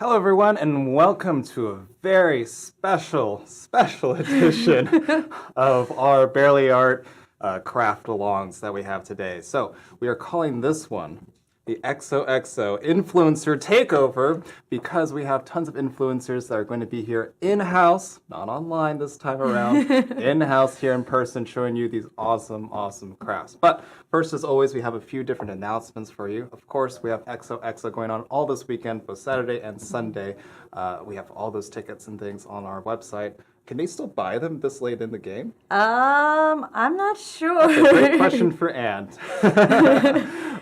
Hello, everyone, and welcome to a very special edition of our Barely Art craft alongs that we have today. So we are calling this one the XOXO Influencer Takeover because we have tons of influencers that are going to be here in-house, not online this time around, in-house here in person showing you these awesome crafts. But first, as always, we have a few different announcements for you. Of course, we have XOXO going on all this weekend, both Saturday and Sunday. We have all those tickets and things on our website. Can they still buy them this late in the game? I'm not sure. That's a great question for Anne.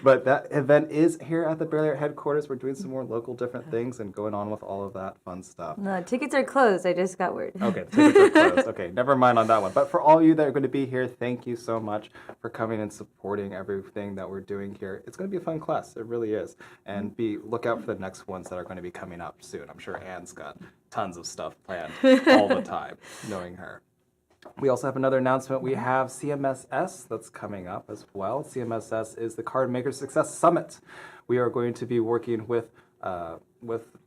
But that event is here at the Barely Art headquarters. We're doing some more local different things and going on with all of that fun stuff. No, tickets are closed. I just got word. Okay, tickets are closed. Okay, never mind on that one. But for all you that are going to be here, thank you so much for coming and supporting everything that we're doing here. It's going to be a fun class. It really is. And look out for the next ones that are going to be coming up soon. I'm sure Anne's got tons of stuff planned all the time, knowing her. We also have another announcement. We have CMSS that's coming up as well. CMSS is the Card Maker Success Summit. We are going to be working with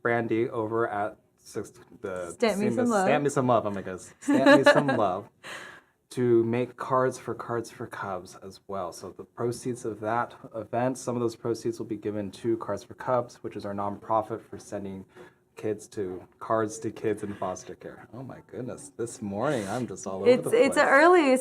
Brandy over at Stamp Me Some Love. Stamp Me Some Love. Oh my goodness. Stamp Me Some Love to make cards for Cubs as well. So the proceeds of that event, some of those proceeds will be given to Cards for Cubs, which is our nonprofit for sending cards to kids in foster care. Oh my goodness, this morning I'm just all over the place. This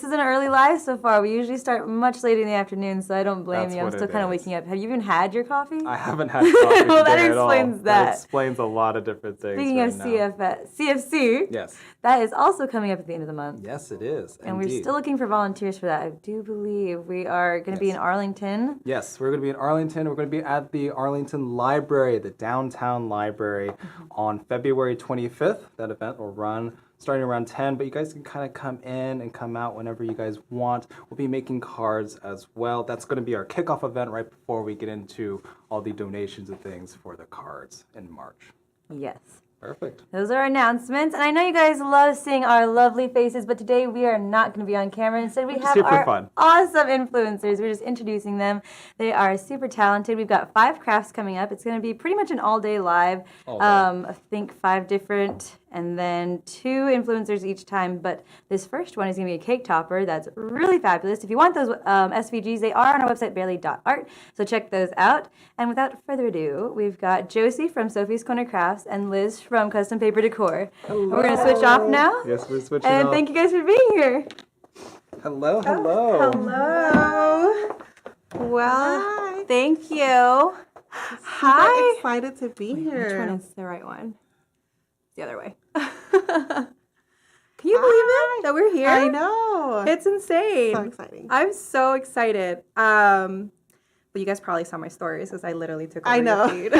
is an early live so far. We usually start much later in the afternoon, so I don't blame you. I'm still kind of waking up. Have you even had your coffee? I haven't had coffee well, today that explains that. That explains a lot of different things. Speaking of CFC, yes, that is also coming up at the end of the month. Yes, it is. And we're still looking for volunteers for that. I do believe we are going to be in Arlington. Yes, we're going to be in Arlington. We're going to be at the Arlington Library, the downtown library, on February 25th. That event will run starting around 10, but you guys can kind of come in and come out whenever you guys want. We'll be making cards as well. That's going to be our kickoff event right before we get into all the donations and things for the cards in March. Yes. Perfect. Those are our announcements. And I know you guys love seeing our lovely faces, but today we are not going to be on camera. Instead, we have our awesome influencers. We're just introducing them. They are super talented. We've got 5 crafts coming up. It's going to be pretty much an all-day live. I think 5 different, and then 2 influencers each time. But this first one is going to be a cake topper that's really fabulous. If you want those SVGs, they are on our website, barely.art. So check those out. And without further ado, we've got Josie from Sophie's Corner Crafts and Liz from Custom Paper Decor. Hello. We're going to switch off now. Yes, we're switching off. And thank you guys for being here. Hello. Hello. Well, hi. Thank you. Hi. I'm excited to be here. Which one is the right one? The other way. Can you believe it that we're here? I know. It's insane. So exciting. I'm so excited. But you guys probably saw my stories because I literally took over your feed.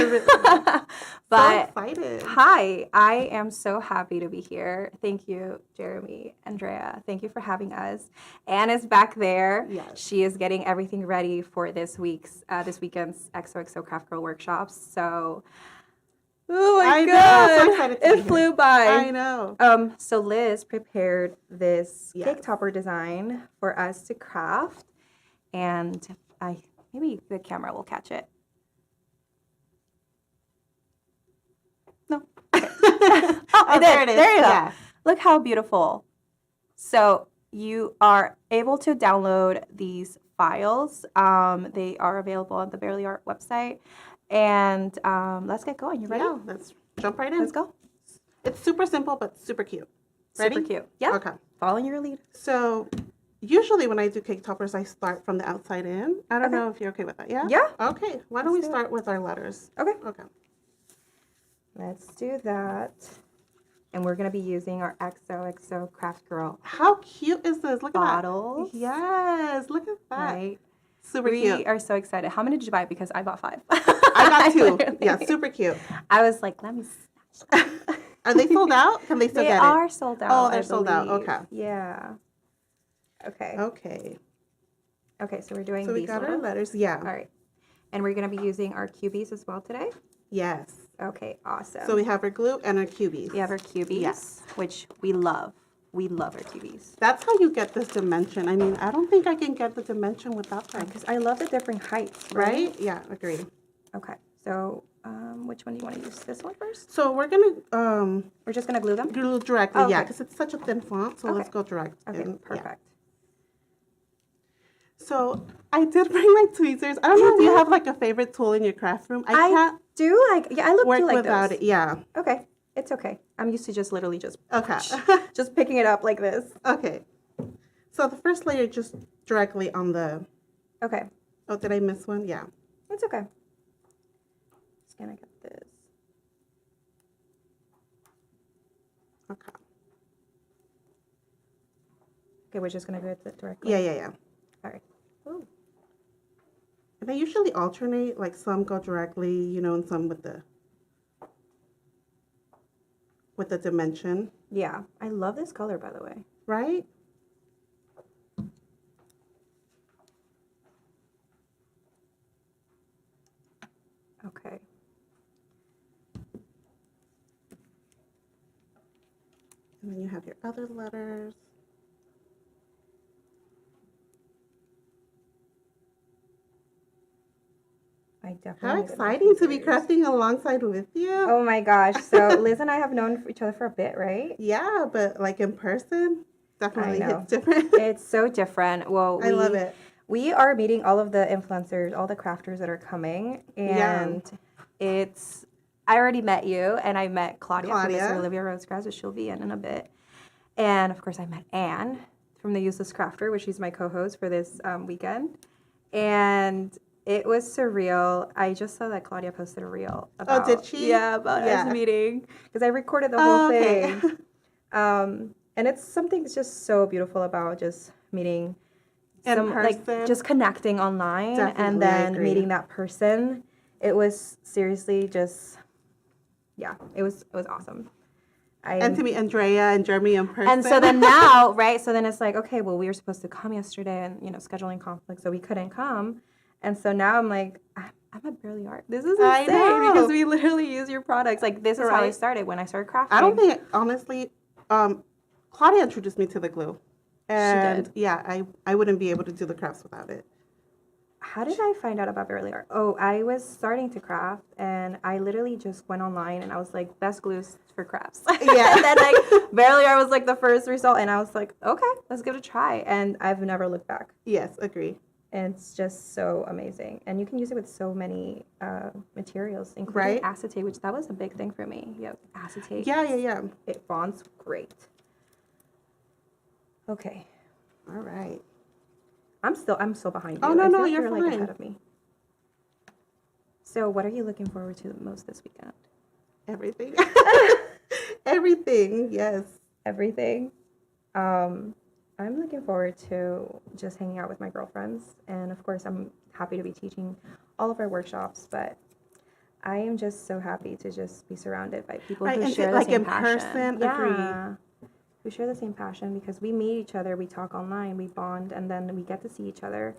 But so excited. Hi, I am so happy to be here. Thank you, Jeremy, Andrea. Thank you for having us. Anne is back there. Yes. She is getting everything ready for this weekend's XOXO Craft Girl workshops. So, oh my God, so excited to be flew here. by. I know. So Liz prepared this cake topper design for us to craft, and maybe the camera will catch it. No. Okay. There it is. There you go. Yeah. Look how beautiful. So you are able to download these files. They are available on the Barely Art website. And let's get going. You ready? Yeah, let's jump right in. Let's go. It's super simple, but super cute. Ready? Super cute. Yeah. Okay. Following your lead. So usually when I do cake toppers, I start from the outside in. I don't know if you're okay with that. Yeah? Yeah. Okay. Why don't we start with our letters? Okay. Okay. Let's do that. And we're going to be using our XOXO Craft Girl How cute is this? Look bottles. at that. Yes. Look at that. Right. Super cute. We are so excited. How many did you buy? Because I bought 5. I got 2. Yeah, super cute. I was like, let me snatch. Are they sold out? Can they still get it? They are sold out. Oh, they're sold out. believe. Okay. Yeah. Okay. Okay. Okay, so we're doing So we these got our little. letters. Yeah. All right. And we're going to be using our cubies as well today. Yes. Okay, awesome. So we have our glue and our cubies. We have our cubies, Yes. which we love. We love our cubies. That's how you get this dimension. I mean, I don't think I can get the dimension without them. Because I love the different heights, Right? Yeah, agreed. Okay, so Which one do you want to use? This one first? So we're gonna We're just gonna glue them? glue directly, Oh, yeah, okay. because it's such a thin font. So let's go direct. Okay, in, perfect. Yeah. So I did bring my tweezers. I don't know if you have like a favorite tool in your craft room. I can't do like, yeah, I look work do like without those. it. Yeah. Okay, it's okay. I'm used to just literally just Okay. just picking it up like this. Okay. So the first layer just directly on the. Okay. Oh, did I miss one? Yeah. It's okay. Just gonna get this. Okay. Okay, we're just gonna go with it directly. Yeah. All right. Ooh. And they usually alternate, like some go directly, you know, and some with the dimension. Yeah, I love this color, by the way. Right? Okay. And then you have your other letters. I definitely. How need my exciting to be tweezers. crafting alongside with you. Oh my gosh! So Liz and I have known each other for a bit, right? Yeah, but like in person, definitely I know. it's different. It's so different. Well, I love it. We are meeting all of the influencers, all the crafters that are coming, and it's. I already met you, and I met Claudia from Mr. Olivia Rosecrans, which she'll be in a bit, and of course I met Anne from the Useless Crafter, which she's my co-host for this weekend, and it was surreal. I just saw that Claudia posted a reel about. Oh, did she? Yeah, about us meeting because I recorded the whole thing. And it's something that's just so beautiful about just meeting. In person. Like just connecting online and then meeting that person. It was seriously just, it was awesome. And to meet Andrea and Jeremy in person. And so then now, right? So then it's like, okay, well, we were supposed to come yesterday, and scheduling conflict, so we couldn't come. And so now I'm like, I'm a Barely Art. This is insane because we literally use your products. Like this is how I started when I started crafting. I don't think honestly, Claudia introduced me to the glue. And I wouldn't be able to do the crafts without it. How did I find out about Barely Art? Oh, I was starting to craft, and I literally just went online, and I was like, best glues for crafts. Yeah. And then like Barely Art was like the first result, and I was like, okay, let's give it a try. And I've never looked back. Yes, agree. And it's just so amazing, and you can use it with so many materials, including acetate, which that was a big thing for me. Yeah, acetate. Yeah. It bonds great. Okay. All right. I'm so behind you. Oh, no, I feel you're like fine. ahead of me. So what are you looking forward to the most this weekend? Everything. Everything, yes. Everything. I'm looking forward to just hanging out with my girlfriends. And of course, I'm happy to be teaching all of our workshops, but I am just so happy to just be surrounded by people who share the same passion. Person, agreed. Who share the same passion, because we meet each other, we talk online, we bond, and then we get to see each other.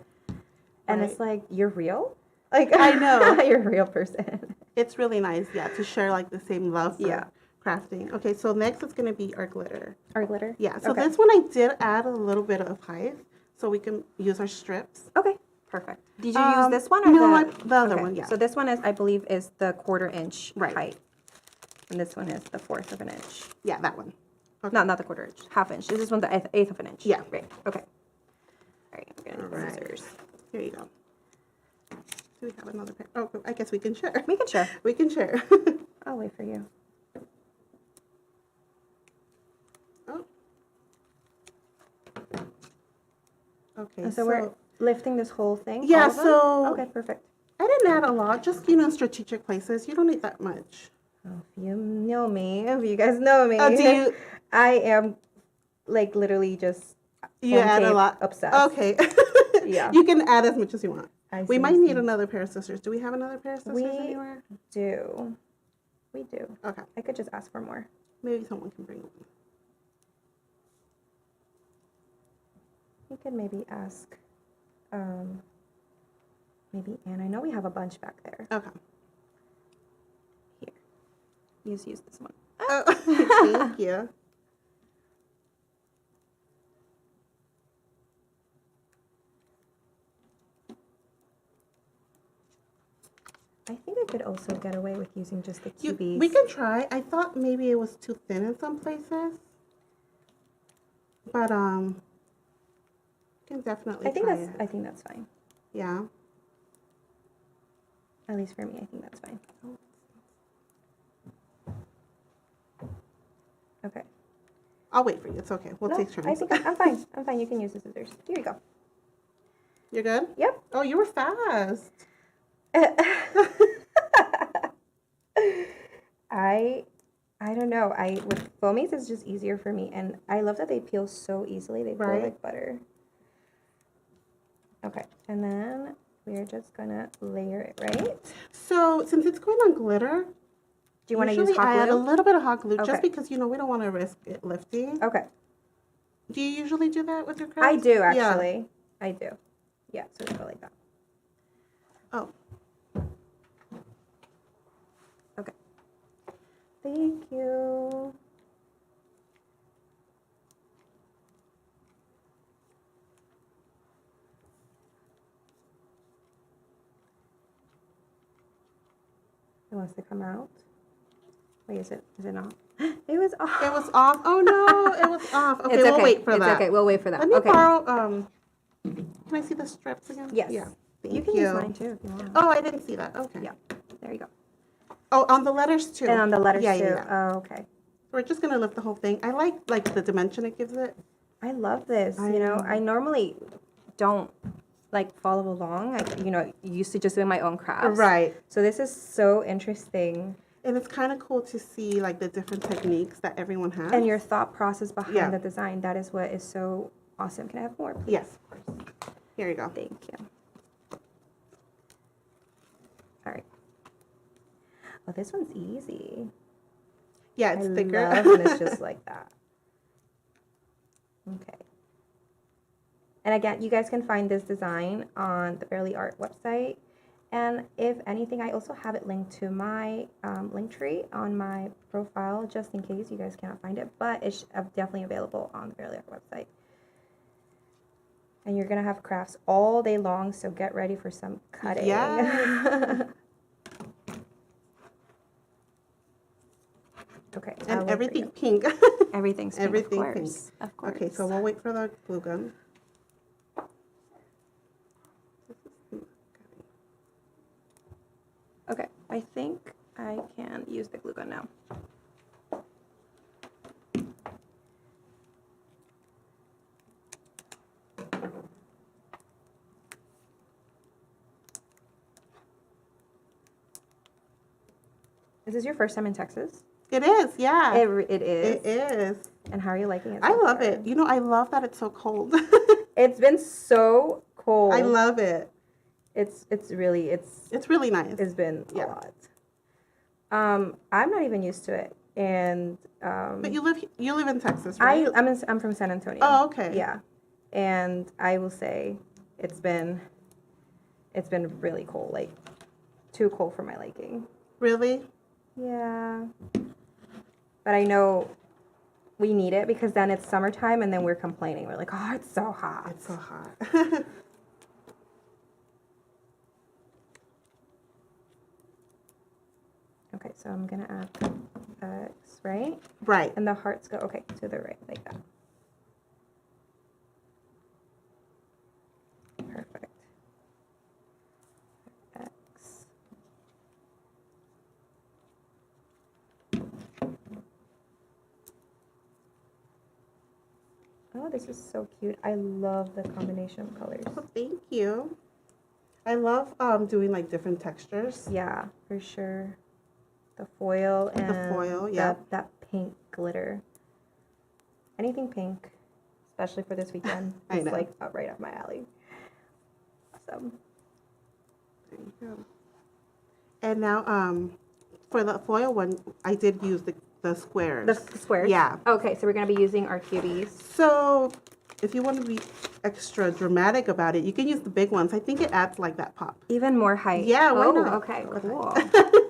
And it's like, you're real? Like, I know. You're a real person. It's really nice, to share like the same love for crafting. Okay, so next it's going to be our glitter. Our glitter? Yeah, so this one I did add a little bit of height so we can use our strips. Okay, perfect. Did you use this one or the other one, So this one is, I believe, is the 1/4 inch height. And this one is the 1/4 of an inch. Yeah, that one. Okay. Not the 1/4 inch, 1/2 inch. This one's the 1/8 of an inch. Yeah. Right. Okay. All right. I'm gonna need the scissors. Here you go. Do we have another pair? Oh, I guess we can share. We can share. We can share. I'll wait for you. Oh. Okay. And so we're lifting this whole thing. Yeah. So. Okay. Perfect. I didn't add a lot. Just strategic places. You don't need that much. Oh, if you know me, if you guys know me, Do you? I am like literally just. You add a lot. Obsessed. Okay. Yeah. You can add as much as you want. We might need a another pair of scissors. Do we have another pair of scissors anywhere? We do. Okay. I could just ask for more. Maybe someone can bring them. We could maybe ask, maybe Anne. I know we have a bunch back there. Okay. Here. Use this one. Oh, thank you. I think I could also get away with using just the cubies. We can try. I thought maybe it was too thin in some places. But can definitely try it. I think that's fine. Yeah. At least for me, I think that's fine. Okay. I'll wait for you. It's okay. We'll take turns. I think I'm fine. I'm fine. You can use the scissors. Here you go. You're good? Yep. Oh, you were fast. I don't know. With foamies, it's just easier for me, and I love that they peel so easily. They peel like butter. Okay, and then we're just gonna layer it, right? So since it's going on glitter, do you want to use hot I glue? add a little bit of hot glue Okay. just because we don't want to risk it lifting. Okay. Do you usually do that with your crafts? I do actually. Yeah. I do. Yeah, so just go like that. Oh. Okay. Thank you. It wants to come out. Wait, is it not? It was off. It was off. Oh no, it was off. Okay, we'll wait for that. It's okay, we'll wait for that. Let me borrow, can I see the strips again? Yes. Yeah. You can use mine too if you want. Oh, I didn't see that. Okay. Yeah, there you go. Oh, on the letters too. And on the letters too. Yeah. Oh, okay. We're just gonna lift the whole thing. I like the dimension it gives it. I love this. I normally don't follow along. I used to just doing my own crafts. Right. So this is so interesting. And it's kind of cool to see the different techniques that everyone has. And your thought process behind the design. That is what is so awesome. Can I have more, please? Yes, of course. Here you go. Thank you. All right. Oh, this one's easy. Yeah, it's thicker. I love when it's just like that. Okay. And again, you guys can find this design on the Barely Art website. And if anything, I also have it linked to my link tree on my profile, just in case you guys cannot find it. But it's definitely available on the Barely Art website. And you're going to have crafts all day long, so get ready for some cutting. Yeah. Okay. And everything pink. Everything's pink, Everything of course. pink. Of course. Okay, so we'll wait for the glue gun. Okay, I think I can use the glue gun now. Is this your first time in Texas? It is, yeah. It is. It is. And how are you liking it? I love it. I love that it's so cold. It's been so cold. I love it. It's really nice. It's been a lot. I'm not even used to it, and but you live in Texas, right? I'm from San Antonio. Oh, okay. Yeah, and I will say it's been really cold, like too cold for my liking. Really? Yeah. But I know we need it because then it's summertime and then we're complaining. We're like, oh, it's so hot. It's so hot. Okay, so I'm going to add X, right? Right. And the hearts go, okay, to the right, like that. Perfect. X. Oh, this is so cute. I love the combination of colors. Oh, thank you. I love doing different textures. Yeah, for sure. The foil and that pink glitter. Anything pink, especially for this weekend, is right up my alley. Awesome. There you go. And now, for the foil one, I did use the squares. The squares? Yeah. Okay, so we're going to be using our cubies. So, if you want to be extra dramatic about it, you can use the big ones. I think it adds that pop. Even more height. Yeah, why not? Okay, cool.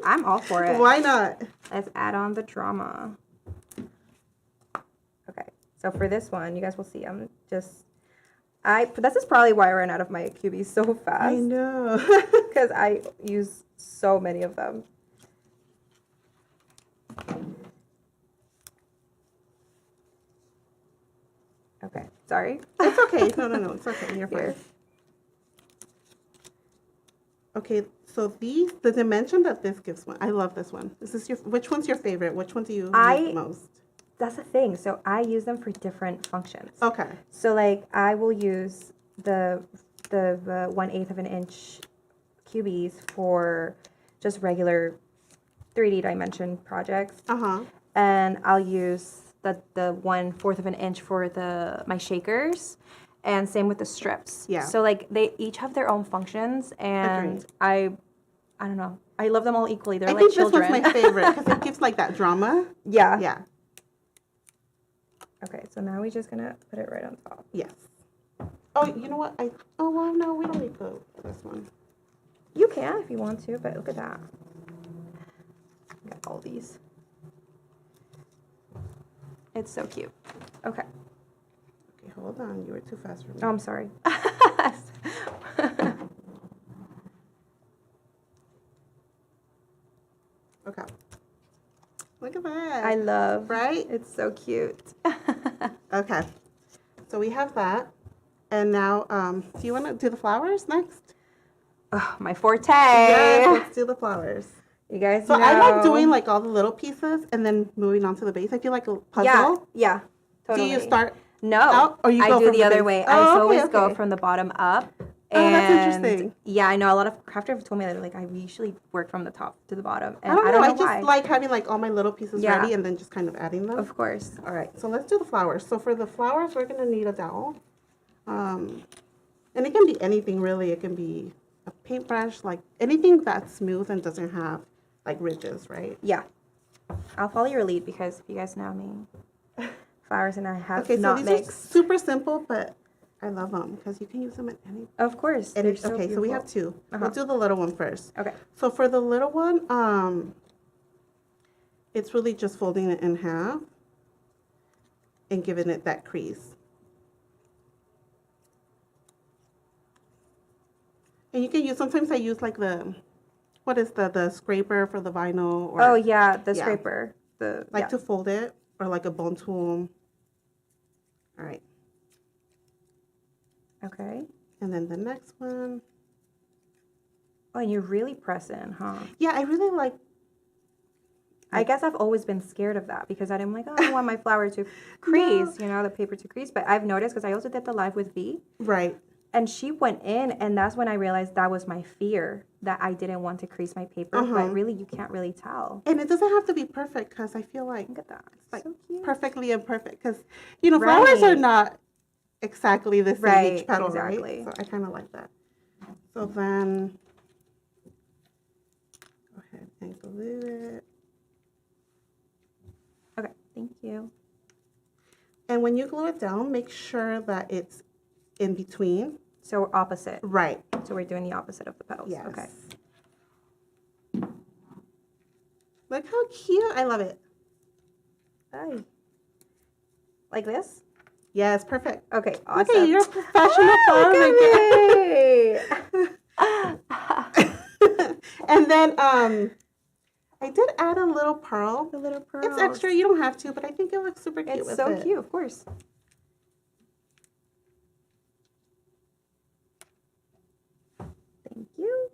I'm all for it. Why not? Let's add on the drama. Okay, so for this one, you guys will see, This is probably why I ran out of my QBs so fast. I know. Because I use so many of them. Okay, sorry. It's okay. No. It's okay. You're fine. Here. Okay, so the dimension that this gives one, I love this one. Which one's your favorite? Which one do you use the most? That's the thing. So I use them for different functions. Okay. So like I will use the 1/8 of an inch QBs for just regular 3D dimension projects. And I'll use the 1/4 of an inch for my shakers, and same with the strips. Yeah. So like they each have their own functions, and Agreed. I don't know. I love them all equally. They're I like think children. this one's my favorite because it gives like that drama. Yeah. Yeah. Okay, so now we're just gonna put it right on top. Yes. Oh, you know what? Oh well, no, we don't need this one. You can if you want to, but look at that. Got all these. It's so cute. Okay. Okay, hold on. You were too fast for me. Oh, I'm sorry. Okay. Look at that. I love. Right? It's so cute. Okay. So we have that. And now, do you want to do the flowers next? Oh, my forte. Yes, let's do the flowers. You guys So know. I like doing like all the little pieces and then moving on to the base. I feel like a puzzle. Yeah. Totally. Do you start No. out or you I go do from the the other base? way. Oh, I okay, always go okay. from the bottom up. Oh, that's And interesting. yeah, I know a lot of crafters have told me that like I usually work from the top to the bottom, and I don't know. I why. just like having like all my little pieces Yeah. ready and then just kind of adding them. Of course. All right, so let's do the flowers. So for the flowers, we're gonna need a dowel, and it can be anything really. It can be a paintbrush, like anything that's smooth and doesn't have like ridges, right? Yeah. I'll follow your lead because you guys know me. Flowers and I have Okay, so not these mixed. are super simple, but I love them because you can use them at any. Of course. Okay, They're so so we have beautiful. two. We'll do the little one first. Okay. So for the little one, it's really just folding it in half and giving it that crease. And you can use, sometimes I use like what is the scraper for the vinyl? Or, Oh yeah, the yeah. scraper. to fold it, or like a bone tool. All right. Okay. And then the next one. Oh, and you really press in, huh? Yeah, I really like. I guess I've always been scared of that because I'm like, oh, I want my flower to crease, the paper to crease. But I've noticed because I also did the live with V. Right. And she went in, and that's when I realized that was my fear, that I didn't want to crease my paper. But really, you can't really tell. And it doesn't have to be perfect because I feel like Look at that. it's like So cute. perfectly imperfect because, flowers are Right. not exactly the same Right, each petal, exactly. right? So I kind of like that. So then, go ahead and glue it. Okay, thank you. And when you glue it down, make sure that it's in between. So we're opposite. Right. So we're doing the opposite of the petals. Yes. Okay. Look how cute. I love it. Hi. Like this? Yes, perfect. Okay, awesome. Okay, you're a professional flower maker. And then I did add a little pearl. The little pearl. It's extra. You don't have to, but I think it looks super cute It's with so it. cute, of course. Thank you.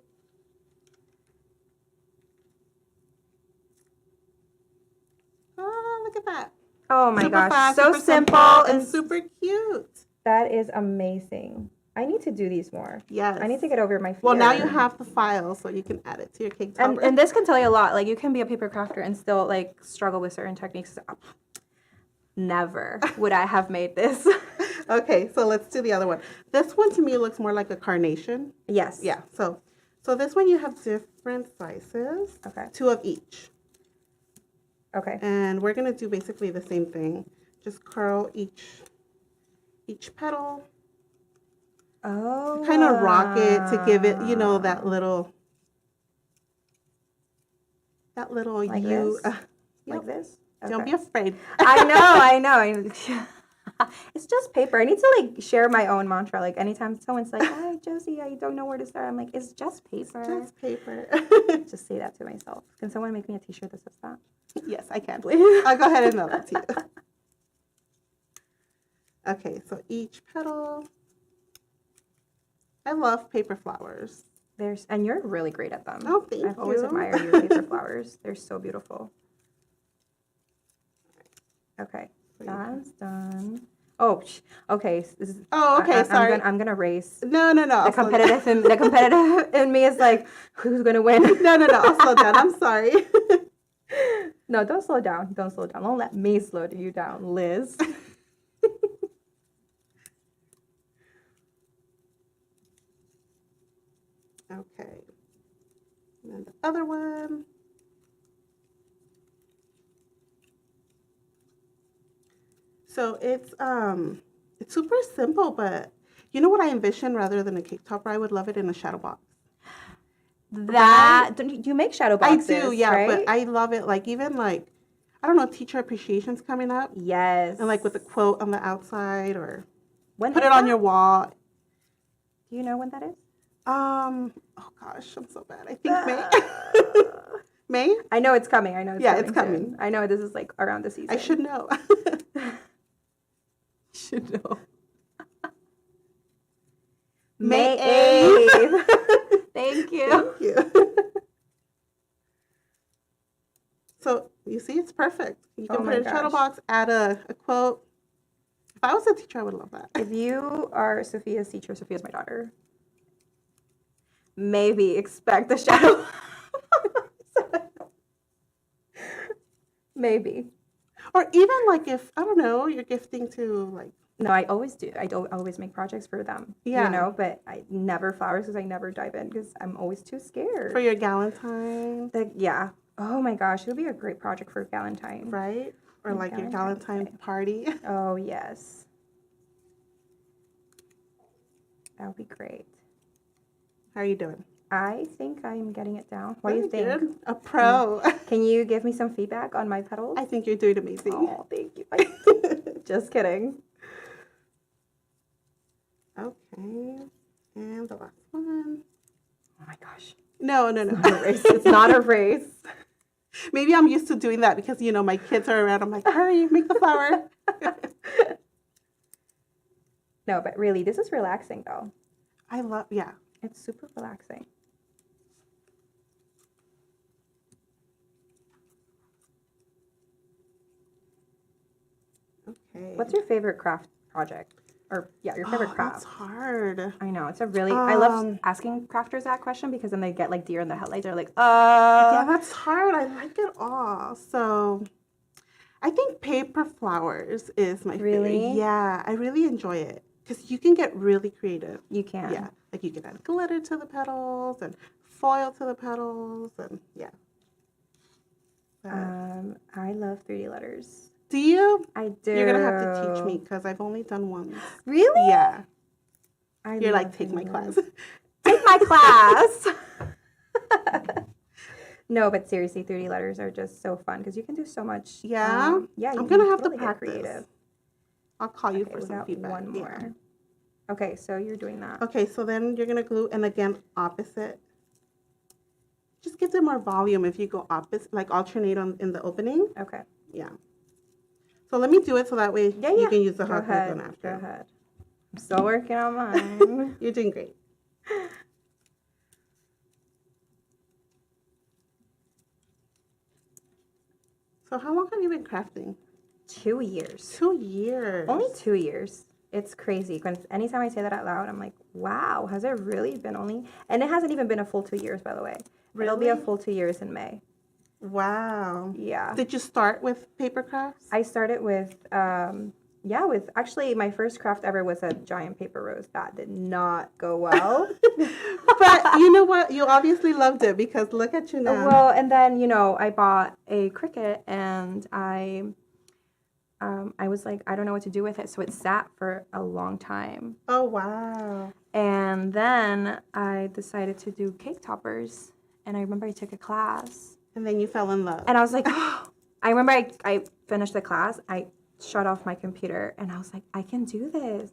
Oh, look at that. Oh my Super gosh, fast, so super simple and super cute. That is amazing. I need to do these more. Yes. I need to get over my fear. Well, now you have the file, so you can add it to your cake topper. And this can tell you a lot. Like, you can be a paper crafter and still, like, struggle with certain techniques. Never would I have made this. Okay, so let's do the other one. This one to me looks more like a carnation. Yes. Yeah, so this one you have different sizes. Okay. 2 of each. Okay. And we're going to do basically the same thing. Just curl each petal. Oh. Kind of rock it to give it, that little like you. this? Yep. Like this? Don't Okay. be afraid. I know. It's just paper. I need to like share my own mantra. Like anytime someone's like, "Hi, Josie, I don't know where to start," I'm like, "It's just paper." Just paper. Just say that to myself. Can someone make me a T-shirt that says that? Yes, I can. I'll go ahead and mail that to you. Okay, so each petal. I love paper flowers. And you're really great at them. Oh, thank you. I've always admired your paper flowers. They're so beautiful. Okay, that's done. Oh, okay. Okay. Sorry. I'm gonna race. No. The competitive in me is like, who's gonna win? No. I'll slow down. I'm sorry. No, don't slow down. Don't slow down. Don't let me slow you down, Liz. Okay. And then the other one. So it's super simple, but you know what I envision rather than a cake topper? I would love it in a shadow box. Do you make shadow boxes? I do, yeah, right? but I love it. Like even like I don't know, teacher appreciation's coming up. Yes. And like with a quote on the outside or when put it on your wall. Do you know when that is? Oh gosh, I'm so bad. I think May. May? I know it's coming. It's coming. Soon. I know this is like around the season. I should know. should know. May 8th. Thank you. Thank you. So you see, it's perfect. You can put it in a shadow box, add a quote. If I was a teacher, I would love that. If you are Sophia's teacher, Sophia's my daughter. Maybe expect a shadow. Maybe. Or even like if, I don't know, you're gifting to like. No, I always do. I don't always make projects for them. Yeah. You know, but I never flowers because I never dive in because I'm always too scared. For your Valentine. Yeah. Oh my gosh, it would be a great project for Valentine. Right? Or like your Valentine party. Oh, yes. That would be great. How are you doing? I think I'm getting it down. What do you think? Good. A pro. Can you give me some feedback on my petals? I think you're doing amazing. Oh, thank you. Just kidding. Okay. And the last one. Oh my gosh. No. It's not a race. Maybe I'm used to doing that because, you know, my kids are around. I'm like, hurry, make the flower. No, but really, this is relaxing, though. Yeah. It's super relaxing. Okay. What's your favorite craft project? Or, yeah, your favorite craft. That's hard. I know. It's a really... I love asking crafters that question because then they get, like, deer in the headlights. They're like, Yeah, that's hard. I like it all. So, I think paper flowers is my favorite. Really? Yeah, I really enjoy it. Because you can get really creative. You can. Yeah. Like, you can add glitter to the petals and foil to the petals. And, yeah. I love 3D letters. Do you? I do. You're going to have to teach me because I've only done one. Really? Yeah. I You're like, love take 3D my letters. class. Take my class. No, but seriously, 3D letters are just so fun because you can do so much. Yeah? Yeah. I'm going to have really to get practice. I'll call you for we some got feedback. one more. Yeah. Okay, so you're doing that. Okay, so then you're going to glue, and again, opposite. Just gives it more volume if you go opposite, like alternate in the opening. Okay. Yeah. So let me do it so that way you can use the Go hot glue ahead. gun after. Go ahead. I'm still working on mine. You're doing great. So how long have you been crafting? 2 years. 2 years. Only 2 years. It's crazy. Anytime I say that out loud, I'm like, wow, has it really been only? And it hasn't even been a full 2 years, by the way. Really? It'll be a full 2 years in May. Wow. Yeah. Did you start with paper crafts? I started with, actually my first craft ever was a giant paper rose. That did not go well. But you know what? You obviously loved it because look at you now. Well, and then, I bought a Cricut and I was like, I don't know what to do with it. So it sat for a long time. Oh, wow. And then I decided to do cake toppers. And I remember I took a class. And then you fell in love. And I was like, I remember I finished the class. I shut off my computer, and I was like, I can do this.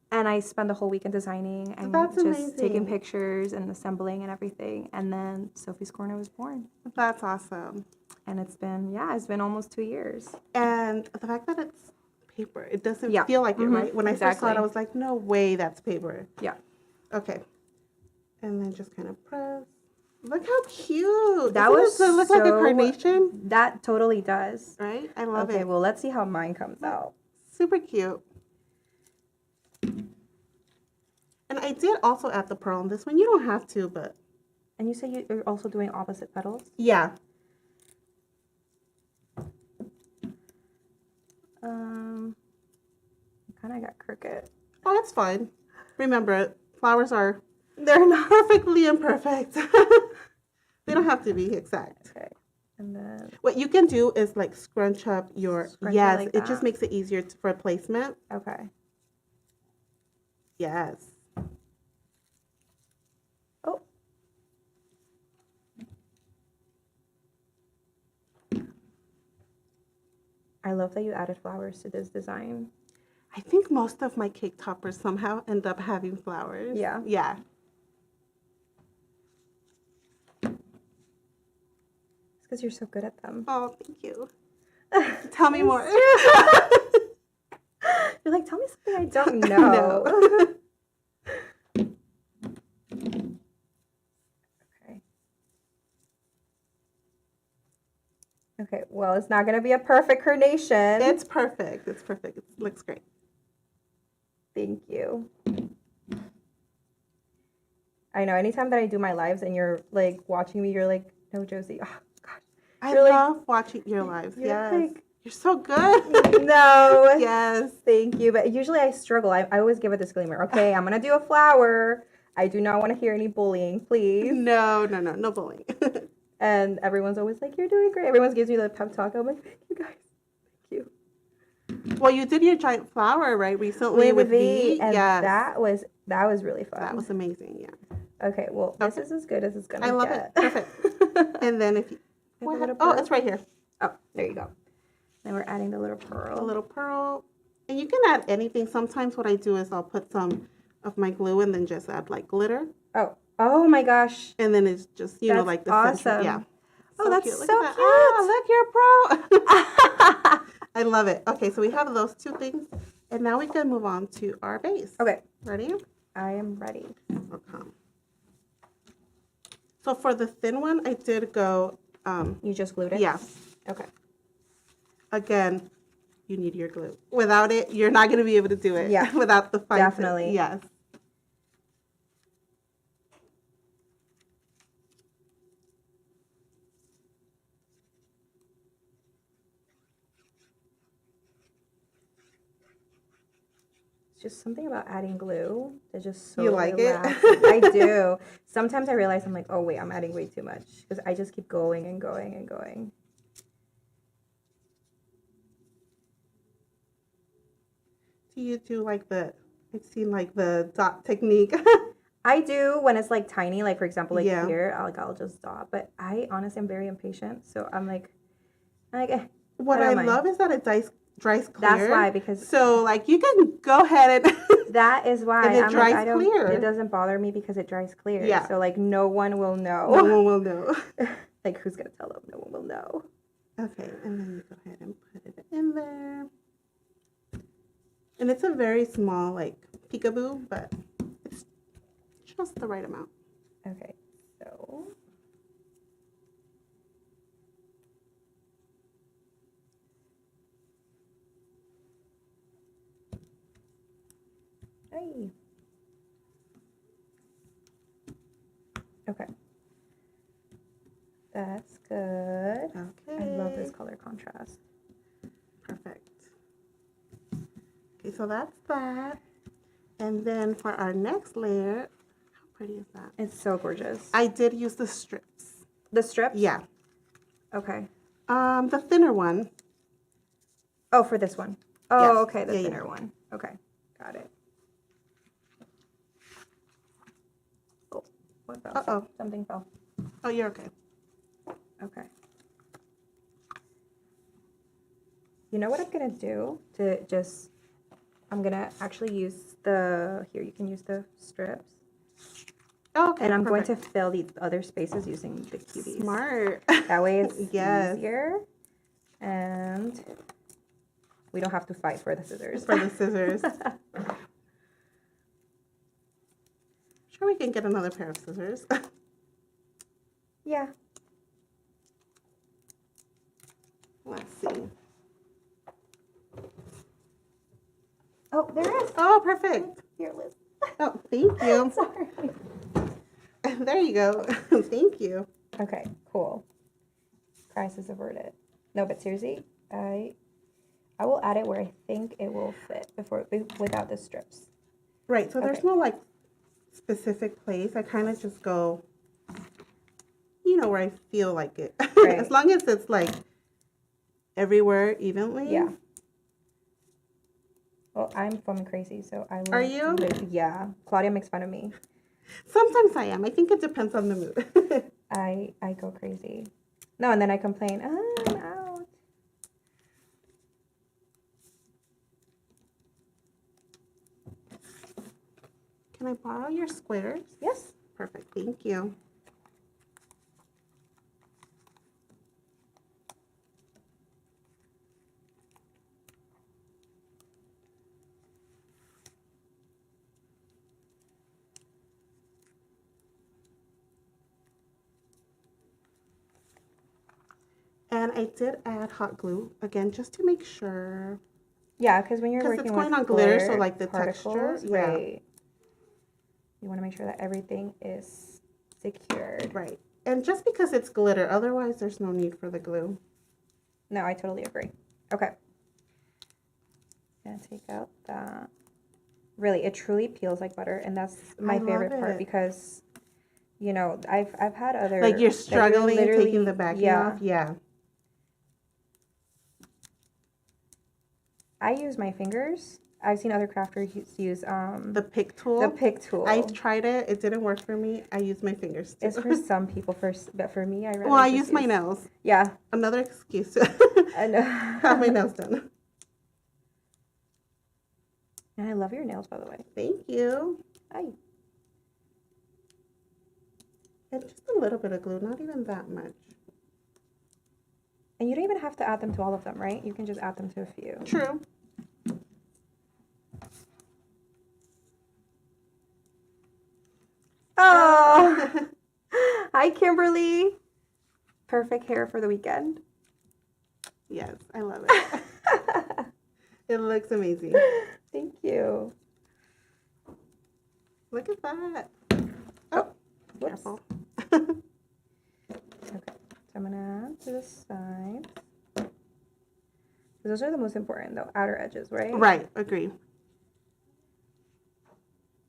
And I spent the whole weekend designing and That's just amazing. taking pictures and assembling and everything. And then Sophie's Corner was born. That's awesome. And it's been almost 2 years. And the fact that it's paper, it doesn't Yeah. feel like it, right? When I first saw Exactly. it, I was like, no way that's paper. Yeah. Okay. And then just kind of press. Look how cute. That Doesn't was it look like a so- carnation, That totally does. right? I love Okay, it. well, let's see how mine comes out. Super cute. And I did also add the pearl on this one. You don't have to, but And you say you're also doing opposite petals? yeah. Kind of got crooked. Oh, that's fine. Remember, flowers are They're not. perfectly imperfect. They don't have to be exact. Okay. And then, What you can do is like scrunch up your, Scrunch it yes, like it just that. makes it easier for placement. okay. Yes. Oh. I love that you added flowers to this design. I think most of my cake toppers somehow end up having flowers. Yeah. Yeah. It's because you're so good at them. Oh, thank you. Tell me more. You're like, tell me something I don't know. Okay. Okay, well, it's not going to be a perfect carnation. It's perfect. It's perfect. It looks great. Thank you. I know, anytime that I do my lives and you're like watching me, you're like, no, Josie. Oh, gosh. I You're like- love watching your lives. You're Yes. like- You're so good. No. Yes. Thank you. But usually I struggle. I always give a disclaimer. Okay, I'm going to do a flower. I do not want to hear any bullying, please. No bullying. And everyone's always like, you're doing great. Everyone gives me the pep talk. I'm like, thank you guys. Thank you. Well, you did your giant flower, right, recently with V. and Yes. that was really fun. That was amazing, yeah. Okay, well, this is as good as it's going to I love get. it. Perfect. And then if you... Have a little Oh, pearl? it's right here. Oh, there you go. Then we're adding the little pearl. A little pearl. And you can add anything. Sometimes what I do is I'll put some of my glue and then just add like glitter. Oh my gosh. And then it's just, you know, That's like the center. awesome. Yeah. Oh, that's Look so at that. cute. Ah, look, you're a pro. I love it. Okay, so we have those two things. And now we can move on to our base. Okay, Ready? I am ready. Okay. So for the thin one, I did go, You just glued it? yeah. Okay. Again, you need your glue. Without it, you're not going to be able to do it. Yeah, Without the fine tip. definitely. Yes. It's just something about adding glue. It's just so You like it? relaxing. I do. Sometimes I realize I'm like, oh wait, I'm adding way too much because I just keep going and going and going. Do you do like the, I've seen like the dot technique. I do when it's like tiny, like for example, like Yeah. here, I'll just dot. But I honestly am very impatient, so I'm like, eh, What I I don't mind. love is that it dries clear. That's why, because So like you can go ahead and that is why And it I'm dries like, I don't. clear. It doesn't bother me because it dries clear. Yeah. So like no one will know. no one will know. Like who's gonna tell them? No one will know. Okay, and then you go ahead and put it in there. And it's a very small like peekaboo, but it's just the right amount. Okay, so. Hey. Okay. That's good. Okay. I love this color contrast. Perfect. Okay, so that's that. And then for our next layer, how pretty is that? It's so gorgeous. I did use the strips. The strips? Yeah. Okay. The thinner one. Oh, for this one. Oh, Yes. okay, the Yeah, yeah. thinner one. Okay, got it. Oh, what fell? Uh-oh. Something fell. Oh, you're okay. Okay. you know what I'm gonna do to just, I'm gonna actually use the, here, you can use the strips. Okay, And I'm perfect. going to fill the other spaces using the cubies. Smart. That way it's Yes. easier. And we don't have to fight for the scissors. For the scissors. Sure, we can get another pair of scissors. Yeah. Let's see. Oh, there is. Oh, perfect. Here, Liz. Oh, thank you. Sorry. There you go. Thank you. Okay, cool. Crisis averted. No, but seriously, I will add it where I think it will fit without the strips. Right, so there's Okay. no like specific place. I kind of just go, you know, where I feel like it. Right. As long as it's like everywhere evenly. Yeah. Well, I'm foam crazy, so I will. Are you? Yeah. Claudia makes fun of me. Sometimes I am. I think it depends on the mood. I go crazy. No, and then I complain, I'm out. Can I borrow your squares? Yes. Perfect. Thank you. And I did add hot glue again just to make sure. Yeah, because when you're Because working it's going with on glitter, so like the particles, texture. Yeah. right? You want to make sure that everything is secured. Right. And just because it's glitter, otherwise there's no need for the glue. No, I totally agree. Okay. Gonna take out that. Really, it truly peels like butter, and that's my I love favorite part it. because, you know, I've had other Like you're that struggling literally- taking the backing off. Yeah. I use my fingers. I've seen other crafters use The pick tool. the pick tool. I tried it. It didn't work for me. I use my fingers too. It's for some people, but for me, I rather. Well, I just use my nails. Yeah, Another excuse to I know. have my nails done. And I love your nails, by the way. Thank you. Hi. And just a little bit of glue, not even that much. And you don't even have to add them to all of them, right? You can just add them to a few. True. Oh, hi, Kimberly. Perfect hair for the weekend. Yes, I love it. It looks amazing. Thank you. Look at that. Oh, whoops. Careful. Okay, so I'm gonna add to the sides. Those are the most important, though, outer edges, right? Right, agree.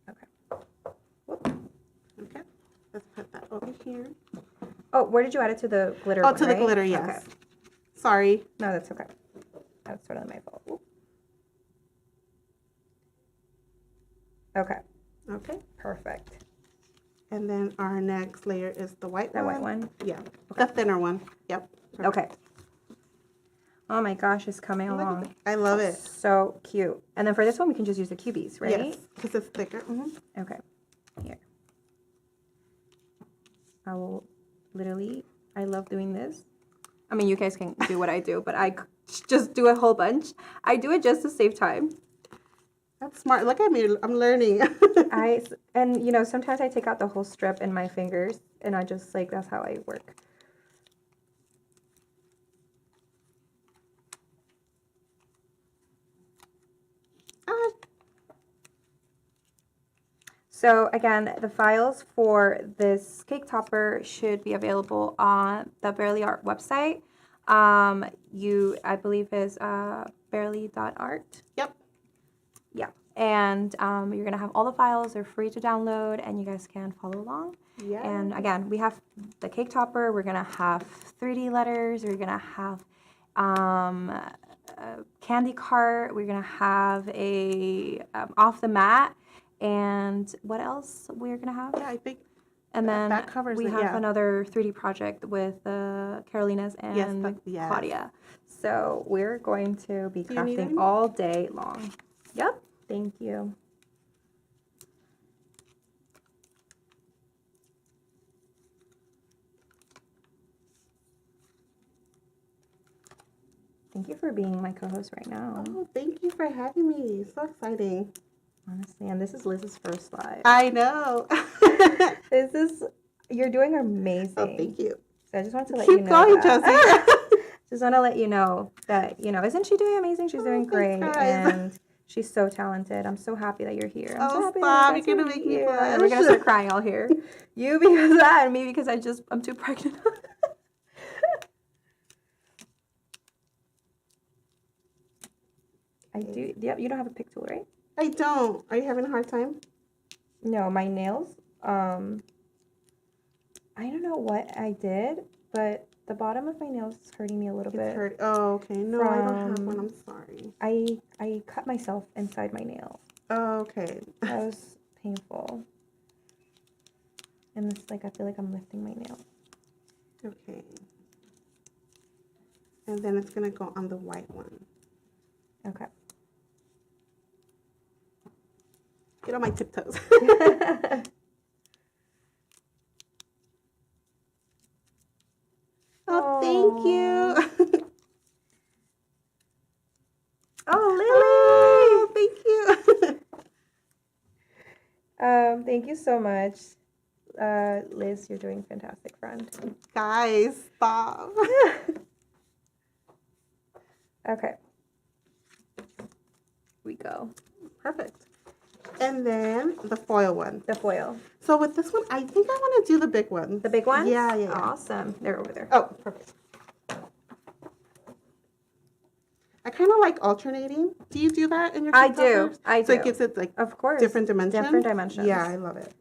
Okay. Whoop. Okay, let's put that over here. Oh, where did you add it to the glitter? Oh, one, to the right? glitter, yes. Okay. Sorry. No, that's okay. That's totally my fault. Oop. Okay, Okay. perfect. And then our next layer is the white one. That white one? Yeah, the thinner one. Yep. Perfect. Okay. Oh my gosh, it's coming Look at along. that. I love it. So cute. And then for this one, we can just use the cubies, right? Yes, because it's thicker. Okay, here. I will literally, I love doing this. I mean, you guys can do what I do, but I just do a whole bunch. I do it just to save time. That's smart. Look at me. I'm learning. And you know, sometimes I take out the whole strip in my fingers, and I just like, that's how I work. So again, the files for this cake topper should be available on the Barely Art website. I believe is barely.art. Yep. Yeah, and you're gonna have all the files. They're free to download, and you guys can follow along. Yeah. And again, we have the cake topper. We're gonna have 3D letters. We're gonna have a candy cart. We're gonna have a off the mat. And what else we're gonna have? Yeah, I think And then that covers we it, have yeah. another 3D project with Carolina's and yes. Claudia. So we're going to be Do you need crafting any? all day long. Yep. Thank you. Thank you for being my co-host right now. Oh, thank you for having me. So exciting. Honestly, and this is Liz's first live. I know. You're doing amazing. Oh, thank you. So I just wanted to let Keep you know going, that. Josie. Just want to let you know that, isn't she doing amazing? She's doing great. thanks, guys. And she's so talented. I'm so happy that you're here. I'm so Oh, happy stop. that you guys You're gonna are make me here. blush. We're going to start crying all here. You because of that, and me because I'm too pregnant. I do. Yep, you don't have a pick tool, right? I don't. Are you having a hard time? No, my nails. I don't know what I did, but the bottom of my nails is hurting me a little bit. It's hurt. Oh, okay. No, I don't have one. I'm sorry. I cut myself inside my nail. Oh, okay. That was painful. And it's like I feel like I'm lifting my nail. Okay. And then it's gonna go on the white one. Okay. Get on my tiptoes. Oh, thank you. Oh, Lily! Oh, thank you. Thank you so much. Liz, you're doing fantastic, friend. Guys, stop. Okay. We go. Perfect. And then the foil one. The foil. So with this one, I think I want to do the big one. The big ones? Yeah. Awesome. They're over there. Oh, perfect. I kind of like alternating. Do you do that in your I TikTokers? do. I So do. it gives it like Of course. different dimensions? Different dimensions. Yeah, I love it.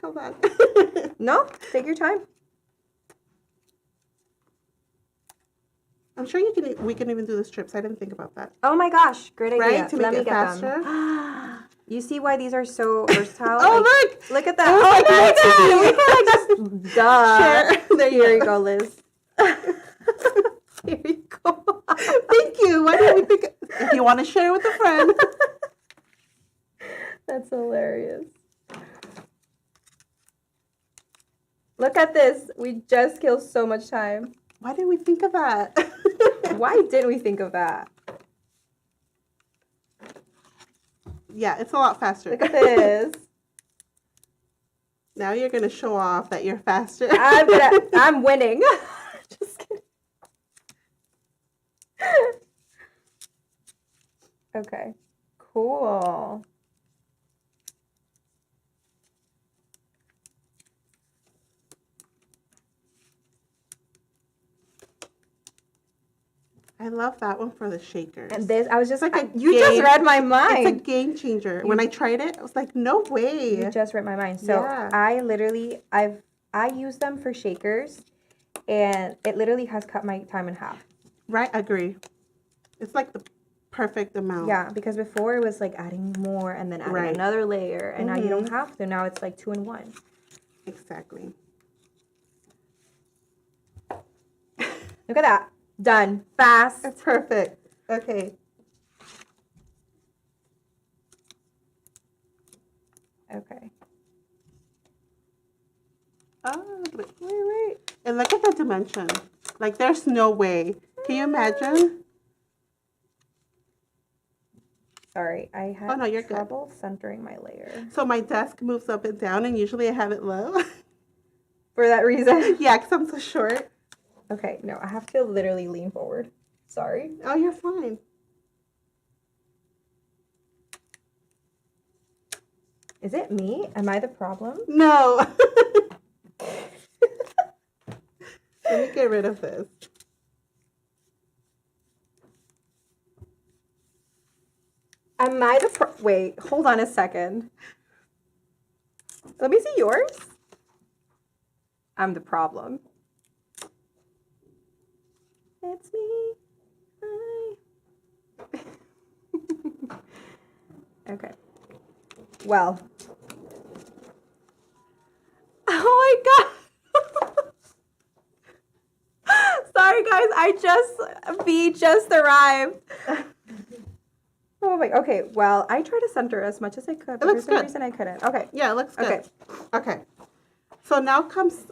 Hold on. No, take your time. I'm sure we can even do the strips. I didn't think about that. Oh my gosh, great idea. Right? To make Let me it get faster? them. You see why these are so versatile? Oh, Like, look! look at that. It was Oh like my meant to god, be. we can like just duh. Sure. There Here you go, Liz. Here you go. Thank you. Why didn't we think? If you want to share with a friend. That's hilarious. Look at this. We just killed so much time. Why didn't we think of that? Why didn't we think of that? Yeah, it's a lot faster. Look at this. Now you're gonna show off that you're faster. I'm winning. Just kidding. Okay. Cool. I love that one for the shakers. And this, I was just It's like a you just game- read my It's a mind. game changer. When I tried it, I was like, no way. You just read my mind. So Yeah. I use them for shakers, and it literally has cut my time in half. Right, agree. It's like the perfect amount. Yeah, because before it was like adding more and then adding Right. another layer, and now you don't have to. Now it's like 2 in 1. Exactly. Look at that. Done. Fast. It's perfect. Okay. Okay. Oh, look at it. Wait. And look at the dimension. Like, there's no way. Can you imagine? Sorry, I had Oh, no, you're good. trouble centering my layer. So my desk moves up and down, and usually I have it low. For that reason. Yeah, because I'm so short. Okay, no, I have to literally lean forward. Sorry. Oh, you're fine. Is it me? Am I the problem? No. Let me get rid of this. Am I the wait, hold on a second. Let me see yours. I'm the problem. It's me. Okay. Well. Oh my god. Sorry guys, V just arrived. Oh my. Okay. Well, I tried to center as much as I could, but for some reason I couldn't. Okay. Yeah, it looks good. Okay. Okay. So now comes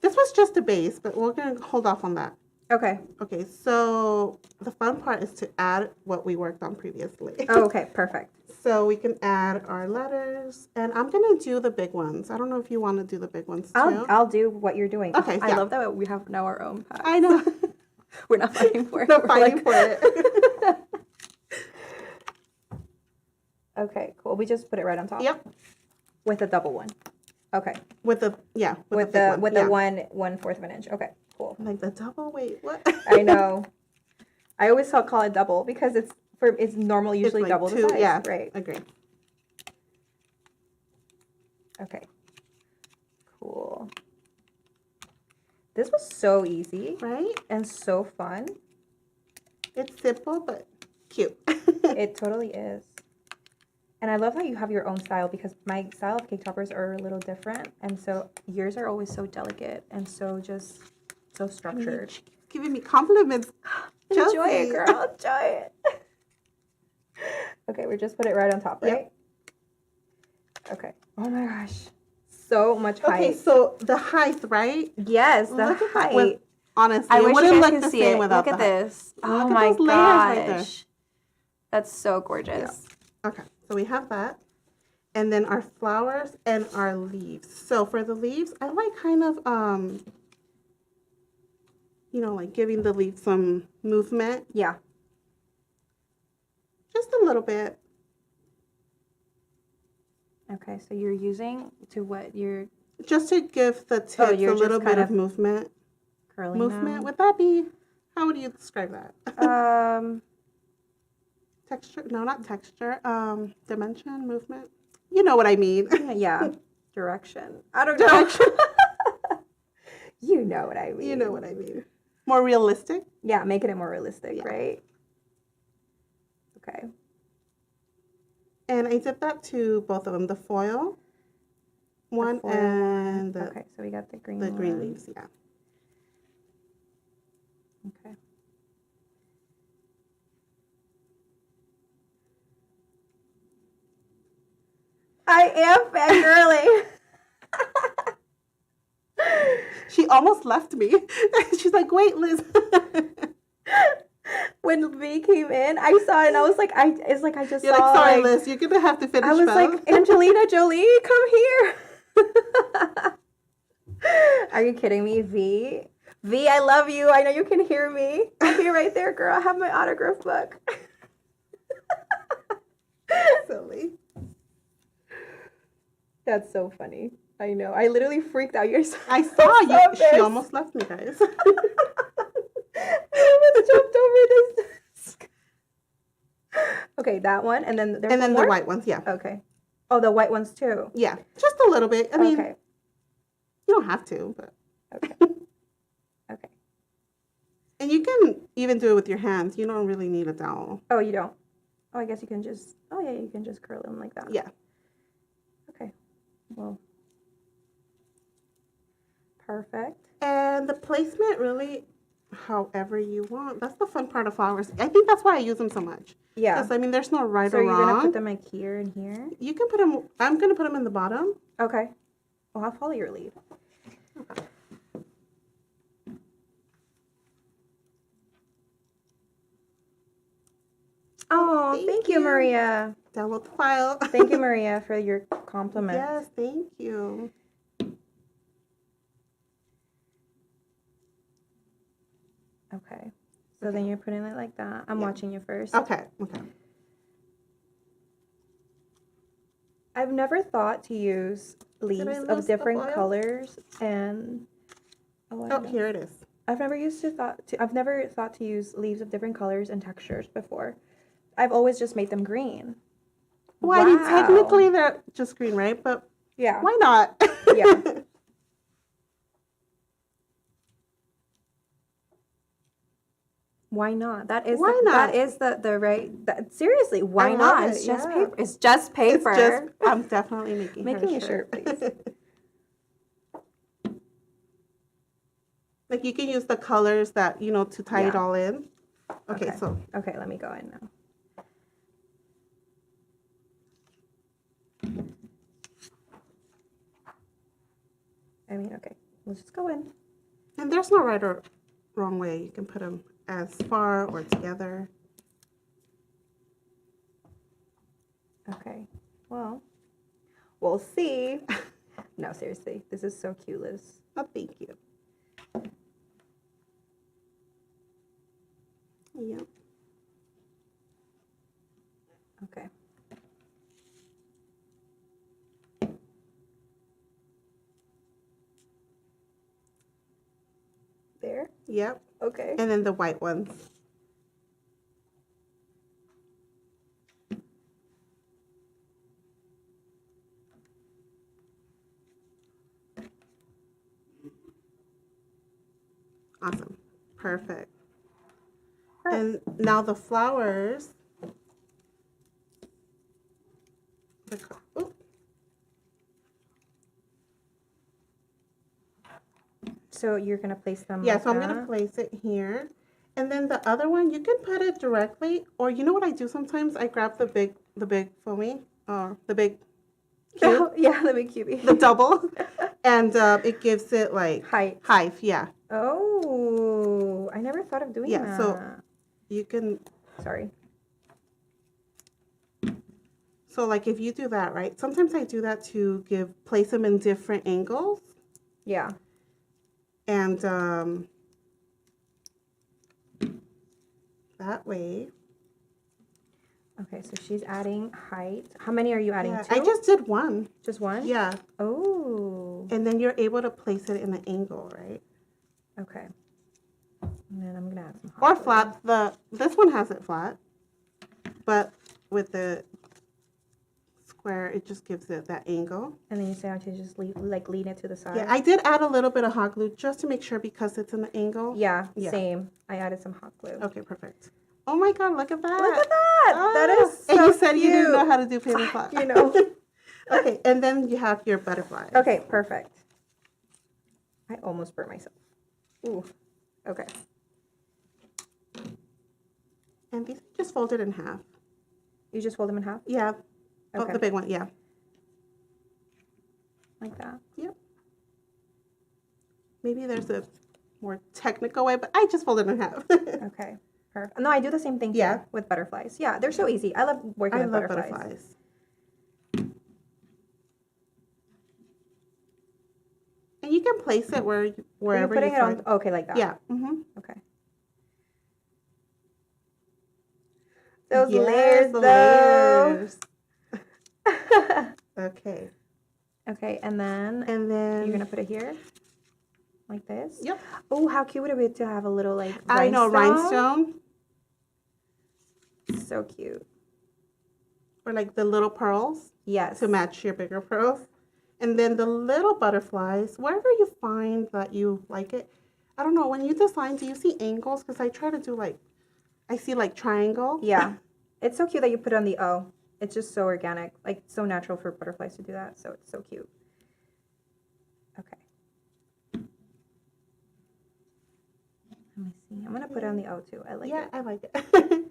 this was just a base, but we're gonna hold off on that. Okay. Okay, so the fun part is to add what we worked on previously. Oh, okay. Perfect. So we can add our letters, and I'm gonna do the big ones. I don't know if you want to do the big ones too. I'll do what you're doing. Okay, I love that we have now our own pack. I know. We're not fighting for it. No fighting for it. Okay, cool. We just put it right on top. Yep. With a double one. Okay. With the With the 1/4 of an inch. Okay, cool. like the double. Wait, what? I know. I always call it double because it's normal usually It's like double two, the size. yeah, Right. agree. Okay. Cool. This was so easy Right? and so fun. It's simple but cute. It totally is. And I love how you have your own style because my style of cake toppers are a little different. And so yours are always so delicate and so just so structured. Giving me compliments. Enjoy Chelsea. it, girl. Enjoy it. Okay, we just put it right on top, right? Yep. Okay. Oh my gosh. So much height. Okay, so the height, right? Yes, the Look at that height. with- Honestly, I it wish wouldn't you look guys the could see same it. without Look at the height. this. Look Oh at my those layers right there. gosh. That's so gorgeous. Okay, so we have that. And then our flowers and our leaves. So for the leaves, I like kind of, like giving the leaves some movement. Yeah. Just a little bit. Okay, so you're using to what you're Just to give the tips a you're little just bit kind of of movement. curling Movement, would that be, how would you describe that? them? Texture, no, not texture, dimension, movement. You know what I mean. Yeah. Direction. I don't know. Direction. You know what I mean. You know what I mean. More realistic. Yeah, making it more realistic, Yeah. right? Okay. And I did that to both of them, the foil one foil and the, Okay, so we got the green the green one. leaves, yeah. Okay. I am fangirling. She almost left me. She's like, wait, Liz. When V came in, I saw it and I was like, it's like I just You're saw like, sorry, like, Liz, you're gonna have to finish. I was Bev. like, Angelina Jolie, come here. Are you kidding me, V? V, I love you. I know you can hear me. I'll be right there, girl. I have my autograph book. Silly. That's so funny. I know. I literally freaked out. You're so I saw so you. She embarrassed. almost left me, guys. I almost jumped over this. Okay, that one, and then there's And then one the more? white ones, yeah. Okay. Oh, the white ones too. Yeah, just a little bit. I mean, Okay. you don't have to, but. Okay. Okay. And you can even do it with your hands. You don't really need a dowel. Oh, you don't. Oh, I guess you can just. Oh yeah, you can just curl them like that. Yeah. Okay. Well. Perfect. And the placement really, however you want. That's the fun part of flowers. I think that's why I use them so much. Yeah. Because, I mean, there's no right So or you're wrong. gonna put them like here and here. You can put them, I'm going to put them in the bottom. Okay. Well, I'll follow your lead. Oh, thank you, Maria. Download the file. Thank you, Maria, for your compliment. Yes, thank you. Okay. So then you're putting it like that. I'm watching you first. Okay, okay. I've never thought to use leaves lose of the different foil? colors and Oh, here it is. I've never thought to use leaves of different colors and textures before. I've always just made them green. Well, I mean, Wow. technically they're just green, right? But Yeah. why not? Yeah. Why not? That is Why not? That is the right. Seriously, why I not? love It's it, just yeah. paper. It's just paper. It's just, I'm definitely making Making her a shirt, please. Like you can use the colors that, to tie it Yeah. all in. Okay, so. Okay, let me go in now. I mean, okay, we'll just go in. And there's no right or wrong way. You can put them as far or together. Okay, well, we'll see. No, seriously, this is so cute, Liz. Oh, thank you. Yep. Okay. There? Yep. Okay. And then the white ones. Awesome. Perfect. And now the flowers. So you're going to place them Yeah, like so I'm going to place it here. And then the other one, you can put it directly, or you know what I do sometimes? I grab the big foamy, or the big cube, yeah, the big cubie. the double, and it gives it like height, yeah. Oh, I never thought of doing that. Yeah, so you can. Sorry. So like if you do that, right? Sometimes I do that to place them in different angles. Yeah. And that way. Okay, so she's adding height. How many are you adding? Yeah, 2? I just did one. Just one? Yeah. Oh. And then you're able to place it in an angle, right? Okay. And then I'm gonna add some Or hot flat. This one has it flat, but with the square, it just gives it that angle. And then you say I have to just lean it to the side. Yeah, I did add a little bit of hot glue just to make sure because it's an angle. Yeah, same. I added some hot glue. Okay, perfect. Oh my God, look at that. Look at that. That is so And you said cute. you didn't know how to do paper flat. You know. Okay, and then you have your butterflies. Okay, perfect. I almost burnt myself. Ooh. Okay. And these are just folded in half. You just fold them in half? Yeah. Okay. Oh, the big one, yeah. Like that? Yep. Maybe there's a more technical way, but I just fold it in half. Okay. Perfect. No, I do the same thing Yeah. too with butterflies. Yeah, they're so easy. I love working with butterflies. And you can place it wherever You're putting you it find. on. Okay, like that. Yeah. Mm-hmm. Okay. Those Yes, layers, the though. layers. Okay. Okay, and then you're gonna put it here, like this. Yep. Oh, how cute would it be to have a little like rhinestone? I know, rhinestone. So cute. Or like the little pearls. Yes. To match your bigger pearls. And then the little butterflies, wherever you find that you like it. I don't know, when you design, do you see angles? Because I try to do I see like triangle. Yeah. It's so cute that you put it on the O. It's just so organic, like so natural for butterflies to do that. So it's so cute. Okay. Let me see. I'm gonna put it on the O too. I like it. Yeah, I like it.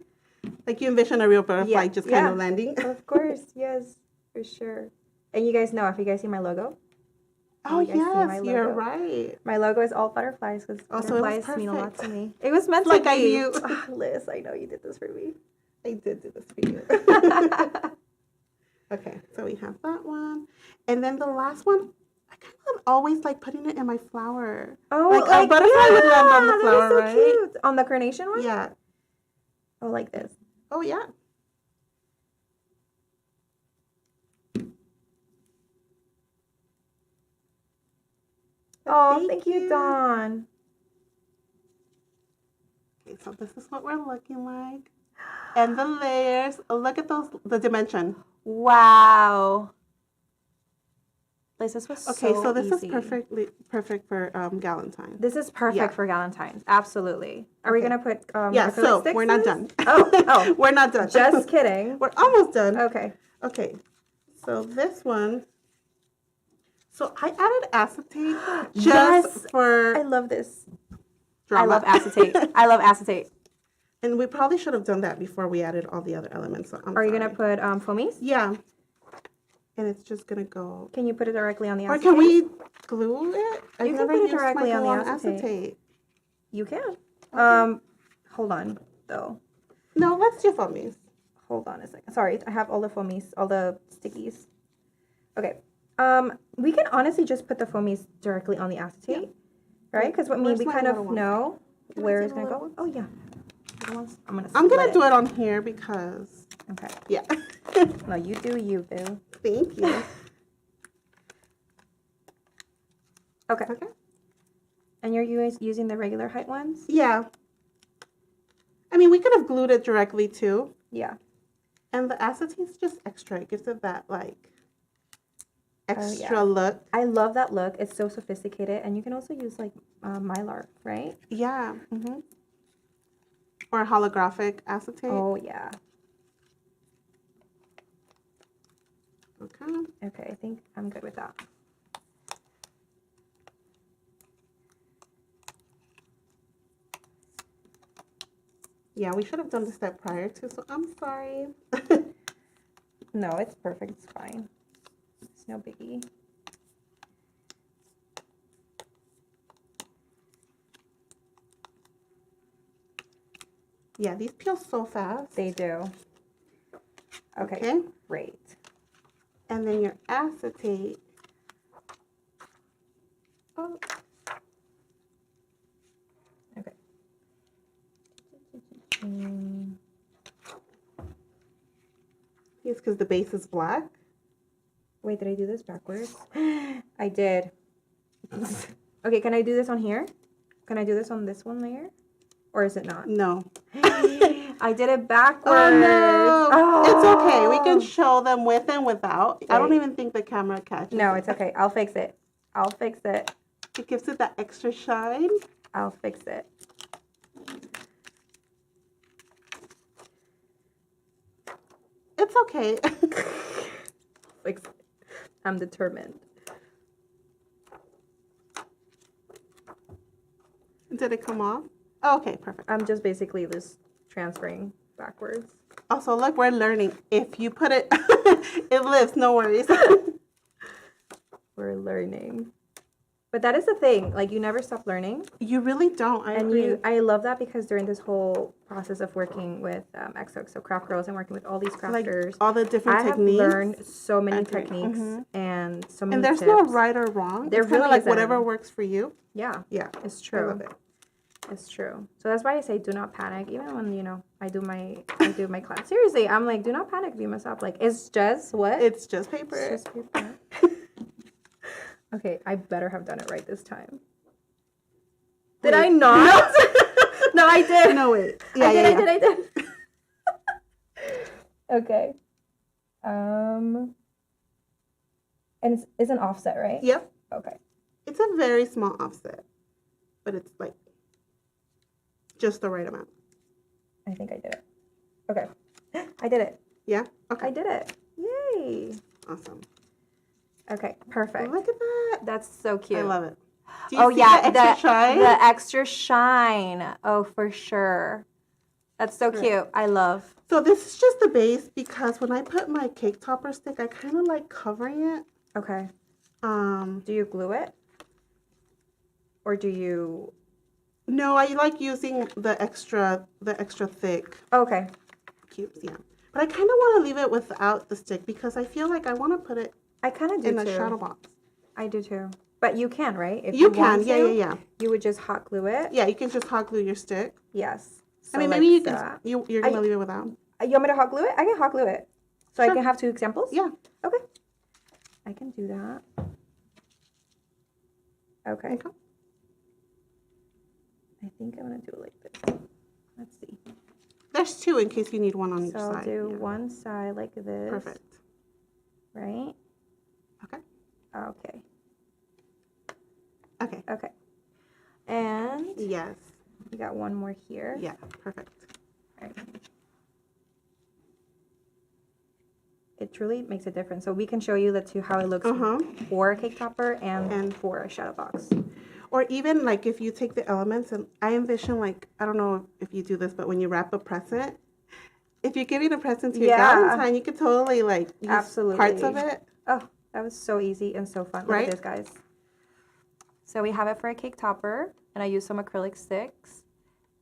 Like you envision a real butterfly just kind of landing. Of course, yes, for sure. And you guys know, if you guys see my logo. Oh, you guys see my yes, you're logo? right. My logo is all butterflies because So it was butterflies mean a lot perfect. to me. It was meant to Like be. I knew. Ah, Liz, I know you did this for me. I did do this for you. Okay, so we have that one. And then the last one, I kind of always like putting it in my flower. Oh, like a butterfly would land on the flower, that is so right? cute. On the carnation one? Yeah. Oh, like this. Oh, yeah. Oh, thank you, Dawn. Okay, so this is what we're looking like. And the layers, look at the dimension. Wow. Liz, this was Okay, so this easy. is perfect for Valentine. This is perfect Yeah. for Valentine's. Absolutely. Are we Okay. gonna put Yeah, acrylic so sticks we're in not this? done. Oh, We're not done. just kidding. We're almost done. Okay. Okay, so this one. So I added acetate just Yes, for I love this. drama. I love acetate. I love acetate. And we probably should have done that before we added all the other elements. So Are you gonna put foamies? Yeah. And it's just gonna go. Can you put it directly on the Or acetate? can we glue it? I've You can never put it used my directly on glue the acetate. You can. Hold on though. No, let's do foamies. Hold on a second. Sorry, I have all the foamies, all the stickies. Okay. We can honestly just put the foamies directly on the acetate, right? Because Where's we my kind of little one? know Can I where see it's the gonna little go. Oh yeah. I'm I'm gonna gonna do it on here because Okay. yeah. No, you do you, boo. Thank you. Okay. Okay. And you're using the regular height ones? Yeah. I mean, we could have glued it directly too. Yeah. And the acetate's just extra. It gives it that like extra yeah. look. I love that look. It's so sophisticated, and you can also use like mylar, right? Yeah. Or holographic acetate. Oh yeah. Okay. Okay, I think I'm good with that. Yeah, we should have done the step prior to, so I'm sorry. No, it's perfect. It's fine. It's no biggie. Yeah, these peel so fast. They do. Okay, Okay. great. And then your acetate. Oh. Okay. It's because the base is black. Wait, did I do this backwards? I did. Okay, can I do this on here? Can I do this on this one layer? Or is it not? No. I did it backwards. Oh no. Oh. It's okay. We can show them with and without. I don't Wait. even think the camera catches No, it. it's okay. I'll fix it. I'll fix it. It gives it that extra shine. I'll fix it. It's okay. Fix it. I'm determined. Did it come off? Oh, okay, perfect. I'm just basically just transferring backwards. Also, look, we're learning. If you put it, it lives, no worries. We're learning. But that is the thing. Like, you never stop learning. You really don't. I agree. I love that because during this whole process of working with XOXO Craft Girls and working with all these Like crafters, all the different I have techniques. learned so many Agree. techniques and so many And there's tips. no right or wrong. There It's kind of really like isn't. whatever works for you. Yeah, Yeah, it's I true. love it. It's true. So that's why I say do not panic. Even when, you know, I do my class. Seriously, I'm like, do not panic if you mess up. Like, it's just what? It's just paper. It's just paper. Okay, I better have done it right this time. Did I not? No, I did. No, wait. Yeah, I did. Okay. And it's an offset, right? Yep. Okay. It's a very small offset, but it's like just the right amount. I think I did it. Okay. I did it. Yeah? Okay. I did it. Yay. Awesome. Okay, perfect. Look at that. That's so cute. I love it. Do you Oh see yeah, the extra shine? the extra shine. Oh, for sure. That's so cute. I love. So this is just the base because when I put my cake topper stick, I kind of like covering it. Okay. Do Do you glue it? Or do you... No, I like using the extra thick Okay. cubes, yeah. But I kind of want to leave it without the stick because I feel like I want to put it I kind of do in a too. shadow box. I do too. But you can, right? If You want can, yeah, to, yeah. You would just hot glue it? Yeah, you can just hot glue your stick. Yes. I mean, So maybe you let's, can. You're gonna leave it without. You want me to hot glue it? I can hot glue it. So Sure. I can have two examples? Yeah. Okay. I can do that. Okay. Okay. I think I'm going to do it like this. Let's see. There's two in case you need one on each So I'll side. do yeah. one side like this. Perfect. Right? Okay. Okay. Okay. Okay. And Yes. we got one more here. Yeah. Perfect. Right. It truly makes a difference. So we can show you how it looks for a cake topper and for a shadow box. Or even like if you take the elements, and I envision like, I don't know if you do this, but when you wrap a present, if you're giving a present to your Valentine, you could totally like use parts of it. Oh, that was so easy and so fun. Look at this, guys. So we have it for a cake topper, and I use some acrylic sticks,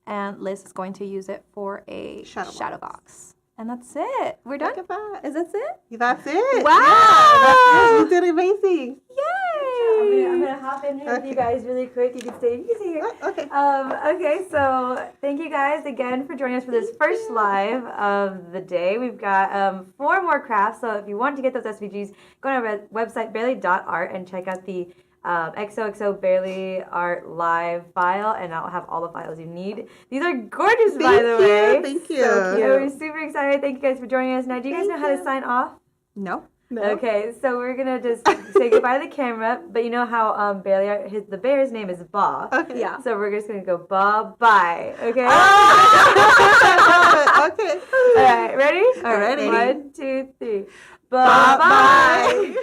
and Liz is going to use it for a shadow box. And that's it. We're done. Look at that. Is that it? That's it. Wow. Yeah, that's it. You did amazing. Yay! I'm gonna hop in here with you guys really quick. You can stay here. Okay. Okay, so thank you guys again for joining us for this first live of the day. We've got 4 more crafts, so if you want to get those SVGs, go to our website, barely.art, and check out the XOXO Barely Art live file, and I'll have all the files you need. These are gorgeous, by the way. Thank you. So cute. We're super excited. Thank you guys for joining us. Now, do you guys know how to sign off? No. Okay, so we're gonna just say goodbye to the camera, but you know how Barely Art, the bear's name is Ba. Okay. Yeah. So we're just gonna go bye. Okay. Okay. All right. Ready? All right. Ready. 1, 2, 3. Bye.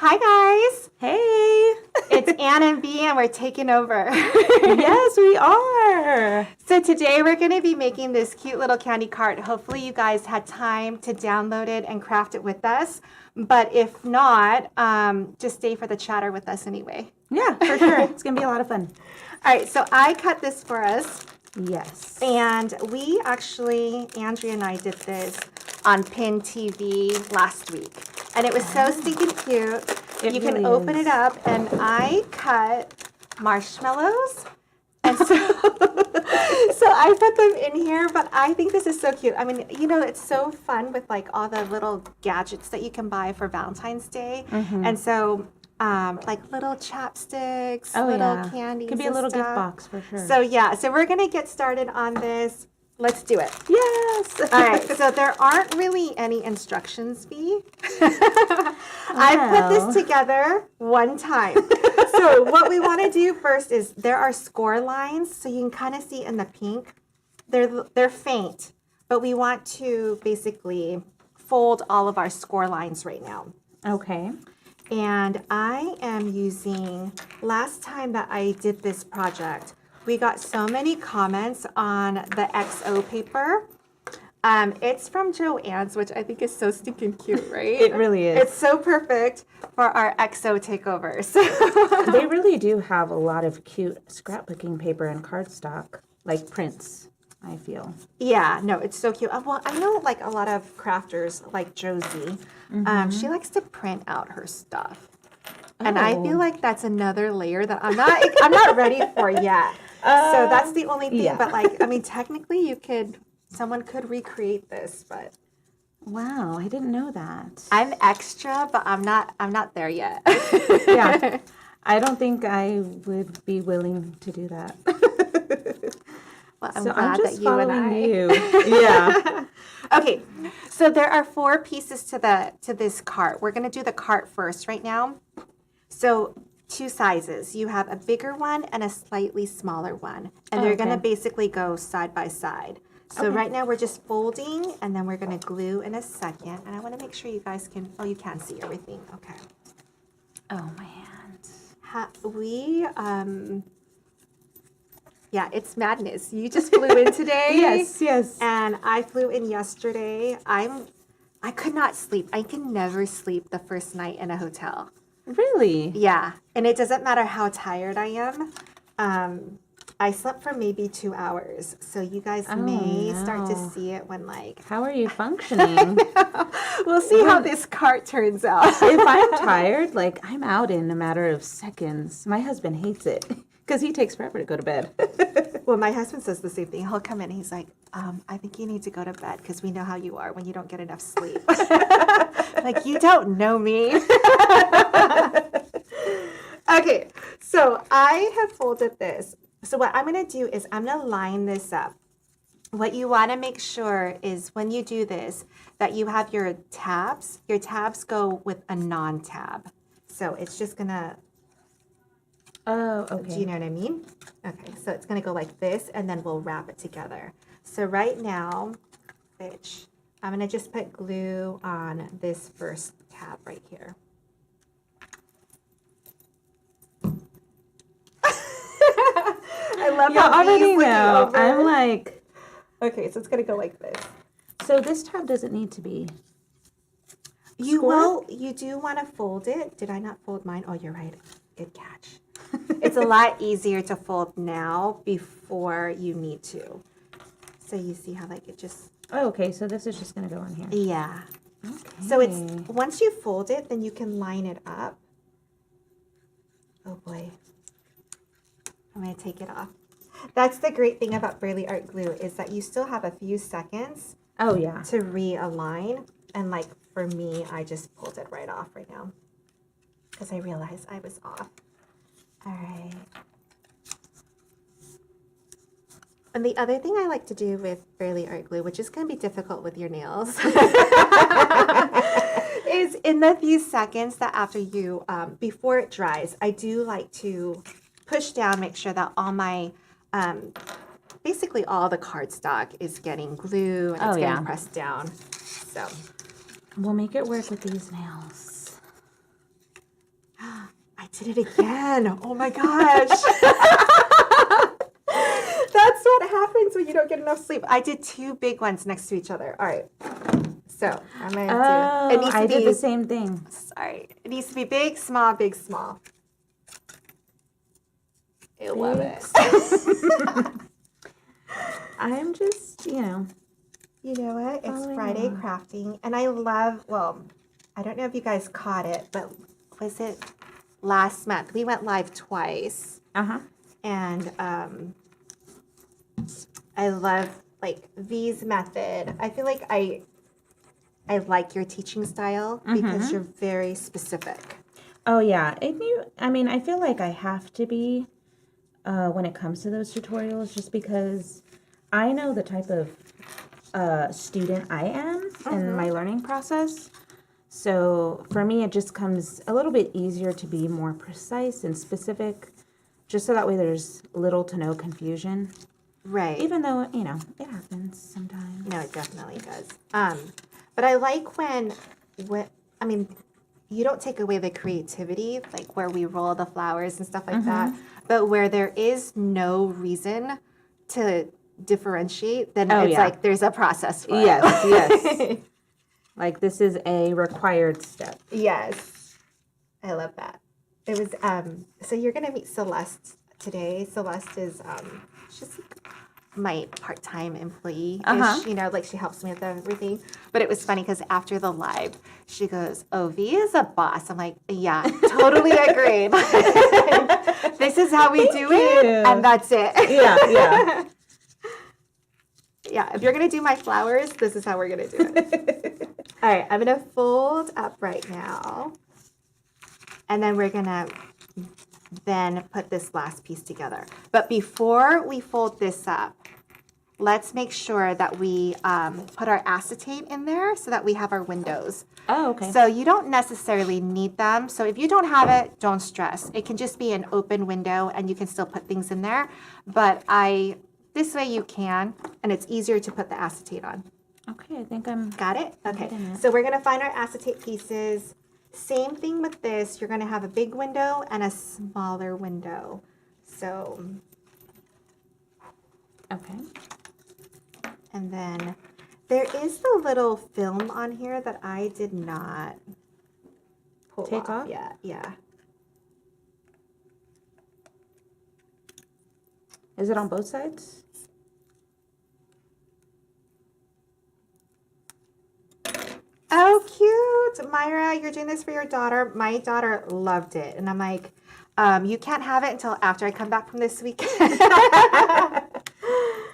Hi guys, Hey. it's Ann and B and we're taking over. Yes, we are. So today we're going to be making this cute little candy cart. Hopefully you guys had time to download it and craft it with us. But if not, just stay for the chatter with us anyway. Yeah, for sure. It's going to be a lot of fun. All right, so I cut this for us. Yes. And we actually, Andrea and I did this on Pin TV last week. And it was so stinking cute. It You can really open is. it up, and I cut marshmallows. And so, so I put them in here, but I think this is so cute. I mean, you know, it's so fun with like all the little gadgets that you can buy for Valentine's Day. And so, like little chapsticks, little candies. Could be a and little gift stuff. box for sure. So yeah, so we're gonna get started on this. Let's do it. yes. All right, so there aren't really any instructions, B. I put this together one time. So what we want to do first is there are score lines, so you can kind of see in the pink. They're faint, but we want to basically fold all of our score lines right now. Okay. And I am using, last time that I did this project, we got so many comments on the XO paper. It's from Joann's, which I think is so stinking cute, right? It really is. It's so perfect for our XO takeovers. They really do have a lot of cute scrapbooking paper and cardstock, like prints, I feel. Yeah, no, it's so cute. Well, I know like a lot of crafters, like Josie, she likes to print out her stuff. And I feel like that's another layer that I'm not ready for yet. So that's the only thing. yeah. But like, I mean, technically, someone could recreate this, but Wow, I didn't know that. I'm extra, but I'm not there yet. Yeah. I don't think I would be willing to do that. Well, I'm So glad I'm just that you and following I. you. Yeah. Okay, so there are 4 pieces to this cart. We're gonna do the cart first right now. So 2 sizes. You have a bigger one and a slightly smaller one, and they're gonna basically go side by side. So right now we're just folding, and then we're gonna glue in a second. And I want to make sure you guys can. Oh, you can see everything. Okay. Oh, my hand. Yeah, it's madness. You just flew in today. Yes. And I flew in yesterday. I could not sleep. I can never sleep the first night in a hotel. Really? Yeah, and it doesn't matter how tired I am. I slept for maybe 2 hours, so you guys may start to see it when like. How are you functioning? We'll see how this cart turns out. If I'm tired, like I'm out in a matter of seconds. My husband hates it because he takes forever to go to bed. Well, my husband says the same thing. He'll come in and he's like, I think you need to go to bed because we know how you are when you don't get enough sleep. Like, you don't know me. Okay, so I have folded this. So what I'm going to do is I'm going to line this up. What you want to make sure is when you do this, that you have your tabs. Your tabs go with a non-tab. So it's just going to... Oh, okay. Do you know what I mean? Okay, so it's gonna go like this, and then we'll wrap it together. So right now, I'm gonna just put glue on this first tab right here. I love how already Bee's looking know. over. I'm like, Okay, so it's gonna go like this. so this tab doesn't need to be. You do want to fold it. Did I not fold mine? Oh, you're right. Good catch. It's a lot easier to fold now before you need to. So you see how like it just... Oh, okay. So this is just gonna go on here. Yeah. Okay. So it's, once you fold it, then you can line it up. Oh boy. I'm gonna take it off. That's the great thing about Burley Art Glue is that you still have a few seconds Oh yeah. to realign. And like for me, I just pulled it right off right now because I realized I was off. All right. And the other thing I like to do with Burley Art Glue, which is going to be difficult with your nails, is in the few seconds that after you, before it dries, I do like to push down, make sure that all my, basically all the cardstock is getting glue and it's getting pressed down. So We'll make it work with these nails. did it again. Oh my gosh. That's what happens when you don't get enough sleep. I did 2 big ones next to each other. All right. So I'm going to do. It needs to I be, did the same thing. Sorry. It needs to be big, small, big, small. I love it. I'm just, You know what? It's Friday crafting. And I love, well, I don't know if you guys caught it, but was it last month? We went live twice. And I love like V's method. I feel like I like your teaching style because you're very specific. Oh yeah, I feel like I have to be when it comes to those tutorials, just because I know the type of student I am in my learning process. So for me, it just comes a little bit easier to be more precise and specific, just so that way there's little to no confusion. Right. Even though, it happens sometimes. No, it definitely does. But I like when you don't take away the creativity, like where we roll the flowers and stuff like that, but where there is no reason to differentiate, then it's like there's a process for it. Yes. Like this is a required step. Yes. I love that. It was, so you're going to meet Celeste today. Celeste is, she's my part-time employee-ish, like she helps me with everything. But it was funny because after the live, she goes, "Oh, V is a boss." I'm like, yeah, totally agreed. This is how we do it, and that's it. Yeah. Yeah, if you're going to do my flowers, this is how we're going to do it. All right, I'm going to fold up right now. And then we're going to then put this last piece together. But before we fold this up, let's make sure that we put our acetate in there so that we have our windows. Oh, okay. So you don't necessarily need them. So if you don't have it, don't stress. It can just be an open window and you can still put things in there. But this way you can, and it's easier to put the acetate on. Okay, I think I'm... Got it? Okay. getting it. So we're going to find our acetate pieces. Same thing with this. You're going to have a big window and a smaller window. So, Okay. and then there is the little film on here that I did not Take off? Yeah. Is it on both sides? Oh, cute. Myra, you're doing this for your daughter. My daughter loved it. And I'm like, you can't have it until after I come back from this weekend.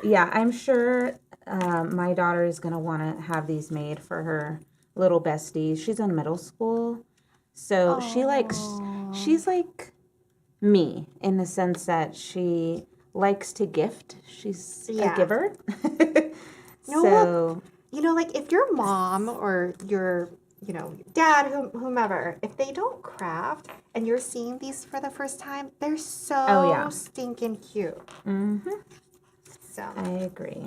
Yeah, I'm sure my daughter is going to want to have these made for her little bestie. She's in middle school. So she's like me in the sense that she likes to gift. She's a giver. Well, like if your mom or your, dad, whomever, if they don't craft and you're seeing these for the first time, they're so stinking cute. Mm-hmm. So I agree.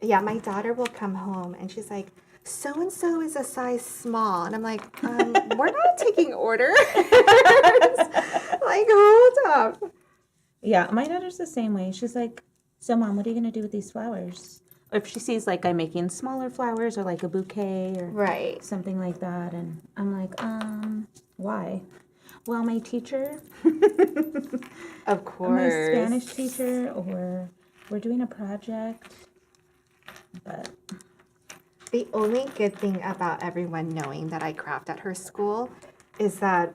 Yeah, my daughter will come home and she's like, so-and-so is a size small. And I'm like, we're not taking orders. Like, hold up. Yeah, my daughter's the same way. She's like, so Mom, what are you going to do with these flowers? Or if she sees like I'm making smaller flowers or like a bouquet or something like that. And I'm like, why? Well, my teacher, of course, my Spanish teacher, or we're doing a project. But the only good thing about everyone knowing that I craft at her school is that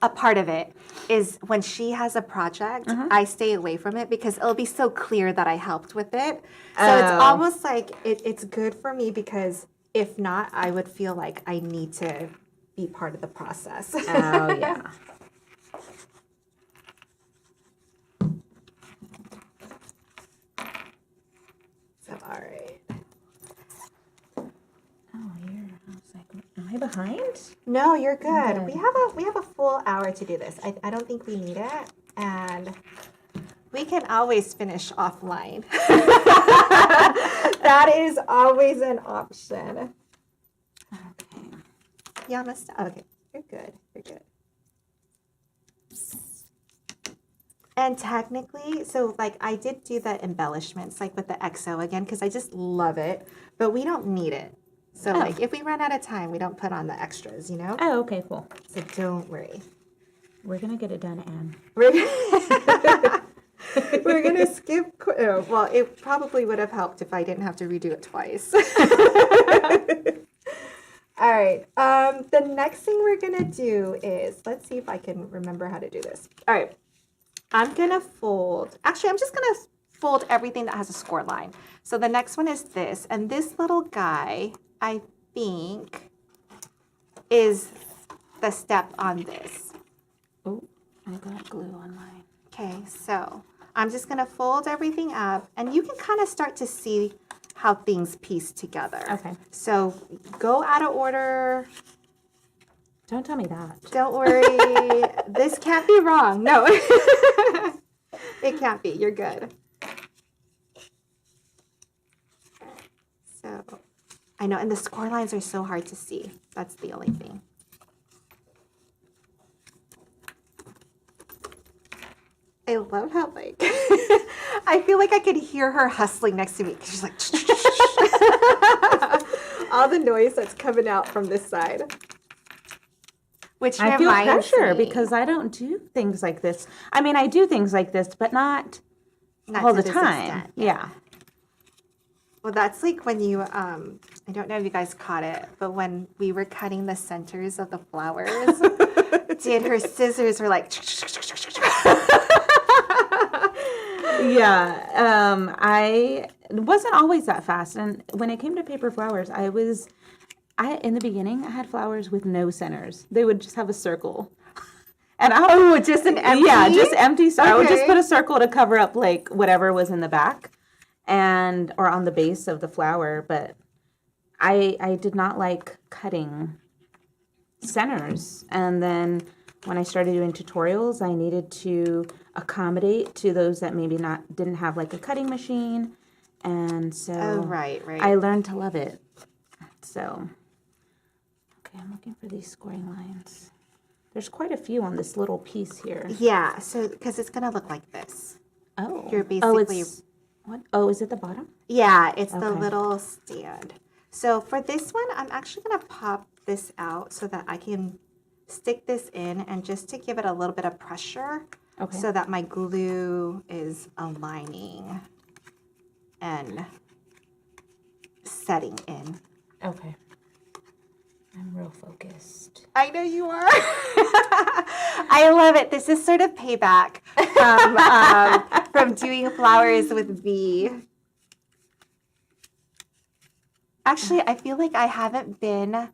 a part of it is when she has a project, I stay away from it because it'll be so clear that I helped with it. So it's almost like it's good for me because if not, I would feel like I need to be part of the process. Oh, yeah. So, all right. Oh, I was like, am I behind? No, you're good. We have a full hour to do this. I don't think we need it, and we can always finish offline. That is always an option. Okay. Yeah, okay. You're good. You're good. And technically, so like I did do the embellishments like with the XO again because I just love it, but we don't need it. So like if we run out of time, we don't put on the extras, you know? Oh, okay, cool. So don't worry. We're gonna get it done, Anne. We're gonna skip. Well, it probably would have helped if I didn't have to redo it twice. All right. The next thing we're gonna do is, let's see if I can remember how to do this. All right. I'm gonna fold. Actually, I'm just gonna fold everything that has a score line. So the next one is this, and this little guy, I think, is the step on this. Oh, I got glue on mine. Okay, so I'm just gonna fold everything up, and you can kind of start to see how things piece together. Okay. So go out of order. Don't tell me that. Don't worry. This can't be wrong. No. It can't be. You're good. So, I know, and the score lines are so hard to see. That's the only thing. I love how, like, I feel like I could hear her hustling next to me. She's like, all the noise that's coming out from this side. Which I feel reminds pressure me, because I don't do things like this. I mean, I do things like this, but not not all to the this time. extent. Yeah. Well, that's like when you, I don't know if you guys caught it, but when we were cutting the centers of the flowers, her scissors were like, Yeah. I wasn't always that fast. And when it came to paper flowers, in the beginning, I had flowers with no centers. They would just have a circle. And just an empty? Yeah, just empty. So I would just Okay. put a circle to cover up like whatever was in the back or on the base of the flower. But I did not like cutting centers. And then when I started doing tutorials, I needed to accommodate to those that maybe didn't have like a cutting machine. And so right. I learned to love it. So, okay, I'm looking for these scoring lines. There's quite a few on this little piece here. Yeah, so, because it's going to look like this. Oh. You're basically, what? Oh, is it the bottom? yeah, it's the Okay. little stand. So for this one, I'm actually going to pop this out so that I can stick this in and just to give it a little bit of pressure Okay. so that my glue is aligning and setting in. Okay. I'm real focused. I know you are. I love it. This is sort of payback from doing flowers with V. Actually, I feel like I haven't been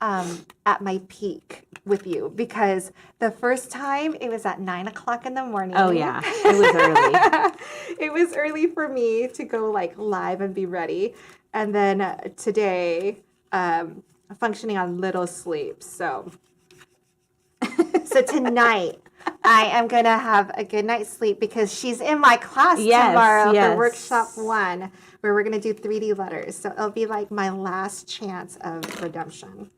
at my peak with you because the first time it was at 9 o'clock in the morning. Oh, yeah. It was early. It was early for me to go like live and be ready. And then today, functioning on little sleep. So tonight I am going to have a good night's sleep because she's in my class tomorrow, the workshop 1, where we're going to do 3D letters. So it'll be like my last chance of redemption.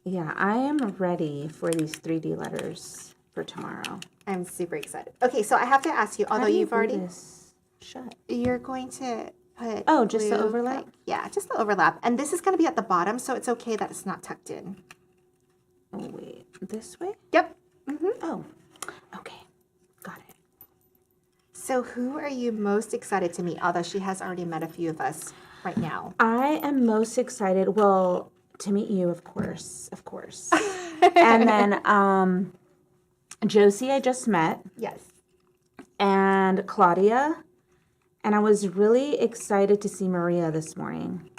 Yeah, I am ready for these 3D letters for tomorrow. I'm super excited. Okay, so I have to ask you, although How do you you've glue already, this shut. you're going to put Just the glue, overlap? yeah, just the overlap. And this is going to be at the bottom, so it's okay that it's not tucked in. Oh, wait. This way? Yep. Oh, okay. Got it. So who are you most excited to meet? Although she has already met a few of us right now. I am most excited, well, to meet you, of course. And then Josie I just met, Yes. and Claudia, and I was really excited to see Maria this morning.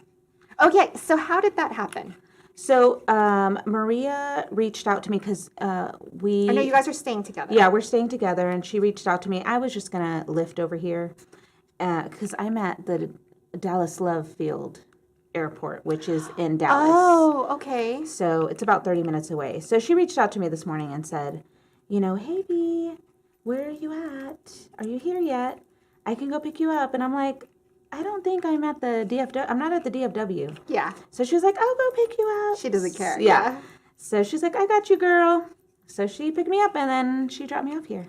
Okay, so how did that happen? So Maria reached out to me because I know you guys are staying together. Yeah, we're staying together, and she reached out to me. I was just going to lift over here because I'm at the Dallas Love Field Airport, which is in Dallas. Oh, okay. So it's about 30 minutes away. So she reached out to me this morning and said, hey, V, where are you at? Are you here yet? I can go pick you up. And I'm like, I don't think I'm at the DFW. I'm not at the DFW. Yeah. So she was like, I'll go pick you up. She doesn't care. Yeah. So she's like, I got you, girl. So she picked me up and then she dropped me off here.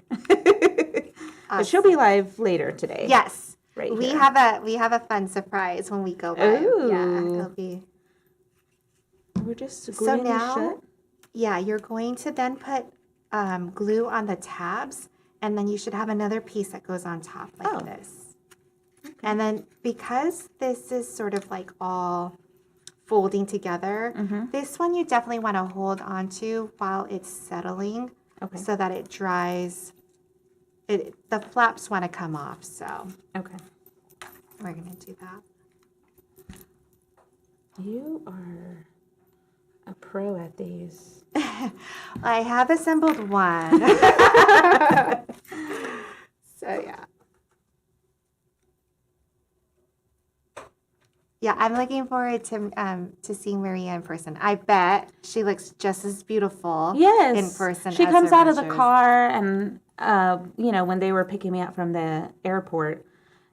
But she'll be live later today. Yes. Right we here. have a fun surprise when we go live. Yeah, Ooh. it'll be. We're just So gluing this now, shut. yeah, you're going to then put glue on the tabs, and then you should have another piece that goes on top like this. Okay. And then because this is sort of like all folding together, this one you definitely want to hold on to while it's settling, so that it dries. The flaps want to come off, so Okay. we're gonna do that. You are a pro at these. I have assembled one. So yeah. Yeah, I'm looking forward to seeing Maria in person. I bet she looks just as beautiful Yes. in person. She as comes her out of the pictures. car and, when they were picking me up from the airport,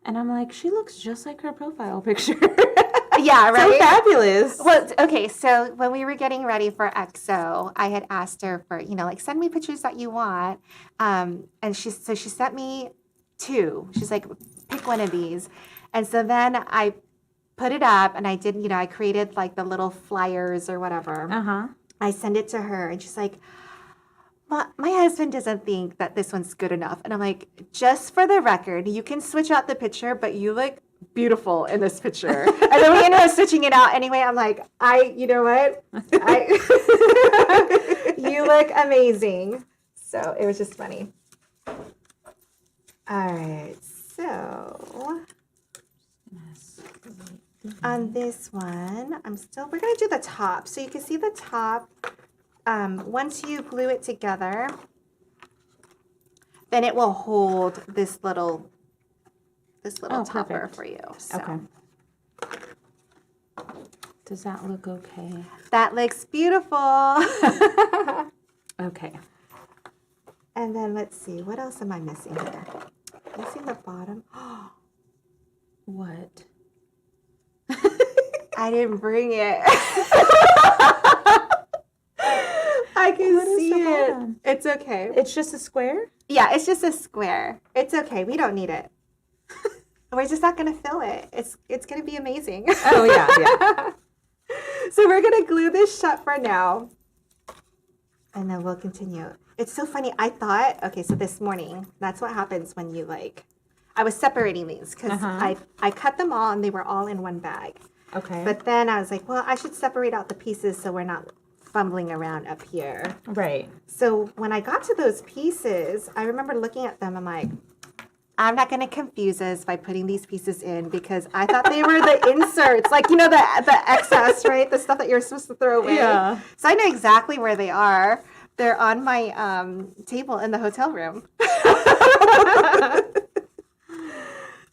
and I'm like, she looks just like her profile picture. Yeah, right. So fabulous. Well, okay, so when we were getting ready for XO, I had asked her for, send me pictures that you want. And she sent me 2. She's like, pick one of these. And so then I put it up and I did, I created like the little flyers or whatever. I send it to her and she's like, my husband doesn't think that this one's good enough. And I'm like, just for the record, you can switch out the picture, but you look beautiful in this picture. And then we ended up switching it out anyway. I'm like, you know what? You look amazing. So it was just funny. All right. So on this one, we're going to do the top. So you can see the top. Once you glue it together, then it will hold this little topper perfect. for you. So. Okay. Does that look okay? That looks beautiful. Okay. And then let's see, what else am I missing here? Missing the bottom. What? I didn't bring it. I can What is see the it. bottom? It's okay. It's just a square? Yeah, it's just a square. It's okay. We don't need it. We're just not going to fill it. It's going to be amazing. Oh, yeah. So we're going to glue this shut for now. And then we'll continue. It's so funny. I thought, okay, so this morning, that's what happens when you I was separating these because I cut them all and they were all in one bag. Okay. But then I was like, well, I should separate out the pieces so we're not fumbling around up here. Right. So when I got to those pieces, I remember looking at them. I'm like, I'm not going to confuse us by putting these pieces in because I thought they were the inserts, the excess, right? The stuff that you're supposed to throw away. Yeah. So I know exactly where they are. They're on my table in the hotel room.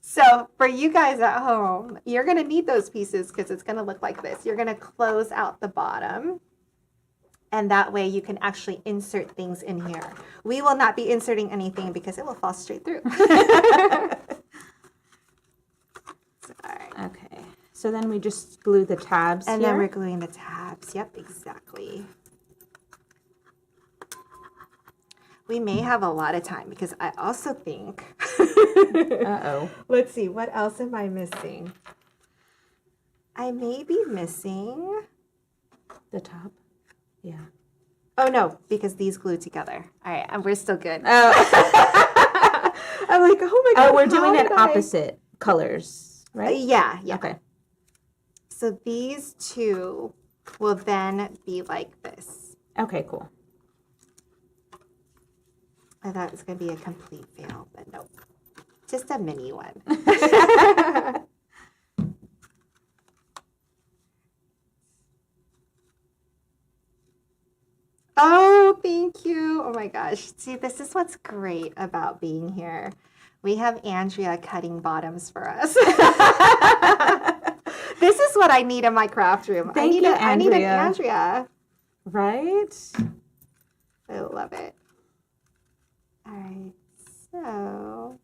So for you guys at home, you're going to need those pieces because it's going to look like this. You're going to close out the bottom. And that way you can actually insert things in here. We will not be inserting anything because it will fall straight through. Okay. So then we just glue the tabs And here? then we're gluing the tabs. Yep, exactly. We may have a lot of time because I also think... Uh-oh. Let's see, what else am I missing? I may be missing... The top? Yeah. Oh, no, because these glue together. All right, and we're still good. Oh, I'm like, oh my God. we're doing how it did I- opposite colors, right? Yeah. Okay. So these two will then be like this. Okay, cool. I thought it was going to be a complete fail, but nope. Just a mini one. Oh, thank you. Oh my gosh. See, this is what's great about being here. We have Andrea cutting bottoms for us. This is what I need in my craft room. Thank you, I need an Andrea. Andrea. Right? I love it. All right, so.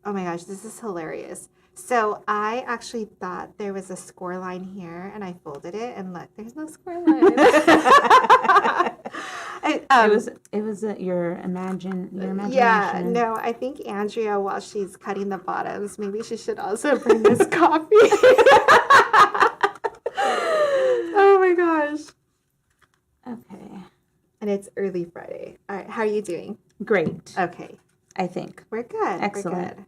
Oh my gosh, this is hilarious. So I actually thought there was a score line here, and I folded it, and look, there's no score line. It was your imagination. Yeah, no, I think Andrea, while she's cutting the bottoms, maybe she should also bring this coffee. Oh my gosh. Okay. And it's early Friday. All right, how are you doing? Great. Okay, I think. we're good. Excellent. We're good.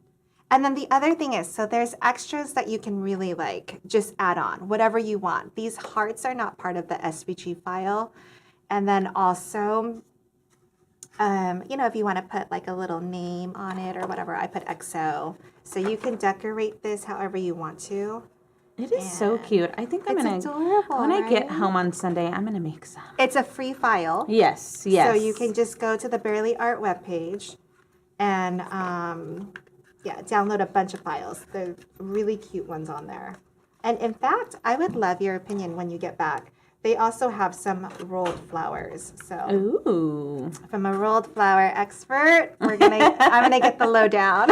And then the other thing is, so there's extras that you can really like just add on, whatever you want. These hearts are not part of the SVG file. And then also, if you want to put like a little name on it or whatever, I put XO. So you can decorate this however you want to. It is so cute. I think I'm It's gonna adorable, when I get right? home on Sunday, I'm gonna make some. It's a free file. Yes, yes. So you can just go to the Barely Art webpage and download a bunch of files. They're really cute ones on there. And in fact, I would love your opinion when you get back. They also have some rolled flowers. So Ooh. if I'm a rolled flower expert, I'm gonna get the lowdown.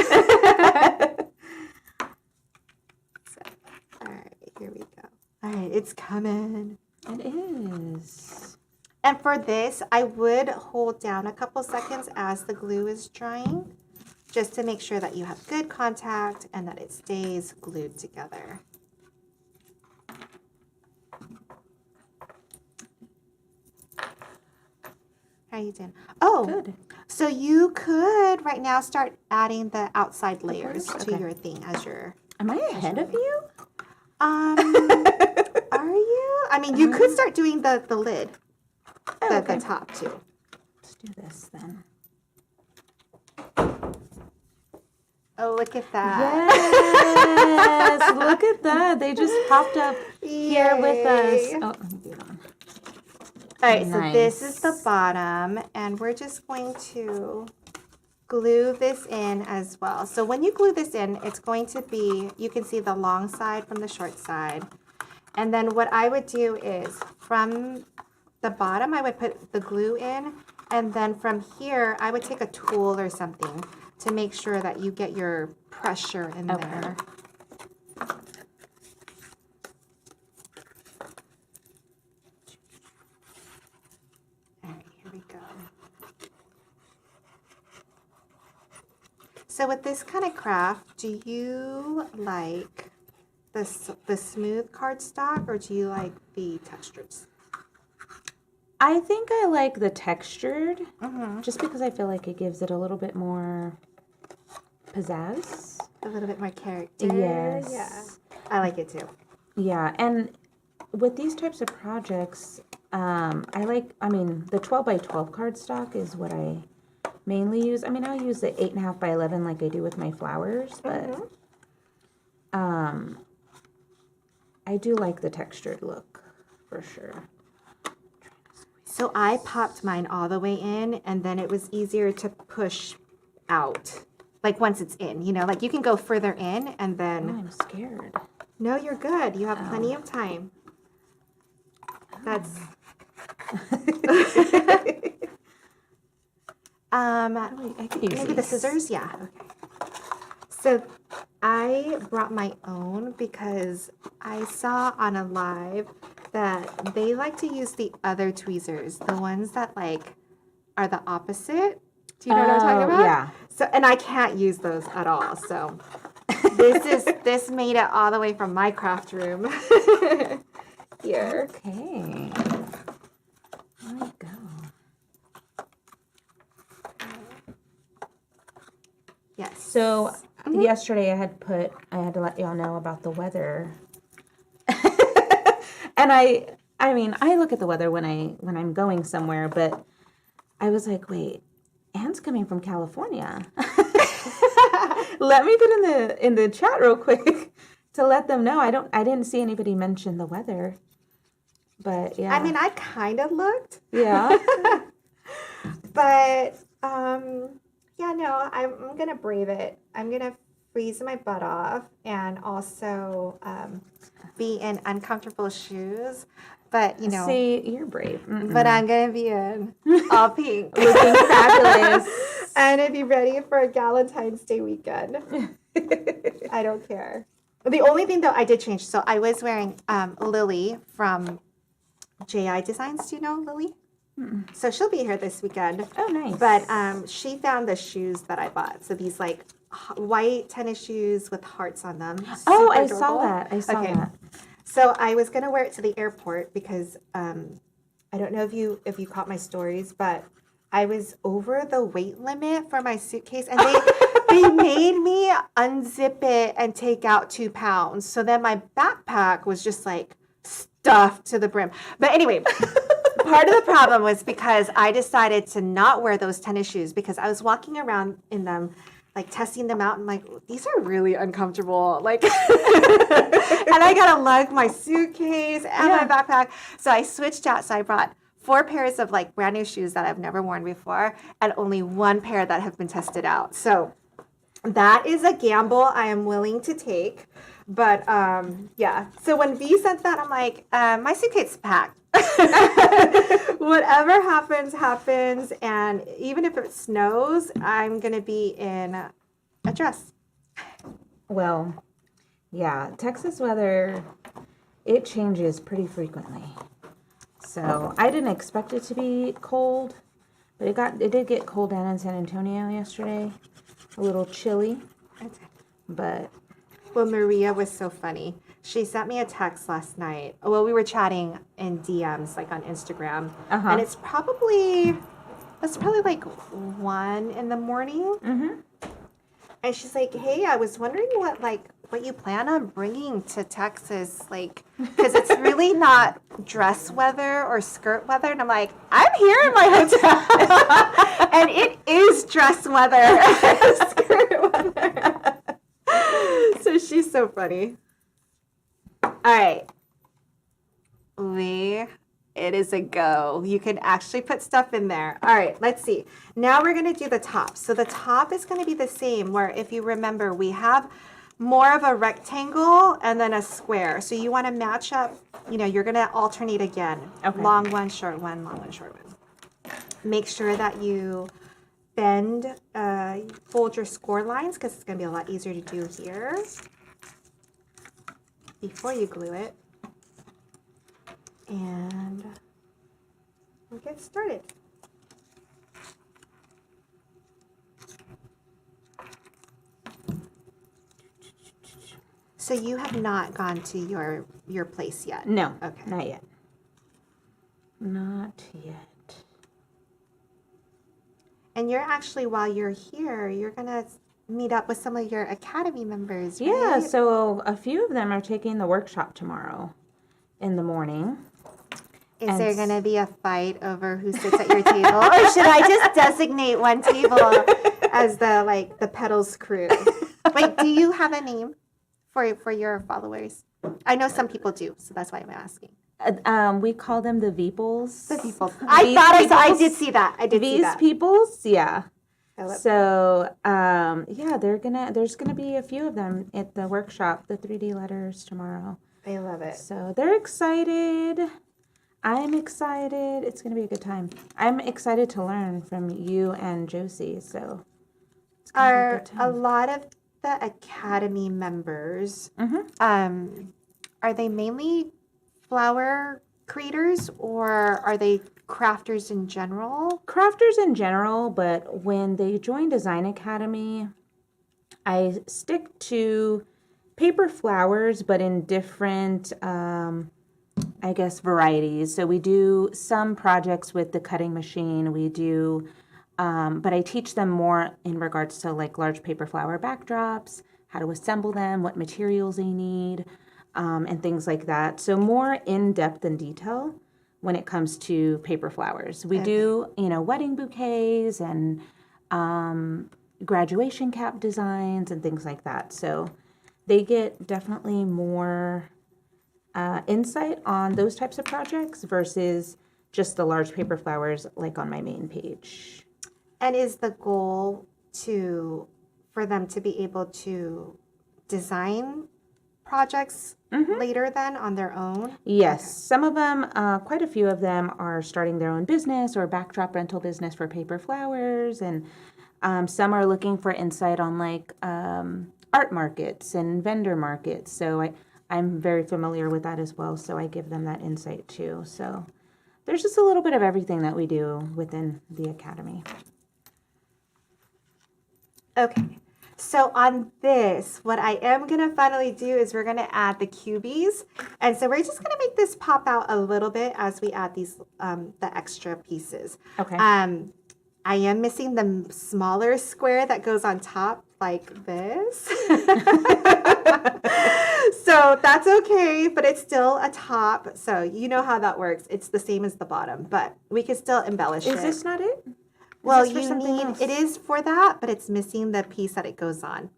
All right, here we go. All right, it's coming. It is. And for this, I would hold down a couple seconds as the glue is drying, just to make sure that you have good contact and that it stays glued together. How you doing? Oh, Good. so you could right now start adding the outside layers to Okay. your thing as you're. Am I ahead of you? Are you? I mean, you could start doing the lid, the top too. Let's do this then. Oh, look at that! Yes, look at that. They just popped up here with us. Yay. Oh, let me get on. All right, so this is the Nice. bottom, and we're just going to glue this in as well. So when you glue this in, it's going to be, you can see the long side from the short side. And then what I would do is from the bottom, I would put the glue in, and then from here, I would take a tool or something to make sure that you get your pressure in Okay. there. All right, here we go. So with this kind of craft, do you like the smooth cardstock or do you like the textures? I think I like the textured, Mm-hmm. just because I feel like it gives it a little bit more pizzazz. A little bit more character. Yes. Yeah. I like it too. Yeah, and with these types of projects, I mean, the 12 by 12 cardstock is what I mainly use. I mean, I'll use the 8.5 by 11 like I do with my flowers, but I do like the textured look for sure. So I popped mine all the way in, and then it was easier to push out. Like once it's in, like you can go further in and Oh, then. I'm scared. No, you're good. You have plenty of time. That's. I could use Maybe the these. scissors? Yeah. Okay. So I brought my own because I saw on a live that they like to use the other tweezers, the ones that like are the opposite. Do you know what I'm talking about? Yeah. So, and I can't use those at all. So this made it all the way from my craft room here. Okay. There we go. Yes. So yesterday I had to let y'all know about the weather. And I mean, I look at the weather when I'm going somewhere, but I was like, wait, Anne's coming from California. Let me put in the chat real quick to let them know. I didn't see anybody mention the weather. But yeah. I mean, I kind of looked. yeah. But yeah, no, I'm gonna brave it. I'm gonna freeze my butt off and also be in uncomfortable shoes. But See, you're brave. Mm-mm. but I'm gonna be in all pink Looking fabulous. and be ready for a Valentine's Day weekend. I don't care. The only thing though I did change, so I was wearing Lily from JI Designs. Do you know Lily? So she'll be here this weekend. Oh, nice. But she found the shoes that I bought. So these like white tennis shoes with hearts on them. Oh, Super I saw adorable. that. I saw that. So I was gonna wear it to the airport because I don't know if you caught my stories, but I was over the weight limit for my suitcase, and they made me unzip it and take out 2 pounds. So then my backpack was just like stuffed to the brim. But anyway, part of the problem was because I decided to not wear those tennis shoes because I was walking around in them, like testing them out, and like, these are really uncomfortable. Like, and I gotta lug my suitcase and my backpack. So I switched out. So I brought 4 pairs of like brand new shoes that I've never worn before, and only 1 pair that have been tested out. So that is a gamble I am willing to take. But yeah, so when V sent that, I'm like, my suitcase is packed. Whatever happens, happens. And even if it snows, I'm going to be in a dress. Well, yeah, Texas weather, it changes pretty frequently. So I didn't expect it to be cold, but it did get cold down in San Antonio yesterday. A little chilly, but... Well, Maria was so funny. She sent me a text last night. Well, we were chatting in DMs, like on Instagram. And it's probably like 1 in the morning. And she's like, hey, I was wondering what you plan on bringing to Texas, like, because it's really not dress weather or skirt weather. And I'm like, I'm here in my hotel, and it is dress weather, skirt weather. So she's so funny. All right, it is a go. You can actually put stuff in there. All right, let's see. Now we're going to do the top. So the top is going to be the same, where if you remember, we have more of a rectangle and then a square. So you want to match up, you're going to alternate again. Okay. Long one, short one, long one, short one. Make sure that you fold your score lines, because it's going to be a lot easier to do here before you glue it. And we'll get started. So you have not gone to your place yet? No, Okay. not yet. Not yet. And you're actually, while you're here, you're going to meet up with some of your Academy members, right? Yeah, so a few of them are taking the workshop tomorrow in the morning. Is there going to be a fight over who sits at your table? Or should I just designate one table as the pedals crew? Wait, do you have a name for your followers? I know some people do, so that's why I'm asking. We call them the Veeples. The people. I did see that. I did see These that. peoples, yeah. Philip. So, there's gonna be a few of them at the workshop, the 3D letters tomorrow. I love it. So they're excited. I'm excited. It's gonna be a good time. I'm excited to learn from you and Josie. So, it's gonna be a good time. A lot of the Academy members, are they mainly flower creators, or are they crafters in general? Crafters in general, but when they join Design Academy, I stick to paper flowers, but in different, varieties. So we do some projects with the cutting machine. We do, but I teach them more in regards to like large paper flower backdrops, how to assemble them, what materials they need, and things like that. So more in depth and detail when it comes to paper flowers. We do, wedding bouquets and graduation cap designs and things like that. So they get definitely more insight on those types of projects versus just the large paper flowers like on my main page. And is the goal for them to be able to design projects later then on their own? Yes, okay. Some of them, quite a few of them are starting their own business or backdrop rental business for paper flowers, and some are looking for insight on like art markets and vendor markets. So I'm very familiar with that as well. So I give them that insight too. So there's just a little bit of everything that we do within the academy. Okay. So on this, what I am going to finally do is we're going to add the cubies. And so we're just going to make this pop out a little bit as we add these, the extra pieces. Okay. I am missing the smaller square that goes on top like this. So that's okay, but it's still a top. So you know how that works. It's the same as the bottom, but we can still embellish it. Is this not it? Well, this for you something need, else? it is for that, but it's missing the piece that it goes on.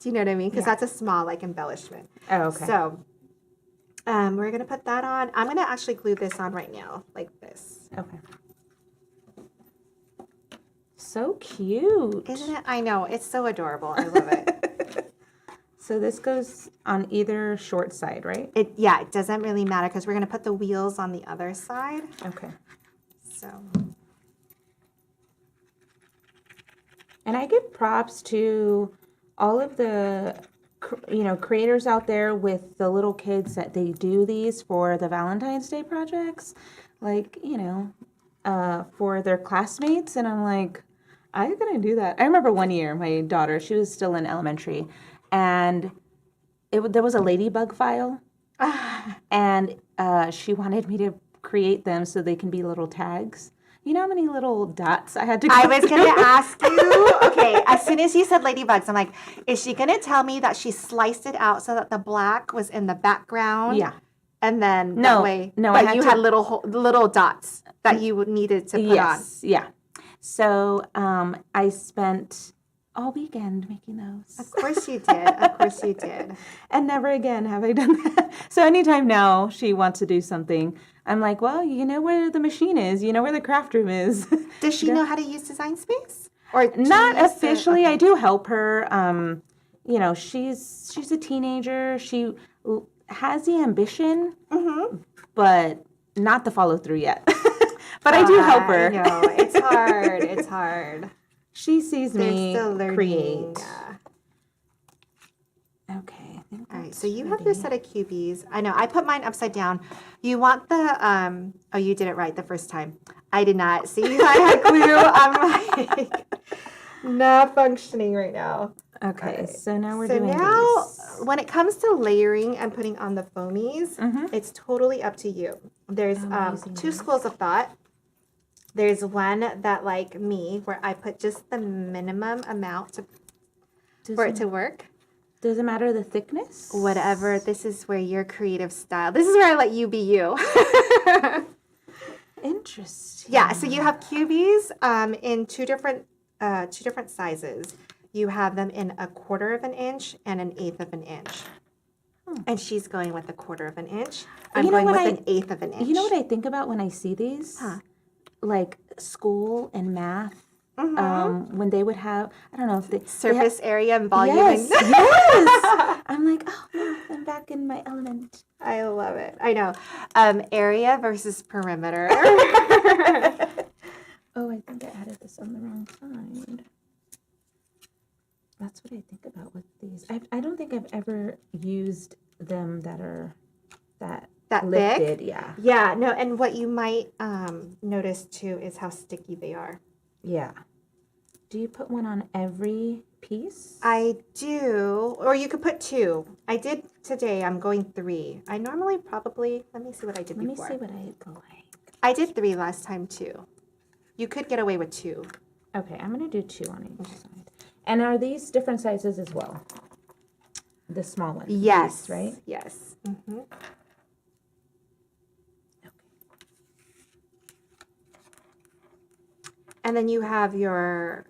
Do you know what I mean? Because that's a small like embellishment. Oh, okay. So we're going to put that on. I'm going to actually glue this on right now, like this. Okay. So cute. Isn't it? I know. It's so adorable. I love it. So this goes on either short side, right? It doesn't really matter because we're going to put the wheels on the other side. Okay. So. And I give props to all of the, creators out there with the little kids that they do these for the Valentine's Day projects, like, for their classmates. And I'm like, I'm going to do that. I remember one year, my daughter, she was still in elementary, and there was a ladybug file, and she wanted me to create them so they can be little tags. You know how many little dots I had to go I was going through? to ask you, okay, as soon as you said ladybugs, I'm like, is she going to tell me that she sliced it out so that the black was in the background? Yeah. And then No, that way, no, I but had you to- had little dots that you needed to put Yes, yeah. So I spent all weekend making on. those. Of course you did. Of course you did. And never again have I done that. So anytime now she wants to do something, I'm like, well, you know where the machine is. You know where the craft room is. Does she know how to use Design Space? Or do you Not use the- officially. okay. I do help her. She's a teenager. She has the ambition, but not the follow through yet. But I do help her. I know. It's hard. It's hard. She sees They're me still learning. create. Yeah. Okay. I think All right, that's so you have ready. your set of cubies. I know, I put mine upside down. You want the, oh, you did it right the first time. I did not. See, I had glue. I'm like, not functioning right now. Okay, Alright. so now we're So doing now, these. when it comes to layering and putting on the foamies, Mhm. it's totally up to you. There's Amazing. two schools of thought. There's one that, like me, where I put just the minimum amount for it to work. Does it matter the thickness? Whatever. This is where your creative style. This is where I let you be you. Interesting. Yeah. So you have cubies in two different sizes. You have them in 1/4 of an inch and 1/8 of an inch. And she's going with 1/4 of an inch. I'm You know going what with 1/8 of an inch. You know what I think about when I see these? Huh. Like school and math. When they would have, I don't know if they Surface area and volume. Yes, and- yes. I'm like, oh, math, I'm back in my element. I love it. I know. Area versus perimeter. Oh, I think I added this on the wrong side. That's what I think about with these. I don't think I've ever used them that are that That lifted. thick? Yeah. Yeah, no, and what you might notice too is how sticky they are. Yeah. Do you put one on every piece? I do, or you could put 2. I did today, I'm going 3. I normally probably, let me see what I did Let before. me see what I go like. I did 3 last time too. You could get away with 2. Okay, I'm gonna do 2 on each side. And are these different sizes as well? The small ones. Yes. these, right? Yes. And then you have your,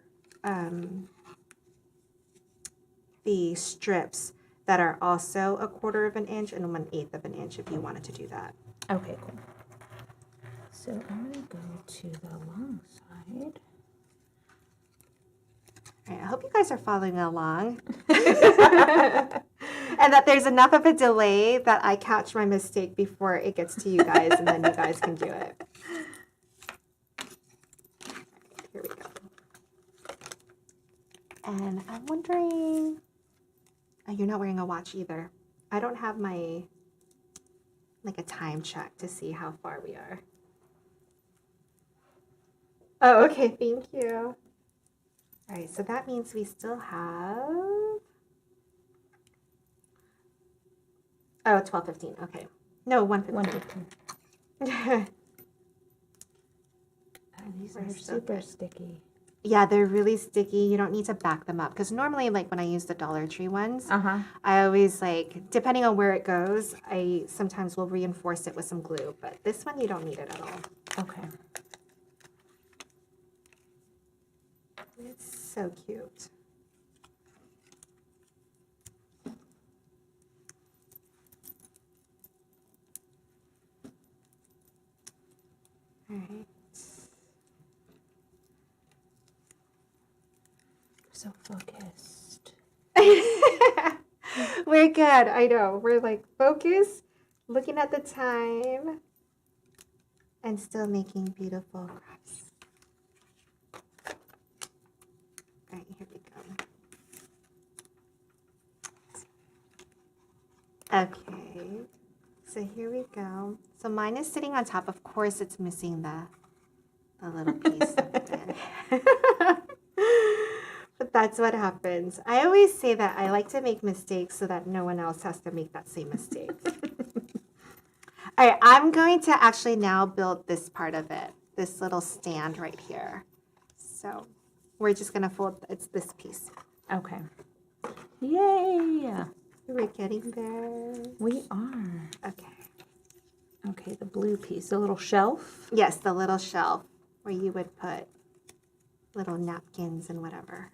the strips that are also 1/4 of an inch and 1/8 of an inch if you wanted to do that. Okay, cool. So I'm gonna go to the long side. All right, I hope you guys are following along. And that there's enough of a delay that I catch my mistake before it gets to you guys, and then you guys can do it. Here we go. And I'm wondering, You're not wearing a watch either. I don't have my, like a time check to see how far we are. Oh, okay, thank you. All right, so that means we still have, oh, 12:15, okay. No, 1:15. 1:15. These We're are still super good. sticky. Yeah, they're really sticky. You don't need to back them up. Because normally, like when I use the Dollar Tree ones, Uh-huh. I always like, depending on where it goes, I sometimes will reinforce it with some glue. But this one, you don't need it at all. Okay. It's so cute. All right. So focused. We're good. I know. We're like focused, looking at the time, and still making beautiful crafts. All right, here we go. Okay. So here we go. So mine is sitting on top. Of course, it's missing the little piece of it. But that's what happens. I always say that I like to make mistakes so that no one else has to make that same mistake. All right, I'm going to actually now build this part of it, this little stand right here. So we're just going to fold, it's this piece. Okay. Yay! We're getting there. We are. Okay. Okay, the blue piece, the little shelf. Yes, the little shelf where you would put little napkins and whatever.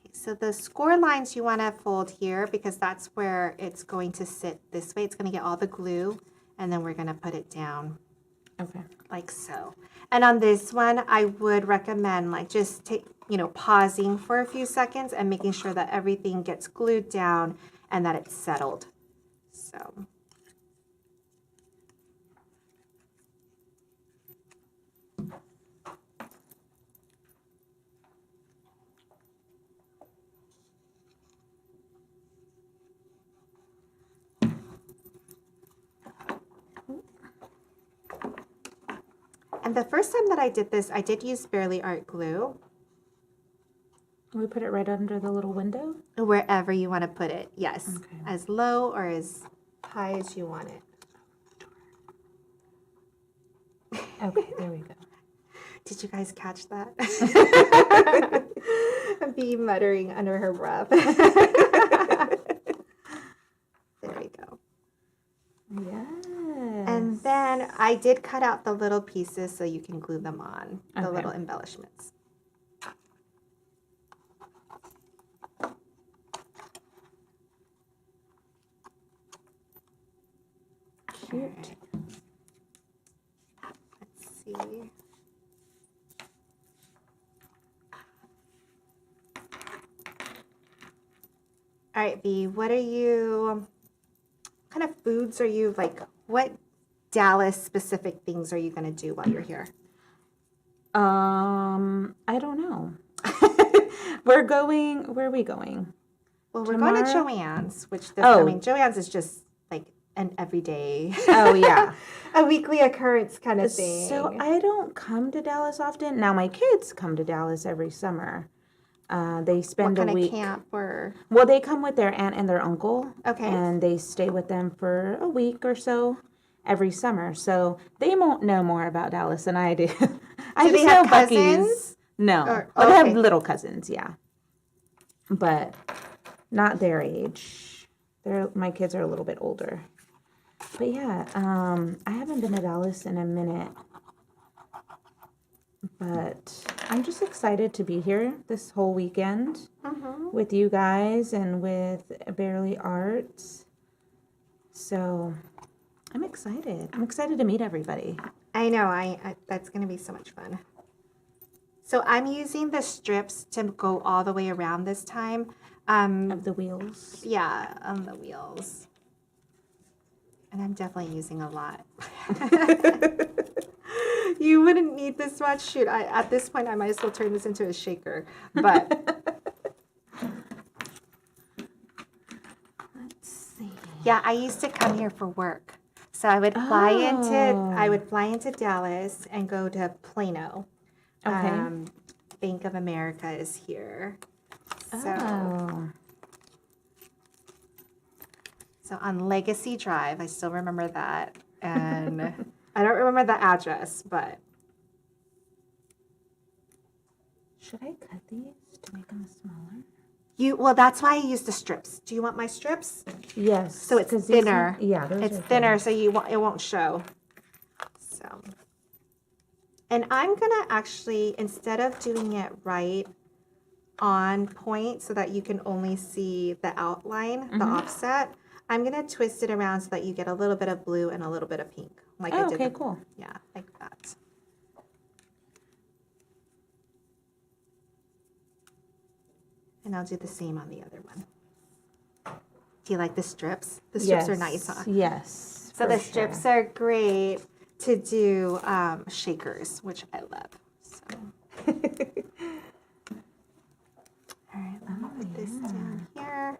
Okay, so the score lines you want to fold here because that's where it's going to sit this way. It's going to get all the glue and then we're going to put it down Okay. like so. And on this one, I would recommend like just pausing for a few seconds and making sure that everything gets glued down and that it's settled. So. And the first time that I did this, I did use Barely Art glue. We put it right under the little window? Wherever you want to put it, yes. Okay. As low or as high as you want it. Okay, there we go. Did you guys catch that? Bee muttering under her breath. There we go. Yes. And then I did cut out the little pieces so you can glue them on, the Okay. little embellishments. Cute. Let's see. All right, Bee, what kind of foods are you, like, what Dallas specific things are you going to do while you're here? I don't know. Where are we going? Well, we're going to Tomorrow? Joann's, which Oh. Joann's is just like an everyday, Oh, yeah. a weekly occurrence kind of thing. So I don't come to Dallas often. Now my kids come to Dallas every summer. They what spend kind a of week. camp or? Well, they come with their aunt and their uncle. Okay. And they stay with them for a week or so every summer. So they won't know more about Dallas than I do. I Do they just have know Buc-ee's. cousins? No. Or- Well, they okay. have little cousins, yeah. But not their age. My kids are a little bit older. But yeah, I haven't been to Dallas in a minute. But I'm just excited to be here this whole weekend with you guys and with Barely Arts. So I'm excited. I'm excited to meet everybody. I know, I that's going to be so much fun. So I'm using the strips to go all the way around this time. Of the wheels. Yeah, on the wheels. And I'm definitely using a lot. You wouldn't need this much. Shoot, at this point, I might as well turn this into a shaker. But Yeah, I used to come here for work. So I would fly into Dallas and go to Plano. Okay. Bank of America is here. Oh. So on Legacy Drive, I still remember that. And I don't remember the address, but Should I cut these to make them smaller? well, that's why I use the strips. Do you want my strips? Yes. So it's 'cause these thinner. Yeah, those It's are thinner, so it won't show. So, and I'm gonna actually, instead of doing it right on point so that you can only see the outline, the offset, I'm gonna twist it around so that you get a little bit of blue and a little bit of pink. Like I did. Okay, cool. Yeah, like that. And I'll do the same on the other one. Do you like the strips? The strips are nice, huh? Yes. So the strips are great to do shakers, which I love. So. All right, let me put this down here.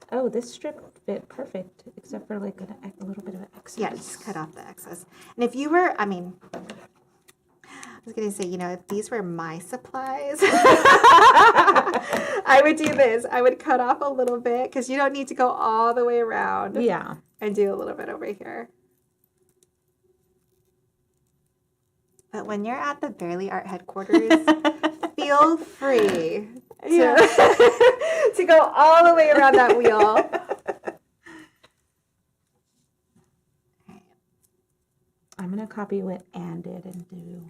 Oh, this strip fit perfect, except for like a little bit of excess. Yeah, just cut off the excess. And if you were, I was going to say, if these were my supplies, I would do this. I would cut off a little bit because you don't need to go all the way around. Yeah. And do a little bit over here. But when you're at the Barely Art headquarters, feel free to go all the way around that wheel. I'm going to copy what Anne did and do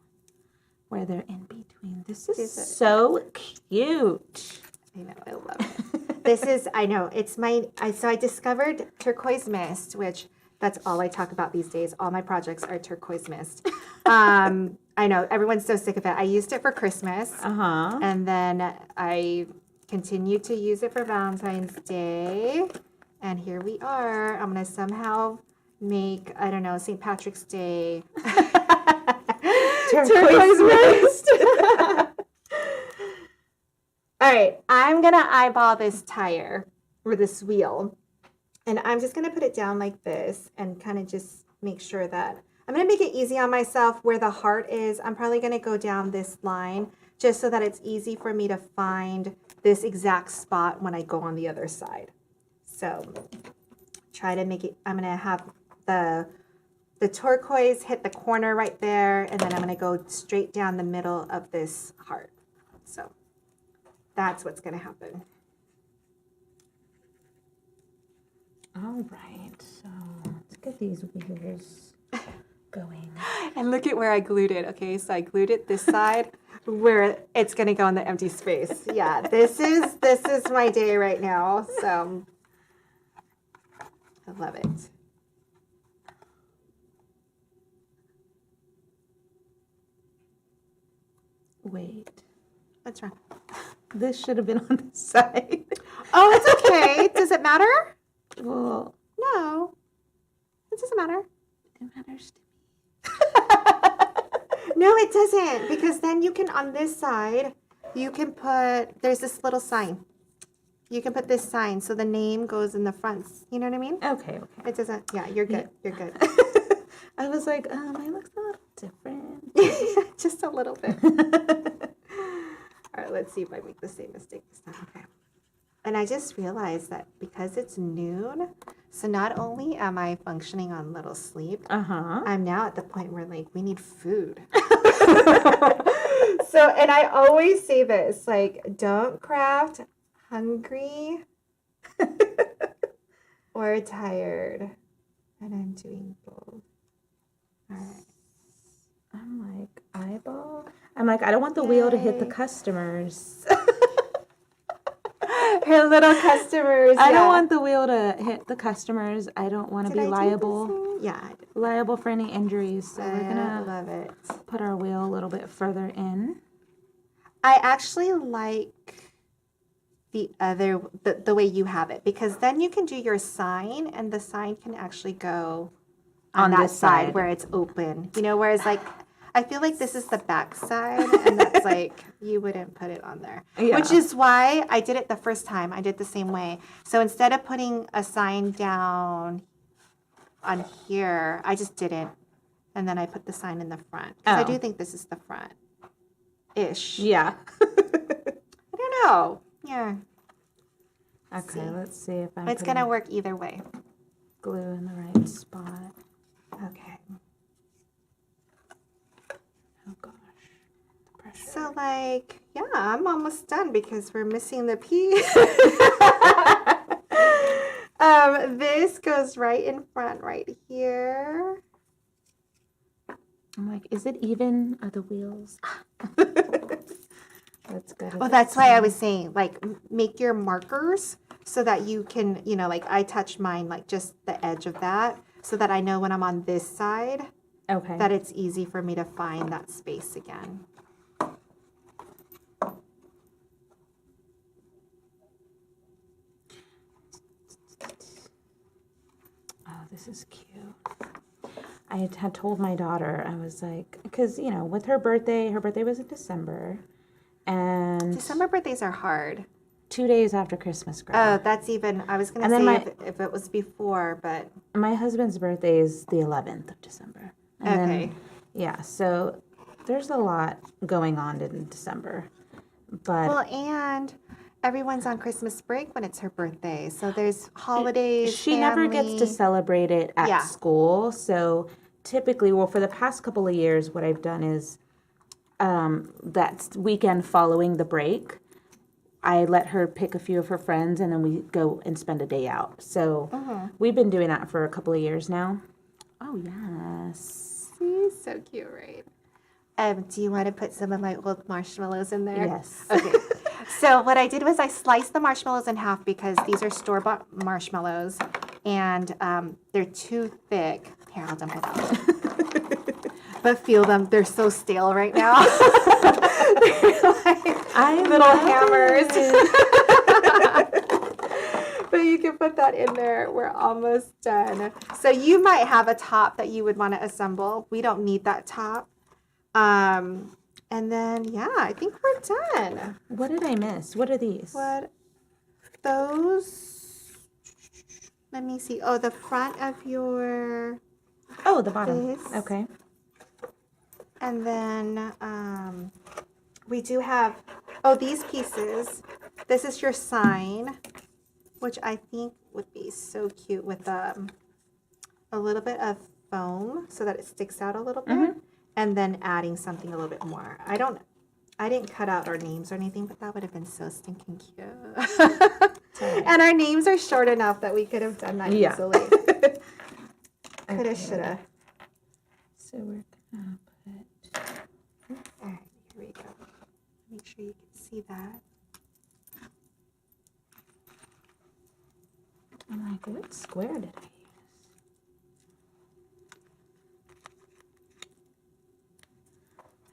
where they're in between. This is so cute. I know, I love it. This is, I know, it's so I discovered turquoise mist, which that's all I talk about these days. All my projects are turquoise mist. I know, everyone's so sick of it. I used it for Christmas. And then I continued to use it for Valentine's Day. And here we are. I'm going to somehow make, I don't know, St. Patrick's Day turquoise mist. All right, I'm going to eyeball this tire or this wheel. And I'm just going to put it down like this and kind of just make sure that I'm going to make it easy on myself where the heart is. I'm probably going to go down this line just so that it's easy for me to find this exact spot when I go on the other side. So try to make it, I'm going to have the turquoise hit the corner right there, and then I'm going to go straight down the middle of this heart. So that's what's going to happen. All right, so let's get these wheels going. And look at where I glued it. Okay, so I glued it this side where it's going to go in the empty space. Yeah, this is my day right now. So I love it. Wait, What's wrong? this should have been on the side. Oh, it's okay. Does it matter? Well, No, it doesn't matter. it matters to No, it doesn't, because then you can, on this side, you can put, there's this little sign. You can put this sign so the name goes in the front. You know what I mean? me. Okay. It doesn't, yeah, you're good. You're good. I was like, mine looks a little different. Just a little bit. All right, let's see if I make the same mistake this time. Okay. And I just realized that because it's noon, so not only am I functioning on little sleep, I'm now at the point where like we need food. So, and I always say this, like, don't craft hungry or tired. And I'm doing both. All right. I'm like, eyeball? I'm like, I don't want the wheel to hit the customers. Her little customers. I don't want the wheel to hit the customers. I don't want to be Did I do the liable. same? Yeah, I did. Liable for any injuries. So we're I gonna love it. put our wheel a little bit further in. I actually like the way you have it, because then you can do your sign and the sign can actually go on that this side side. where it's open. You know, whereas like I feel like this is the back side, and that's like, you wouldn't put it on there. Yeah. Which is why I did it the first time. I did the same way. So instead of putting a sign down on here, I just didn't. And then I put the sign in the front. Because I do think this is the front-ish. Yeah. I don't know. Yeah. Okay, let's see if I'm It's going to work either way. glue in the right spot. Okay. Oh gosh. The pressure. So like, yeah, I'm almost done because we're missing the piece. This goes right in front right here. I'm like, is it even? Are the wheels? Let's go. Well, that's why I was saying, like, make your markers so that you can, you know, like I touched mine, like just the edge of that, so that I know when I'm on this side, Okay. that it's easy for me to find that space again. Oh, this is cute. I had told my daughter, I was like, because, you know, with her birthday was in December. And December birthdays are hard. 2 days after Christmas, girl. Oh, that's even, I was going to And then say if it was before, but My husband's birthday is the 11th of December. And okay. Then, yeah, so there's a lot going on in December. But Well, and everyone's on Christmas break when it's her birthday. So there's holidays. she never gets to family. celebrate it at Yeah. school. So typically, well, for the past couple of years, what I've done is that weekend following the break, I let her pick a few of her friends and then we go and spend a day out. So we've been doing that for a couple of years now. Oh, yes. She's so cute, right? Do you want to put some of my old marshmallows in there? Yes. Okay. So what I did was I sliced the marshmallows in half because these are store-bought marshmallows and they're too thick. Here, I'll dump it out. But feel them. They're so stale right now. They're like little hammers. But you can put that in there. We're almost done. So you might have a top that you would want to assemble. We don't need that top. And then, yeah, I think we're done. What did I miss? What are these? What? Those? Let me see. Oh, the front of your... Oh, the bottom. This. Okay. And then we do have, oh, these pieces. This is your sign, which I think would be so cute with a little bit of foam so that it sticks out a little bit. And then adding something a little bit more. I didn't cut out our names or anything, but that would have been so stinking cute. And our names are short enough that we could have done that easily. Coulda, shoulda. So we're gonna put. All right, here we go. Make sure you can see that. I'm like, what square did I use?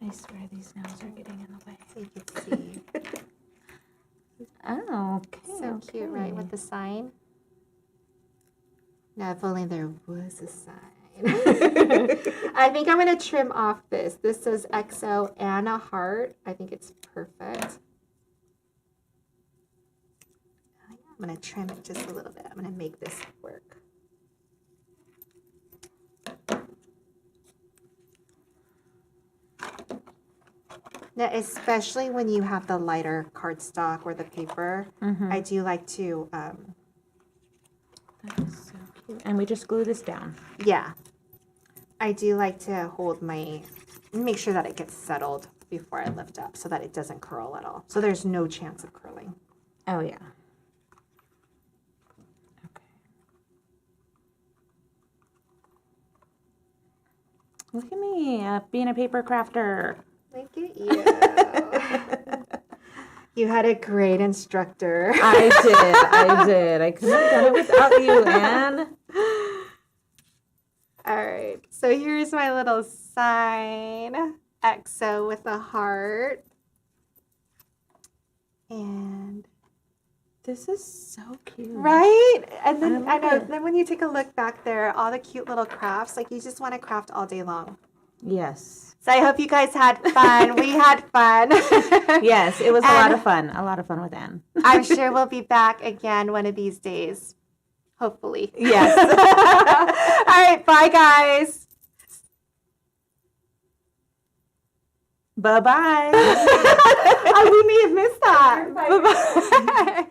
I swear these nails are getting in the way. So you can see. Oh, okay. So cute, right, with the sign? Now, if only there was a sign. I think I'm going to trim off this. This says XO and a heart. I think it's perfect. I'm going to trim it just a little bit. I'm going to make this work. Now, especially when you have the lighter cardstock or the paper, I do like to, That is so cute. And we just glue this down. yeah, I do like to hold make sure that it gets settled before I lift up so that it doesn't curl at all. So there's no chance of curling. Oh, yeah. Okay. Look at me being a paper crafter. Look at you. You had a great instructor. I did. I couldn't have done it without you, Anne. All right, so here's my little sign, XO with a heart. And This is so cute. right? And then I love know, it. then when you take a look back there, all the cute little crafts, like you just want to craft all day long. Yes. So I hope you guys had fun. We had fun. Yes, it was a lot of fun. A lot of fun with Anne. I'm sure we'll be back again one of these days. Hopefully. Yes. All right. Bye, guys. Bye-bye. We may have missed that. Bye-bye.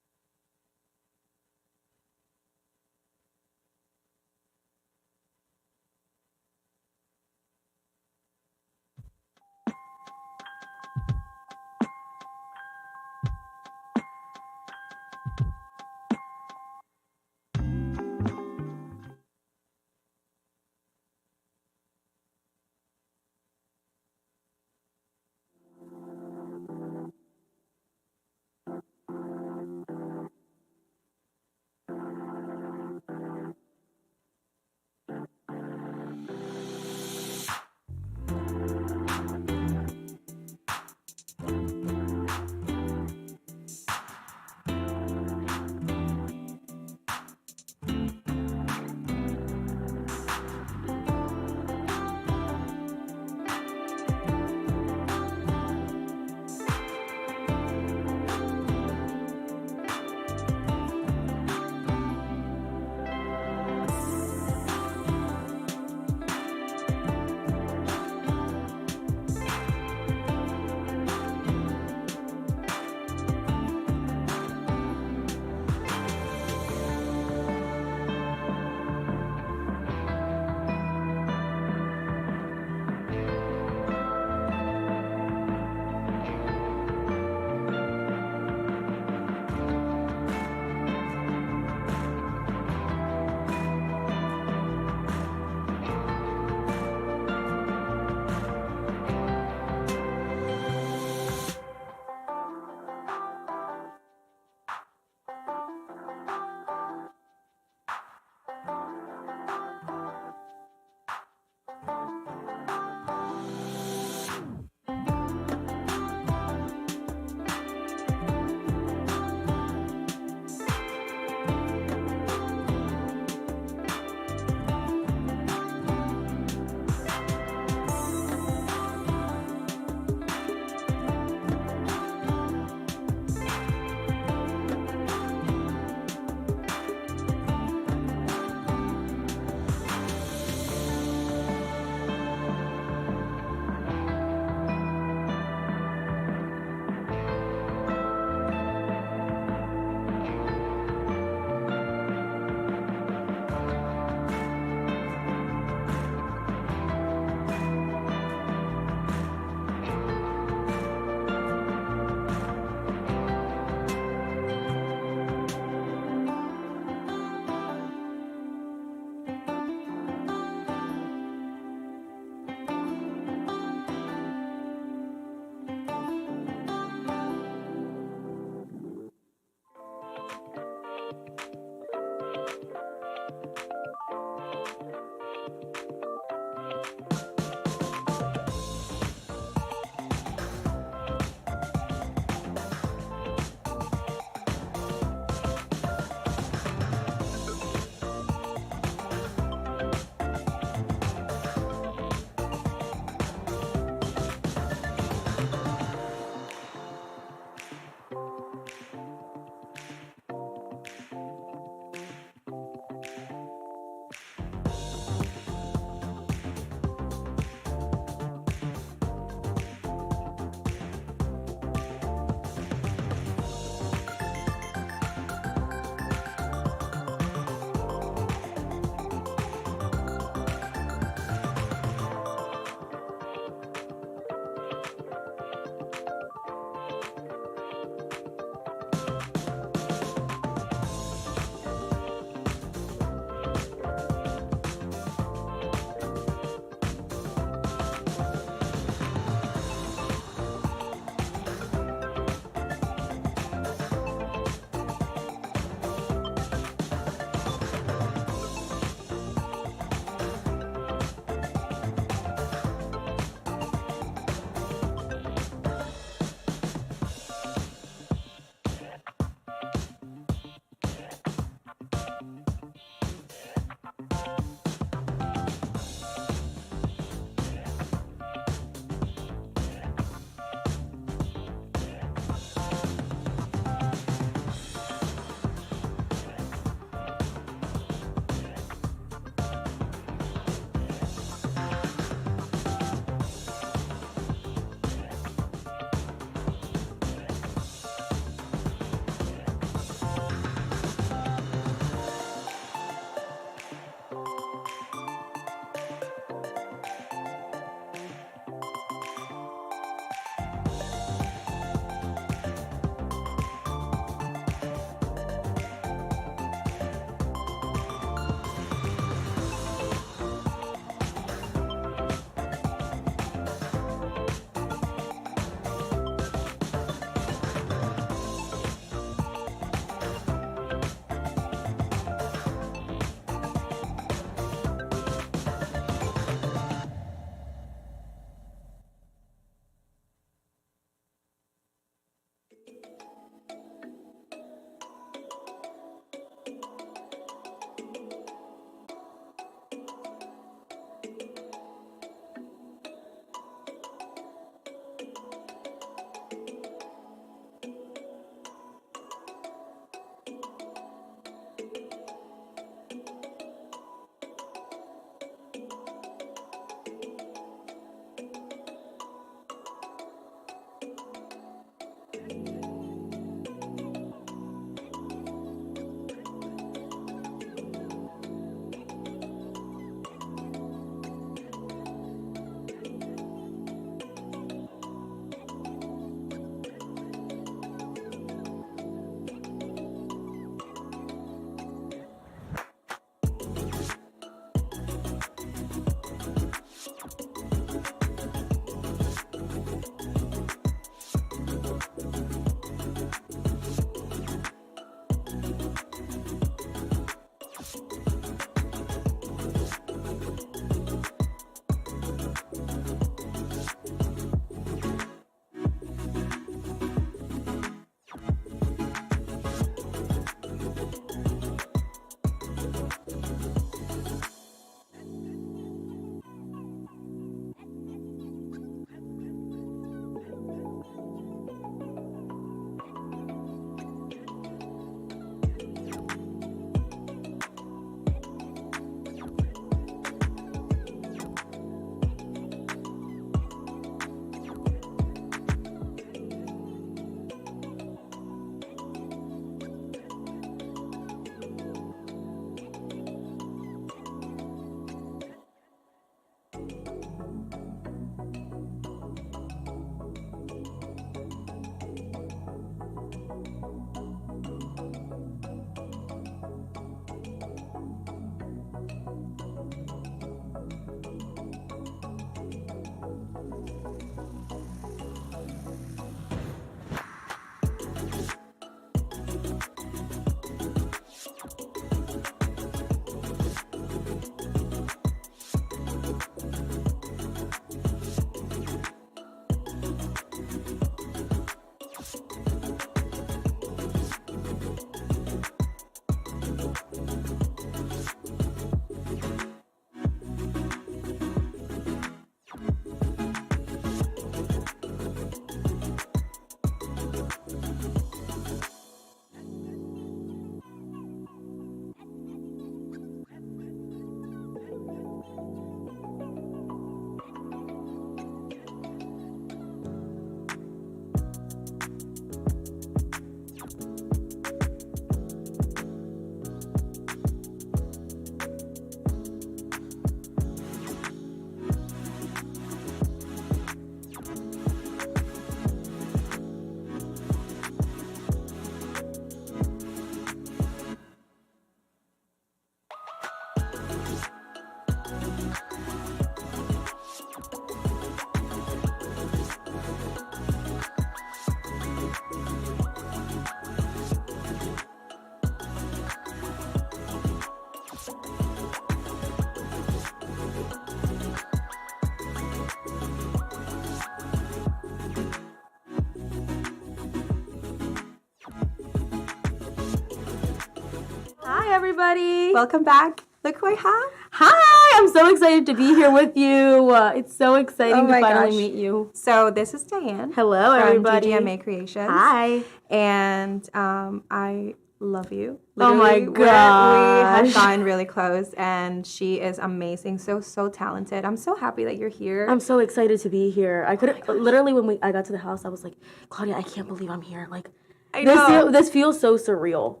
Hi, everybody. Welcome back. Look who I have. Hi, I'm so excited to be here with you. It's so exciting Oh to my finally gosh. meet you. So this is Diane. Hello, from everybody. GGMA Creations. Hi. And I love you. Oh my Literally, we have gosh. gotten really close, and she is amazing. So talented. I'm so happy that you're here. I'm so excited to be here. I could literally when I got to the house, I was like, Claudia, I can't believe I'm here. Like, I know. this feels so surreal.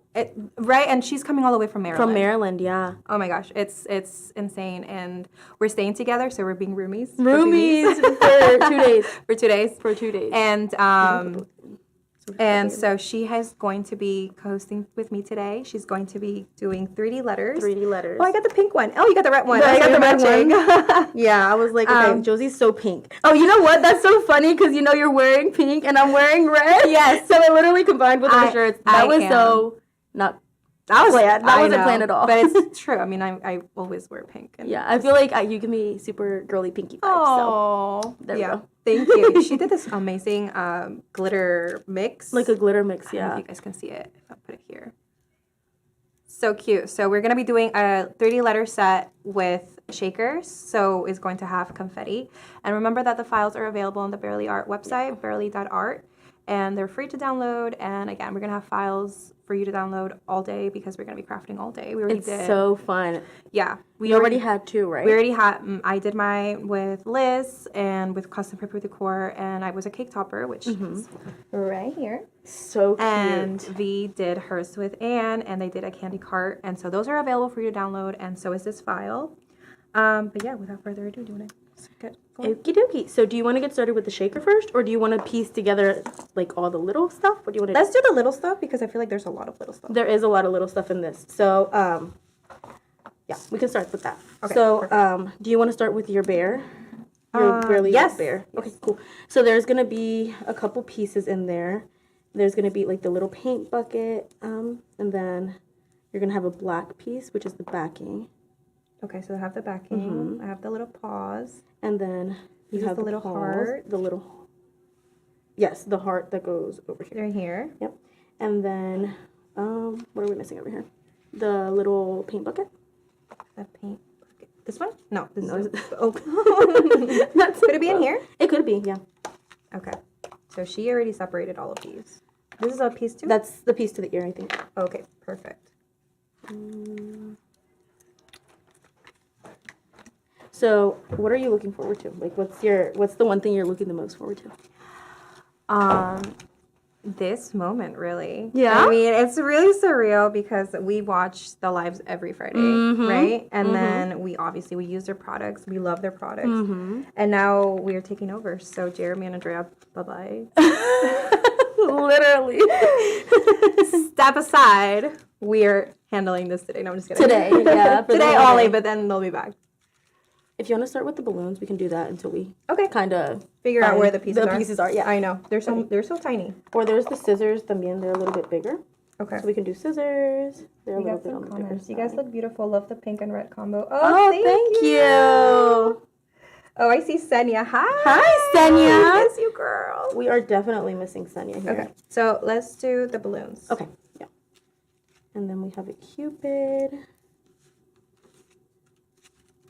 Right, and she's coming all the way from Maryland. From Maryland, yeah. Oh my gosh, it's insane, and we're staying together, so we're being roomies. Roomies for 2 days. For 2 days. For 2 days. And so she is going to be hosting with me today. She's going to be doing 3D letters. 3D letters. Oh, I got the pink one. Oh, you got the red one. No, I got the red one. Yeah, I was like, okay, Josie's so pink. Oh, you know what? That's so funny because you know you're wearing pink and I'm wearing red. Yes. So it literally combined with our shirts. That was so not. That wasn't planned at all. But it's true. I mean, I always wear pink. And yeah, I feel like you give me super girly pinky vibes. Oh, so there we go. Thank you. She did this amazing glitter mix. Like a glitter mix, I don't know yeah. if you guys can see it. If I put it here. So cute. So we're going to be doing a 3D letter set with shakers. So it's going to have confetti. And remember that the files are available on the Barely Art website, barely.art. and they're free to download. And again, we're gonna have files for you to download all day because we're gonna be crafting all day. We already It's did. so fun. Yeah, We already had two, right? We already had. I did mine with Liz and with Custom Paper Decor, and I was a cake topper, which is right here. So cute. And V did hers with Anne, and they did a candy cart, and so those are available for you to download, and so is this file. But yeah, without further ado, do you want to get going? Okie dokie. So do you want to get started with the shaker first, or do you want to piece together like all the little stuff? What do you want to Let's do the little stuff because I feel like there's a lot of little stuff. There is a lot of little stuff in this. So, yeah, we can start with that. Okay, So, do you want to start with your bear? Your barely yes. bear. Okay, cool. So there's gonna be a couple pieces in there. There's gonna be like the little paint bucket, and then you're gonna have a black piece, which is the backing, Okay, so I have the backing. I have the little paws. and then you This is have the little paws, heart. the little. Yes, the heart that goes over here. They're here. Yep. And then, what are we missing over here? The little paint bucket. The paint bucket. This one? No, this No, is. is- Oh, That's could it be in here? It could be, yeah. Okay. So she already separated all of these. This is a piece too? That's the piece to the ear, I think. Okay, perfect. So, what are you looking forward to? Like, what's the one thing you're looking the most forward to? This moment, really. Yeah? I mean, it's really surreal because we watch the lives every Friday, right? And then we use their products. We love their products. And now we're taking over. So Jeremy and Andrea, bye-bye. Literally. Step aside. We're handling this today. No, I'm just kidding. Today, yeah. for the Today whole only, day. but then they'll be back. If you want to start with the balloons, we can do that until we Okay. kind of Figure out where the pieces are. The pieces are, yeah. I know. They're so tiny. Or there's the scissors, también, they're a little bit bigger. Okay. So we can do scissors. They're a We little got bit some on the bigger comments. You side. guys look beautiful. Love the pink and red combo. Oh, thank you. Oh, I see Senya. Hi. Hi, Senya. Miss you, girl. We are definitely missing Senya here. Okay. So let's do the balloons. Okay, yeah. And then we have a Cupid.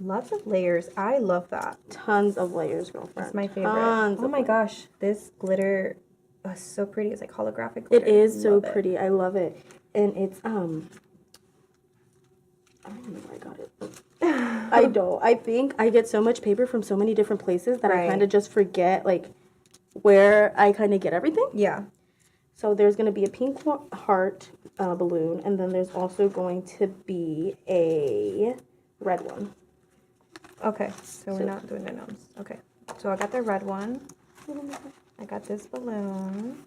Lots of layers. I love that. Tons of layers, girlfriend. It's my favorite. Tons Oh of my layers. gosh. This glitter is so pretty. It's like holographic glitter. It is so Love it. pretty. I love it. And it's I don't even know where I got it. I don't. I think I get so much paper from so many different places that I Right. kind of just forget like where I kind of get everything. Yeah. So there's going to be a pink heart balloon, and then there's also going to be a red one. Okay. So we're not doing the nose. Okay. So I got the red one. I got this balloon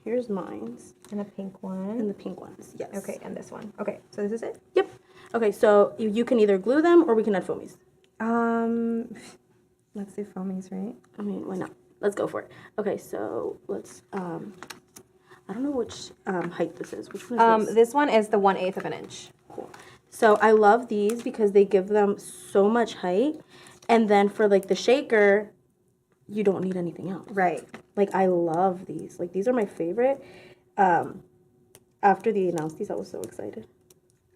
Here's mine's. and a pink And one. the pink ones, yes. Okay, and this one. Okay. So this is it. Yep. Okay, so you can either glue them or we can add foamies. Let's do foamies, right? I mean, why not? Let's go for it. Okay, so let's, I don't know which height this is. Which one is this? This one is the 1/8 of an inch. Cool. So I love these because they give them so much height. And then for like the shaker, you don't need anything else. Right. Like I love these. Like these are my favorite. After they announced these, I was so excited.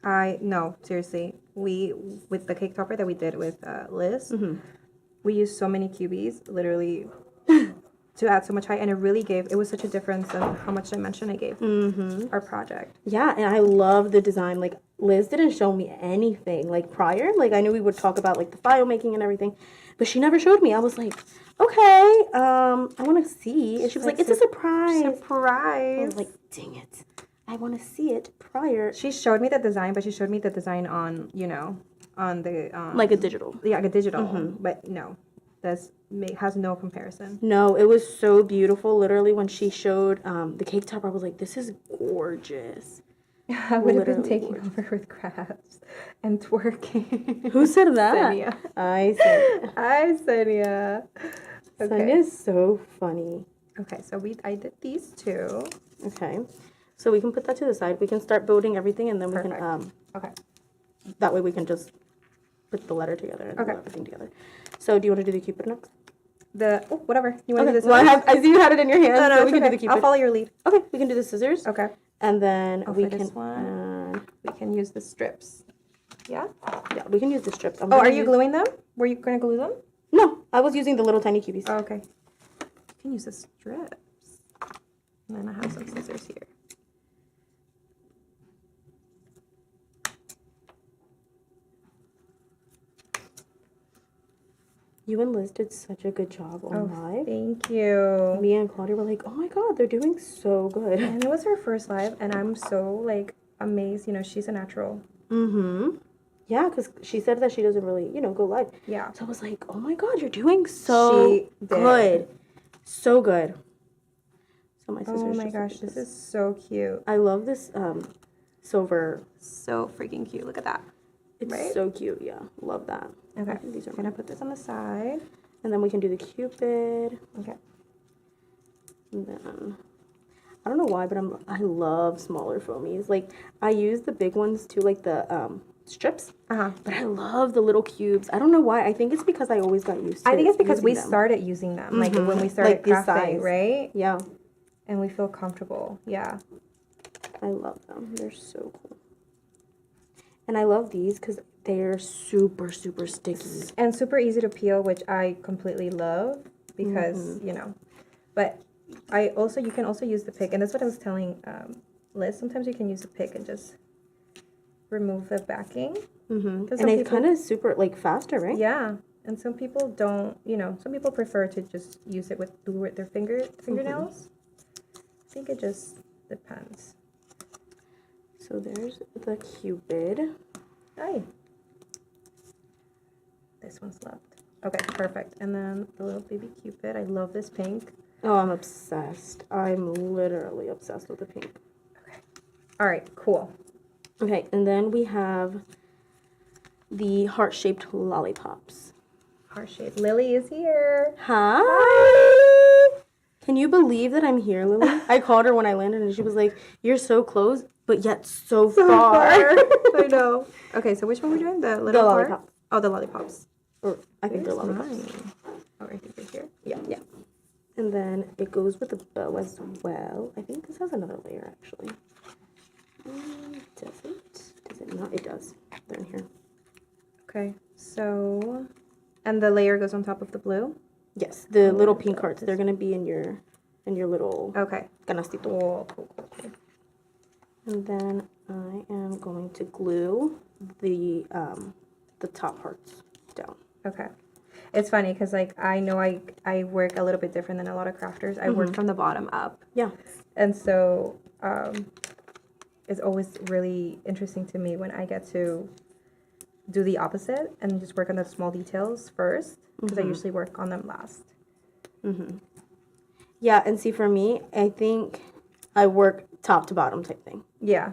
No, seriously. With the cake topper that we did with Liz, we used so many cubies, literally, to add so much height, and it was such a difference in how much dimension it gave our project. Yeah, and I love the design. Like Liz didn't show me anything like prior. Like I knew we would talk about like the file making and everything, but she never showed me. I was like, okay, I want to see. And she was like, it's a surprise. I Surprise! was like, dang it, I want to see it prior. She showed me the design, but she showed me the design on, on the Like a digital. yeah, like a digital. But no, has no comparison. No, it was so beautiful. Literally, when she showed the cake topper, I was like, this is gorgeous. I would have been Literally taking over with crafts and twerking. Who said that? Senya. I said. Hi, Senya. Sonia is so funny. Okay, so I did these two. Okay, so we can put that to the side. We can start building everything, and then we Perfect. can Okay. that way we can just put the letter together and Okay. do everything together. So do you want to do the Cupid next? Whatever. You want to Okay. do this Well, one? I see you had it in your hand. No, so we it's can okay. do the Cupid. I'll follow your lead. Okay, we can do the scissors. Okay. And then we for can this one. We can use the strips. Yeah? yeah, we can use the strips. Oh, are you gluing them? Were you going to glue them? No, I was using the little tiny cubies. Oh, okay. You can use the strips. And then I have some scissors here. You and Liz did such a good job on live. Thank you. Me and Claudia were like, oh my god, they're doing so good. And it was her first live, and I'm so like amazed. You know, she's a natural. Mm-hmm. Yeah, because she said that she doesn't really, go live. Yeah. So I was like, oh my god, you're doing so good. So good. So my sister's Oh my gosh, this is so cute. I love this silver. So freaking cute. Look at that. It's so cute. Yeah, love that. Okay, These are I'm gonna put this on the side. And then we can do the Cupid. Okay. And then I don't know why, but I love smaller foamies. Like I use the big ones too, like the strips. But I love the little cubes. I don't know why. I think it's because I always got used to. I think it's because we using them. started using them, like when we started Like this crafting, size. right? Yeah, And we feel comfortable. Yeah. I love them. They're so cool. And I love these because they're super, super sticky. And super easy to peel, which I completely love because, but you can also use the pick. And that's what I was telling Liz. Sometimes you can use the pick and just remove the backing. And it's kind of super, like, faster, right? Yeah. And some people don't, some people prefer to just use it with their fingernails. I think it just depends. So there's the Cupid. Hi. This one's left. Okay, perfect. And then the little baby Cupid. I love this pink. Oh, I'm obsessed. I'm literally obsessed with the pink. Okay. All right, cool. Okay, and then we have the heart-shaped lollipops. Heart-shaped. Lily is here. Hi! Can you believe that I'm here, Lily? I called her when I landed, and she was like, you're so close, but yet so far. I know. Okay, so which one we're doing? The little heart? lollipops. Oh, the lollipops. Or I think they're Where's lollipops. mine? Oh, I think they're here. Yeah. And then it goes with the bow as well. I think this has another layer, actually. Does it? Does it not? It does. They're in here. Okay, so, and the layer goes on top of the blue? Yes, the little pink hearts. They're gonna be in your little Okay. canastito. Cool. And then I am going to glue the top hearts down. Okay. It's funny because, like, I know I work a little bit different than a lot of crafters. I work from the bottom up. Yeah. And so it's always really interesting to me when I get to do the opposite and just work on the small details first because I usually work on them last. Yeah, and see, for me, I think I work top to bottom type thing. Yeah.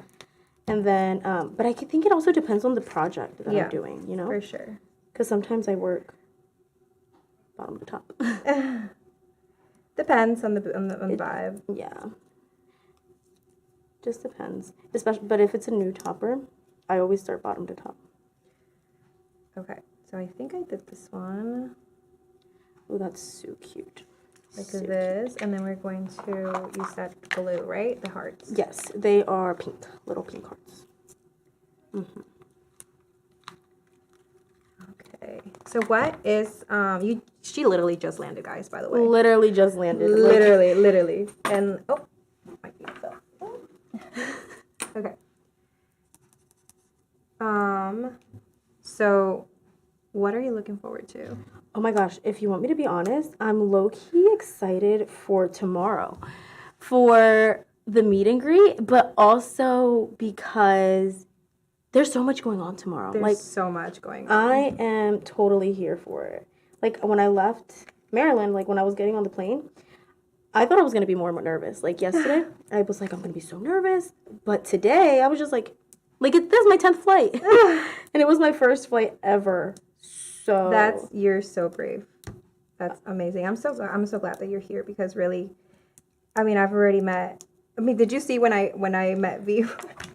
And then, but I think it also depends on the project that Yeah, I'm doing, For sure. Because sometimes I work bottom to top. Depends on the vibe. Yeah. Just depends. Especially, but if it's a new topper, I always start bottom to top. Okay. So I think I did this one Oh, that's so cute. like So this, and then we're going to use that glue, right? The hearts. Yes, they are pink, little pink hearts. Okay. So what is she literally just landed, guys, by the way. Literally just landed. Literally. And might be so. Okay. So what are you looking forward to? Oh my gosh, if you want me to be honest, I'm low-key excited for tomorrow. For the meet and greet, but also because there's so much going on tomorrow. There's Like, so much going on. I am totally here for it. Like, when I left Maryland, like, when I was getting on the plane, I thought I was going to be more nervous. Like, yesterday, I was like, I'm going to be so nervous. But today, I was just like, this is my 10th flight. And it was my first flight ever. So You're so brave. That's amazing. I'm so glad that you're here because really, I mean, I've already met. I mean, did you see when I met V?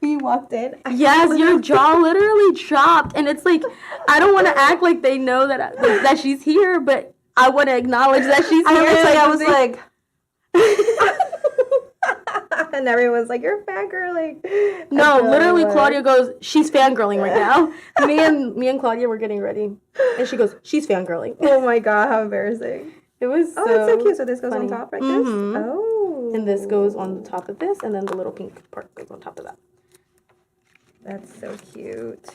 We walked in. Yes, your jaw literally dropped, and it's like I don't want to act like they know that she's here, but I want to acknowledge that she's here. I was like, and everyone's like, "You're fangirling." No, literally, Claudia goes, "She's fangirling right now." me and Claudia were getting ready, and she goes, "She's fangirling." Oh my god, how embarrassing! It was Oh, that's so cute. So this goes funny. on top like this. Oh. And this goes on top of this, and then the little pink part goes on top of that. That's so cute.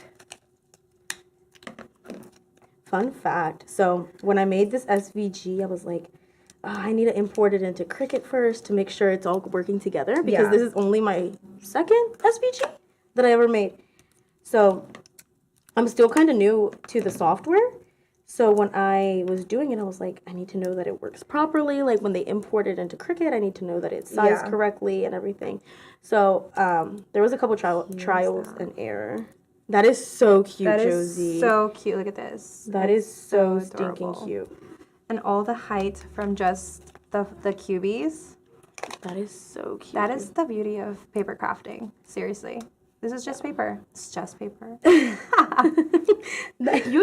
Fun fact. So when I made this SVG, I was like, I need to import it into Cricut first to make sure it's all working together because this is only my second SVG that I ever made. So I'm still kind of new to the software. So when I was doing it, I was like, I need to know that it works properly. Like when they import it into Cricut, I need to know that it's sized correctly and everything. So there was a couple trials and error. That is so cute, Josie. So cute. Look at this. That is so adorable. stinking cute. And all the height from just the cubies. That is so cute. That is the beauty of paper crafting. Seriously. This is just paper. It's just paper. You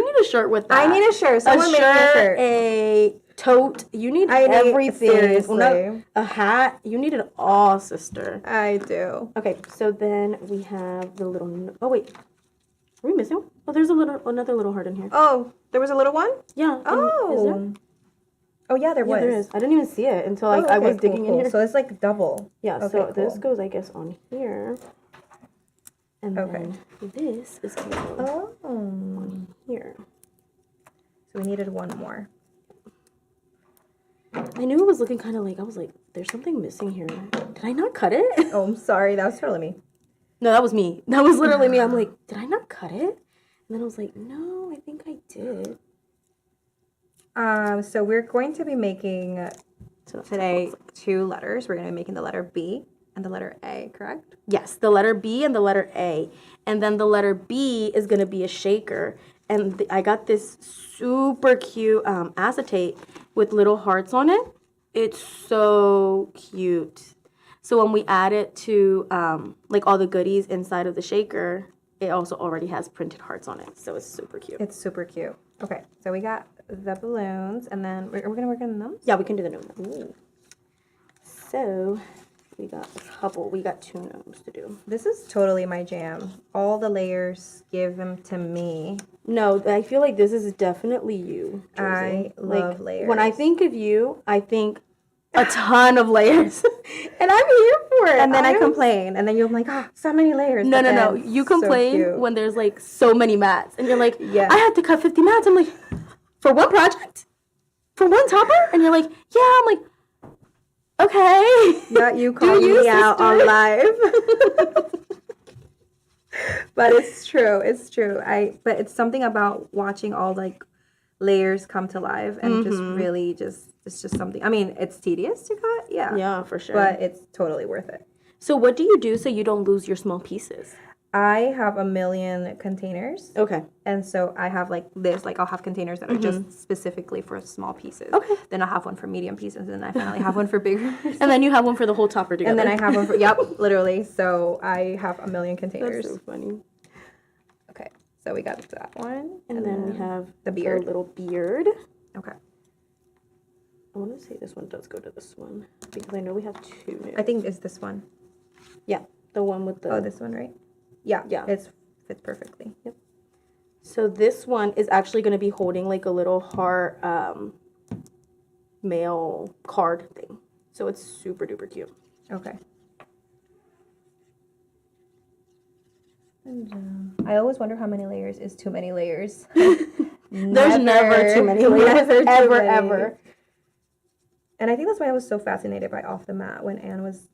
need a shirt with that. I need a shirt. Someone make me a shirt. A tote. You need everything. Seriously. A hat. You need it all, sister. I do. Okay, so then we have the little. Oh wait, are we missing one? Oh, there's another little heart in here. Oh, there was a little one? Yeah. Is there? Oh, yeah, there was. Yeah, there is. I didn't even see it until I was digging in here. So it's like double. Yeah. Okay, So cool. this goes, I guess, on here. And then this is going to go on here. So we needed one more. I knew it was looking kind of like, I was like, there's something missing here. Did I not cut it? Oh, I'm sorry. That was totally me. No, that was me. That was literally me. I'm like, did I not cut it? And then I was like, no, I think I did. So we're going to be making today 2 letters. We're going to be making the letter B and the letter A, correct? Yes, the letter B and the letter A. And then the letter B is going to be a shaker. And I got this super cute acetate with little hearts on it. It's so cute. So when we add it to like all the goodies inside of the shaker, it also already has printed hearts on it. So it's super cute. It's super cute. Okay, so we got the balloons, and then are we going to work on them? Yeah, we can do the gnome. So we got a couple. We got 2 gnomes to do. This is totally my jam. All the layers, give them to me. No, I feel like this is definitely you, Josie. I love layers. When I think of you, I think a ton of layers. And I'm here for it. And then I complain, and then you're like, so many layers. No, But no. then You so complain cute. when there's like so many mats. And you're like, Yeah. I had to cut 50 mats. I'm like, for one project? For one topper? And you're like, yeah. I'm like, okay. Not you calling you, me out on sister? live. But it's true. It's true. But it's something about watching all like layers come to life and just really it's just something. I mean, it's tedious to cut, Yeah, for sure. but it's totally worth it. So what do you do so you don't lose your small pieces? I have a million containers. Okay. And so I have like this, like I'll have containers that are just specifically for small pieces. Okay. Then I'll have one for medium pieces, and then I finally have one for bigger. And then you have one for the whole topper together. And then I have one for, yep, literally. So I have a million containers. That's so funny. Okay, so we got that one. And then we have the beard. little beard. Okay. I want to say this one does go to this one because I know we have 2 new. I think it's this one. Yeah, the one with the. Oh, this one, right? Yeah. Yeah. It fits perfectly. Yep. So this one is actually going to be holding like a little heart mail card thing. So it's super duper cute. Okay. And, I always wonder how many layers is too many layers. There's never too many layers. Never too ever, many. ever. And I think that's why I was so fascinated by Off the Mat when Anne was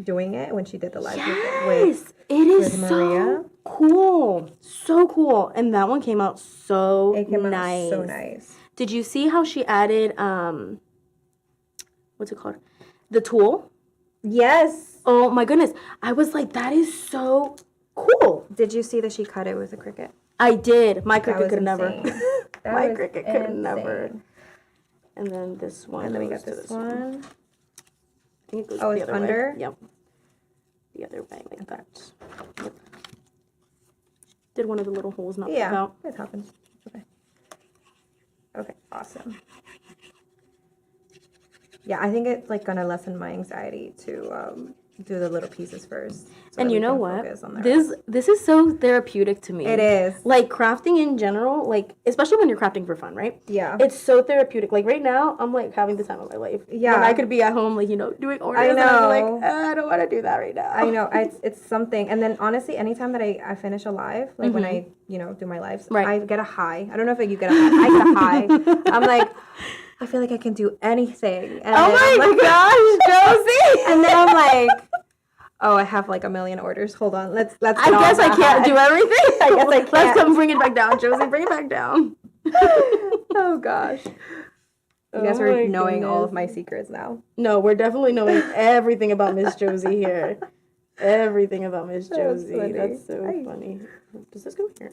doing it, when she did the live Yes, it is with Maria. so cool. So cool. And that one came out so It came nice. out so nice. Did you see how she added what's it called? The tool? Yes. Oh my goodness. I was like, that is so cool. Did you see that she cut it with a Cricut? I did. My That Cricut was could never. insane. That My was Cricut could never. insane. And then this one. And then we goes got to this one. I think it goes Oh, the it's other under? way. Yep. The other way, like that. Yep. Did one of the little holes not pop Yeah, out? it happens. Okay. Okay, awesome. Yeah, I think it's like gonna lessen my anxiety to do the little pieces first. So And that you we know can what? focus on the rest. This is so therapeutic to me. It is. Like crafting in general, like especially when you're crafting for fun, right? Yeah. It's so therapeutic. Like right now, I'm like having the time of my life. Yeah. When I could be at home, like doing orders. I And I'm like, know. I don't want to do that right now. I know it's something, and then honestly, anytime that I finish a live, like when I do my lives, Right. I get a high. I don't know if you get a high. I get a high. I'm like, I feel like I can do anything. And Oh then my gosh, Josie! And then I'm like, oh, I have like a million orders. Hold on, let's. I guess I can't do everything. I guess I can't. Let's come bring it back down, Josie. Bring it back down. Oh gosh. You guys Oh are my knowing all goodness. of my secrets now. No, we're definitely knowing everything about Miss Josie here. Everything about Miss That's Josie. funny. That's so Hi. funny. Does this go here?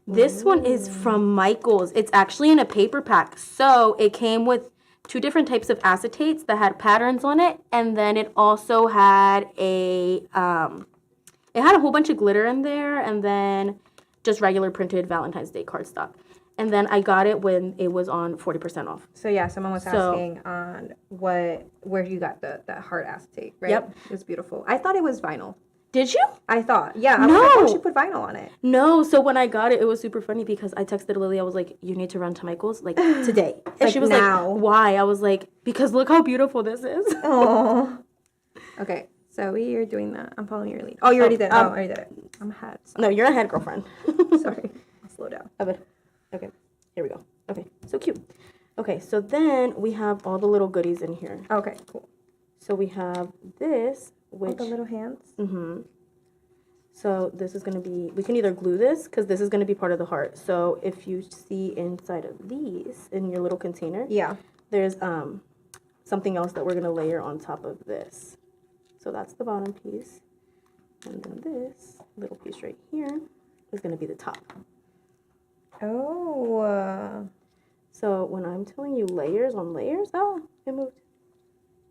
This one is from Michael's. It's actually in a paper pack. So it came with 2 different types of acetates that had patterns on it, and then it also had it had a whole bunch of glitter in there, and then just regular printed Valentine's Day cardstock. And then I got it when it was on 40% off. So yeah, someone was So- asking on where you got that heart acetate, right? Yep. It was beautiful. I thought it was vinyl. Did you? I thought, yeah. I was like, oh, No. she put vinyl on it. No, so when I got it, it was super funny because I texted Lily. I was like, "You need to run to Michael's like today," and Like she was now. like, "Why?" I was like, "Because look how beautiful this is." Oh. Okay, so we are doing that. I'm following your lead. Oh, you already did. I already did it. I'm ahead. No, you're ahead, girlfriend. Sorry. I'll slow down. Okay, here we go. Okay, so cute. Okay, so then we have all the little goodies in here. Okay, cool. So we have this, Oh, which the little hands. So this is going to be, we can either glue this because this is going to be part of the heart. So if you see inside of these in your little container, Yeah. there's something else that we're going to layer on top of this. So that's the bottom piece. And then this little piece right here is going to be the top. Oh. So when I'm telling you layers on layers, oh, it moved.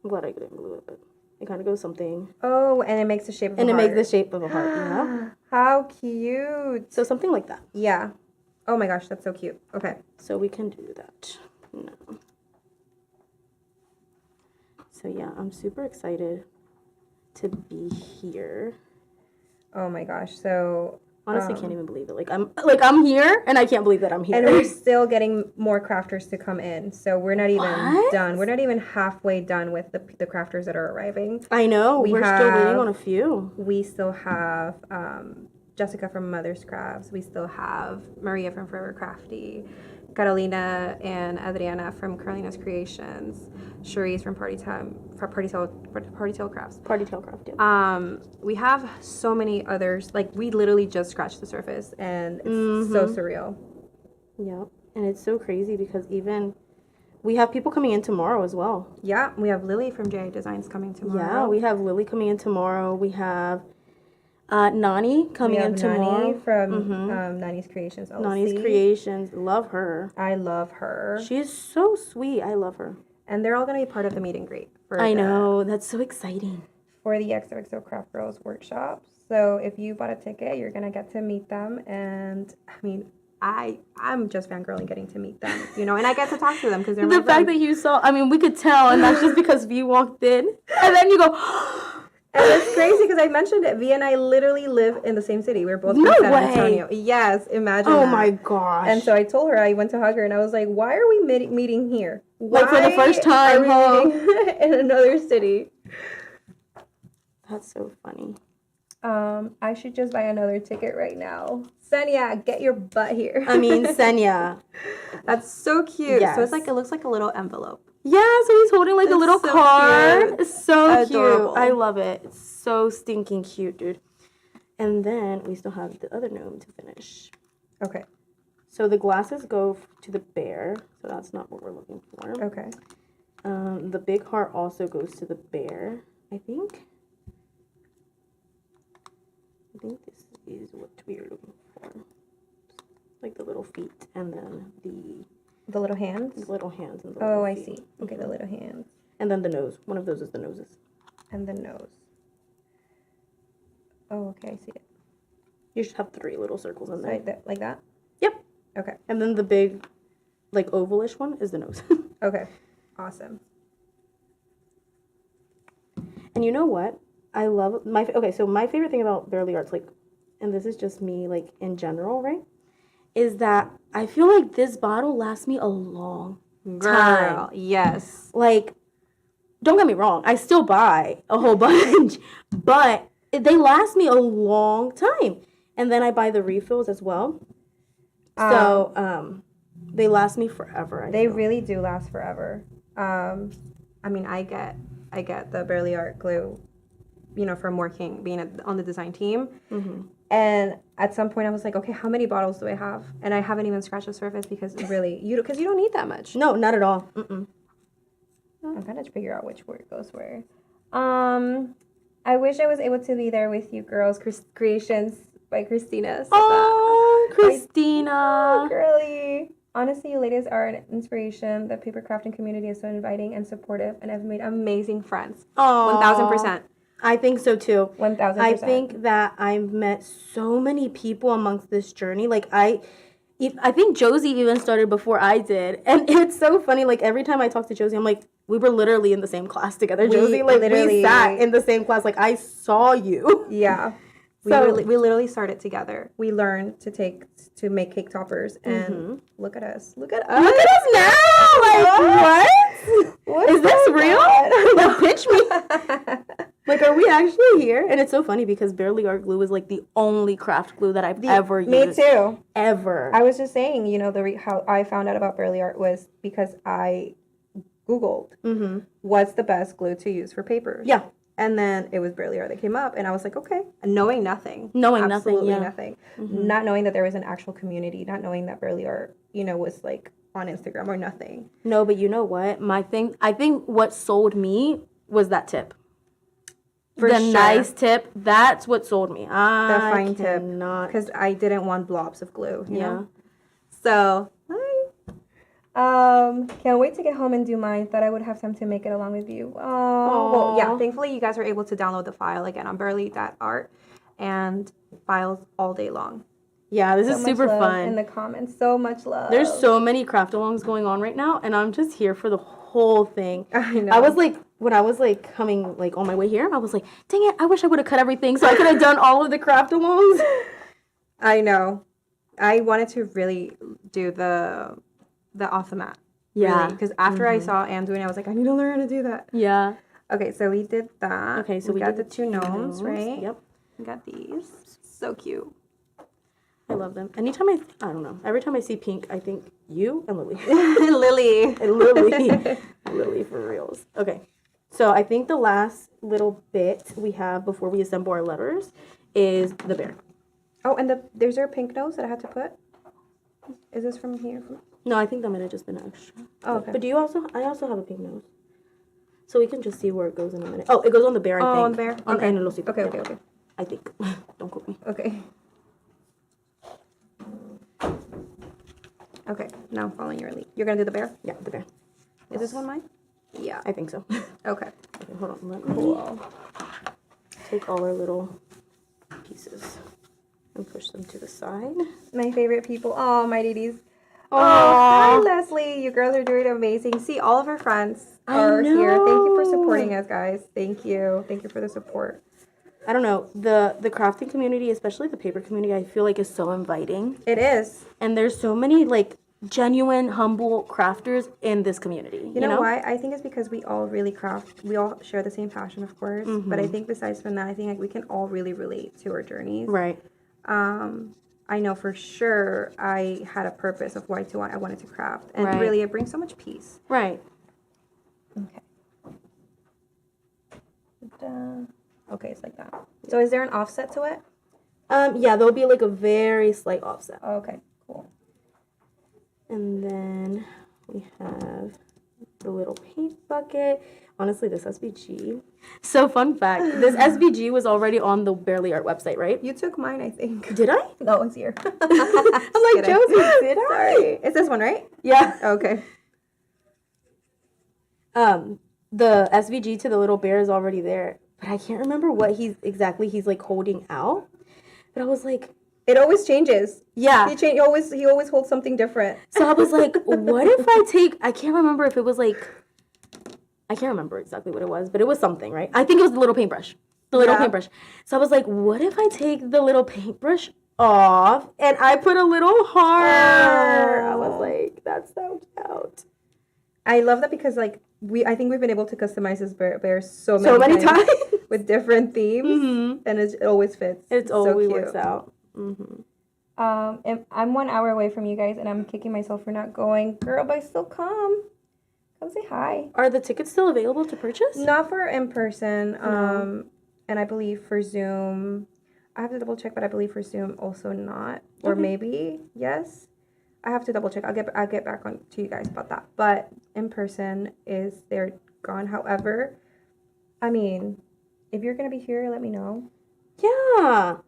I'm glad I didn't glue it, but it kind of goes something. Oh, and it makes the shape of And a it heart. makes the shape of a heart, you know? How cute. So something like that. Yeah. Oh my gosh, that's so cute. Okay. So we can do that. No. So yeah, I'm super excited to be here. Oh my gosh. So Honestly, can't even believe it. I'm here, and I can't believe that I'm here. and we're still getting more crafters to come in. So we're not even What? done. We're not even halfway done with the crafters that are arriving. I know. We We're still waiting have- on a few. We still have Jessica from Mother's Crafts. We still have Maria from Forever Crafty, Carolina and Adriana from Carolina's Creations, Cherise from Party Tail Crafts. Party Tail Craft. Yeah. We have so many others. Like we literally just scratched the surface, and it's so surreal. Yeah. And it's so crazy because even we have people coming in tomorrow as well. Yeah, we have Lily from J Designs coming tomorrow. Yeah, we have Lily coming in tomorrow. We have Nani coming in tomorrow. Nani from Nani's Creations. LLC. Nani's Creations. Love her. I love her. She is so sweet. I love her. And they're all going to be part of the meet and greet. I know. That's so exciting. For the XOXO Craft Girls workshop. So if you bought a ticket, you're going to get to meet them. And I mean, I'm just fangirling getting to meet them, and I get to talk to them because they're my The fact that you saw, I mean, we could tell, and that's just because V walked in. And then you go, And it's crazy because I mentioned it. V and I literally live in the same city. We're both No from San way. Antonio. Yes, imagine oh that. my gosh. And so I told her, I went to hug her, and I was like, why are we meeting here? Like, for the first Why time, are huh? we meeting in another city? That's so funny. I should just buy another ticket right now. Senya, get your butt here. I mean, Senya. That's so cute. Yes. So it's like, it looks like a little envelope. Yeah, so he's holding like a It's little so card. cute. It's so Adorable. cute. I love it. It's so stinking cute, dude. And then we still have the other gnome to finish. Okay. So the glasses go to the bear, so that's not what we're looking for. Okay. The big heart also goes to the bear, I think. I think this is what we are looking for. Like the little feet and then The little hands? the little hands and the Oh, little I feet. see. Okay, the little hands. And then the nose. One of those is the noses. And the nose. Oh, okay, I see it. You should have 3 little circles in So there. like that? Yep. Okay. And then the big, like ovalish one is the nose. Okay. Awesome. And you know what? I love so my favorite thing about Barely Arts, like, and this is just me, like, in general, right? Is that I feel like this bottle lasts me a long time. Yes. Like, don't get me wrong, I still buy a whole bunch, but they last me a long time. And then I buy the refills as well. So, they last me forever. They really do last forever. I mean, I get the Barely Art glue, you know, from being on the design team. Mm-hmm. And at some point I was like, okay, how many bottles do I have? And I haven't even scratched the surface because really, you don't need that much. No, not at all. I'm trying to figure out which word goes where. I wish I was able to be there with you girls. Creations by Christina. Oh, Christina. Girly. Honestly, you ladies are an inspiration. The paper crafting community is so inviting and supportive, and I've made amazing friends. 1,000%. I think so too. 1,000%. I think that I've met so many people amongst this journey. Like, I think Josie even started before I did. And it's so funny. Like, every time I talk to Josie, I'm like, we were literally in the same class together. Josie, like, we sat in the same class. Like, I saw you. Yeah. We literally started together. We learned to make cake toppers, and look at us. Look at us. Look at us now. Like, what? Is this real? Like, pitch me. Like, are we actually here? And it's so funny because Barely Art glue is like the only craft glue that I've ever used. Me too. Ever. I was just saying, you know, how I found out about Barely Art was because I Googled what's the best glue to use for papers. Yeah. And then it was Barely Art that came up, and I was like, okay, knowing nothing. Absolutely nothing. Not knowing that there was an actual community, not knowing that Barely Art, you know, was like on Instagram or nothing. No, but you know what? I think what sold me was that tip. Nice tip. That's what sold me. The fine tip. Because I didn't want blobs of glue, you know? So, can't wait to get home and do mine. Thought I would have time to make it along with you. Oh, well, yeah. Thankfully, you guys are able to download the file again on Barely.art and files all day long. Yeah, this is super fun. In the comments, so much love. There's so many craft alongs going on right now, and I'm just here for the whole thing. I know. I was like, when I was like coming like on my way here, I was like, dang it, I wish I would have cut everything so I could have done all of the craft alongs. I know. I wanted to really do the off the mat. Yeah. Because after I saw Anne doing it, I was like, I need to learn how to do that. Yeah. Okay, so we did that. Okay, so we got the two gnomes, right? Yep. We got these. So cute. I love them. Anytime I don't know. Every time I see pink, I think you and Lily. Lily. And Lily. Lily for reals. Okay. So I think the last little bit we have before we assemble our letters is the bear. Oh, and there's there a pink nose that I had to put? Is this from here? No, I think that might have just been extra. Oh, okay. But I also have a pink nose. So we can just see where it goes in a minute. Oh, it goes on the bear, I think. Oh, on the bear? Okay. En el osito. Okay. I think. Don't quote me. Okay. Okay, now I'm following your lead. You're gonna do the bear? Yeah, the bear. Is this one mine? Yeah, I think so. Okay. Okay, hold on. Let me take all our little pieces and push them to the side. My favorite people. Oh, my ladies. Oh, hi, Leslie. You girls are doing amazing. See, all of our friends are here. Thank you for supporting us, guys. Thank you. Thank you for the support. I don't know, the crafting community, especially the paper community, I feel like is so inviting. It is. And there's so many like genuine, humble crafters in this community. You know why? I think it's because we all really craft. We all share the same passion, of course. But I think besides from that, I think like we can all really relate to our journeys. Right. I know for sure I had a purpose of why I wanted to craft. And really, it brings so much peace. Right. Okay. Okay, it's like that. So is there an offset to it? Yeah, there'll be like a very slight offset. Oh, okay, cool. And then we have the little paint bucket. Honestly, this SVG. So fun fact, this SVG was already on the Barely Art website, right? You took mine, I think. Did I? No, it's here. I'm like, Josie, did I? Sorry. It's this one, right? Yeah. Okay. The SVG to the little bear is already there. But I can't remember what he's like holding out. But I was like, it always changes. Yeah. He always holds something different. So I was like, what if I can't remember if it was like I can't remember exactly what it was, but it was something, right? I think it was the little paintbrush. The little paintbrush. So I was like, what if I take the little paintbrush off and I put a little heart? I was like, that's so cute. I love that because like I think we've been able to customize this bear so many times times. with different themes, and it always fits. It so always cute. works out. And I'm 1 hour away from you guys, and I'm kicking myself for not going. Girl, but still come say hi. Are the tickets still available to purchase? Not for in person. And I believe for Zoom, I have to double check, but I believe for Zoom also not, or maybe yes. I have to double check. I'll get back on to you guys about that. But in person they're gone. However, I mean, if you're gonna be here, let me know. Yeah.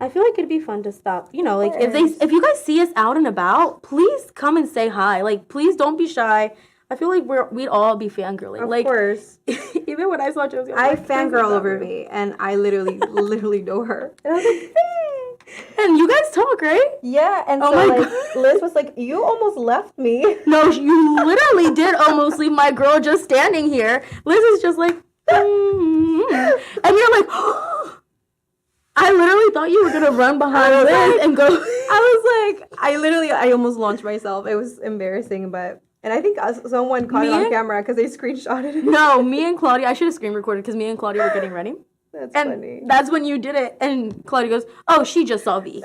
I feel like it'd be fun to stop. You know, like if you guys see us out and about, please come and say hi. Like, please don't be shy. I feel like we'd all be fangirling. Of like, course. even when I saw Josie, I like, fangirl over V, and I literally know her. And I was like, and you guys talk, right? yeah. And Oh so my like Liz was like, you almost left me. No, you literally did almost leave my girl just standing here. Liz is just like, and you're like, I literally thought you were gonna run behind Liz and go. I was like, I almost launched myself. It was embarrassing, but. And I think someone caught it on camera because they screenshotted it. No, me and Claudia, I should have screen recorded because me and Claudia were getting ready. That's And funny. that's when you did it. And Claudia goes, oh, she just saw V.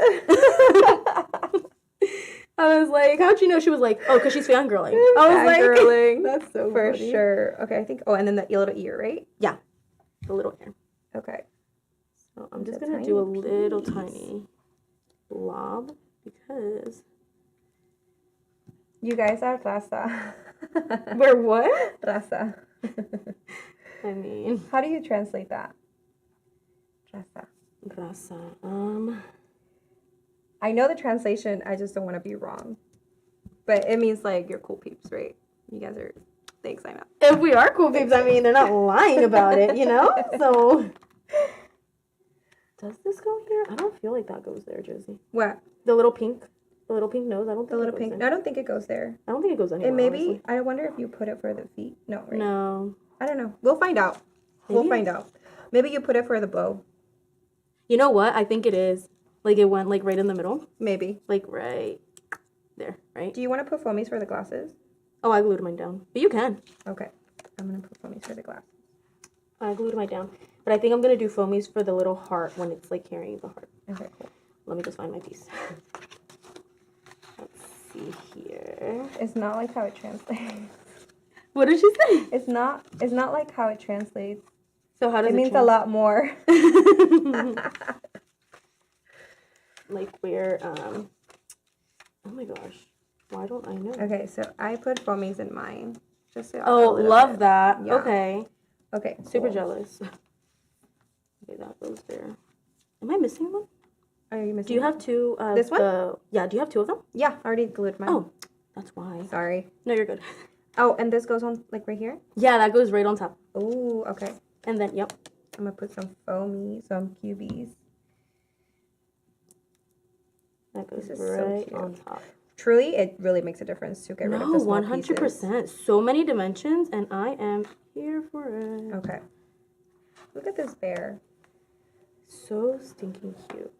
I was like, how'd you know? She was like, oh, because she's fangirling. I was like, girling. that's so For funny. sure. Okay, I think. Oh, and then the little ear, right? Yeah, the little hair. Okay. So I'm just The going to do a tiny little piece. tiny blob because. You guys are raza. We're what? Raza. I mean, How do you translate that? Raza. grasa. I know the translation. I just don't want to be wrong. But it means like you're cool peeps, right? You guys are. Thanks, I know. If we are cool peeps, I mean, they're not lying about it, you know? So. Does this go here? I don't feel like that goes there, Josie. What? The little pink nose. I don't think The little it goes pink. there. I don't think it goes there. I don't think it goes anywhere. And maybe honestly. I wonder if you put it for the feet. No, right? No. I don't know. We'll find out. We'll find out. Maybe you put it for the bow. You know what? I think it is. Like it went like right in the middle. Maybe. Like right there, right? Do you want to put foamies for the glasses? Oh, I glued mine down. But you can. Okay. I'm gonna put foamies for the glasses. I glued mine down. But I think I'm gonna do foamies for the little heart when it's like carrying the heart. Okay, cool. Let me just find my piece. Let's see here. It's not like how it translates. What did she say? It's not like how it translates. So how does It means a lot more. Like where oh my gosh. Why don't I know? Okay, so I put foamies in mine. Just so Oh, love that. Yeah. Okay. Okay. Super cool. jealous. Okay, that goes there. Am I missing one? Are you missing? Do you have two of This one? Yeah, do you have two of them? Yeah, I already glued mine. Oh, that's why. Sorry. No, you're good. Oh, and this goes on like right here? Yeah, that goes right on top. Oh, okay. And then, yep. I'm gonna put some foamy, some QBs. That goes This is so right cute. on top. Truly, it really makes a difference to get rid of No, the small 100%. So many dimensions, and I am here for it. pieces. Okay. Look at this bear. So stinking cute.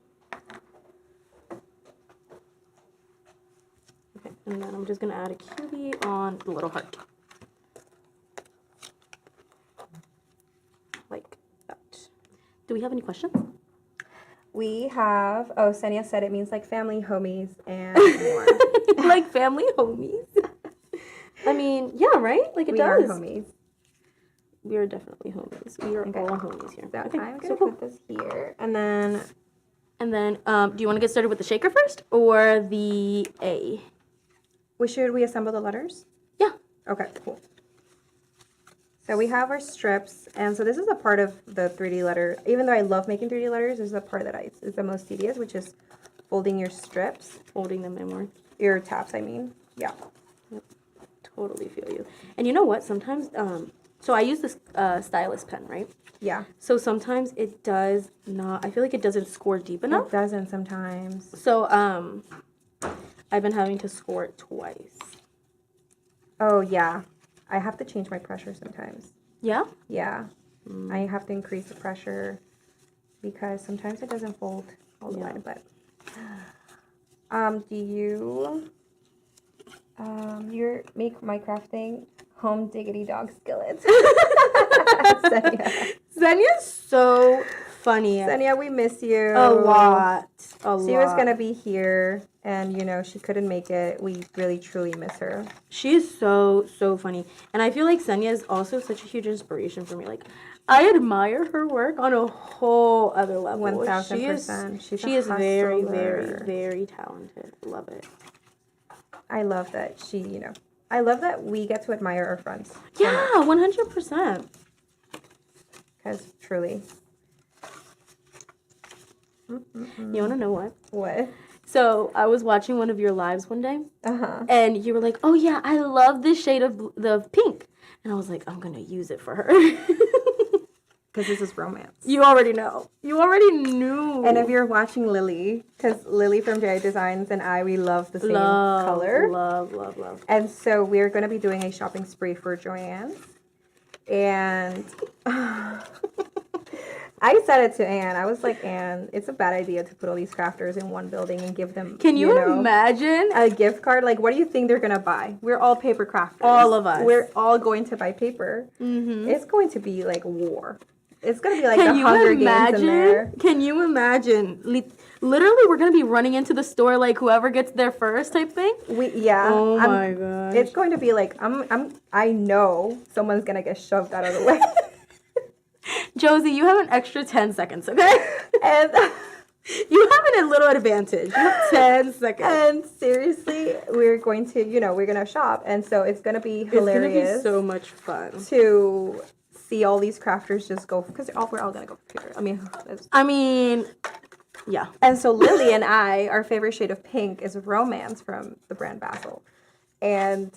Okay, and then I'm just gonna add a cutie on the little heart. Like that. Do we have any questions? We have, oh, Senia said it means like family, homies, and more. Like family homies. I mean, yeah, right? Like it We does. are homies. We are definitely homies. We are Okay. all homies here. So Okay, I'm so gonna cool. put this here, and then And then, do you want to get started with the shaker first or the A? should we assemble the letters? Yeah. Okay, cool. So we have our strips, and so this is a part of the 3D letter. Even though I love making 3D letters, this is the part that is the most tedious, which is folding your strips, Folding them inward. your tabs, I mean. Yeah. Totally feel you. And you know what? Sometimes, so I use this stylus pen, right? Yeah. So sometimes it does not, I feel like it doesn't score deep enough. It doesn't sometimes. So, I've been having to score it twice. Oh, yeah. I have to change my pressure sometimes. Yeah? Yeah. I have to increase the pressure because sometimes it doesn't fold all the way. But do you make my crafting home diggity dog skillets? Zenya's so funny. Senya, we miss you. A lot. She was gonna be here, and she couldn't make it. We really truly miss her. She is so funny, and I feel like Senya is also such a huge inspiration for me. Like, I admire her work on a whole other level. 1000%. She is very, very, hustler. very talented. Love it. I love that I love that we get to admire our friends. Yeah, 100%. Because truly. You want to know what? What? So I was watching one of your lives one day, and you were like, "Oh yeah, I love this shade of the pink," and I was like, "I'm gonna use it for her." Because this is romance. You already know. You already knew. And if you're watching Lily, because Lily from J Designs and we love the same color. Love. And so we're going to be doing a shopping spree for Joanne's. And I said it to Anne. I was like, Anne, it's a bad idea to put all these crafters in one building and give them, Can you imagine? a gift card. Like, what do you think they're going to buy? We're all paper crafters. All of us. We're all going to buy paper. Mm-hmm. It's going to be like war. It's going to be like Can the you Hunger imagine? Games in there. Can you imagine? Literally, we're gonna be running into the store like whoever gets there first type thing. Oh my god! It's going to be like I know someone's gonna get shoved out of the way. Josie, you have an extra 10 seconds, okay? And you have a little advantage. You have 10 seconds. And seriously, we're going to we're gonna shop, and so it's gonna be hilarious. It's gonna be so much fun to see all these crafters just go because we're all gonna go for paper. I mean, yeah. And so Lily and our favorite shade of pink is romance from the brand Basil. And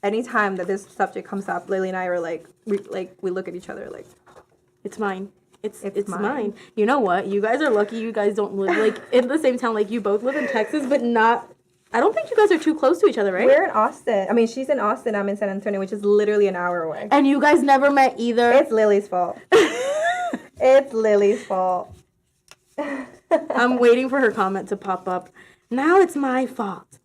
anytime that this subject comes up, Lily and I are we look at each other like, it's mine. It's mine. You know what? You guys are lucky you guys don't live in the same town. Like, you both live in Texas, but not. I don't think you guys are too close to each other, right? We're in Austin. I mean, she's in Austin. I'm in San Antonio, which is literally an hour away. And you guys never met either? It's Lily's fault. It's Lily's fault. I'm waiting for her comment to pop up. Now it's my fault.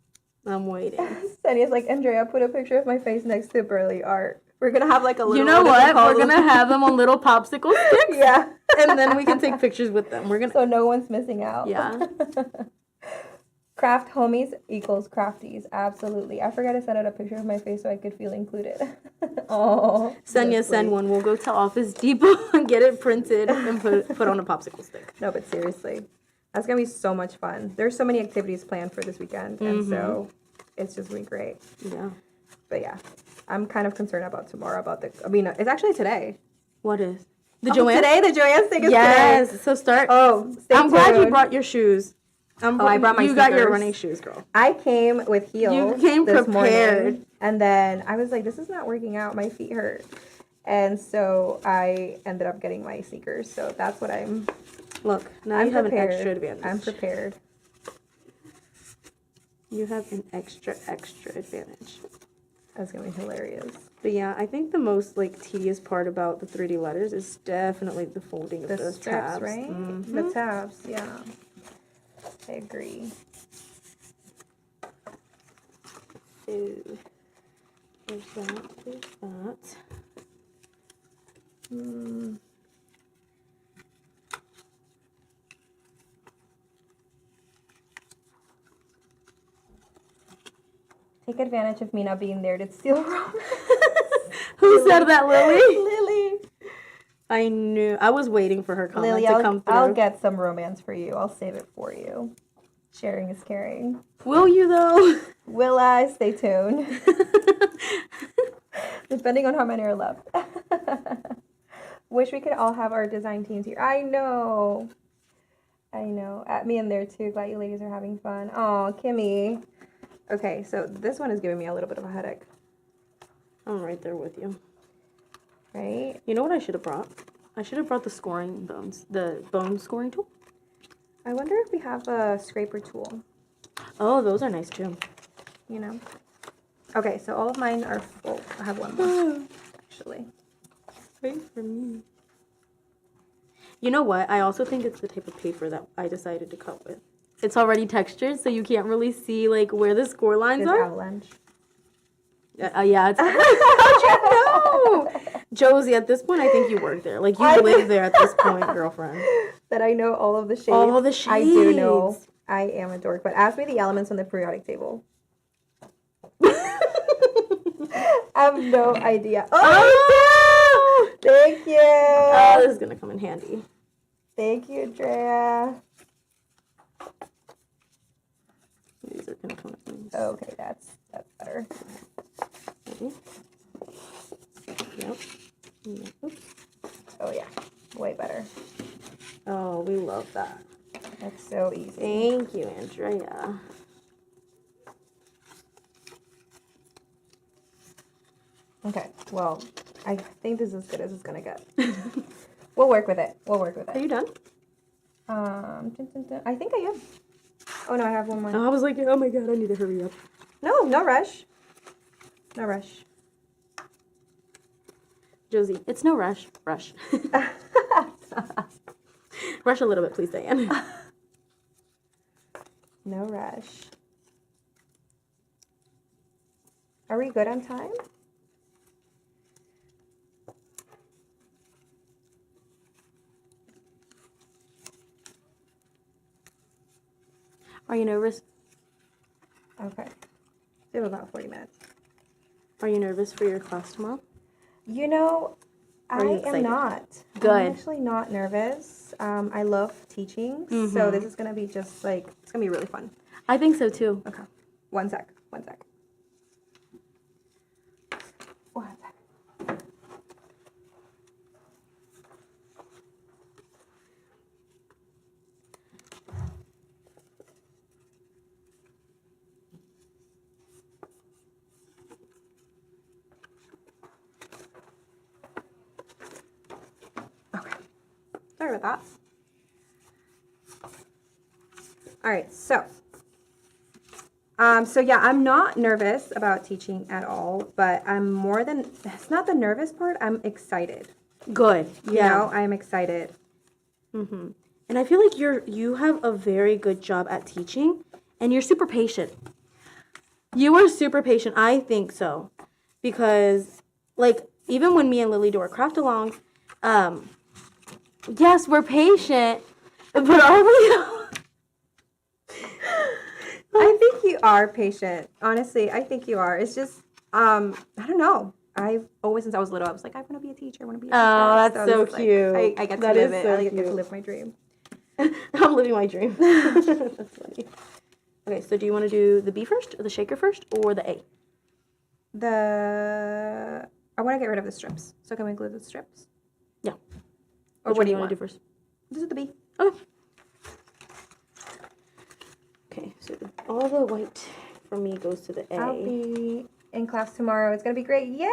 I'm waiting. Sunny's like, Andrea, put a picture of my face next to Burley art. We're going to have like a little... You know what? We're going to have them on little popsicle sticks. Yeah. And then we can take pictures with them. So no one's missing out. Yeah. Craft homies equals crafties. Absolutely. I forgot to send out a picture of my face so I could feel included. Oh. Send one. We'll go to Office Depot and get it printed and put on a popsicle stick. No, but seriously. That's going to be so much fun. There's so many activities planned for this weekend. And so it's just going to be great. Yeah. But yeah, I'm kind of concerned about tomorrow it's actually today. What is? The Joanne? Today? The Joanne's thing is today. Yes. So start. Oh, I'm glad you brought your shoes. I brought my You got your sneakers. running shoes, girl. I came with heels. You came this prepared. Morning, and then I was like, this is not working out. My feet hurt. And so I ended up getting my sneakers. So that's what I'm... Look, now I'm you have prepared. an extra advantage. I'm prepared. You have an extra advantage. That's going to be hilarious. But yeah, I think the most tedious part about the 3D letters is definitely the folding of the straps, tabs. right? Mm-hmm. The tabs, yeah. I agree. So, there's that. Take advantage of me not being there to steal romance. Who said that, Lily? Lily. I knew. I was waiting for her comment Lily, to come through. I'll get some romance for you. I'll save it for you. Sharing is caring. Will you, though? Will I? Stay tuned. Depending on how many are left. Wish we could all have our design teams here. I know. At me in there, too. Glad you ladies are having fun. Oh, Kimmy. Okay, so this one is giving me a little bit of a headache. I'm right there with you. Right? You know what I should have brought? I should have brought the scoring bones. The bone scoring tool. I wonder if we have a scraper tool. Oh, those are nice, too. You know? Okay, so all of mine are full. I have one more, actually. Wait for me. You know what? I also think it's the type of paper that I decided to cut with. It's already textured, so you can't really see like where the score lines This are. avalanche. Yeah, it's. How'd you know? Josie, at this point, I think you work there. Like, you live there at this point, girlfriend. That I know all of the shades. All the shades. I do know. I am a dork, but ask me the elements on the periodic table. I have no idea. Oh, thank you. Oh, this is gonna come in handy. Thank you, Drea. These are gonna come in. Okay, that's better. Ready? Yep. Oops. Oh yeah, way better. Oh, we love that. That's so easy. Thank you, Andrea. Okay, well, I think this is as good as it's gonna get. We'll work with it. We'll work with Are it. you done? I think I am. Oh no, I have one more. I was like, oh my god, I need to hurry up. No rush. No rush. Josie, it's no rush. Rush. Rush a little bit, please, Diane. No rush. Are we good on time? Are you nervous? Okay. We have about 40 minutes. Are you nervous for your class tomorrow? You know, I you am excited? not. Good. I'm actually not nervous. I love teaching, so this is gonna be just like, it's gonna be really fun. I think so too. Okay. One sec. One sec. Okay. Sorry about that. All right, so yeah, I'm not nervous about teaching at all, but I'm more than, it's not the nervous part, I'm excited. Good. You know, I'm excited. And I feel like you have a very good job at teaching, and you're super patient. You are super patient. I think so, because like even when me and Lily do our craft alongs, yes, we're patient, but are we? I think you are patient. Honestly, I think you are. It's just, I don't know. I've always, since I was little, I was like, I want to be a teacher. I want to be a teacher. Oh, that's so it's like, cute. I get to That live is it. so I get to cute. live my dream. I'm living my dream. That's funny. Okay, so do you want to do the B first, or the shaker first, or the A? I want to get rid of the strips. So can we glue the strips? Yeah. Or Which what one do you want want to do first? This is the B. Okay. Okay, so all the white for me goes to the A. I'll be in class tomorrow. It's going to be great. Yay!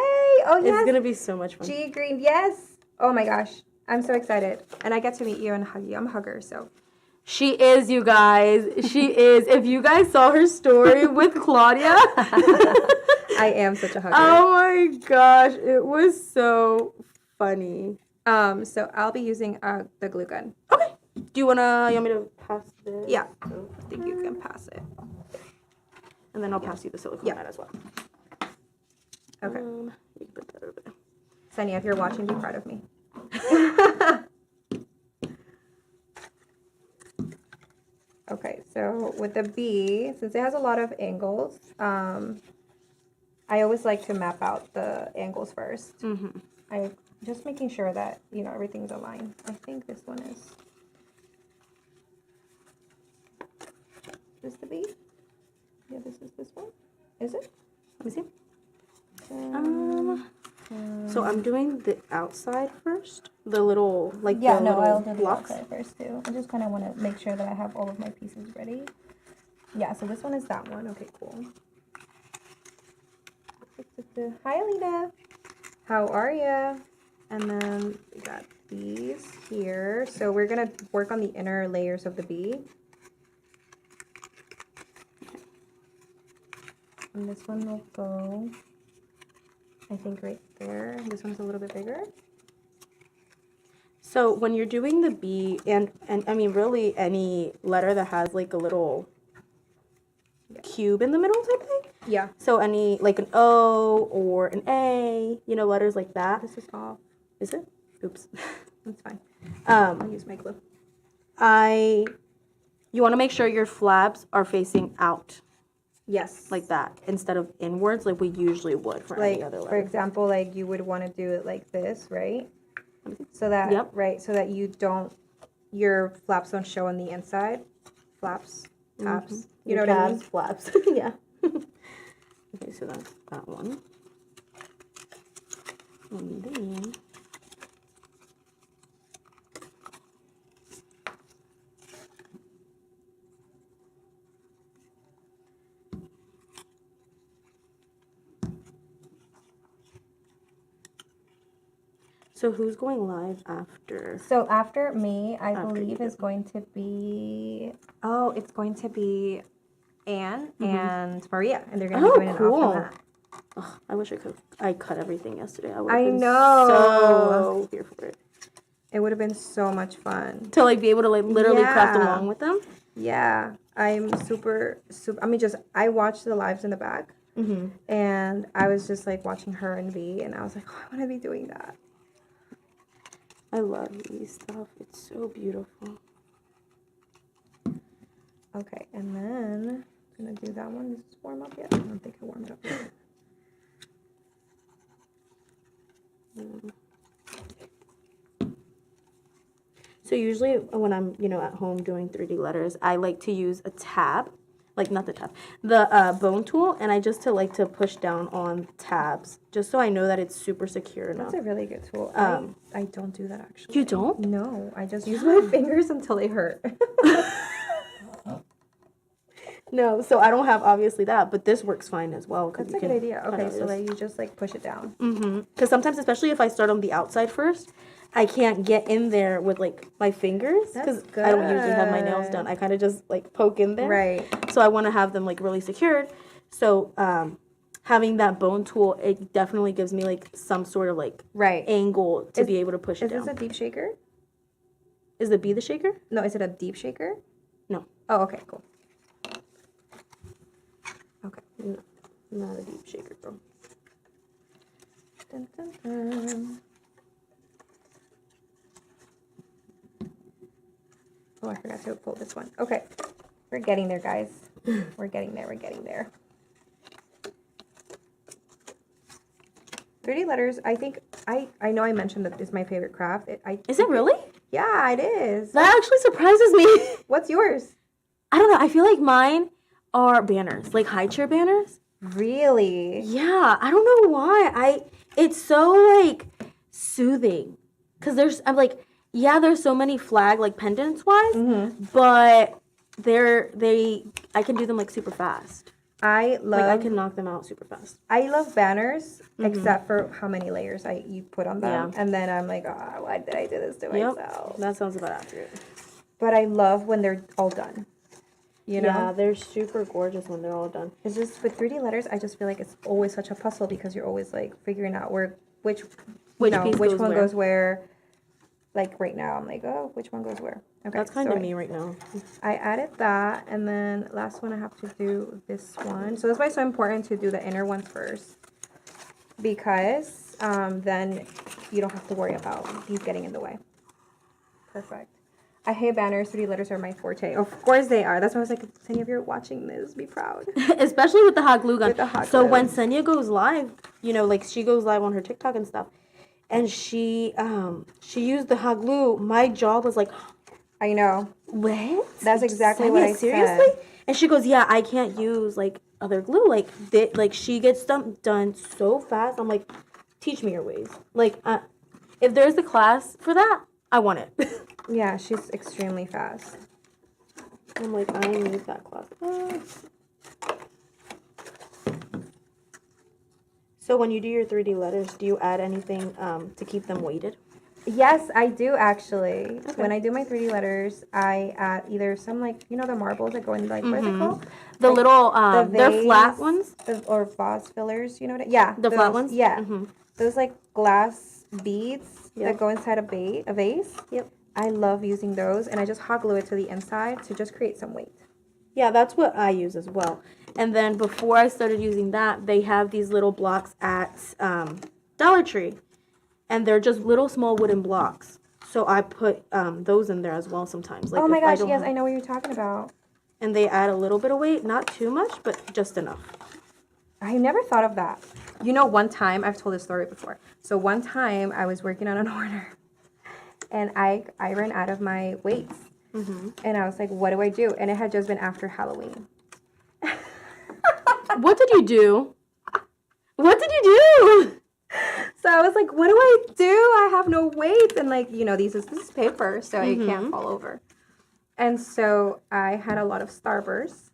Oh, yes. It's gonna be so much fun. G green. Yes. Oh, my gosh. I'm so excited. And I get to meet you and hug you. I'm a hugger, so. She is, you guys. She is. If you guys saw her story with Claudia. I am such a hugger. Oh my gosh. It was so funny. So I'll be using the glue gun. Okay. Do you want me to pass this? Yeah. I think you can pass it. And then I'll pass you the silicone Yeah. mat as well. Okay. You can put that over there. Senia, if you're watching, be proud of me. Okay, so with the B, since it has a lot of angles, I always like to map out the angles first. I just making sure that, you know, everything's aligned. I think this one is. Is this the B? Yeah, this is this one. Is it? Let me see. So I'm doing the outside first. The little, like Yeah, the no, little I'll do the blocks. outside first too. I just kind of want to make sure that I have all of my pieces ready. Yeah, so this one is that one. Okay, cool. Hi, Alina. How are you? And then we got these here. So we're going to work on the inner layers of the bee. And this one will go, I think, right there. This one's a little bit bigger. So when you're doing the B and I mean really any letter that has like a little cube in the middle type thing. Yeah. So any like an O or an A, you know, letters like that. This is off. Is it? Oops. That's fine. I'll use my glue. You want to make sure your flaps are facing out Yes. like that instead of inwards like we usually would for any other For letter. example, like you would want to do it like this, right? So that, Yep. right, so that you don't, your flaps don't show on the inside. Flaps, tabs. You know what I mean? Tabs, flaps. Yeah. Okay, so that's that one. And then so who's going live after? So after me, I After believe you. is going to be, oh, it's going to be Anne and Maria, and they're going to Oh, be doing an cool. off from that. Ugh, I wish I cut everything yesterday. I would I have been know. so here for it. It would have been so much fun. To like be able to like literally craft Yeah. along with them. Yeah, I'm super. I mean, just I watched the lives in the back, and I was just like watching her and V, and I was like, oh, I want to be doing that. I love these stuff. It's so beautiful. Okay, and then I'm gonna do that one. Is this warm up yet? I don't think I warmed it up yet. So usually when I'm, you know, at home doing 3D letters, I like to use a tab, like not the tab, the bone tool, and I just like to push down on tabs, just so I know that it's super secure enough. That's a really good tool. I don't do that actually. You don't? No, I just use my fingers until they hurt. No, so I don't have obviously that, but this works fine as well. That's a good idea. Okay, so like you just like push it down. Because sometimes, especially if I start on the outside first, I can't get in there with like my fingers because That's I don't usually have my nails good. done. I kind of just like poke in there. Right. So I want to have them like really secured. So having that bone tool, it definitely gives me like some sort of like Right. angle to be able to push it Is down. this a deep shaker? Is the B the shaker? No, is it a deep shaker? No. Oh, okay, cool. Okay. No, not a deep shaker, bro. Dun, dun, dun. Oh, I forgot to pull this one. Okay. We're getting there, guys. We're getting there. We're getting there. 3D letters, I think, I know I mentioned that it's my favorite craft. Is it really? Yeah, it is. That actually surprises me. What's yours? I don't know. I feel like mine are banners, like high chair banners. Really? Yeah, I don't know why. It's so like soothing. Cause I'm like, yeah, there's so many flag like pendants wise, but I can do them like super fast. I Like I love can knock them out super fast. I love banners, except for how many layers you put on them. Yeah. And then I'm like, oh, why did I do this to myself? That sounds about accurate. But I love when they're all done. You know? Yeah, they're super gorgeous when they're all done. It's just with 3D letters, I just feel like it's always such a puzzle because you're always like figuring out which Which piece piece which goes one where. goes where. Like right now, I'm like, oh, which one goes where? Okay, That's kind so of me right now. I added that, and then last one I have to do this one. So that's why it's so important to do the inner ones first, because then you don't have to worry about these getting in the way. Perfect. I hate banners. 3D letters are my forte. Of course they are. That's why I was like, Senya, if you're watching this, be proud. Especially with the hot glue gun. With the hot So glue. when Senya goes live, you know, like she goes live on her TikTok and stuff, and she used the hot glue. My jaw was like, I know. what? That's exactly what Senya, I seriously? said. And she goes, yeah, I can't use like other glue. Like she gets stuff done so fast. I'm like, teach me your ways. Like, if there's a class for that, I want it. Yeah, she's extremely fast. I'm like, I need that class. So when you do your 3D letters, do you add anything to keep them weighted? Yes, I do actually. When I do my 3D letters, I add either some like the marbles that go in like what's it called? The Like, little they're flat vase, ones. or vase fillers. You know what? Yeah, The flat those- ones? Yeah, Mm-hmm. those like glass beads Yep. that go inside a vase. Yep. I love using those, and I just hot glue it to the inside to just create some weight. Yeah, that's what I use as well. And then before I started using that, they have these little blocks at Dollar Tree, and they're just little small wooden blocks. So I put those in there as well sometimes. Like Oh my if I gosh, don't yes, have- I know what you're talking about. And they add a little bit of weight, not too much, but just enough. I never thought of that. You know, one time, I've told this story before. So one time I was working on an order and I ran out of my weights. And I was like, what do I do? And it had just been after Halloween. What did you do? What did you do? So I was like, what do I do? I have no weights. And like, this is paper, so it can't fall over. And so I had a lot of Starburst.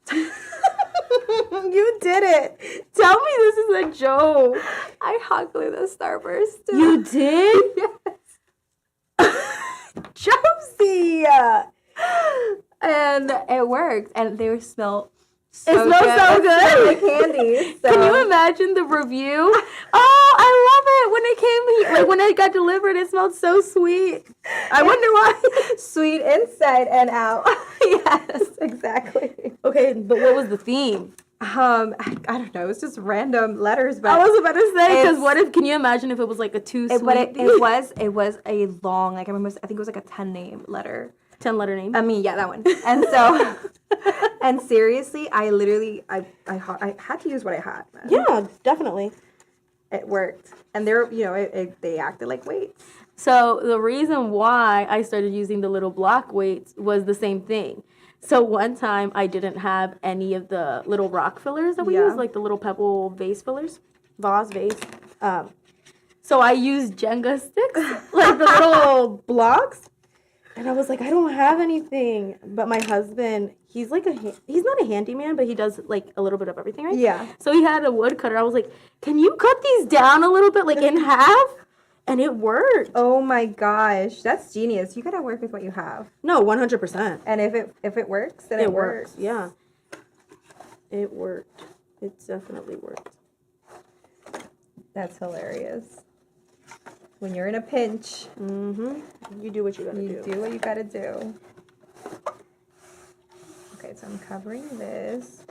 You did it. Tell me this is a joke. I hot glued the Starburst. You did? Josie! And it worked. And they smell so It smells good. so good. It smells like candy. So. Can you imagine the review? Oh, I love it. When it came here, like when it got delivered, it smelled so sweet. I wonder why. Sweet inside and out. Yes, exactly. Okay, but what was the theme? I don't know. It's just random letters, but I was about to say, because It's- what if? Can you imagine if it was like a too sweet? but it was a long, like I remember, I think it was like a 10-name letter. 10-letter name. I mean, yeah, that one. And so, and seriously, I literally, I had to use what I had. Man. Yeah, definitely. It worked, and they're, they acted like weights. So the reason why I started using the little block weights was the same thing. So one time I didn't have any of the little rock fillers that we Yeah. use, like the little pebble vase fillers, vase. So I used Jenga sticks, like the little blocks. And I was like, I don't have anything. But my husband, he's like he's not a handyman, but he does like a little bit of everything, right? Yeah. So he had a wood cutter. I was like, can you cut these down a little bit, like in half? And it worked. Oh my gosh, that's genius. You gotta work with what you have, No, 100%. and if it works, then it works. Yeah. It worked. It definitely worked. That's hilarious. When you're in a pinch, You do what you gotta you do what you gotta do. Okay, so I'm covering this.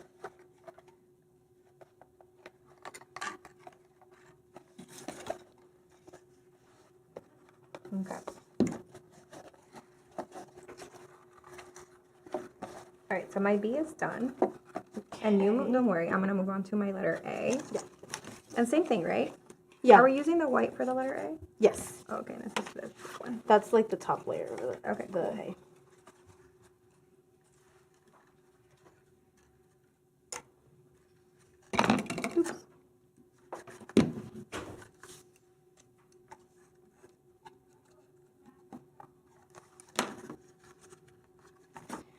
Okay. All right, so my B is done. And you, don't worry, I'm gonna move on to my letter A. Yeah. And same thing, right? Yeah. Are we using the white for the letter A? Yes. Okay, this is this one. That's like the top layer of it. Okay, The cool. hay.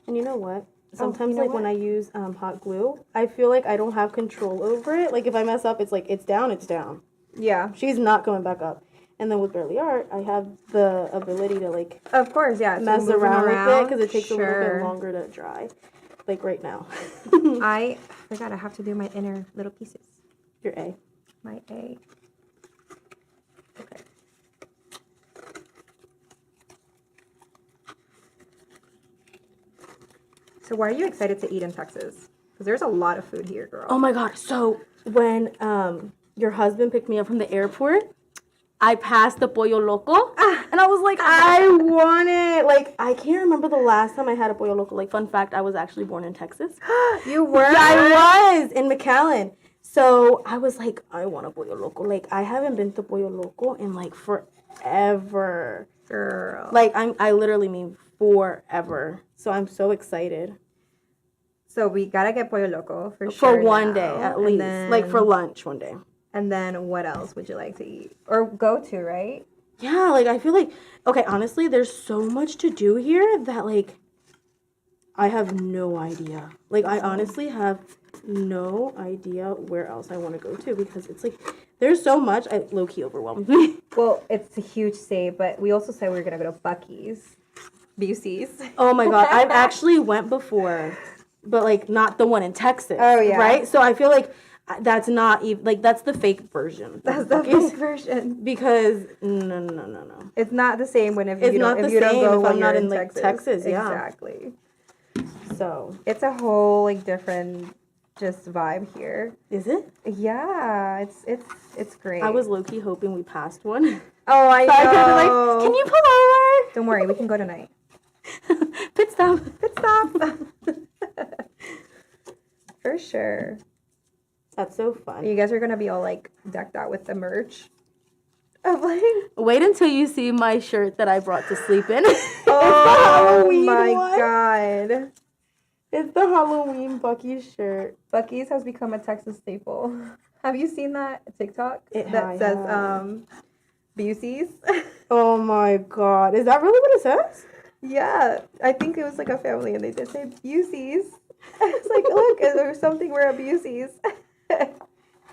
And you know what? Sometimes, you know like when I use hot glue, I feel like I don't have control over it. Like if I mess up, it's like it's down, it's down. Yeah. She's not going back up. And then with Barely Art, I have the ability to like Of course, yeah. to mess move them around with it because it takes a little Sure. bit longer to dry. Like right now. I forgot I have to do my inner little pieces. Your A. My A. Okay. So why are you excited to eat in Texas? Because there's a lot of food here, girl. Oh my god. So when your husband picked me up from the airport, I passed the Pollo Loco and I was like, I want it. Like I can't remember the last time I had a Pollo Loco. Like fun fact, I was actually born in Texas. You were? Yeah, I was in McAllen. So I was like, I want a Pollo Loco. Like I haven't been to Pollo Loco in like forever. Girl. Like I literally mean forever. So I'm so excited. So we gotta get Pollo Loco for For sure. one day now. at And least. then- Like for lunch one day. And then what else would you like to eat? Or go to, right? Yeah, like I feel like okay, honestly, there's so much to do here that like I have no idea. Like I honestly have no idea where else I want to go to because it's like there's so much. I low-key overwhelmed me. Well, it's a huge save, but we also said we were gonna go to Buc-ee's. Buc-ee's. Oh my god, I've actually went before, but like not the one in Texas. Oh, yeah. Right? So I feel like that's not even like that's the fake version. That's the fake version. Because no. It's not the same when if It's you not don't, the if you don't same go if when I'm you're not in like, Texas. Texas, yeah. Exactly. So It's a whole like different just vibe here. is it? Yeah, it's great. I was low-key hoping we passed one. Oh, I So I could've been like, know. can you pull over? Don't worry, we can go tonight. Pit stop. Pit stop. For sure. That's so fun. You guys are gonna be all like decked out with the merch. Of like, Wait until you see my shirt that I brought to sleep in. oh Halloween my one. god. It's the Halloween Buc-ee's shirt. Buc-ee's has become a Texas staple. Have you seen that TikTok I that says have. Buc-ee's? Oh my god. Is that really what it says? Yeah, I think it was like a family and they did say Buc-ee's. It's like, look, there's something we're at Buc-ee's.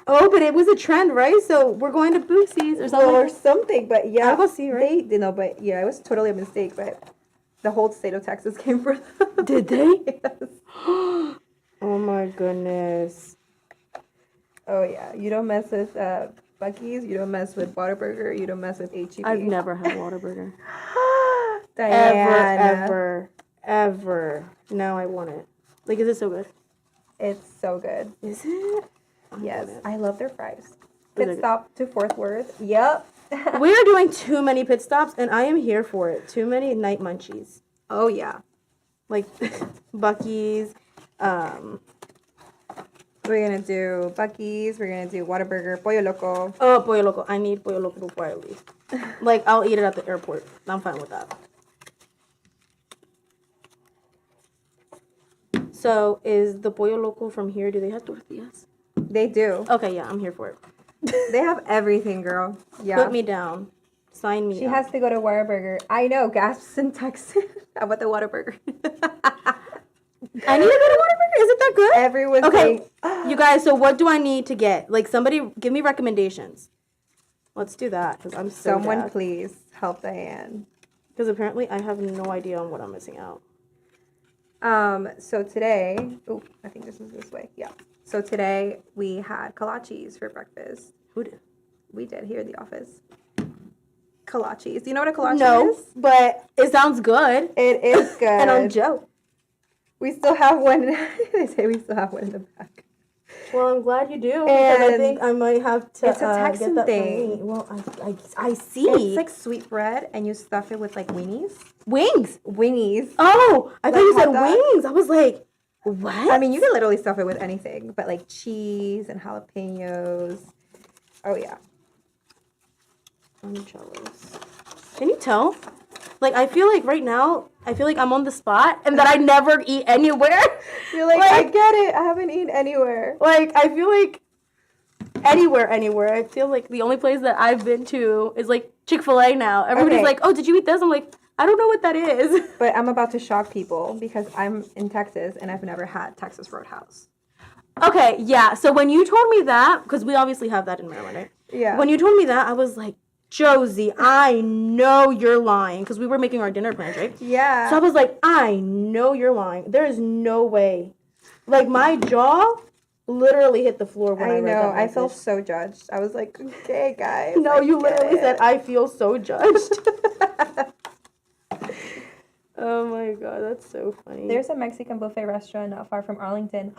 Oh, but it was a trend, right? So we're going to Boosie's or something. Or something, but yeah. I'll go see, right? They, but yeah, it was totally a mistake, but the whole state of Texas came for them. Did they? Yes. Oh my goodness. Oh yeah, you don't mess with Buc-ee's, you don't mess with Whataburger, you don't mess with H-E-B. I've never had Whataburger. Diana. Ever. Now I want it. Like, is it so good? It's so good. Is it? Yes, I love their fries. They're Pit good. stop to Fort Worth. Yep. We are doing too many pit stops, and I am here for it. Too many night munchies. Oh yeah. Like, Buc-ee's. We're gonna do Buc-ee's. We're gonna do Whataburger, Pollo Loco. Oh, Pollo Loco. I need Pollo Loco before I leave. Like, I'll eat it at the airport. I'm fine with that. So, is the Pollo Loco from here, do they have tortillas? They do. Okay, yeah, I'm here for it. They have everything, girl. Yeah. Put me down. Sign me She up. has to go to Whataburger. I know, gasps in Texas. How about the Whataburger? I need to go to Whataburger. Is it that good? Everyone's Okay, saying, you guys, so what do I need to get? Like, somebody give me recommendations. Let's do that, because I'm so someone please help Diane. Because apparently I have no idea on what I'm missing out. So today, oh, I think this is this way. Yeah. So today we had kolaches for breakfast. Who did? We did here in the office. Kolaches. Do you know what a kolache No, is? but it sounds good. It is good. And I'm Joe. We still have one. They say we still have one in the back. Well, I'm glad you do, because I And think I might have to it's a Texan get that thing. for me. Well, I see. It's like sweet bread, and you stuff it with like weenies. wings. Wingies. Oh, I thought Like you said hot dogs? wings. I was like, what? I mean, you can literally stuff it with anything, but like cheese and jalapenos. Oh yeah. I'm jealous. Can you tell? Like, I feel like right now, I feel like I'm on the spot and that I never eat anywhere. You're like, I get it. I haven't eaten anywhere. Like, I feel like anywhere. I feel like the only place that I've been to is like Chick-fil-A now. Everybody's Okay. like, oh, did you eat this? I'm like, I don't know what that is. But I'm about to shock people because I'm in Texas and I've never had Texas Roadhouse. Okay, yeah. So when you told me that, because we obviously have that in Maryland, right? Yeah. When you told me that, I was like, Josie, I know you're lying, because we were making our dinner plans, right? Yeah. So I was like, I know you're lying. There is no way. Like, my jaw literally hit the floor when I I read know. that I felt message. so judged. I was like, okay, guys. No, I you get literally it. said, I feel so judged. Oh my god, that's so funny. There's a Mexican buffet restaurant not far from Arlington.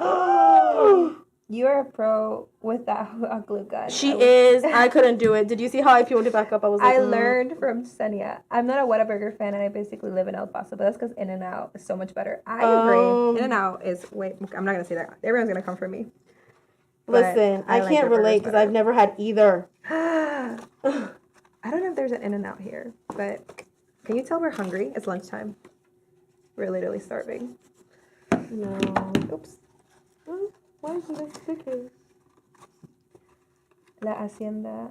You're a pro with that glue gun. She is. I couldn't do it. Did you see how I peeled it back up? I was like, I learned from Senia. I'm not a Whataburger fan, and I basically live in El Paso, but that's because In-N-Out is so much better. I agree. In-N-Out is way. I'm not gonna say that. Everyone's gonna come for me. But Listen, I like can't their relate burgers because I've never had either. I don't know if there's an In-N-Out here, but can you tell we're hungry? It's lunchtime. We're literally starving. No. Oops. Why is it sticky? La Hacienda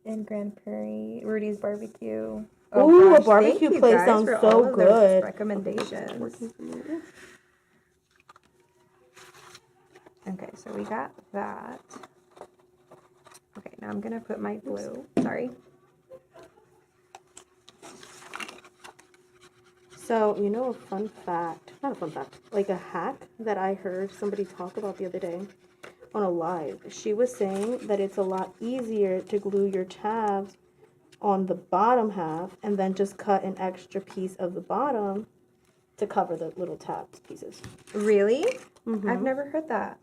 in Grand Prairie. Rudy's Barbecue. Ooh, a gosh, barbecue thank you place guys sounds for so all of those good. recommendations. Okay, so so we got that. Okay, now I'm gonna put my glue. Sorry. So, you know, a fun fact, not a fun fact, like a hack that I heard somebody talk about the other day on a live. She was saying that it's a lot easier to glue your tabs on the bottom half and then just cut an extra piece of the bottom to cover the little tabs pieces. Really? I've never heard that.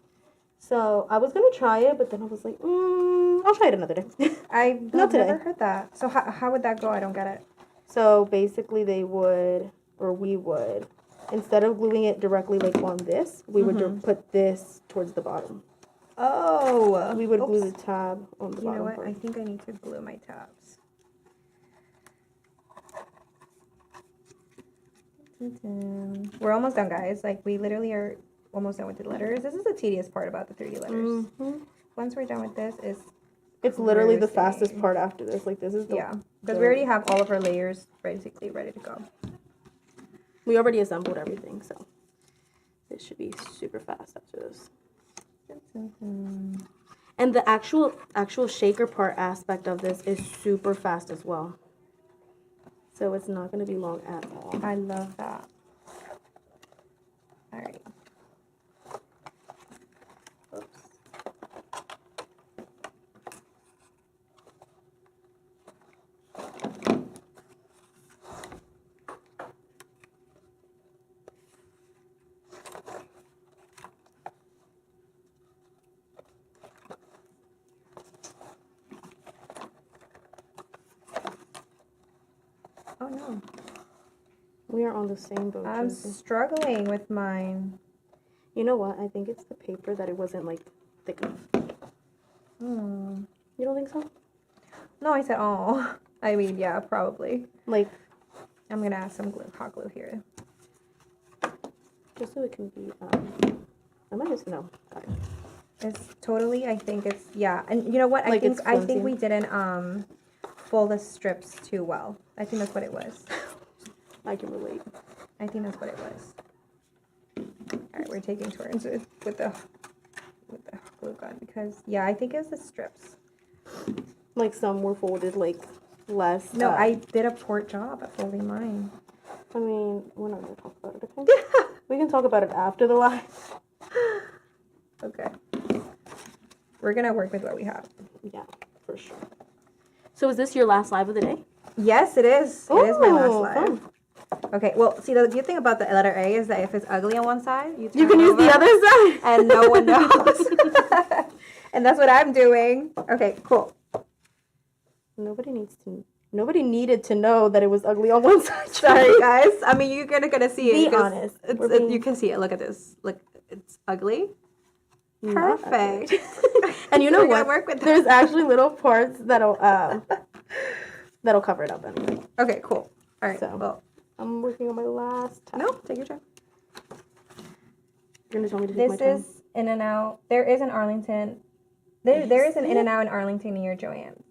So I was going to try it, but then I was like, I'll try it another day. I've Not today. never heard that. So how would that go? I don't get it. So basically they would, or we would, instead of gluing it directly like on this, we would put this towards the bottom. Oh. We would glue the tab on the You bottom know what? part. I think I need to glue my tabs. We're almost done, guys. Like, we literally are almost done with the letters. This is the tedious part about the 3D letters. Once we're done with this, It's literally the crazy. fastest part after this. Like, this is the... Yeah. Because we already have all of our layers basically ready to go. We already assembled everything, so it should be super fast after this. And the actual shaker part aspect of this is super fast as well. So it's not going to be long at all. I love that. All right. Oops. Oh no. We are on the same boat. I'm Josie. struggling with mine. You know what? I think it's the paper that it wasn't like thick enough. You don't think so? No, I said oh. I mean, yeah, probably. Like, I'm gonna add some glue, hot glue here. just so it can be, I might just, no. Got it. It's totally, I think it's, yeah. And you know what? Like it's I think flimsy. we didn't fold the strips too well. I think that's what it was. I can relate. I think that's what it was. All right, we're taking turns with the glue gun because yeah, I think it was the strips. Like some were folded like less. No, I did a poor job at folding mine. I mean, we're not gonna talk about it, okay? We can talk about it after the live. Okay. We're gonna work with what we have. Yeah, for sure. So is this your last live of the day? Yes, it is. It is my last Ooh, live. fun. Okay, well, see, the good thing about the letter A is that if it's ugly on one side, you You turn can it use the over, other side. and no one knows. And that's what I'm doing. Okay, cool. Nobody needed to know that it was ugly on one side. Sorry, guys. I mean, you're gonna see it. Be 'cause honest. you can see it. Look at this. Look, it's ugly. Not Perfect. And you know We're gonna what? work with that. There's actually little parts that'll cover it up anyway. Okay, cool. All right. So. Well, I'm working on my last tab. no, take your time. You're gonna tell me to take my This time. is In and Out. There is an Arlington. There is an In and Out in Arlington near Joanne.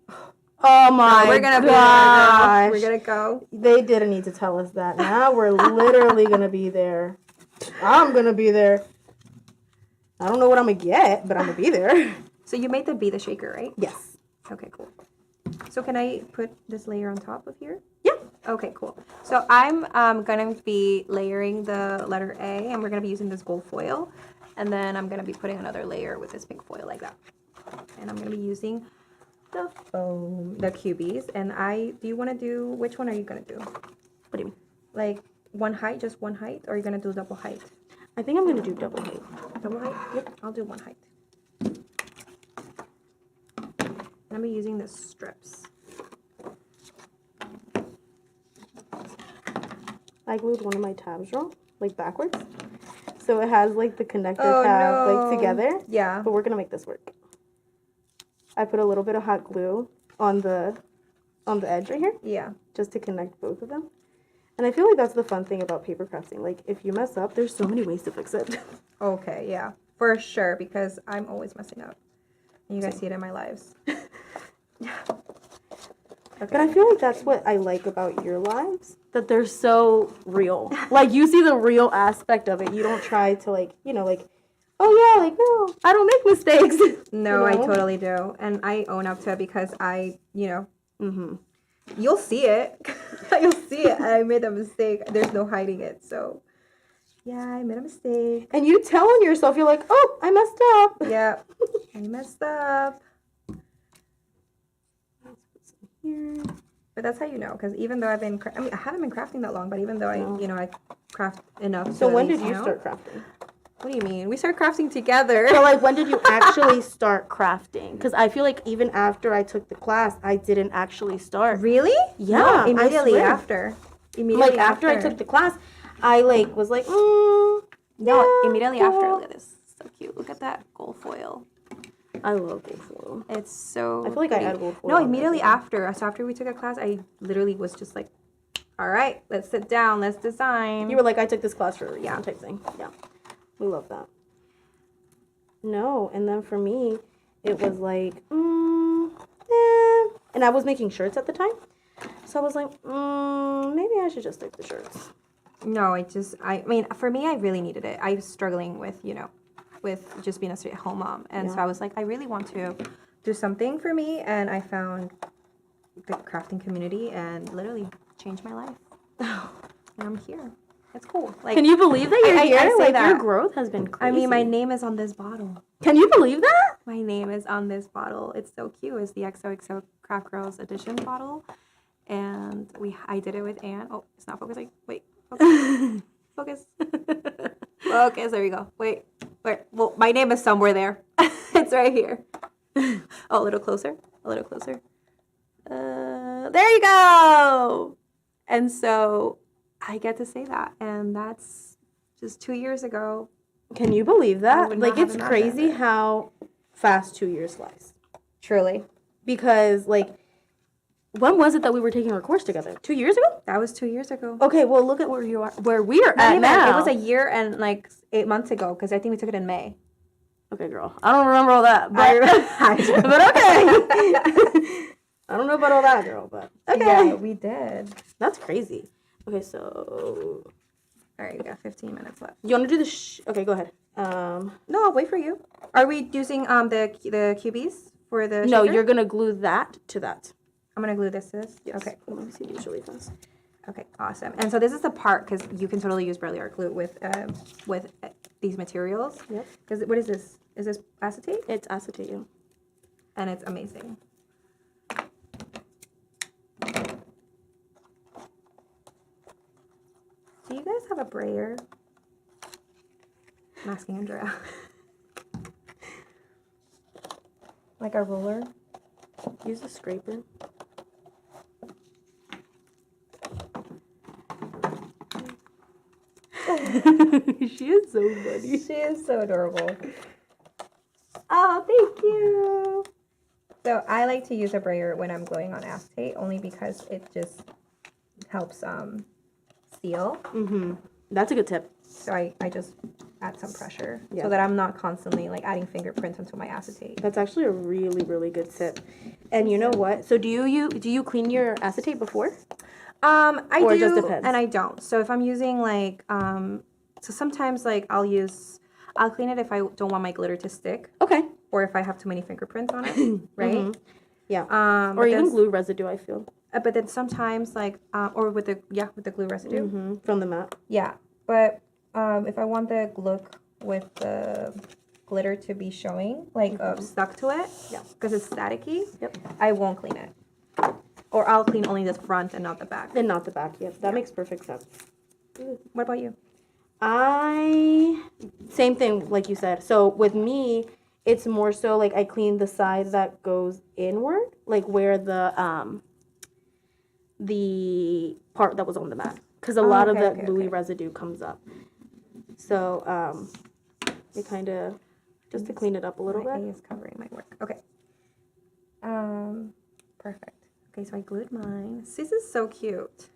Oh my We're gonna gosh. be there. We're gonna go. They didn't need to tell us that. Now we're literally gonna be there. I'm gonna be there. I don't know what I'm gonna get, but I'm gonna be there. So you made the be the shaker, right? Yes. Okay, cool. So can I put this layer on top of here? Yeah. Okay, cool. So I'm gonna be layering the letter A, and we're gonna be using this gold foil, and then I'm gonna be putting another layer with this pink foil like that. And I'm gonna be using the foam, the cubies. And do you want to do, which one are you gonna do? What do you mean? Like one height, just one height, or are you gonna do double height? I think I'm gonna do double height. Double height? Yep, I'll do one height. And I'm using the strips. I glued one of my tabs wrong, like backwards. So it has like the connector tab like together. Yeah. But we're gonna make this work. I put a little bit of hot glue on the edge right here, Yeah. just to connect both of them. And I feel like that's the fun thing about paper crafting. Like if you mess up, there's so many ways to fix it. Okay, yeah. For sure, because I'm always messing up. And you guys see it in my lives. But I feel like that's what I like about your lives, that they're so real. Like you see the real aspect of it. You don't try to like, like, oh yeah, like no, I don't make mistakes. No, You I know? totally do. And I own up to it because you'll see it. You'll see it. I made a mistake. There's no hiding it. So, yeah, I made a mistake. And you tell on yourself, you're like, oh, I messed up. Yeah, I messed up. Here. But that's how you know, because even though I haven't been crafting that long, but even though I craft enough. So to when at did least you know. start crafting? What do you mean? We started crafting together. So like when did you actually start crafting? Because I feel like even after I took the class, I didn't actually start. Really? Yeah, No, I immediately swear. after. Immediately Like after I took the class, I like was like, No, yeah, immediately cool. after. Look at this. So cute. Look at that gold foil. I love gold foil. It's so I feel like pretty. I had gold foil. No, on immediately everything. after. So after we took a class, I literally was just like, all right, let's sit down, let's design. You were like, I took this class for a reason, Yeah. type thing. Yeah, we love that. No, and then for me, it was like, and I was making shirts at the time, so I was like, maybe I should just take the shirts. No, I mean, for me, I really needed it. I was struggling with, with just being a stay-at-home mom. And so I was like, I really want to do something for me. And I found the crafting community and literally changed my life. And I'm here. It's cool. Like, Can you believe that you're here? I say Like your that. growth has been crazy. I mean, my name is on this bottle. Can you believe that? My name is on this bottle. It's so cute. It's the XOXO Craft Girls Edition bottle. And I did it with Anne. Oh, it's not focusing. Wait. Focus. Focus. Focus. There you go. Wait. Where? Well, my name is somewhere there. It's right here. Oh, a little closer. A little closer. There you go. And so I get to say that. And that's just 2 years ago. Can you believe that? would Like not have it's imagined crazy it. how fast 2 years flies. Truly. Because like, when was it that we were taking our course together? 2 years ago? That was 2 years ago. Okay, well look at where you are, where we are Not at even. now. It was a year and like 8 months ago because I think we took it in May. Okay, girl. I don't remember all that, but, but okay. I don't know about all that, girl, but okay. Yeah, we did. That's crazy. Okay, so All right, we got 15 minutes left. you want to do the? Okay, go ahead. No, I'll wait for you. Are we using the QBs for the? No, shaker? you're gonna glue that to that. I'm gonna glue this to this. Yes. Okay. Let me see these really fast. Okay. Awesome. And so this is the part because you can totally use Brilliant Art glue with these materials. Yep. Because what is this? Is this acetate? It's acetate. Yeah. And it's amazing. Do you guys have a brayer? I'm asking Andrea. Like a roller? Use a scraper. She is so funny. She is so adorable. Oh, thank you. So I like to use a brayer when I'm gluing on acetate only because it just helps seal. Mm-hmm. That's a good tip. So I just add some pressure Yeah. so that I'm not constantly like adding fingerprints onto my acetate. That's actually a really, really good tip. And you know what? So do you clean your acetate before? I Or do, it just depends? and I don't. So if I'm using like, so sometimes like I'll clean it if I don't want my glitter to stick, Okay. or if I have too many fingerprints on it, right? Yeah. Or Or even glue residue, I feel. But then sometimes like, or with the glue residue, Mm-hmm. From the mat. yeah. But if I want the look with the glitter to be showing, like stuck to it, Yeah. because it's staticky, Yep. I won't clean it. Or I'll clean only the front and not the back. And not the back. Yep. That makes perfect sense. What about you? Same thing, like you said. So with me, it's more so like I clean the side that goes inward, like where the part that was on the mat, because a lot of that gluey residue comes up. So it kind of just to clean it up a little My bit. A is covering my work. Okay. Perfect. Okay, so I glued mine. This is so cute.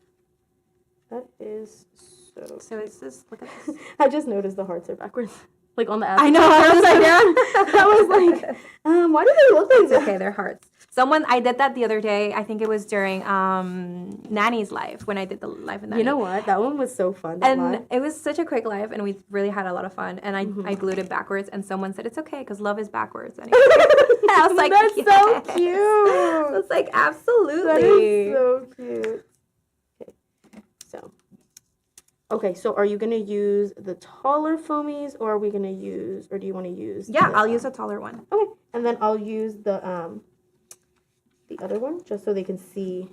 That is so. So it's just look at this. I just noticed the hearts are backwards, like on the. I know. I was like, I was like, why do they look like it's that? okay. They're hearts. I did that the other day. I think it was during Nanny's live when I did the live in Nanny. You know what? That one was so fun. And it was such a quick live, and we really had a lot of fun. And I glued it backwards, and someone said it's okay because love is backwards. Anyway. I was like, that's so cute. I was like, absolutely. That is so cute. Okay, so are you gonna use the taller foamies, or are we gonna use, or do you want to use? Yeah, I'll use a taller one. Okay, and then I'll use the other one just so they can see.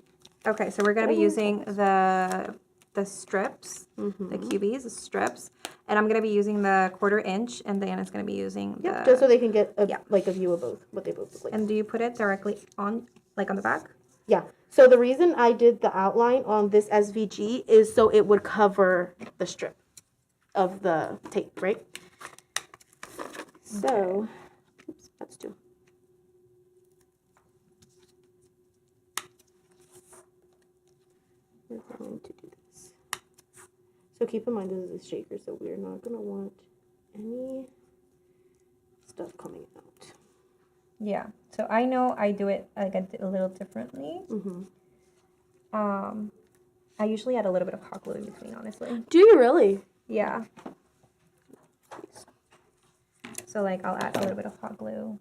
Okay, so we're gonna be using the strips, the cubies, the strips, and I'm gonna be using the 1/4 inch, and Diana's gonna be using the. Just so they can get a view of both, what they both look like. And do you put it directly on, like on the back? Yeah. So the reason I did the outline on this SVG is so it would cover the strip of the tape, right? So, oops, that's two. We're going to do this. So keep in mind this is a shaker, so we're not going to want any stuff coming out. Yeah. So I know I do it like a little differently. I usually add a little bit of hot glue in between, honestly. Do you really? Yeah. So like I'll add a little bit of hot glue,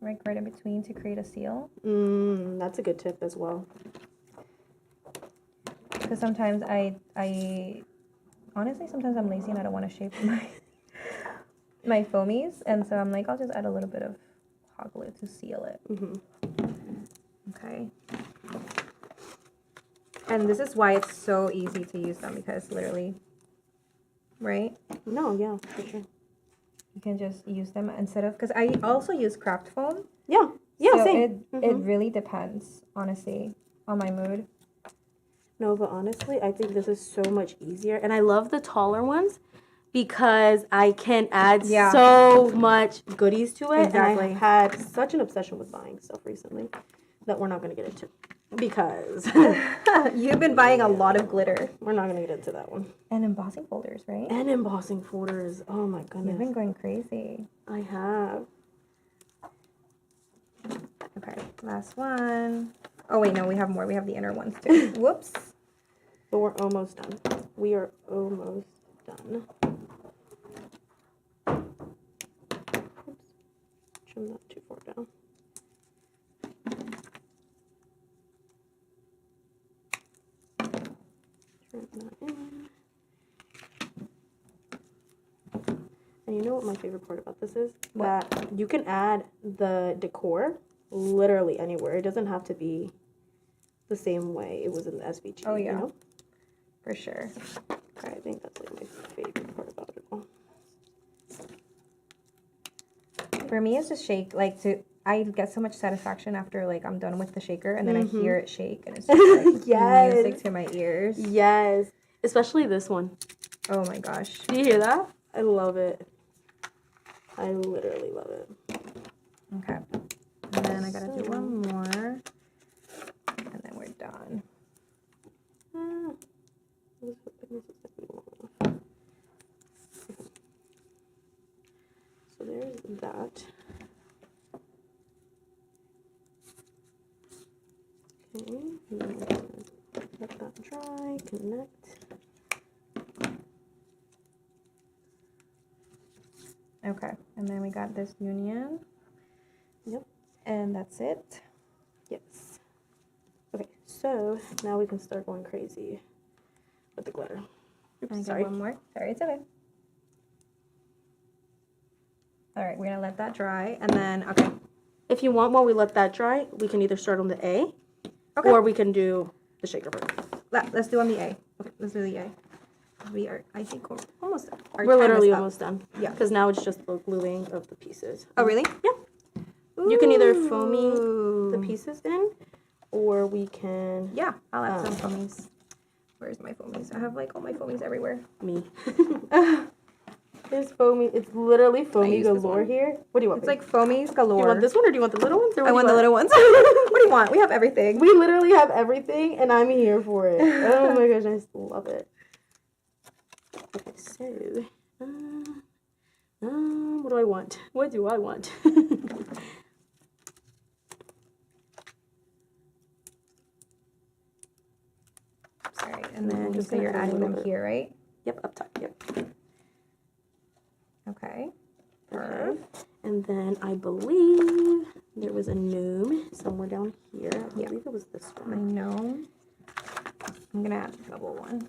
right in between to create a seal. That's a good tip as well. Because sometimes I honestly sometimes I'm lazy and I don't want to shape my foamies, and so I'm like I'll just add a little bit of hot glue to seal it. Okay. And this is why it's so easy to use them, because literally, right? No, yeah, for sure. You can just use them instead of, because I also use craft foam. Yeah, yeah, So same. it really depends, honestly, on my mood. No, but honestly, I think this is so much easier. And I love the taller ones because I can add so much goodies to it. Exactly. And I had such an obsession with buying stuff recently that we're not going to get into. Because You've been buying a lot of glitter. we're not going to get into that one. And embossing folders, right? And embossing folders. Oh my You've goodness. been going crazy. I have. Okay, last one. Oh, wait, no, we have more. We have the inner ones, too. Whoops. But we're almost done. We are almost done. Oops. Trim that too far down. Trim that in. And you know what my favorite part about this is? What? That you can add the decor literally anywhere. It doesn't have to be the same way it was in the SVG. Oh, yeah. You know? For sure. I think that's like my favorite part about it all. For me, it's just shake. I get so much satisfaction after I'm done with the shaker, and then I hear it shake, and it's just like Yes. music to my ears. Yes. Especially this one. Oh my gosh. Do you hear that? I love it. I literally love it. Okay. And then I gotta do one more, and then we're done. So there's that. Okay, and then we're gonna let that dry, connect. Okay, and then we got this union. Yep. And that's it. Yes. Okay, so now we can start going crazy with the glitter. Oops, I got sorry. one more. Sorry, it's okay. All right, we're gonna let that dry, and then okay. If you want, while we let that dry, we can either start on the A, Okay. or we can do the shaker first. Let's do on the A. Okay, let's do the A. We are, I think, we're almost done. Our We're time literally is up. almost done. Yeah. Because now it's just the gluing of the pieces. Oh, really? Yeah. You can either foamy Ooh. the pieces in, or we can Yeah, I'll add some foamies. Where's my foamies? I have all my foamies everywhere. me. There's foamy. It's literally foamy use this galore one. here. What do you want? It's babe? like foamies galore. Do you want this one or do you want the little ones? Or what I do want you the little ones. What do you want? We have everything. We literally have everything, and I'm here for it. Oh my gosh, I just love it. Okay, so, what do I want? What do I want? All right, and then you say you're adding them here, right? Yep, up top. Yep. Okay. Okay. And then I believe there was a gnome somewhere down here. I believe it was this I one. know. I'm gonna add a double one.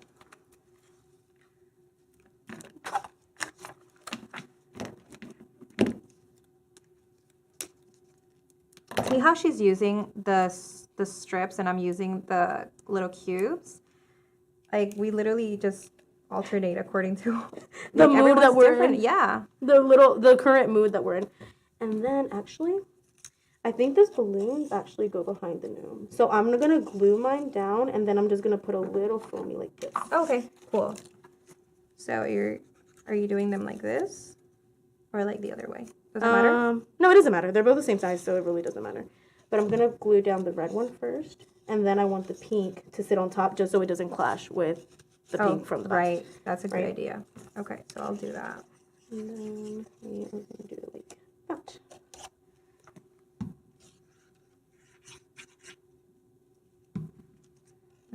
See how she's using the strips and I'm using the little cubes? Like we literally just alternate according to The like, mood that everyone's we're different. in. Yeah. The current mood that we're in. And then actually, I think this balloons actually go behind the gnome. So I'm gonna glue mine down and then I'm just gonna put a little foamy like this. Okay, cool. So are you doing them like this? Or like the other way? Does it matter? No, it doesn't matter. They're both the same size, so it really doesn't matter. But I'm gonna glue down the red one first, and then I want the pink to sit on top just so it doesn't clash with the pink from the back. Right. That's a good Right. idea. Okay, so I'll do that. And then we are gonna do it like that.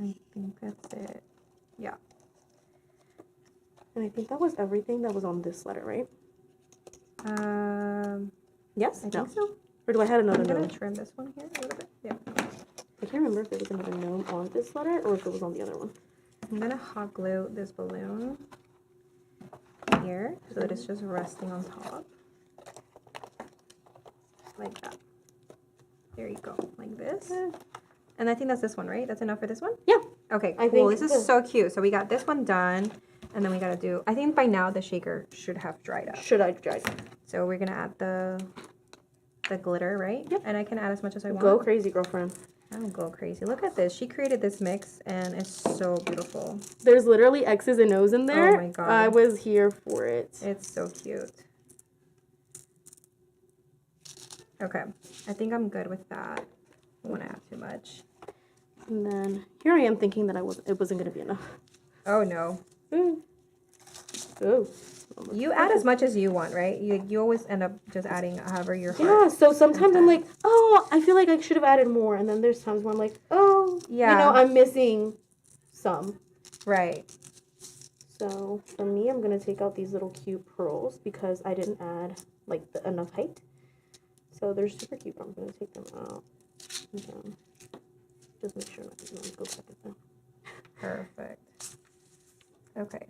I think that's it. Yeah. And I think that was everything that was on this letter, right? Yes? I think so. Or do I have another I'm gonna gnome? trim this one here a little bit. Yeah. I can't remember if there was another gnome on this letter or if it was on the other one. I'm gonna hot glue this balloon here so that it's just resting on top. Like that. There you go. Like this. And I think that's this one, right? That's enough for this one? Yeah. Okay, I cool. think This is so cute. So we got this one done. And then we gotta do, I think by now the shaker should have dried up. Should I dry it? So we're gonna add the glitter, right? Yep. And I can add as much as I want. Go crazy, girlfriend. I'll go crazy. Look at this. She created this mix and it's so beautiful. There's literally X's and O's in there. Oh my God. I was here for it. It's so cute. Okay. I think I'm good with that. I don't want to add too much. And then here I am thinking that it wasn't gonna be enough. Oh no. Oh. You add as much as you want, right? You always end up just adding however your heart. Yeah, so sometimes I'm like, oh, I feel like I should have added more. And then there's times where I'm like, oh, Yeah. you know, I'm missing some. Right. So for me, I'm going to take out these little cute pearls because I didn't add like enough height. So they're super cute, but I'm going to take them out. And then just make sure not to go back in there. Perfect. Okay.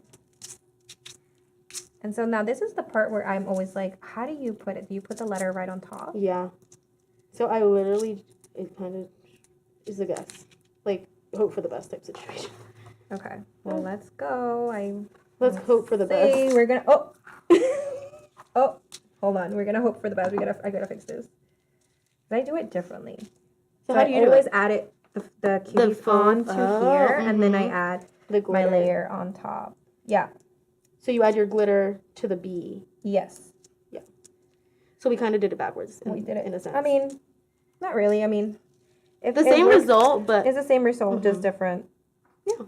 And so now this is the part where I'm always like, how do you put it? Do you put the letter right on top? Yeah. So I literally, it kind of is a guess. Like, hope for the best type situation. Okay. Well, let's go. Let's hope for the See, best. we're gonna. Oh. Oh. Hold on. We're gonna hope for the best. I gotta fix this. I do it differently. So how do you I do always it? add it the cuties foam- onto here, and then I mhm. add The my glitter. layer on top. Yeah. So you add your glitter to the bee. Yes. So we kind of did it backwards. We did it. in a sense. I mean, not really. I mean, if the it same works- result, but It's the same result, just different. Yeah.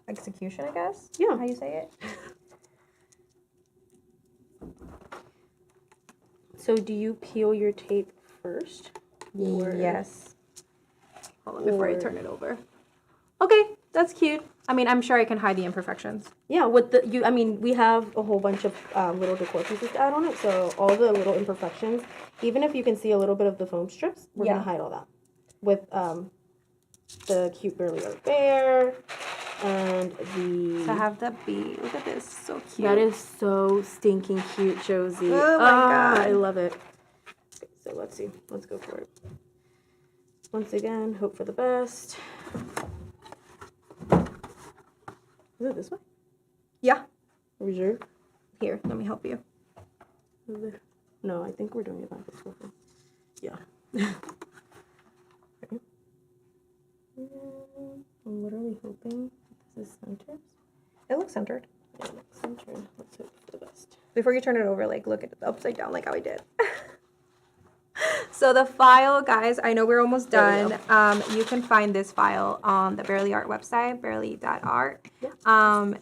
Execution, I guess. Yeah. How you say it? So do you peel your tape first? Or- Yes. Hold on before I turn it over. Okay, that's cute. I mean, I'm sure I can hide the imperfections. Yeah, with I mean, we have a whole bunch of little decor pieces to add on it, so all the little imperfections, even if you can see a little bit of the foam strips, we're gonna hide all that with the cute burly art bear and the. To have the bee. Look at this, so cute. That is so stinking cute, Josie. Oh my God. I love it. Okay, so let's see. Let's go for it. Once again, hope for the best. Is it this way? Yeah. Reserve? Here, let me help you. No, I think we're doing it backwards. Yeah. Okay. I'm literally hoping this is centered. It looks centered. Yeah, it looks centered. Let's hope for the best. Before you turn it over, like, look at it upside down like how I did. So the file, guys, I know we're almost done. You can find this file on the Barely Art website, barely.art. Yeah.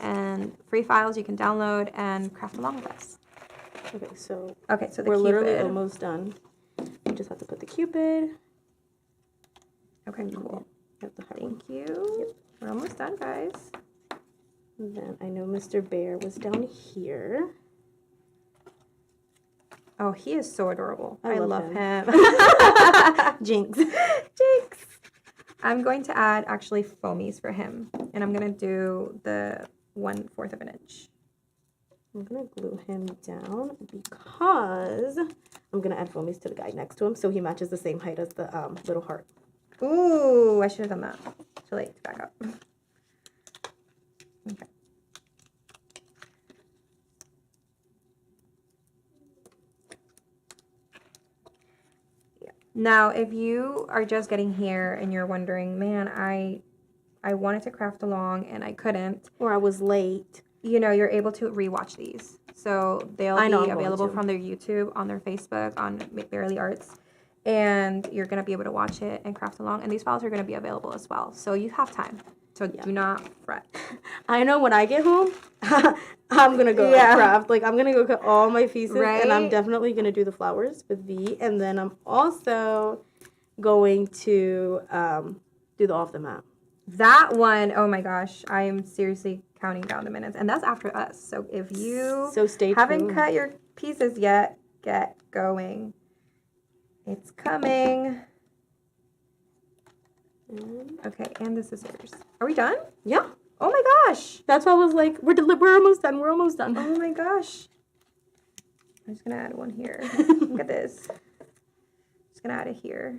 And free files you can download and craft along with us. Okay, so Okay, so the we're literally Cupid. almost done. We just have to put the Cupid. Okay, cool. You have the heart one. Thank you. We're almost done, guys. And then I know Mr. Bear was down here. Oh, he is so adorable. I love him. Jinx. Jinx. I'm going to add actually foamies for him. And I'm going to do the 1/4 of an inch. I'm going to glue him down because I'm going to add foamies to the guy next to him so he matches the same height as the little heart. Ooh, I should have done that. Too late to back up. Okay. Yeah. Now, if you are just getting here and you're wondering, man, I wanted to craft along and I couldn't, Or I was late. you know, you're able to rewatch these. So they'll I know be I'm going available to. from their YouTube, on their Facebook, on Barely Arts. And you're going to be able to watch it and craft along. And these files are going to be available as well. So you have time. So do not fret. I know when I get home, I'm going to go craft. Like, I'm going to go cut all my pieces. And I'm Right? definitely going to do the flowers with V. And then I'm also going to do the off the map. That one, oh my gosh, I am seriously counting down the minutes. And that's after us. So if you So stay haven't tuned. cut your pieces yet, get going. It's coming. Okay, and the scissors. Are we done? Yeah. Oh my gosh. That's why I was like, we're almost done. We're almost done. Oh my gosh. I'm just gonna add one here. Look at this. Just gonna add it here.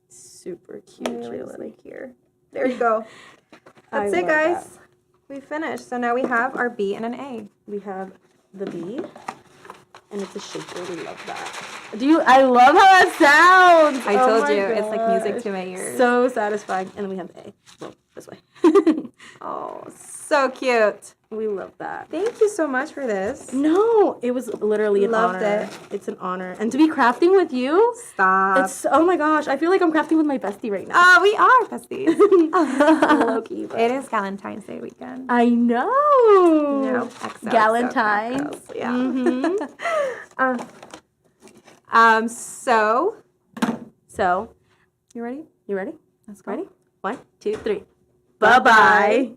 Super cute. Really, Tracy. really here. There you go. That's I it, love guys. We finished. So now we have our B and an A. We have the B, and it's a shaker. We love that. I love how that sounds. I Oh told my you, it's like music gosh. to my ears. So satisfying. And then we have the A. Well, this way. Oh, so cute. We love that. Thank you so much for this. No, it was literally an Loved honor. it. It's an honor. And to be crafting with you, Stop. it's, oh my gosh, I feel like I'm crafting with my bestie right now. Oh, we are besties. Low-key, but- It is Valentine's Day weekend. I know. No, XOXO Valentines. cocktails, yeah. Mm-hmm. So, So, you ready? you ready? Let's go. Ready? 1, 2, 3. Bye-bye.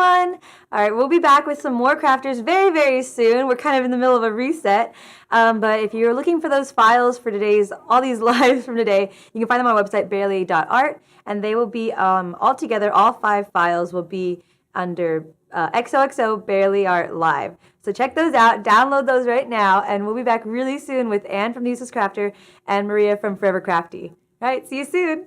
everyone. All right, we'll be back with some more crafters very, very soon. We're kind of in the middle of a reset. But if you're looking for those files for all these lives from today, you can find them on our website, barely.art, and they will be all together. All 5 files will be under XOXO Barely Art Live. So check those out, download those right now, and we'll be back really soon with Anne from The Useless Crafter and Maria from Forever Crafty. All right, see you soon.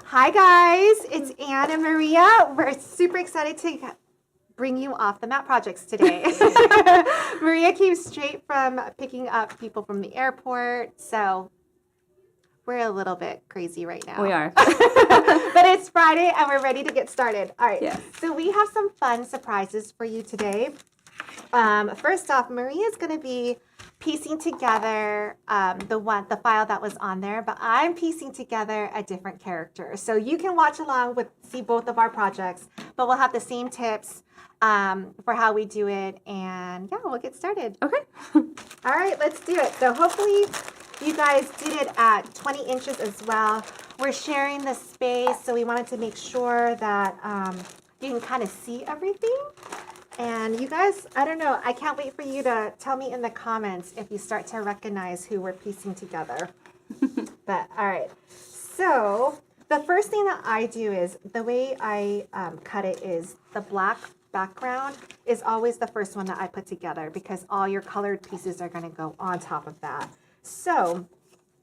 Hi guys, it's Anne and Maria. We're super excited to bring you off the mat projects today. Maria came straight from picking up people from the airport, so we're a little bit crazy right now. We are. But it's Friday and we're ready to get started. All right, Yes. so we have some fun surprises for you today. First off, Maria's going to be piecing together the file that was on there, but I'm piecing together a different character. So you can watch along see both of our projects, but we'll have the same tips for how we do it, and yeah, we'll get started. Okay. All right, let's do it. So hopefully you guys did it at 20 inches as well. We're sharing the space, so we wanted to make sure that you can kind of see everything. And you guys, I don't know, I can't wait for you to tell me in the comments if you start to recognize who we're piecing together. But all right, so the first thing that I do is, the way I cut it is the black background is always the first one that I put together, because all your colored pieces are going to go on top of that. So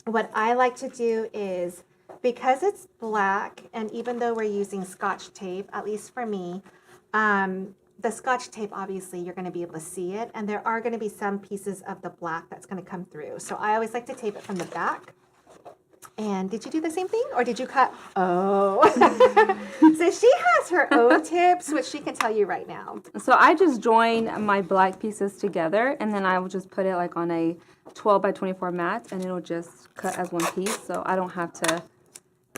what I like to do is, because it's black, and even though we're using Scotch tape, at least for me, the Scotch tape, obviously, you're going to be able to see it, and there are going to be some pieces of the black that's going to come through. So I always like to tape it from the back. And did you do the same thing or did you cut? Oh. So she has her own tips, which she can tell you right now. So I just join my black pieces together, and then I will just put it like on a 12 by 24 mat, and it'll just cut as one piece, so I don't have to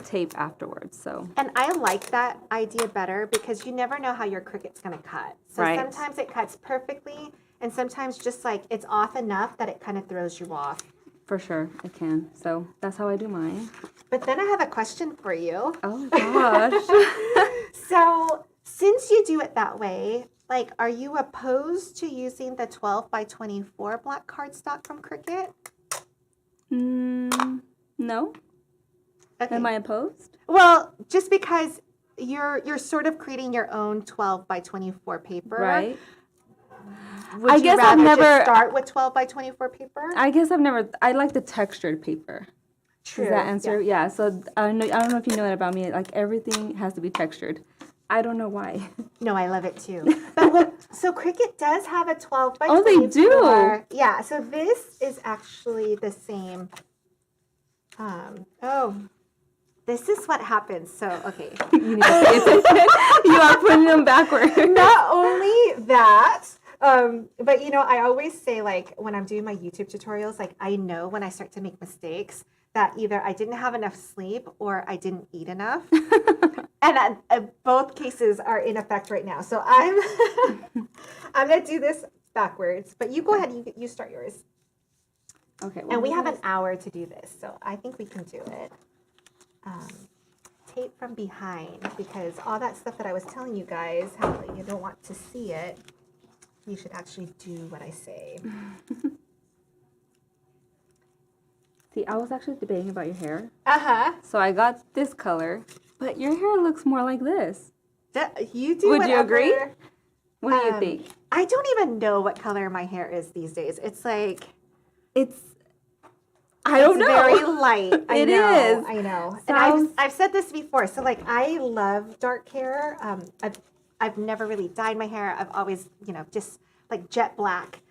tape afterwards. So. And I like that idea better because you never know how your Cricut's going to cut. So Right. sometimes it cuts perfectly, and sometimes just like it's off enough that it kind of throws you off. For sure, it can. So that's how I do mine. But then I have a question for you. Oh gosh. So since you do it that way, like, are you opposed to using the 12 by 24 black cardstock from Cricut? No. Okay. Am I opposed? Well, just because you're sort of creating your own 12 by 24 paper. Right. Would I you guess I've rather never- just start with 12 by 24 paper? I like the textured paper. True. Does that answer? Yeah. So I don't know if you know that about me. Like everything has to be textured. I don't know why. No, I love it too. But well, so Cricut does have a 12 by 24. Oh, they do? Yeah. So this is actually the same. This is what happens. So, okay. You need to pay attention. You are putting them backward. Not only that, but you know, I always say, like, when I'm doing my YouTube tutorials, like, I know when I start to make mistakes that either I didn't have enough sleep or I didn't eat enough. And both cases are in effect right now. So I'm going to do this backwards, but you go ahead, you start yours. Okay. And we have an hour to do this, so I think we can do it. Tape from behind, because all that stuff that I was telling you guys, how you don't want to see it, you should actually do what I say. See, I was actually debating about your hair. Uh-huh. So I got this color, but your hair looks more like this. You do Would you agree? whatever. What do you think? I don't even know what color my hair is these days. It's like... I don't know. Very light. It is. I know. So And I've said this before. So like I love dark hair. I've never really dyed my hair. I've always, just like jet black.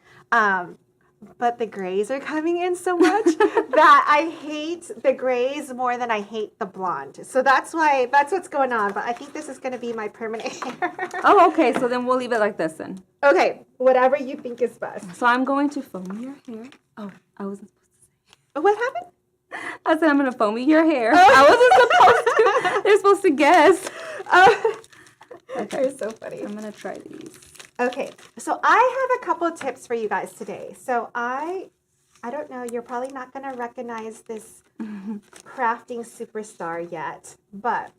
But the grays are coming in so much that I hate the grays more than I hate the blonde. So that's what's going on. But I think this is going to be my permanent hair. Oh, okay. So then we'll leave it like this then. Okay, whatever you think is best. So I'm going to foam your hair. Oh, I wasn't supposed to. What happened? I said I'm gonna foam your hair. I wasn't supposed to. They're supposed to guess. Okay. You're so funny. I'm gonna try these. Okay, so I have a couple of tips for you guys today. So I don't know, you're probably not going to recognize this crafting superstar yet, but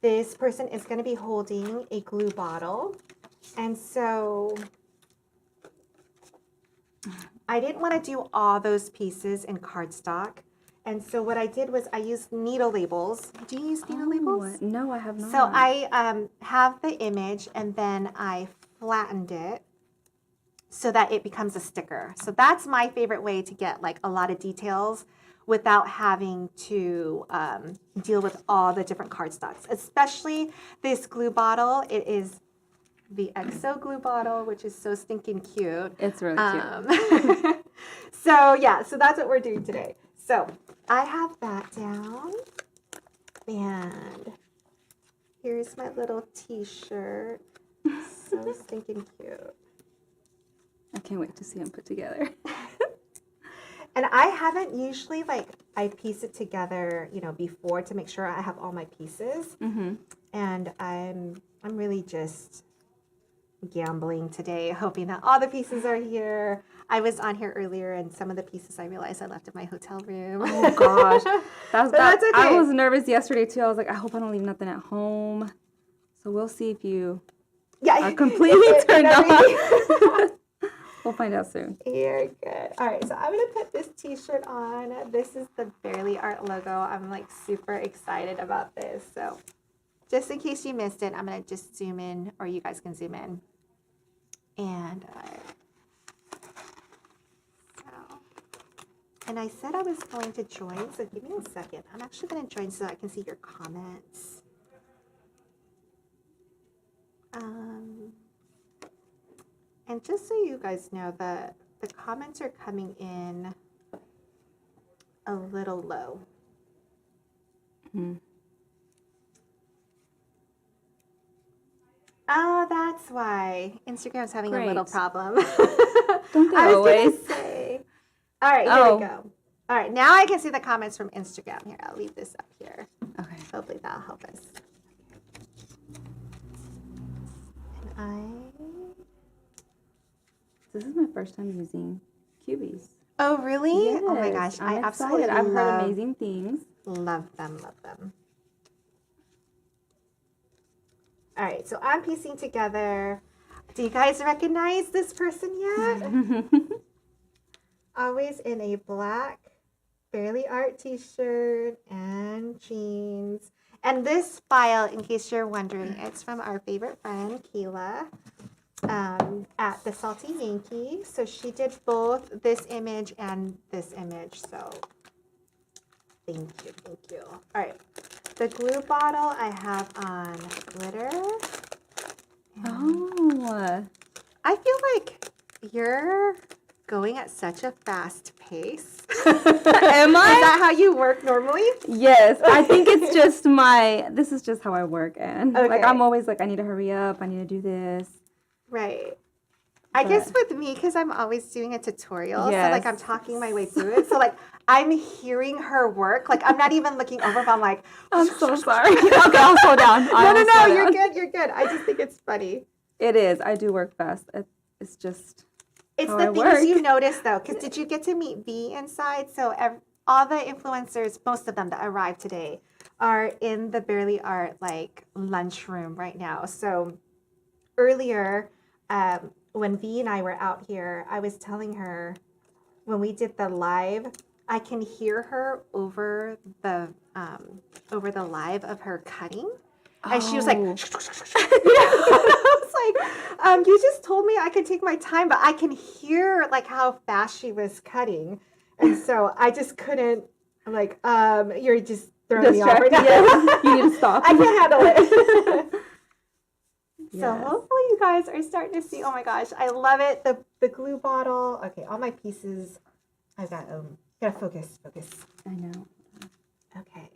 this person is going to be holding a glue bottle. And so I didn't want to do all those pieces in cardstock. And so what I did was I used needle labels. Do you use needle labels? No, I have not. So I have the image and then I flattened it so that it becomes a sticker. So that's my favorite way to get like a lot of details without having to deal with all the different cardstocks, especially this glue bottle. It is the XOXO glue bottle, which is so stinking cute. It's really cute. So yeah, so that's what we're doing today. So I have that down, and here's my little t-shirt. So stinking cute. I can't wait to see them put together. And I haven't usually, like, I piece it together, before to make sure I have all my pieces. Mm-hmm. And I'm really just gambling today, hoping that all the pieces are here. I was on here earlier, and some of the pieces I realized I left in my hotel room. Oh gosh, that's okay. I was nervous yesterday too. I was like, I hope I don't leave nothing at home. So we'll see if you are completely turned on. We'll find out soon. You're good. All right, so I'm gonna put this t-shirt on. This is the Barely Art logo. I'm like super excited about this. So just in case you missed it, I'm gonna just zoom in, or you guys can zoom in. And I said I was going to join, so give me a second. I'm actually gonna join so I can see your comments. And just so you guys know, the comments are coming in a little low. Oh, that's why Instagram's having a little Great. problem. Don't they I was always? gonna say. All right, here we go. All right, now I can see the comments from Instagram. Here, I'll leave this up here. Okay. Hopefully that'll help us. And This is my first time using cubies. Oh, really? Yes, Oh my gosh, I'm I absolutely excited. I've heard amazing things. love them, love them. All right, so I'm piecing together. Do you guys recognize this person yet? Always in a black Barely Art t-shirt and jeans. And this file, in case you're wondering, it's from our favorite friend, Keela, at the Salty Yankee. So she did both this image and this image. So thank you, thank you. All right, the glue bottle I have on glitter. Oh. I feel like you're going at such a fast pace. Am I? Is that how you work normally? Yes, I think it's just this is just how I work, and like Okay. I'm always like, I need to hurry up, I need to do this. Right. I guess with me, because I'm always doing a tutorial, so like I'm Yes. talking my way through it. So like I'm hearing her work. Like I'm not even looking over, but I'm like, I'm so sorry. Okay, I'll slow down. no, you're good, you're good. I just think it's funny. It is. I do work fast. It's just. It's how the I things work. you notice though, because did you get to meet V inside? So all the influencers, most of them that arrived today, are in the Barely Art like lunchroom right now. So earlier, when V and I were out here, I was telling her when we did the live, I can hear her over the live of her cutting, and she was like, I was like, you just told me I could take my time, but I can hear like how fast she was cutting, and so I just couldn't. I'm like, you're just throwing me off right now. Yes, you need to stop. I can't handle it. So Yes. hopefully you guys are starting to see. Oh my gosh, I love it. The glue bottle. Okay, all my pieces. I got gotta focus. I know. Okay.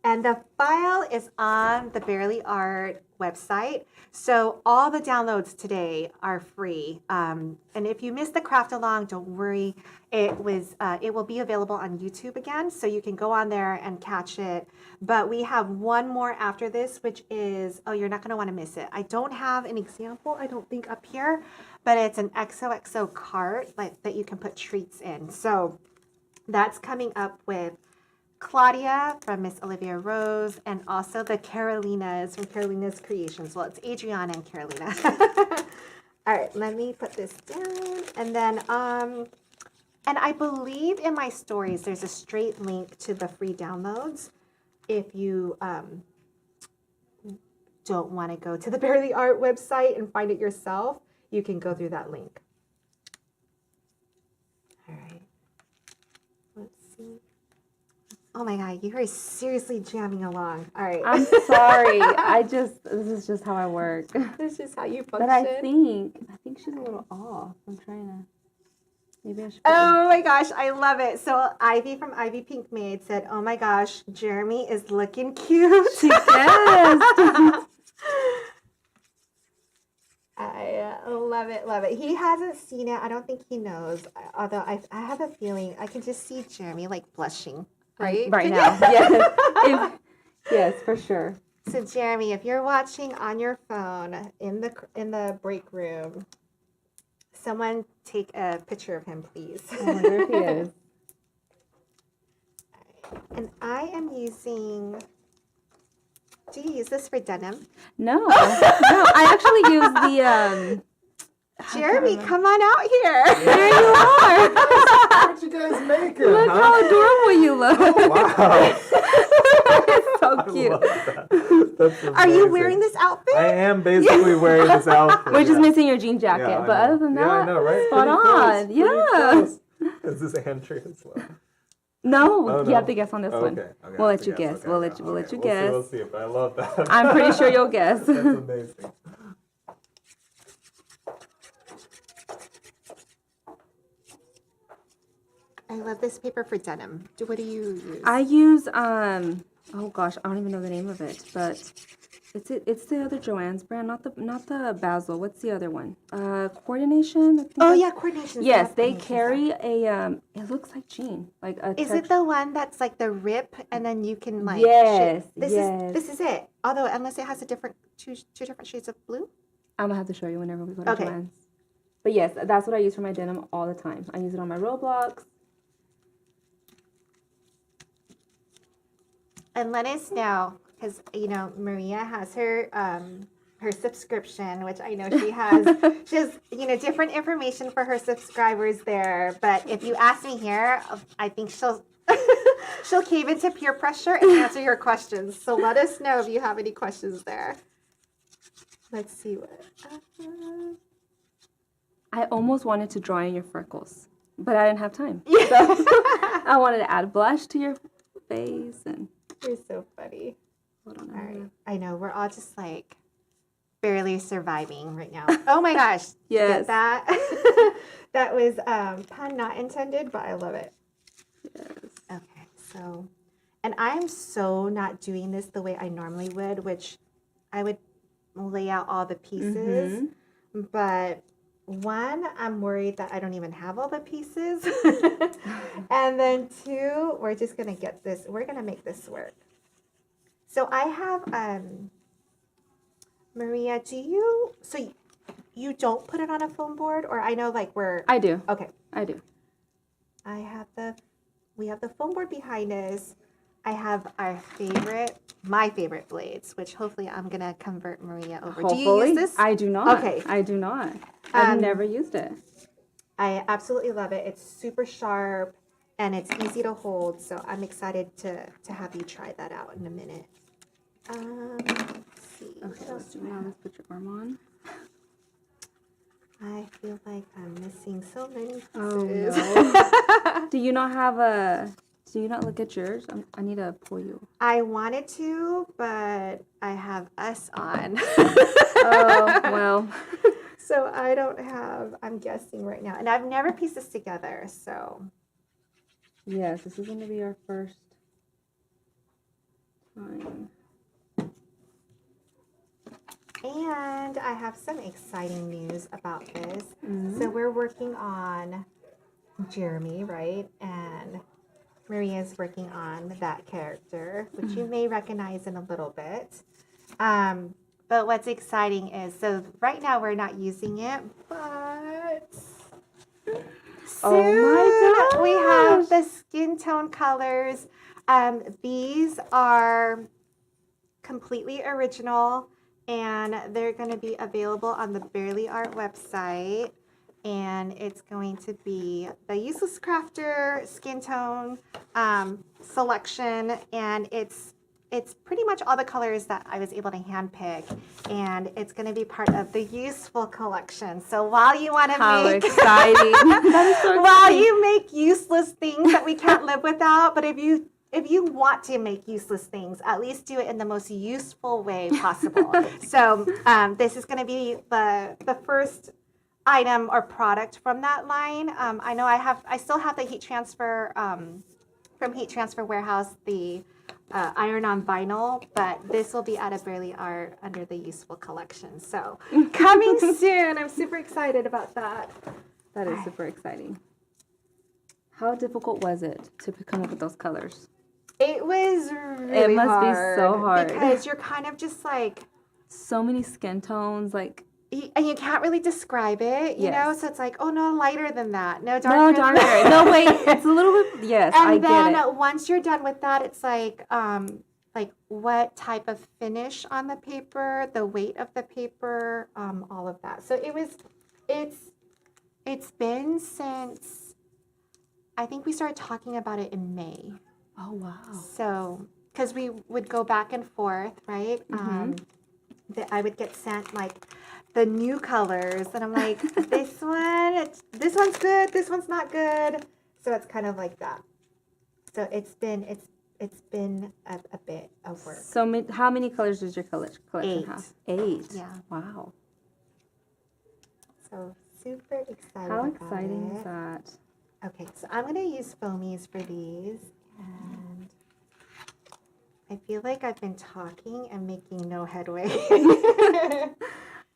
And the file is on the Barely Art website. So all the downloads today are free. And if you missed the craft along, don't worry. It will be available on YouTube again, so you can go on there and catch it. But we have one more after this, which is, oh, you're not going to want to miss it. I don't have an example, I don't think, up here, but it's an XOXO cart that you can put treats in. So that's coming up with Claudia from Miss Olivia Rose, and also the Carolinas from Carolina's Creations. Well, it's Adriana and Carolina. All right, let me put this down. And then, and I believe in my stories, there's a straight link to the free downloads. If you don't want to go to the Barely Art website and find it yourself, you can go through that link. All right, let's see. Oh my God, you are seriously jamming along. All right. I'm sorry. This is just how I work. This is how you function. But I think she's a little off. I'm trying to. Maybe I should. Oh my gosh, I love it. So Ivy from Ivy Pink Maid said, "Oh my gosh, Jeremy is looking cute." She guessed. I love it, love it. He hasn't seen it. I don't think he knows. Although I have a feeling I can just see Jeremy like blushing. Right? Right now. Yes. Yes, for sure. So Jeremy, if you're watching on your phone in the break room, someone take a picture of him, please. I wonder if he is. And I am using. Do you use this for denim? No. I actually use the Jeremy, come on out here. There you are. What you guys making? Look how adorable you look. Wow. It's so I cute. love that. That's Are you amazing. wearing this outfit? I am basically wearing this outfit. We're just yeah. missing your jean jacket, Yeah, I but know. other than that, Yeah, I know, right? spot Pretty close, on. pretty Yeah. close. Is this Andrea as well? No, Oh, you no. have to guess on this Oh, one. okay. We'll let you guess. Okay, We'll yeah, let you. We'll let you okay. guess. We'll see, but I love that. I'm pretty sure you'll guess. That's amazing. I love this paper for denim. What do you use? I use oh gosh, I don't even know the name of it, but it's the other Joann's brand, not the Basil. What's the other one? Coordination. I think Coordination. Yes, they carry a it looks like jean, like a Is it the one that's like the rip and then you can like Yes, this yes. is it. Although unless it has a different two different shades of blue. I'm gonna have to show you whenever we go to Okay. Joann's. But yes, that's what I use for my denim all the time. I use it on my Roblox. And let us know, because you know Maria has her her subscription, which I know she has. She has different information for her subscribers there. But if you ask me here, I think she'll she'll cave into peer pressure and answer your questions. So let us know if you have any questions there. Let's see what. I almost wanted to draw in your freckles, but I didn't have time. So I wanted to add blush to your face and. You're so funny. Hold on. All right. I know we're all just like barely surviving right now. Oh my gosh. Yes. Get that? That was pun not intended, but I love it. Yes. Okay. So, and I'm so not doing this the way I normally would, which I would lay out all the pieces. But one, I'm worried that I don't even have all the pieces. And then two, we're just going to get this. We're going to make this work. So I have, Maria, so you don't put it on a foam board? Or I know like I do. okay. I do. We have the foam board behind us. I have my favorite blades, which hopefully I'm going to convert Maria over. Hopefully. Do you use this? I do not. Okay. I do not. I've never used it. I absolutely love it. It's super sharp and it's easy to hold. So I'm excited to have you try that out in a minute. Let's see. Okay, let's do now. Let's put your arm on. I feel like I'm missing so many pieces. Oh no. Do you not look at yours? I need to pull you. I wanted to, but I have us on. Oh, well. So I'm guessing right now. And I've never pieced this together, so. Yes, this is going to be our first time. And I have some exciting news about this. So we're working on Jeremy, right? And Maria's working on that character, which you may recognize in a little bit. But what's exciting is, so right now we're not using it, but soon we have the skin tone colors. These are completely original, and they're going to be available on the Barely Art website. And it's going to be the Useless Crafter skin tone selection, and it's pretty much all the colors that I was able to handpick, and it's going to be part of the Useful collection. So while you want to make exciting! That is so while exciting. you make useless things that we can't live without, but if you want to make useless things, at least do it in the most useful way possible. So this is going to be the first item or product from that line. I know I still have the heat transfer from Heat Transfer Warehouse, the iron-on vinyl, but this will be out of Barely Art under the Useful collection. So coming soon. I'm super excited about that. That is super exciting. How difficult was it to come up with those colors? It was really It must hard be so hard. because you're kind of just like, So many skin tones, like and you can't really describe it, you know? Yes. So it's like, oh, no, lighter than that. No, darker no than darker. that. No wait, it's a little bit. Yes, I And get then it. once you're done with that, it's like what type of finish on the paper, the weight of the paper, all of that. So it's been since, I think we started talking about it in May. Oh wow. So, because we would go back and forth, right? I would get sent like the new colors, and I'm like, this one's good, this one's not good. So it's kind of like that. So it's been a bit of work. So how many colors does your collection 8. have? 8. Yeah. Wow. So super excited. How about exciting it. is that? Okay, so I'm going to use foamies for these. And I feel like I've been talking and making no headway.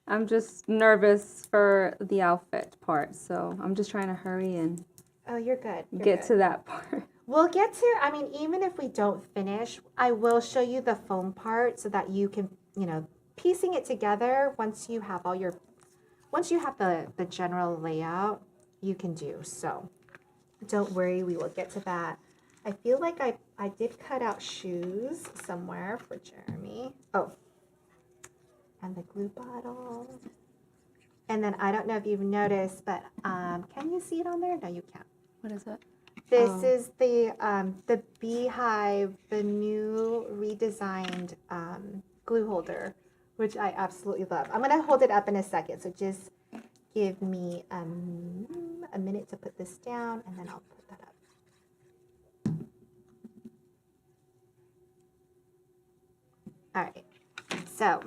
I'm just nervous for the outfit part, so I'm just trying to hurry and Oh, you're good. get to that part. We'll get to, I mean, even if we don't finish, I will show you the foam part so that you can, you know, piecing it together once you have the general layout, you can do. So don't worry, we will get to that. I feel like I did cut out shoes somewhere for Jeremy. Oh, and the glue bottle. And then I don't know if you've noticed, but can you see it on there? No, you can't. What is it? This is the beehive, the new redesigned glue holder, which I absolutely love. I'm gonna hold it up in a second, so just give me a minute to put this down, and then I'll put that up. All right, so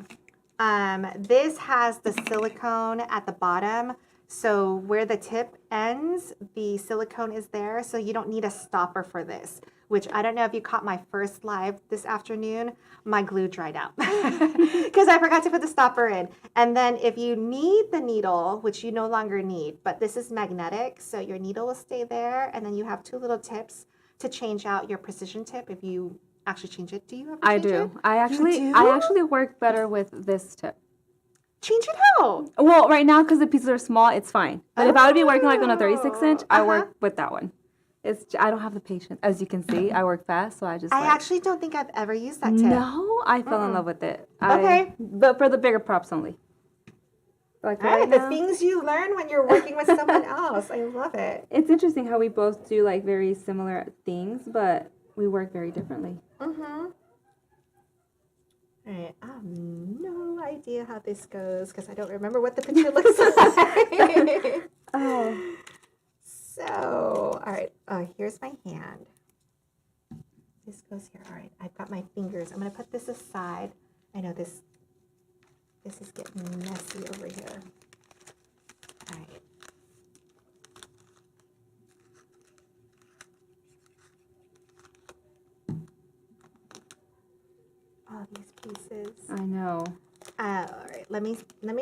this has the silicone at the bottom. So where the tip ends, the silicone is there. So you don't need a stopper for this, which I don't know if you caught my first live this afternoon. My glue dried out because I forgot to put the stopper in. And then if you need the needle, which you no longer need, but this is magnetic, so your needle will stay there. And then you have two little tips to change out your precision tip if you actually change it. Do you ever change it? I actually work better with this tip. Change it out. Well, right now, because the pieces are small, it's fine. But if I would be working like on a 36-inch, I work with that one. I don't have the patience. As you can see, I work fast, so I just I actually don't think I've ever used that tip. No, I fell in love with it. Okay. But for the bigger props only. Like All right, right the now, things you learn when you're working with someone else. I love it. it's interesting how we both do like very similar things, but we work very differently. Mm-hmm. All right, I have no idea how this goes because I don't remember what the picture looks like. Oh. So, all right, here's my hand. This goes here. All right, I've got my fingers. I'm going to put this aside. I know this is getting messy over here. All right. All these pieces. I know. All right, let me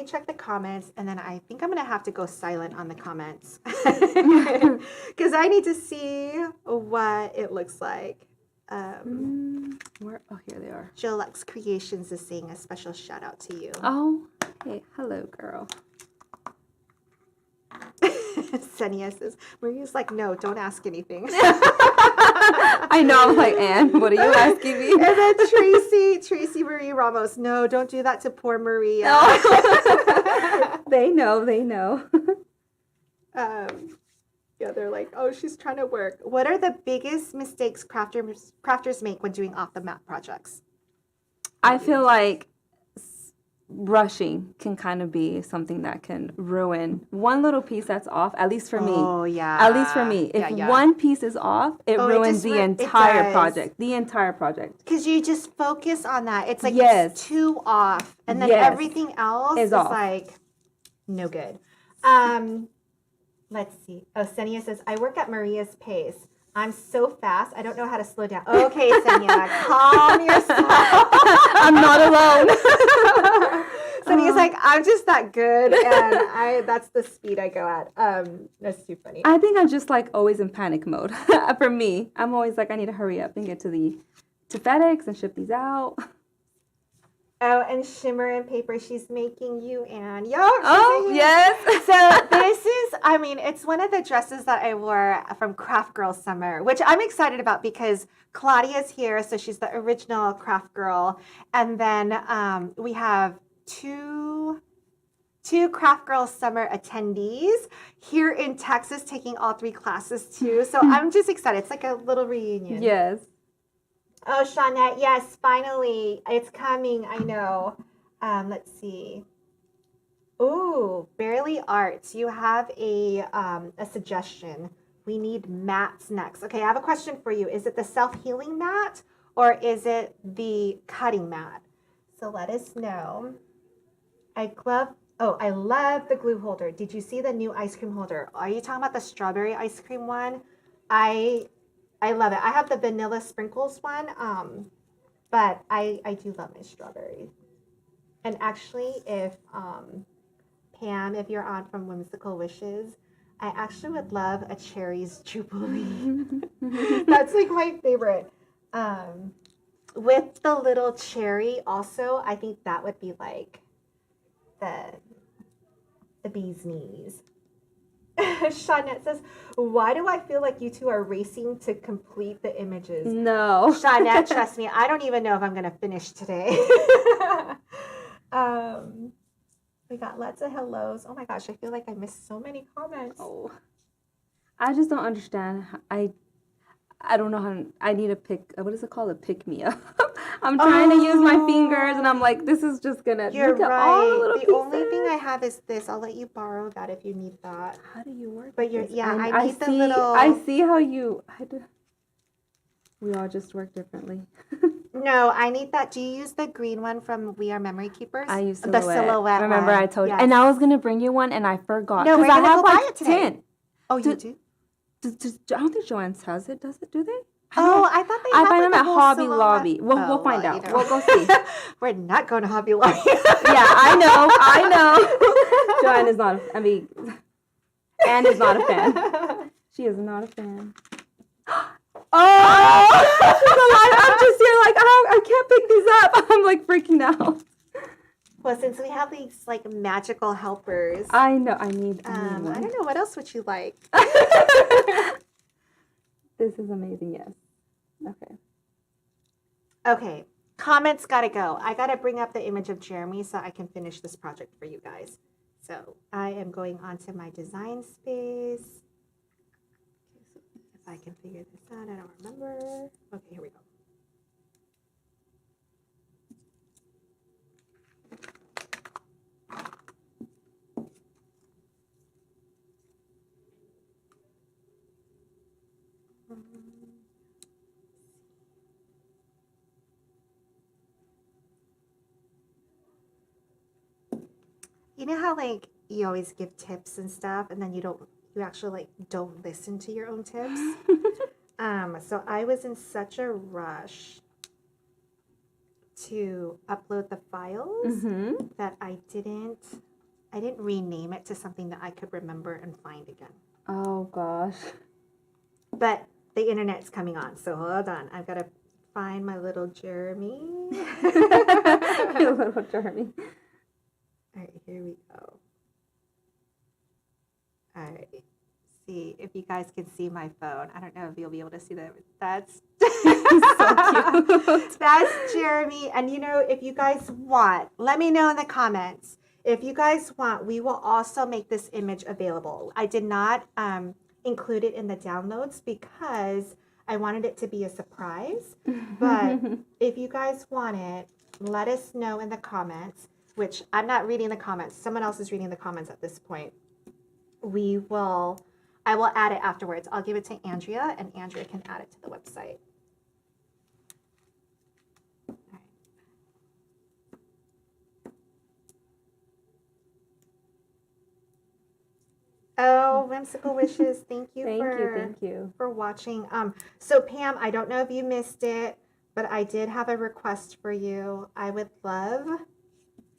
check the comments, and then I think I'm gonna have to go silent on the comments because I need to see what it looks like. Where? Oh, here they are. Jolux Creations is saying a special shout out to you. Oh, hey, hello, girl. Senia says, Maria's like, no, don't ask anything. I know. I'm like, Anne, what are you asking me? And then Tracy Marie Ramos, no, don't do that to poor Maria. They know. They know. Yeah, they're like, oh, she's trying to work. What are the biggest mistakes crafters make when doing off the mat projects? I feel like rushing can kind of be something that can ruin one little piece that's off, at least for me. Oh, yeah. At least for me. If one piece is off, it ruins the entire project. The entire project. Because you just focus on that. It's like Yes. it's too off. And then Yes. everything else is off. like no good. Let's see. Oh, Senia says, I work at Maria's pace. I'm so fast, I don't know how to slow down. Okay, Senia, calm yourself. I'm not alone. Senia's like, I'm just that good, and that's the speed I go at. That's too funny. I think I'm just like always in panic mode. For me, I'm always like, I need to hurry up and get to FedEx and ship these out. Oh, and Shimmer and Paper, she's making you, Anne. Yo, yes. So this is, I mean, it's one of the dresses that I wore from Craft Girl Summer, which I'm excited about because Claudia's here, so she's the original Craft Girl. And then we have two Craft Girl Summer attendees here in Texas taking all 3 classes too. So I'm just excited. It's like a little reunion. Yes. Oh, Shawnette, yes, finally. It's coming, I know. Let's see. Ooh, Barely Arts, you have a suggestion. We need mats next. Okay, I have a question for you. Is it the self-healing mat or is it the cutting mat? So let us know. I Oh, I love the glue holder. Did you see the new ice cream holder? Are you talking about the strawberry ice cream one? I love it. I have the vanilla sprinkles one, but I do love my strawberry. And actually, if Pam, if you're on from Whimsical Wishes, I actually would love a cherries jubilee. That's like my favorite. With the little cherry, also, I think that would be like the bee's knees. Shawnette says, why do I feel like you two are racing to complete the images? No. Shawnette, trust me, I don't even know if I'm going to finish today. We got lots of hellos. Oh my gosh, I feel like I missed so many comments. Oh. I just don't understand. I don't know how. I need a pick. What is it called? A pick me up. I'm trying to use my fingers, and I'm like, this is just gonna. You're look at all the little right. The pieces. only thing I have is this. I'll let you borrow that if you need that. How do you work? But you're, this? yeah, I need the see, little. I see how you. We all just work differently. No, I need that. Do you use the green one from We Are Memory Keepers? I use silhouette. The silhouette. Remember, one. I told you, Yes. and I was gonna bring you one, and I forgot. No, we're 'cause I gonna have go buy like it today. 10. Oh, you do? I don't think Joanne's has it. Does it? Do they? Oh, I thought they. I had find like them a at whole Hobby silhouette. Lobby. We'll Oh, find well, out. you know. We'll go see. We're not going to Hobby Lobby. Yeah, I know. Joanne is not. Anne is not a fan. She is not a fan. Oh, she's alive. I'm just here like, oh, I can't pick these up. I'm like freaking out. Well, since we have these like magical helpers, I know. I need I one. don't know what else would you like. This is amazing. Yes. Okay. Okay, comments gotta go. I gotta bring up the image of Jeremy so I can finish this project for you guys. So I am going onto my design space. If I can figure this out, I don't remember. Okay, here we go. You know how like you always give tips and stuff and then you actually like don't listen to your own tips? So I was in such a rush to upload the files that I didn't rename it to something that I could remember and find again. Oh gosh. But the internet's coming on, so hold on. I've got to find my little Jeremy. Your little Jeremy. All right, here we go. All right. See if you guys can see my phone. I don't know if you'll be able to see that. That's so cute. That's Jeremy. And you know, if you guys want, let me know in the comments. If you guys want, we will also make this image available. I did not include it in the downloads because I wanted it to be a surprise. But if you guys want it, let us know in the comments. Which I'm not reading the comments. Someone else is reading the comments at this point. I will add it afterwards. I'll give it to Andrea, and Andrea can add it to the website. All right. Oh, Whimsical Wishes, thank you for watching. So Pam, I don't know if you missed it, but I did have a request for you. I would love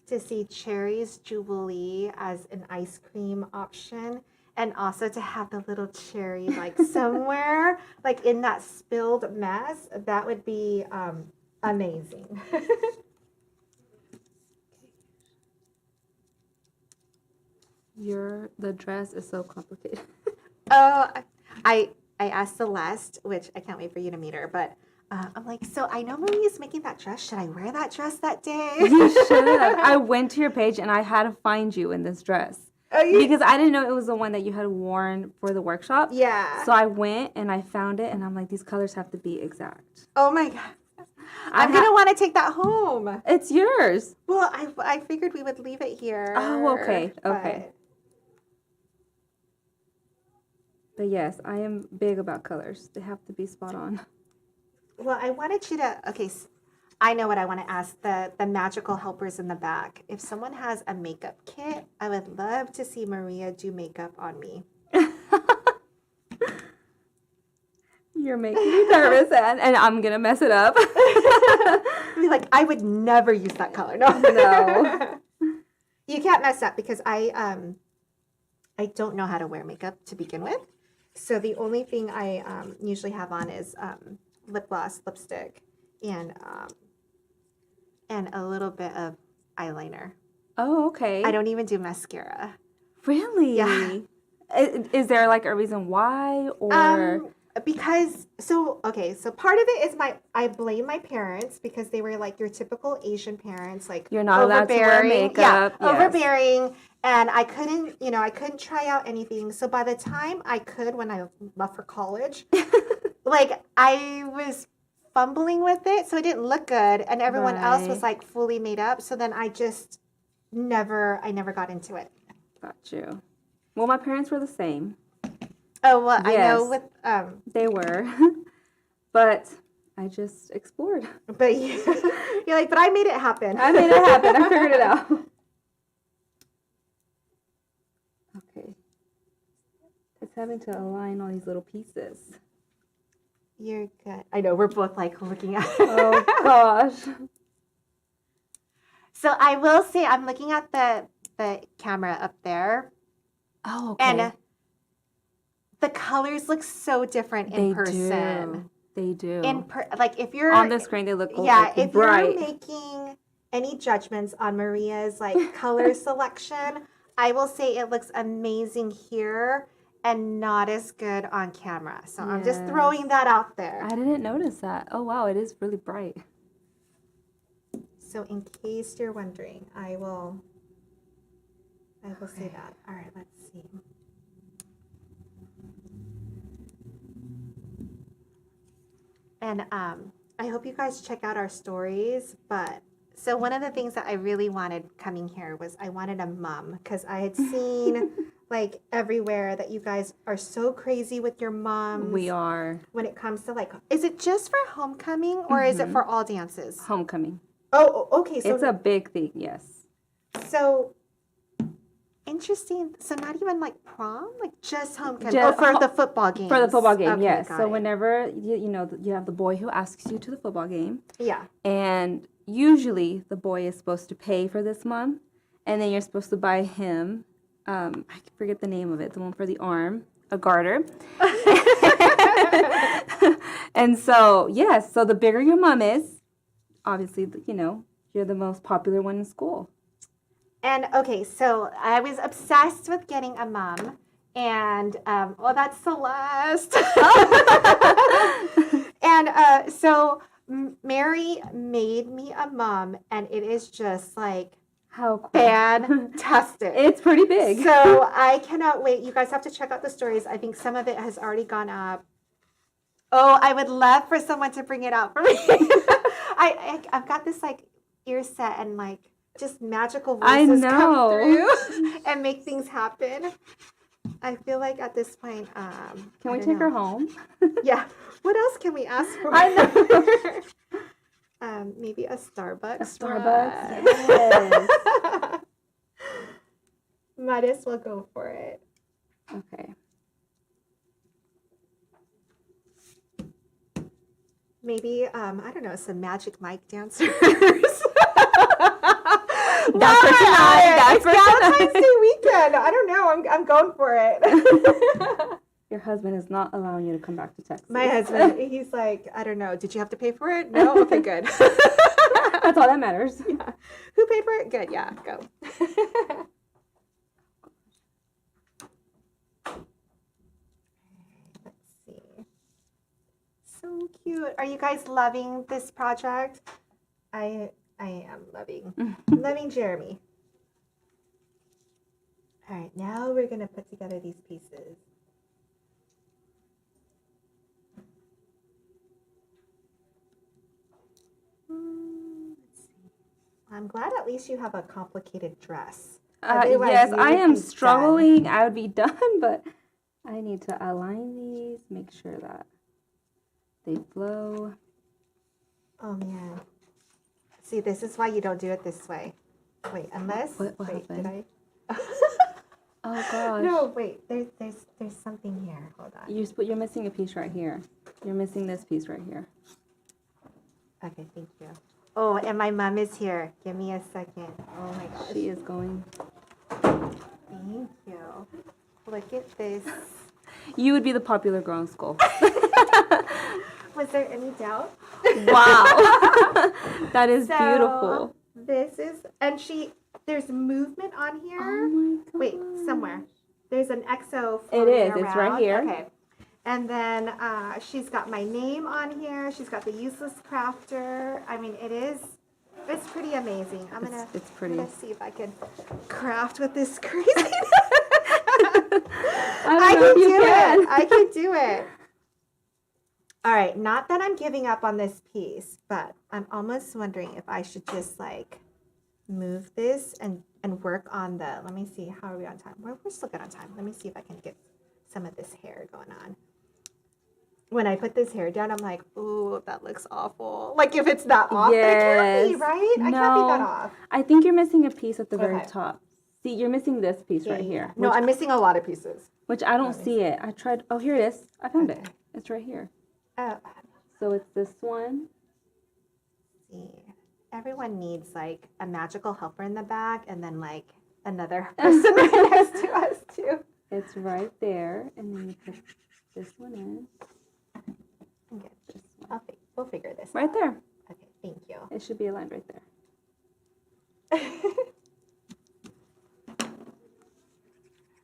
to see Cherries Jubilee as an ice cream option, and also to have the little cherry like somewhere like in that spilled mess. That would be amazing. The dress is so complicated. Oh, I asked Celeste, which I can't wait for you to meet her, but I'm like, so I know Marie is making that dress. Should I wear that dress that day? You should have. I went to your page and I had to find you in this dress. Because I didn't know it was the one that you had worn for the workshop. Yeah. So I went and I found it and I'm like, these colors have to be exact. Oh my God. I'm going to want to take that home. It's yours. Well, I figured we would leave it here. Oh, okay. Okay. But yes, I am big about colors. They have to be spot on. Well, I wanted you to, okay, I know what I want to ask the magical helpers in the back. If someone has a makeup kit, I would love to see Maria do makeup on me. You're making me nervous, and I'm gonna mess it up. Be like, I would never use that color. No, No. You can't mess up because I don't know how to wear makeup to begin with. So the only thing I usually have on is lip gloss, lipstick, and a little bit of eyeliner. Oh, okay. I don't even do mascara. Really? Yeah. Is there like a reason why, or? Because so part of it is I blame my parents because they were like your typical Asian parents, like You're not allowed to wear makeup. yes. Overbearing, and I couldn't try out anything. So by the time I could, when I left for college, like I was fumbling with it, so it didn't look good, and everyone else was like fully made up. So then I never got into it. Got you. Well, my parents were the same. Oh well, Yes. I know with They were, but I just explored. but you're like, but I made it happen. I made it happen. I figured it out. Okay. It's having to align all these little pieces. You're good. I know we're both like looking at. Oh gosh. So I will say I'm looking at the camera up there, Oh, okay. and the colors look so different in person. They do. Like if you're On the screen, they look if bright. you're making any judgments on Maria's like color selection, I will say it looks amazing here and not as good on camera. So I'm just throwing that out there. I didn't notice that. Oh wow, it is really bright. So in case you're wondering, I will say that. All right, let's see. And I hope you guys check out our stories. But so one of the things that I really wanted coming here was I wanted a mom, because I had seen like everywhere that you guys are so crazy with your moms. We are. When it comes to like, is it just for homecoming or is it for all dances? Homecoming. Oh, okay. So It's a big thing, yes. So interesting. So not even like prom, like just homecoming. Just for the football game. For the football game, Okay, yes. got So it. whenever you have the boy who asks you to the football game, Yeah. and usually the boy is supposed to pay for this month, and then you're supposed to buy him, I forget the name of it, the one for the arm, a garter. And so yes, so the bigger your mom is, obviously you're the most popular one in school. And okay, so I was obsessed with getting a mom, and that's Celeste. And so Mary made me a mom, and it is just like How cool. fantastic. It's pretty big. So I cannot wait. You guys have to check out the stories. I think some of it has already gone up. Oh, I would love for someone to bring it out for me. I've got this like ear set and like just magical voices come through and make things happen. I feel like at this point, Can we take her home? Yeah. What else can we ask for? I know. Maybe a Starbucks. A Starbucks. Yes. Might as well go for it. Okay. Maybe I don't know, some Magic Mike dancers. That's for tonight. That's It's Valentine's Day weekend. I don't know. I'm going for it. Your husband is not allowing you to come back to Texas. My husband, he's like, I don't know. Did you have to pay for it? No? Okay, good. That's all that matters. Yeah. Who paid for it? Good. Yeah, go. Let's see. So cute. Are you guys loving this project? I am loving Jeremy. All right, now we're gonna put together these pieces. Let's see. I'm glad at least you have a complicated dress. Otherwise, Yes, you I would am be done. struggling. I would be done, but I need to align these, make sure that they flow. Oh man. See, this is why you don't do it this way. Wait, unless. What wait, happened? did I? Oh gosh. No, wait. There's something here. Hold on. You're missing a piece right here. You're missing this piece right here. Okay, thank you. Oh, and my mom is here. Give me a second. Oh my gosh. She is going. Thank you. Look at this. You would be the popular girl in school. Was there any doubt? Wow. That is So, beautiful. This is, and there's movement on here. Oh my god. Wait, somewhere. There's an XO It floating is. It's right around. here. Okay. And then she's got my name on here. She's got the useless crafter. I mean, it's pretty amazing. It's pretty. I'm gonna see if I can craft with this crazy. I don't know if you can. I can do it. All right, not that I'm giving up on this piece, but I'm almost wondering if I should just like move this and work on the, let me see, how are we on time? We're still good on time. Let me see if I can get some of this hair going on. When I put this hair down, I'm like, ooh, that looks awful. Like if it's that off, but it can't be, Yes. right? I can't be that off. I think you're missing a piece at the very Okay. top. See, you're missing this piece right here. No, I'm missing a lot of pieces. Which I don't see it. I tried. Oh, here it is. I found it. Okay. It's right here. Oh, So it's this one. see. Everyone needs like a magical helper in the back and then like another person right next to us too. It's right there, and then you put this one in. Okay, we'll figure this Right out. there. Okay, thank you. It should be aligned right there.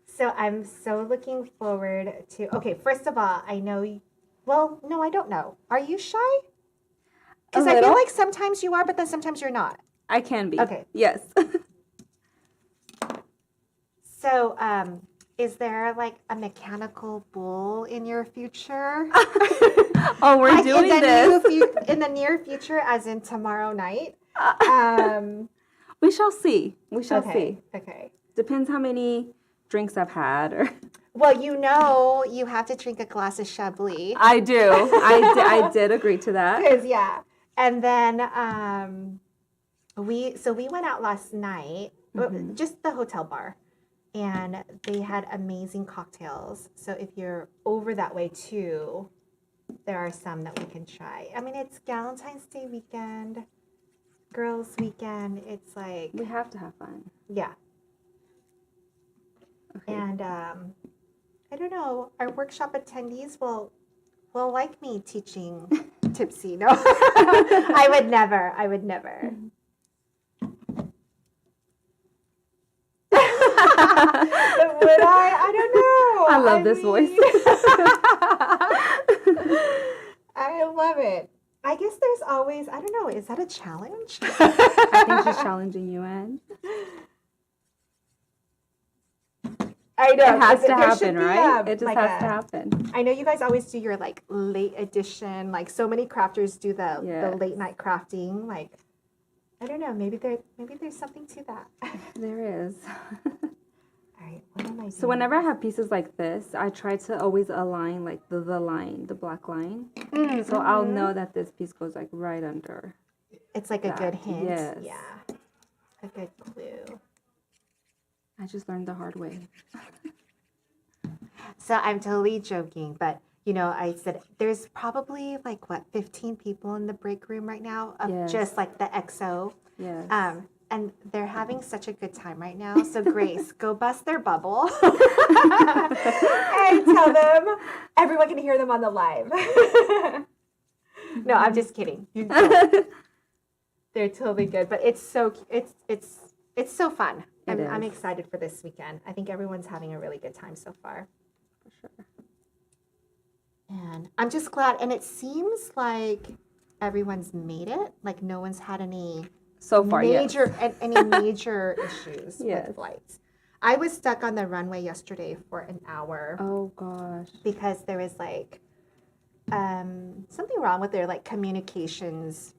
So I'm so looking forward to, okay, first of all, I know, well, no, I don't know. Are you shy? Because I feel little. like sometimes you are, but then sometimes you're not. I can be. Okay. Yes. So, is there like a mechanical bull in your future? Oh, we're Like, doing in the this. in the near future, as in tomorrow night? We shall see. We shall Okay, see. okay. Depends how many drinks I've had. Or Well, you know you have to drink a glass of Chablis. I do. I did agree to that. 'Cause, yeah. And then we went out last night, just the hotel bar, and they had amazing cocktails. So if you're over that way too, there are some that we can try. I mean, it's Valentine's Day weekend, girls' weekend. It's like, We have to have fun. yeah. Okay. And I don't know, our workshop attendees will like me teaching tipsy. No, I would never. Would I? I don't know. I love this voice. I love it. I guess there's always, I don't know, is that a challenge? I think she's challenging you, Anne. I know. It has to there should happen, be, right? It just like has to happen. I know you guys always do your like late edition, like so many crafters do the Yes. late night crafting. Like, I don't know, maybe there's something to that. There is. All right, what am I doing? So whenever I have pieces like this, I try to always align like the line, the black line. So I'll know that this piece goes like right under. It's like a good hint. yes. Yeah. A good clue. I just learned the hard way. So I'm totally joking, but you know, I said there's probably like what 15 people in the break room right now of Yes. just like the XO. Yes. And they're having such a good time right now. So Grace, go bust their bubble and tell them everyone can hear them on the live. No, I'm just kidding. They're totally good, but it's so so fun. I'm is. excited for this weekend. I think everyone's having a really good time so far. For sure. And I'm just glad. And it seems like everyone's made it. Like no one's had any So far, yes. any major issues Yes. with flights. I was stuck on the runway yesterday for an hour Oh gosh. because there was like something wrong with their like communications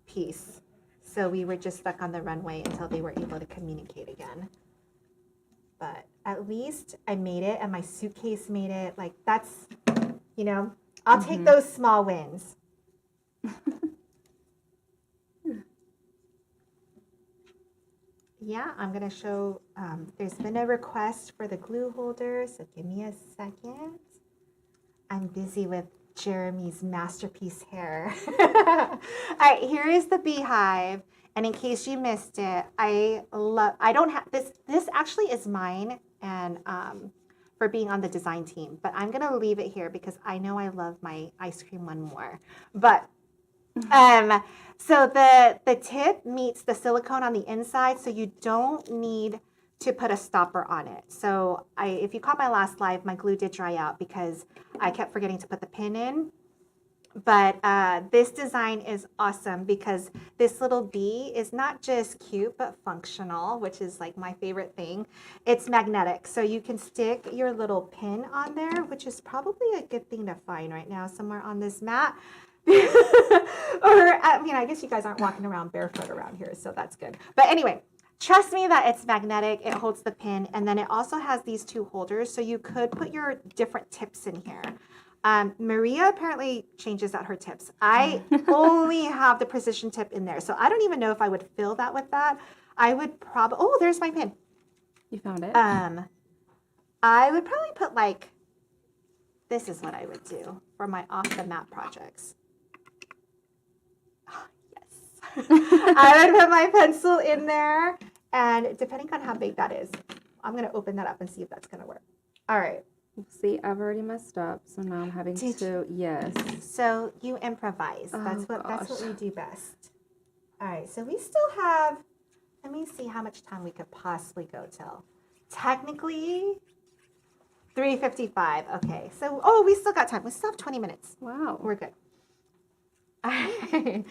piece. So we were just stuck on the runway until they were able to communicate again. But at least I made it and my suitcase made it. Like that's, you know, I'll take those small wins. yeah, I'm going to show, there's been a request for the glue holder, so give me a second. I'm busy with Jeremy's masterpiece hair. All right, here is the beehive. And in case you missed it, I don't have, this actually is mine and for being on the design team, but I'm gonna leave it here because I know I love my ice cream one more. But so the tip meets the silicone on the inside, so you don't need to put a stopper on it. So if you caught my last live, my glue did dry out because I kept forgetting to put the pin in. But this design is awesome because this little bee is not just cute, but functional, which is like my favorite thing. It's magnetic, so you can stick your little pin on there, which is probably a good thing to find right now somewhere on this mat. Or, I mean, I guess you guys aren't walking around barefoot around here, so that's good. But anyway, trust me that it's magnetic, it holds the pin, and then it also has these two holders, so you could put your different tips in here. Maria apparently changes out her tips. I only have the precision tip in there, so I don't even know if I would fill that with that. I would probably, oh, there's my pin. You found it? I would probably put like, this is what I would do for my off the mat projects. Oh, yes. I would put my pencil in there, and depending on how big that is, I'm gonna open that up and see if that's gonna work. All right. See, I've already messed up, so now I'm having to, yes. So you improvise. That's Oh, what gosh. we do best. All right, so we still have, let me see how much time we could possibly go till. Technically, 3:55. Okay, so, oh, we still got time. We still have 20 minutes. Wow. We're good. All right.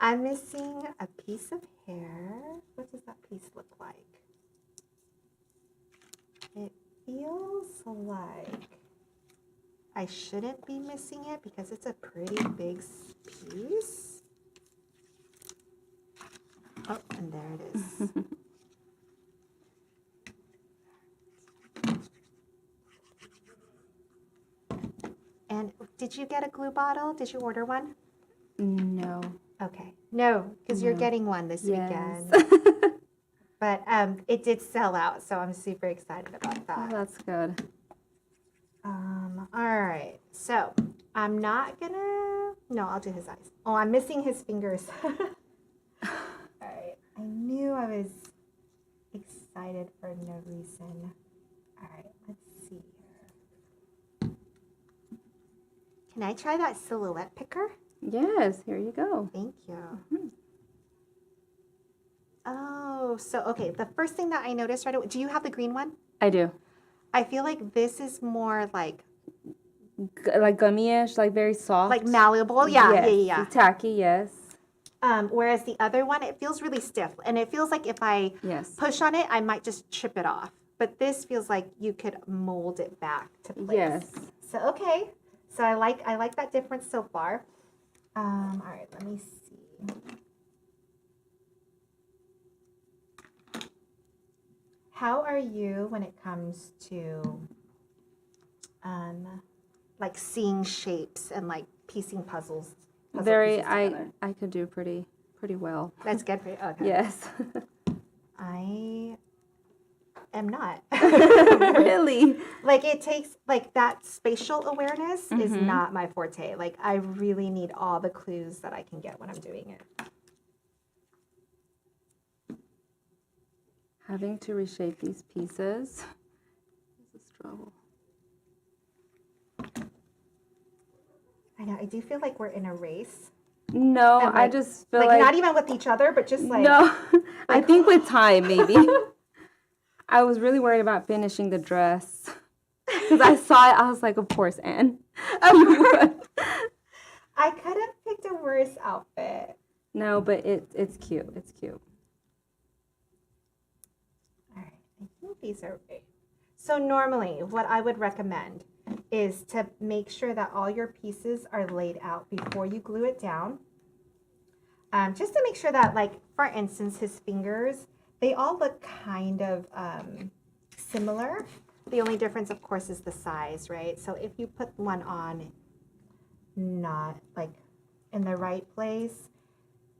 I'm missing a piece of hair. What does that piece look like? It feels like I shouldn't be missing it because it's a pretty big piece. Oh, and there it is. And did you get a glue bottle? Did you order one? No. Okay. No, because you're No. getting one this Yes. weekend. But it did sell out, so I'm super excited about Oh, that. that's good. All right. So I'm not gonna. No, I'll do his eyes. Oh, I'm missing his fingers. All right. I knew I was excited for no reason. All right. Let's see here. Can I try that silhouette picker? Yes, here you go. Thank you. Oh, so okay. The first thing that I noticed right away. Do you have the green one? I do. I feel like this is more like Like gummy-ish, like very soft. like malleable. Yeah, Yes. yeah. It's tacky, yes. Whereas the other one, it feels really stiff, and it feels like if I Yes. push on it, I might just chip it off. But this feels like you could mold it back to place. Yes. So okay. So I like that difference so far. All right. Let me see. How are you when it comes to like seeing shapes and like piecing puzzle Very, pieces together? I could do pretty well. That's good for you. Okay. Yes. I am not. Really? Like it takes like that spatial awareness is not my forte. Like I really need all the clues that I can get when I'm doing it. Having to reshape these pieces is a struggle. I know. I do feel like we're in a race. No, And, I like- just feel Like, like not even with each other, but just like no. I think with time, maybe. I was really worried about finishing the dress because I saw it. I was like, of course, Anne. You would. I could have picked a worse outfit. No, but it's cute. It's cute. All right, I think these are right. So normally what I would recommend is to make sure that all your pieces are laid out before you glue it down. Just to make sure that, like, for instance, his fingers, they all look kind of similar. The only difference, of course, is the size, right? So if you put one on not, like, in the right place,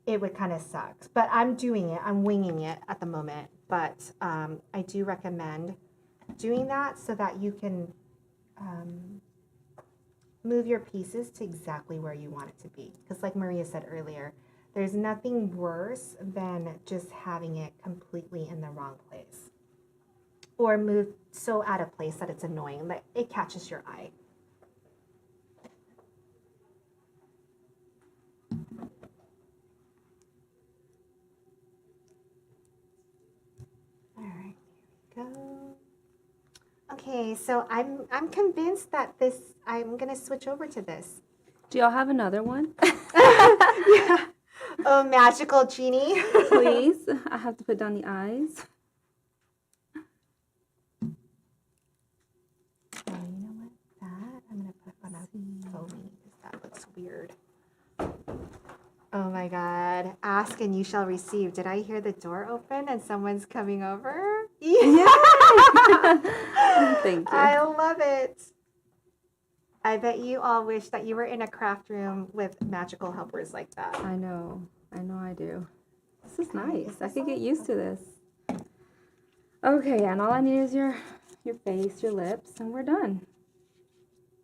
it would kind of suck. But I'm doing it. I'm winging it at the moment. but I do recommend doing that so that you can move your pieces to exactly where you want it to be. Because like Maria said earlier, there's nothing worse than just having it completely in the wrong place. Or moved so out of place that it's annoying, that it catches your eye. All right, here we go. Okay, so I'm convinced that I'm gonna switch over to this. Do y'all have another one? Yeah. Oh, magical genie. Please. I have to put down the eyes. Oh, you know what? That I'm gonna put on a foamy because that looks weird. Oh my God! Ask and you shall receive. Did I hear the door open and someone's coming over? Yeah. Thank you. I love it. I bet you all wish that you were in a craft room with magical helpers like that. I know I do. This is nice. I could get used to this. Okay, and all I need is your face, your lips, and we're done.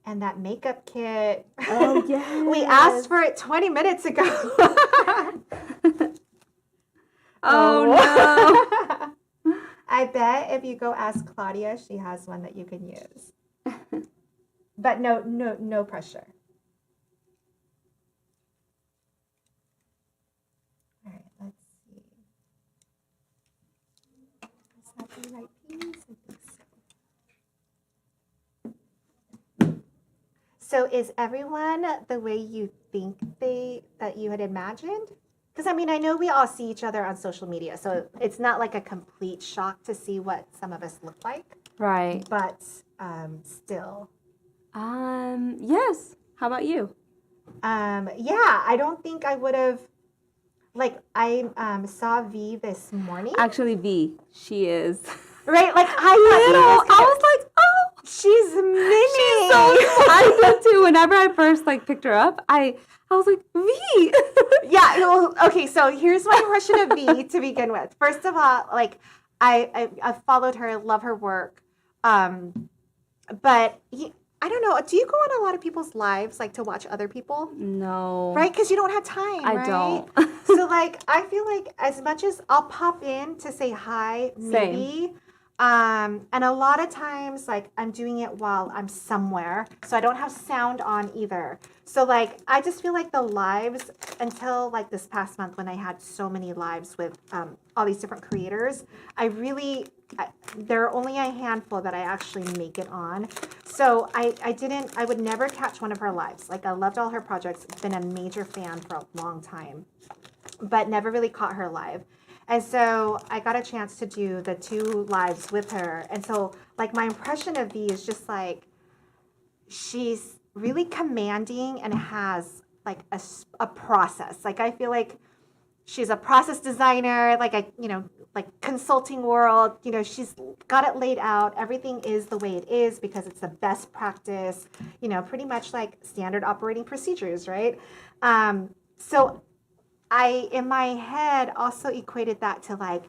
And that makeup kit. Oh, yeah. We asked for it 20 minutes ago. Oh, no. I bet if you go ask Claudia, she has one that you can use. But no pressure. All right, let's see. Is that the right piece? I think so. So is everyone the way you think that you had imagined? Because I mean, I know we all see each other on social media, so it's not like a complete shock to see what some of us look like. Right. But still. Yes. How about you? Yeah, I don't think I would have. Like I saw V this morning. Actually, V. She is. Right, like I was like, oh, she's mini. she's so small. I did too. Whenever I first picked her up, I was like, V. Yeah. Well, okay. So here's my impression of V to begin with. First of all, like I followed her, love her work, but I don't know. Do you go on a lot of people's lives like to watch other people? No. Right, because you don't have time. I right? don't. So like I feel like as much as I'll pop in to say hi, maybe. And a lot of times like I'm doing it while I'm somewhere, so I don't have sound on either. So like I just feel like the lives until like this past month when I had so many lives with all these different creators, there are only a handful that I actually make it on. So I would never catch one of her lives. Like I loved all her projects, been a major fan for a long time, but never really caught her live. And so I got a chance to do the 2 lives with her. And so like my impression of V is just like, she's really commanding and has like a process. Like I feel like she's a process designer, like like consulting world, she's got it laid out. Everything is the way it is because it's the best practice, pretty much like standard operating procedures, right? So I, in my head, also equated that to like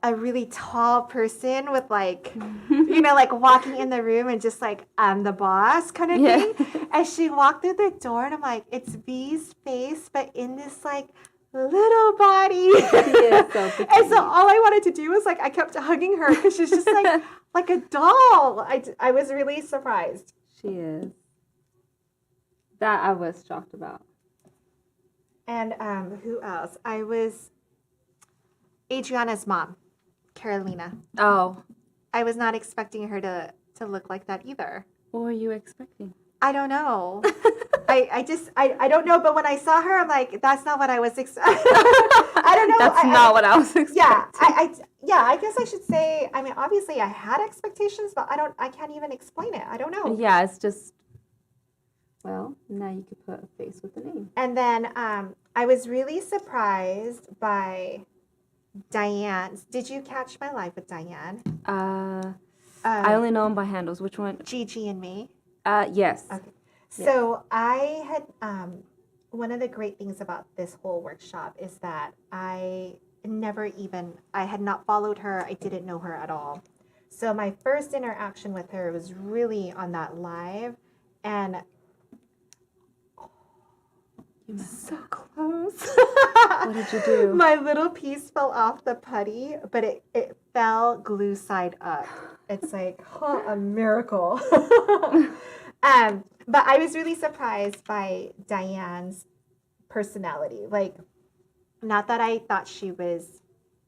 a really tall person with like, like walking in the room and just like, I'm the boss kind of thing. And she walked through the door and I'm like, it's V's face, but in this like little body. And so all I wanted to do was like, I kept hugging her because she's just like a doll. I was really surprised. She is. That I was shocked about. And who else? I was Adriana's mom, Carolina. Oh. I was not expecting her to look like that either. What were you expecting? I don't know. I don't know, but when I saw her, I'm like, that's not what I was expecting. I don't know. That's not what I was expecting. Yeah, I guess I should say, I mean, obviously I had expectations, but I can't even explain it. I don't know. Yeah, it's just, well, now you could put a face with the name. And then I was really surprised by Diane. Did you catch my live with Diane? I only know them by handles. Which one? Gigi and me. Yes. Okay. So I had one of the great things about this whole workshop is that I I had not followed her. I didn't know her at all. So my first interaction with her was really on that live, and so close. What did you do? My little piece fell off the putty, but it fell glue side up. It's like, a miracle. But I was really surprised by Diane's personality. Like, not that I thought she was,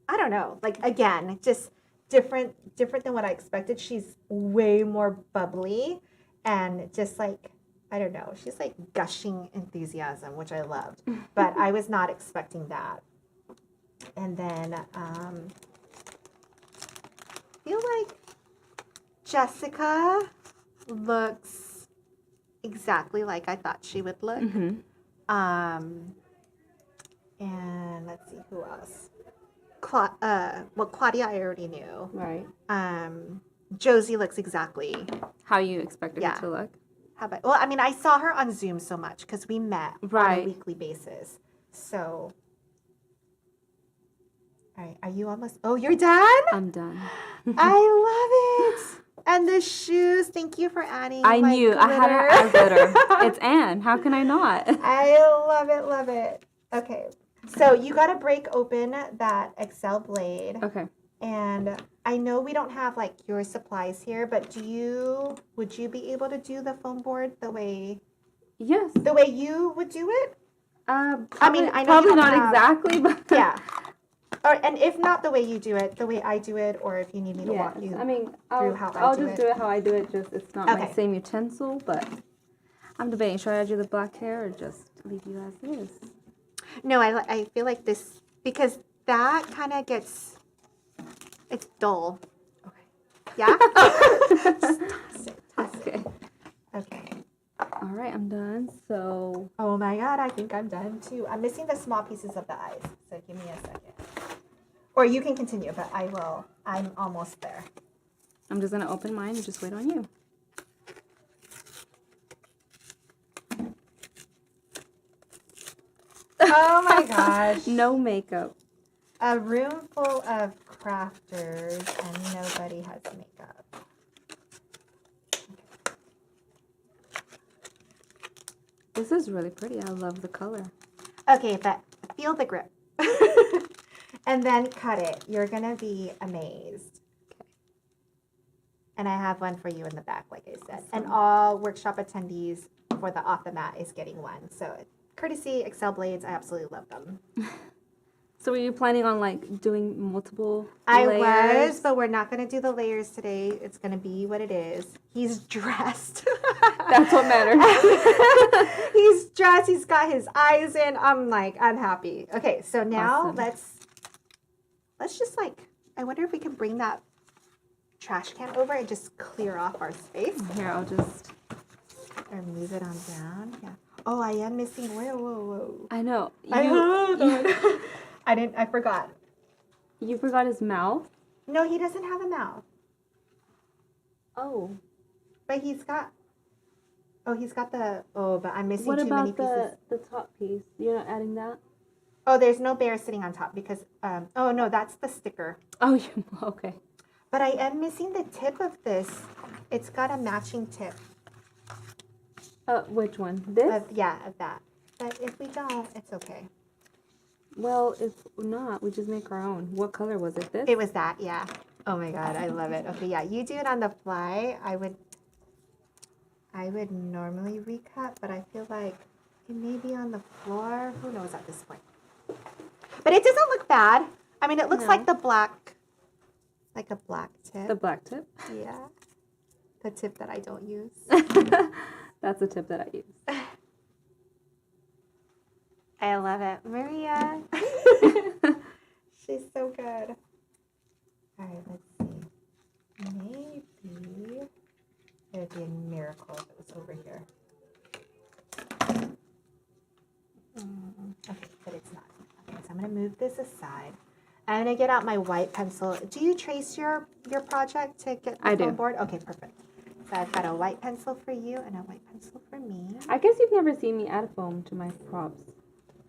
I don't know, like, again, just different than what I expected. She's way more bubbly and just like, I don't know, she's like gushing enthusiasm, which I loved, but I was not expecting that. And then I feel like Jessica looks exactly like I thought she would look. And let's see, who else? Claudia I already knew. Right. Josie looks exactly How you expected her to look? well, I mean, I saw her on Zoom so much because we met on a Right. weekly basis. So, all right, are you almost? Oh, you're done? I'm done. I love it. And the shoes. Thank you for adding. I my knew I had to glitter. add glitter. It's Anne. How can I not? I love it, love it. Okay, so you got to break open that Excel blade. Okay. And I know we don't have like your supplies here, but would you be able to do the foam board the way Yes. you would do it? I mean, I know probably you don't not have- exactly, but Yeah. And if not the way you do it, the way I do it, or if you need me to walk you. I mean, through how I I'll do just it. do it how I do it. Just it's not my Okay. same utensil, but I'm debating. Should I do the black hair or just leave you as is? No, I feel like this, because that kind of gets, it's dull. Okay. Yeah? Just toss it. Okay. Okay. All right, I'm done. So Oh my God, I think I'm done too. I'm missing the small pieces of the eyes, so give me a second. Or you can continue, but I'm almost there. I'm just gonna open mine and just wait on you. Oh my gosh. No makeup. A room full of crafters and nobody has makeup. This is really pretty. I love the color. Okay, but feel the grip. And then cut it. You're going to be amazed. And I have one for you in the back, like I said. And all workshop attendees for the off the mat is getting one. So courtesy Excel blades, I absolutely love them. So were you planning on like doing multiple I layers? was, but we're not going to do the layers today. It's going to be what it is. He's dressed. That's what matters. He's dressed. He's got his eyes in. I'm happy. Okay, so now Awesome. let's just I wonder if we can bring that trash can over and just clear off our space. Here, I'll just. Or move it on down. Yeah. Oh, I am missing. Whoa. I know. I forgot. You forgot his mouth. No, he doesn't have a mouth. Oh. But he's got the, but I'm missing What too many about pieces. the top piece? You're not adding that? Oh, there's no bear sitting on top because, oh no, that's the sticker. Oh, okay. But I am missing the tip of this. It's got a matching tip. Which one? This? Of that. But if we don't, it's okay. Well, if not, we just make our own. What color was it? This? It was that, yeah. Oh my God, I love it. Okay, yeah, you do it on the fly. I would normally recut, but I feel like it may be on the floor. Who knows at this point? But it doesn't look bad. I mean, it looks like a black tip. The black tip? Yeah. The tip that I don't use. That's the tip that I use. I love it. Maria. She's so good. All right, let's see. Maybe it would be a miracle if it was over here. Okay, but it's not. Okay, so I'm going to move this aside. I'm going to get out my white pencil. Do you trace your project to get the I do. foam board? Okay, perfect. So I've got a white pencil for you and a white pencil for me. I guess you've never seen me add foam to my props.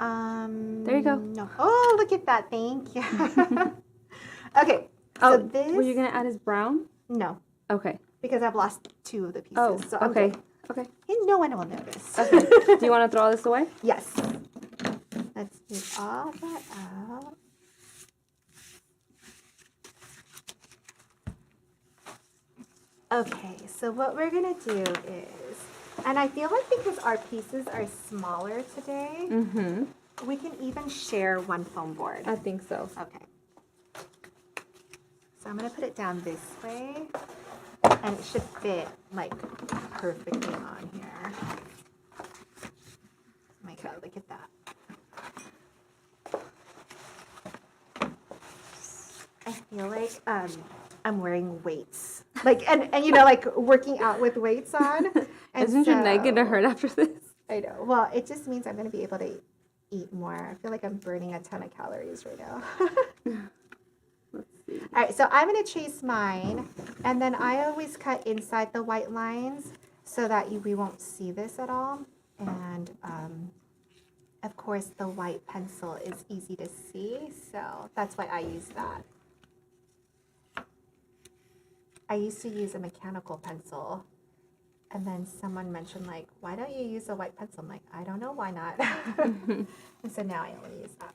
There you go. No. Oh, look at that. Thank you. Okay. Oh, So this. were you gonna add his brown? No, Okay. because I've lost 2 of the pieces. Oh, so I'm okay. good. Okay. And no one will notice. Okay. Do you want to throw all this away? Yes. Let's move all that out. Okay, so what we're gonna do is, and I feel like because our pieces are smaller today, we can even share one foam board. I think so. Okay. So I'm gonna put it down this way, and it should fit like perfectly on here. Oh my God, look at that. I feel like I'm wearing weights, like and you know, like working out with weights on. And Isn't your neck gonna so- hurt after this? I know. Well, it just means I'm gonna be able to eat more. I feel like I'm burning a ton of calories right now. All right, so I'm gonna chase mine, and then I always cut inside the white lines so that we won't see this at all. And of course, the white pencil is easy to see, so that's why I use that. I used to use a mechanical pencil, and then someone mentioned, like, why don't you use a white pencil? I'm like, I don't know, why not? And so now I only use that.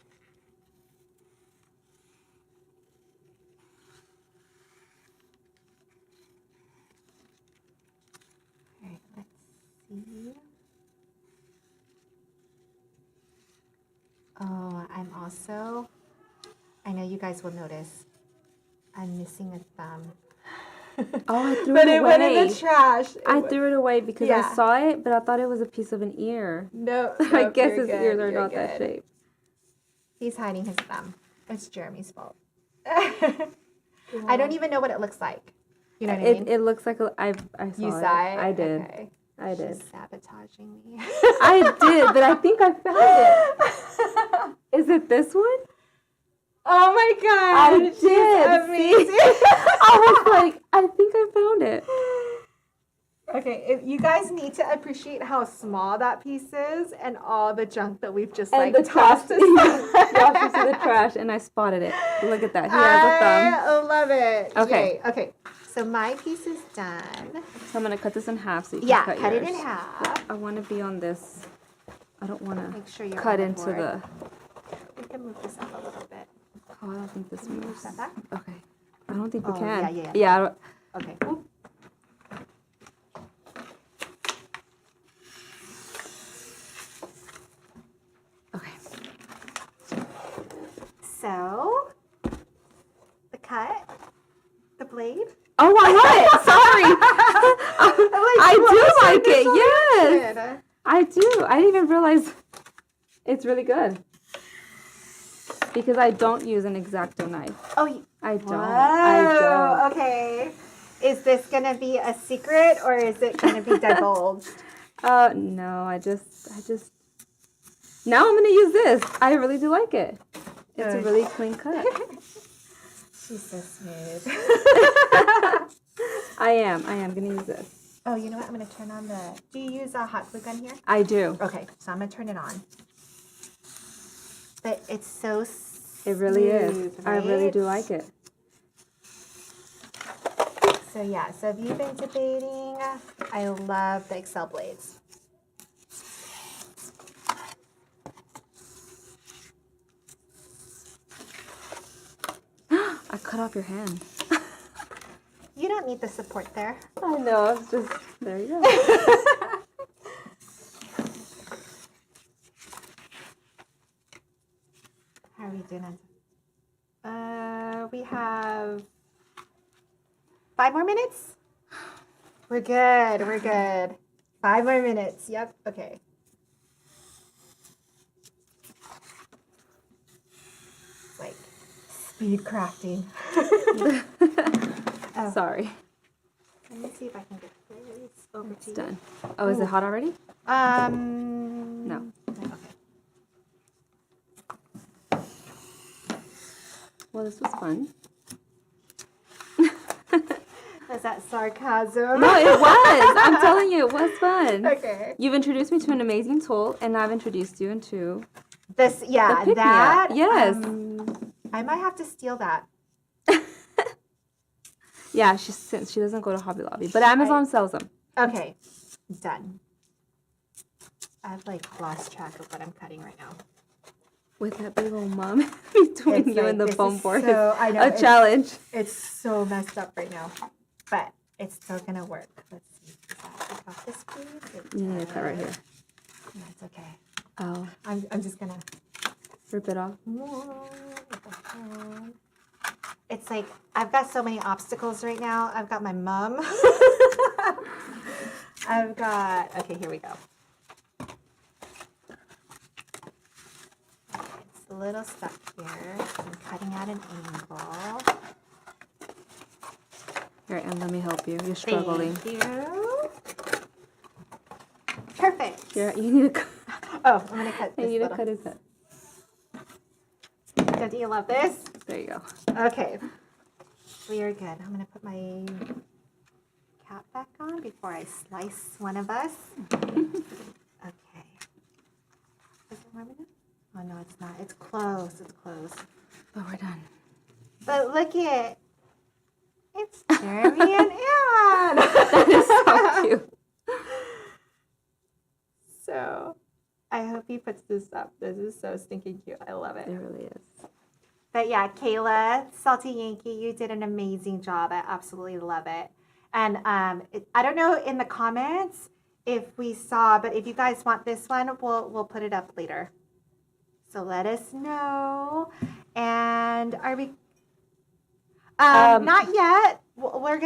All right, let's see. Oh, I know you guys will notice, I'm missing a thumb. Oh, I threw But it it away. went in the trash. I threw it away because Yeah. I saw it, but I thought it was a piece of an ear. No, I guess his ears are not that shape. He's hiding his thumb. It's Jeremy's fault. I don't even know what it looks like. You know what I mean? It looks like I saw You it. saw it? I did. Okay. I did. She's sabotaging me. I did, but I think I found it. Is it this one? Oh my god! I did. She's amazing. I was like, I think I found it. Okay, you guys need to appreciate how small that piece is and all the junk that we've just And like the trash. tossed aside. Y'all should see the trash, and I spotted it. Look at that. He has a thumb. I love it. Okay. Yay. Okay. So my piece is done. So I'm gonna cut this in half so you can Yeah, cut cut yours. it in half. I want to be on this. I don't want Make to sure you're cut on into board. the. We can move this up a little bit. Oh, I don't think this moves. that back? Okay. I don't think we Oh, can. yeah. Yeah. I don't, Okay. okay. So, the cut, the blade. Oh, I like it. Sorry. I do like it. Yes. Good. I do. I didn't even realize it's really good. Because I don't use an X-Acto knife. Oh, I don't. I don't. Okay. Is this gonna be a secret or is it gonna be divulged? No, I just. Now I'm gonna use this. I really do like it. It's a Good. really clean cut. She's so smooth. I am gonna use this. Oh, you know what? I'm gonna turn on the. Do you use a hot glue gun here? I do. Okay, so I'm gonna turn it on. But it's so. It really is. smooth, I really right? do like it. So yeah, so if you've been debating, I love the Excel blades. I cut off your hand. You don't need the support there. I know. It's just there you go. How are we doing? We have 5 more minutes. We're good. We're good. 5 more minutes. Yep. Okay. It's like speed crafting. Sorry. Let me see if I can get this over It's to you. done. Oh, is it hot already? No. Okay. Well, this was fun. Was that sarcasm? No, it was. I'm telling you, it was fun. Okay. You've introduced me to an amazing tool, and I've introduced you into This, yeah, pick-me-up. that. Yes. I might have to steal that. Yeah, since she doesn't go to Hobby Lobby, but Amazon sells them. Okay, done. I've like lost track of what I'm cutting right now. With that big old mum between It's you like, and the this foam is board. so- I know, a it's- challenge. It's so messed up right now, but it's still gonna work. Let's see. Does that take off this piece? It You need to cut right here. does. That's okay. Oh, I'm just gonna. rip it off. It's like I've got so many obstacles right now. I've got my mom. I've got. Okay, here we go. It's a little stuck here. I'm cutting at an angle. Here, and let me help you. You're struggling. Thank you. Perfect. Here, you need to cut. Oh, I'm gonna cut You this need to little. cut his head. Don't you love this? There you go. Okay. We are good. I'm gonna put my cap back on before I slice one of us. Okay. Is it warm enough? Oh no, it's not. It's close. It's close. Oh, we're done. But look at it's Jeremy and Anne. That is so cute. So, I hope he puts this up. This is so stinking cute. I love it. It really is. But yeah, Kayla, Salty Yankee, you did an amazing job. I absolutely love it. And I don't know in the comments if we saw, but if you guys want this one, we'll put it up later. So let us know. And are we? Not yet. We're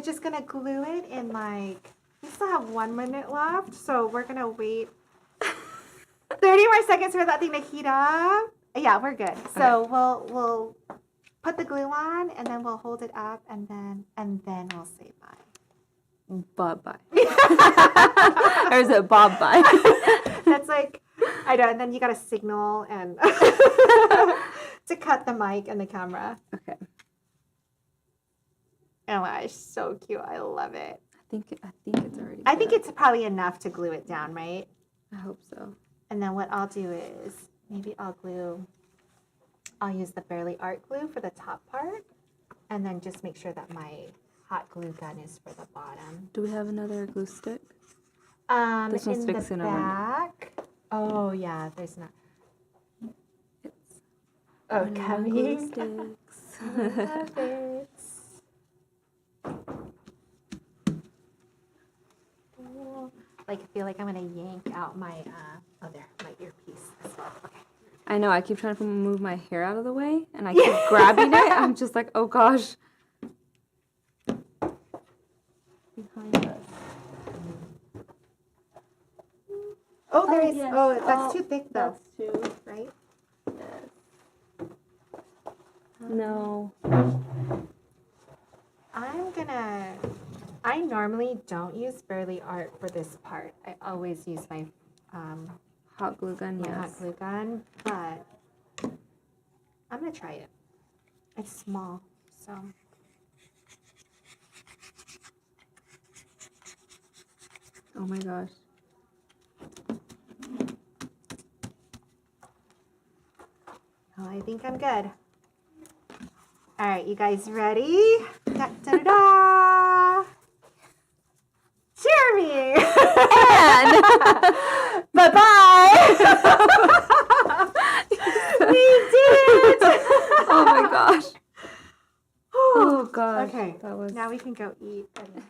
just gonna glue it in like. We still have 1 minute left, so we're gonna wait 30 more seconds for that thing to heat up. Yeah, we're good. So we'll put the glue on, and then we'll hold it up, and then we'll say bye. Bob-bye. Or is it Bob-bye? That's like, I know, and then you gotta signal and to cut the mic and the camera. Okay. Oh my gosh, so cute. I love it. I think it's already I think good. it's probably enough to glue it down, right? I hope so. And then what I'll do is maybe I'll use the Barely Art glue for the top part, and then just make sure that my hot glue gun is for the bottom. Do we have another glue stick? This one in sticks the in a run. back. Oh yeah, there's not. It's Oh, glue coming. sticks. Love it. Like, I feel like I'm gonna yank out my my earpiece as well. Okay. I know. I keep trying to move my hair out of the way, and I keep grabbing it. I'm just like, oh gosh. Behind us. Oh, there is. yes. Oh, that's too thick though, That's too. right? No. I normally don't use Barely Art for this part. I always use my Hot glue gun, my hot yes. glue gun, but I'm gonna try it. It's small, so. Oh my gosh. Oh, I think I'm good. All right, you guys ready? Da, da, da, da. Jeremy! Bye-bye! We did it! Oh my gosh. Oh gosh. Okay, That was. now we can go eat. And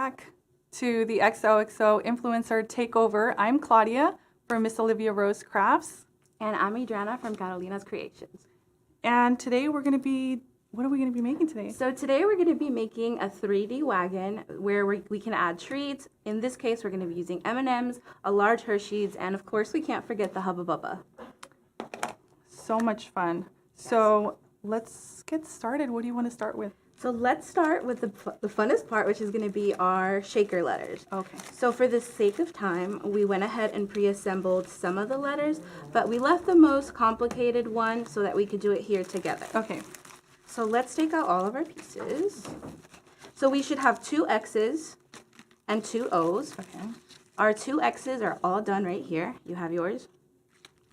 back to the XOXO Influencer Takeover. I'm Claudia from Miss Olivia Rose Crafts. And I'm Adriana from Catalina's Creations. And today we're going to be, what are we going to be making today? So today we're going to be making a 3D wagon where we can add treats. In this case, we're going to be using M&Ms, a large Hershey's, and of course we can't forget the Hubba Bubba. So much fun. So let's get started. What do you want to start with? So let's start with the funnest part, which is going to be our shaker letters. Okay. So for the sake of time, we went ahead and pre-assembled some of the letters, but we left the most complicated one so that we could do it here together. Okay. So let's take out all of our pieces. So we should have 2 X's and 2 O's. Okay. Our 2 X's are all done right here. You have yours?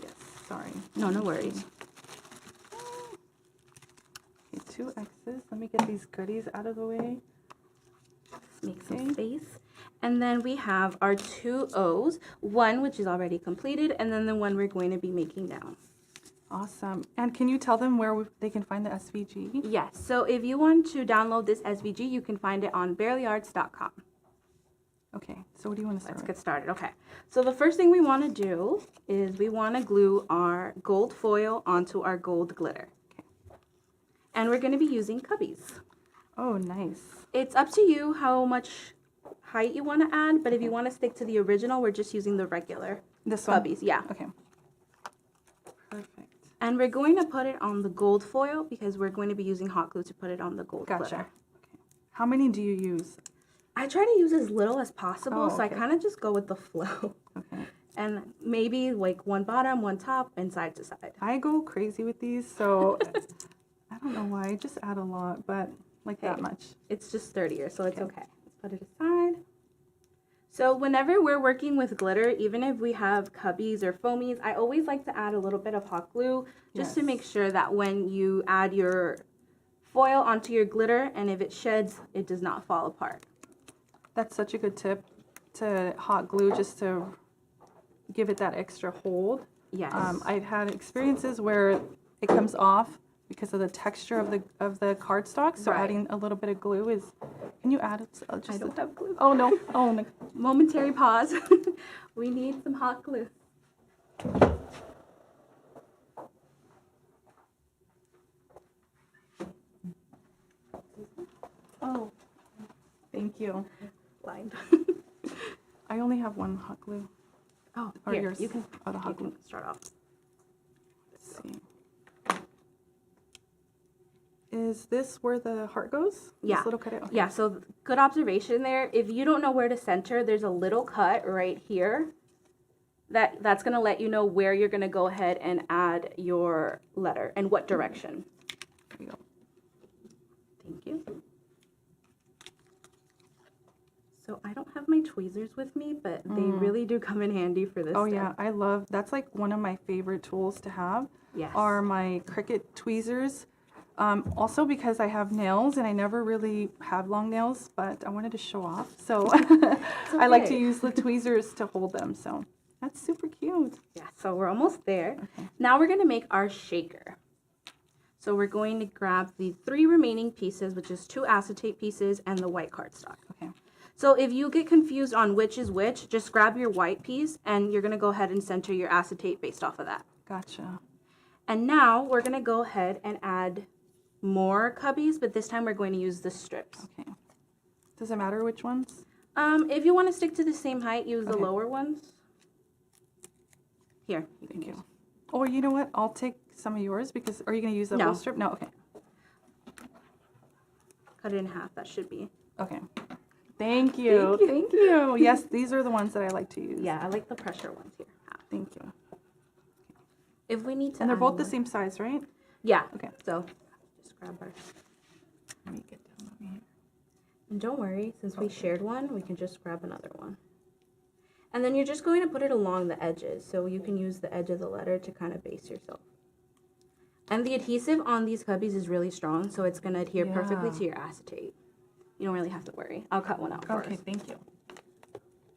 Yes. Sorry. No worries. Okay, 2 X's. Let me get these goodies out of the way. Make some space. And then we have our 2 O's, one which is already completed, and then the one we're going to be making now. Awesome. And can you tell them where they can find the SVG? Yes, so if you want to download this SVG, you can find it on barelyarts.com. Okay, so what do you want to start Let's with? get started. Okay, so the first thing we want to do is we want to glue our gold foil onto our gold glitter. Okay. And we're going to be using cubbies. Oh, nice. It's up to you how much height you want to add, but if you want to stick to the original, we're just using the regular This one? cubbies. Yeah. Okay. Perfect. And we're going to put it on the gold foil because we're going to be using hot glue to put it on the gold Gotcha. glitter. Okay. How many do you use? I try to use as little as possible, Oh, so I okay. kind of just go with the flow. Okay. And maybe like one bottom, one top, and side to side. I go crazy with these, so I don't know why. I just add a lot, but like that Hey. much. It's just sturdier, so it's okay. Let's put it aside. So whenever we're working with glitter, even if we have cubbies or foamies, I always like to add a little bit of hot glue just to Yes. make sure that when you add your foil onto your glitter and if it sheds, it does not fall apart. That's such a good tip to hot glue just to give it that extra hold. Yes. I've had experiences where it comes off because of the texture of the cardstock. So Right. adding a little bit of glue is. Can you add it? Just I don't have glue. Oh no! Oh no! Momentary pause. We need some hot glue. Oh, thank you. Blind. I only have one hot glue. Oh, Or here, yours. you can, Oh, the you hot glue. can start off. Let's see. Is this where the heart goes? Yeah. This little cut. Okay. Yeah, so good observation there. If you don't know where to center, there's a little cut right here that's going to let you know where you're going to go ahead and add your letter and what direction. There we go. Thank you. So I don't have my tweezers with me, but they really do come in handy for this Oh step. yeah, I love. That's like one of my favorite tools to have. Yes. Are my Cricut tweezers. Also because I have nails and I never really have long nails, but I wanted to show off. So I like to okay. use the tweezers to hold them. So that's super cute. Yeah, so we're almost there. Now we're going to make our shaker. So we're going to grab the 3 remaining pieces, which is 2 acetate pieces and the white cardstock. Okay. So if you get confused on which is which, just grab your white piece and you're going to go ahead and center your acetate based off of that. Gotcha. And now we're going to go ahead and add more cubbies, but this time we're going to use the strips. Okay. Does it matter which ones? If you want to stick to the same height, use the Okay. lower ones. Here, you can Thank use. you. Or you know what? I'll take some of yours because are you going to use the No. whole strip? No. Okay. Cut it in half. That should be. Okay. Thank you. Thank you. Yes, these are the ones that I like to use. Yeah, I like the pressure ones here. Half. Thank you. If we need to, And they're add both the more- same size, right? Yeah. Okay. So just grab our. Let me get down over here. And don't worry, since we shared one, we can just grab another one. And then you're just going to put it along the edges, so you can use the edge of the letter to kind of base yourself. And the adhesive on these cubbies is really strong, so it's going to adhere perfectly Yeah. to your acetate. You don't really have to worry. I'll cut one out for Okay, us. thank you.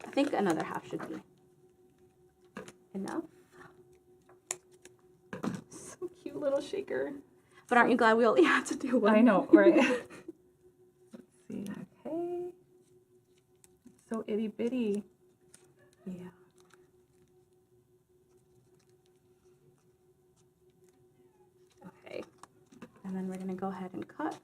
I think another half should be enough. So cute little shaker. But aren't you glad we only had to do one? I know, right? Let's see. Okay. so itty bitty. Yeah. Okay. And then we're gonna go ahead and cut.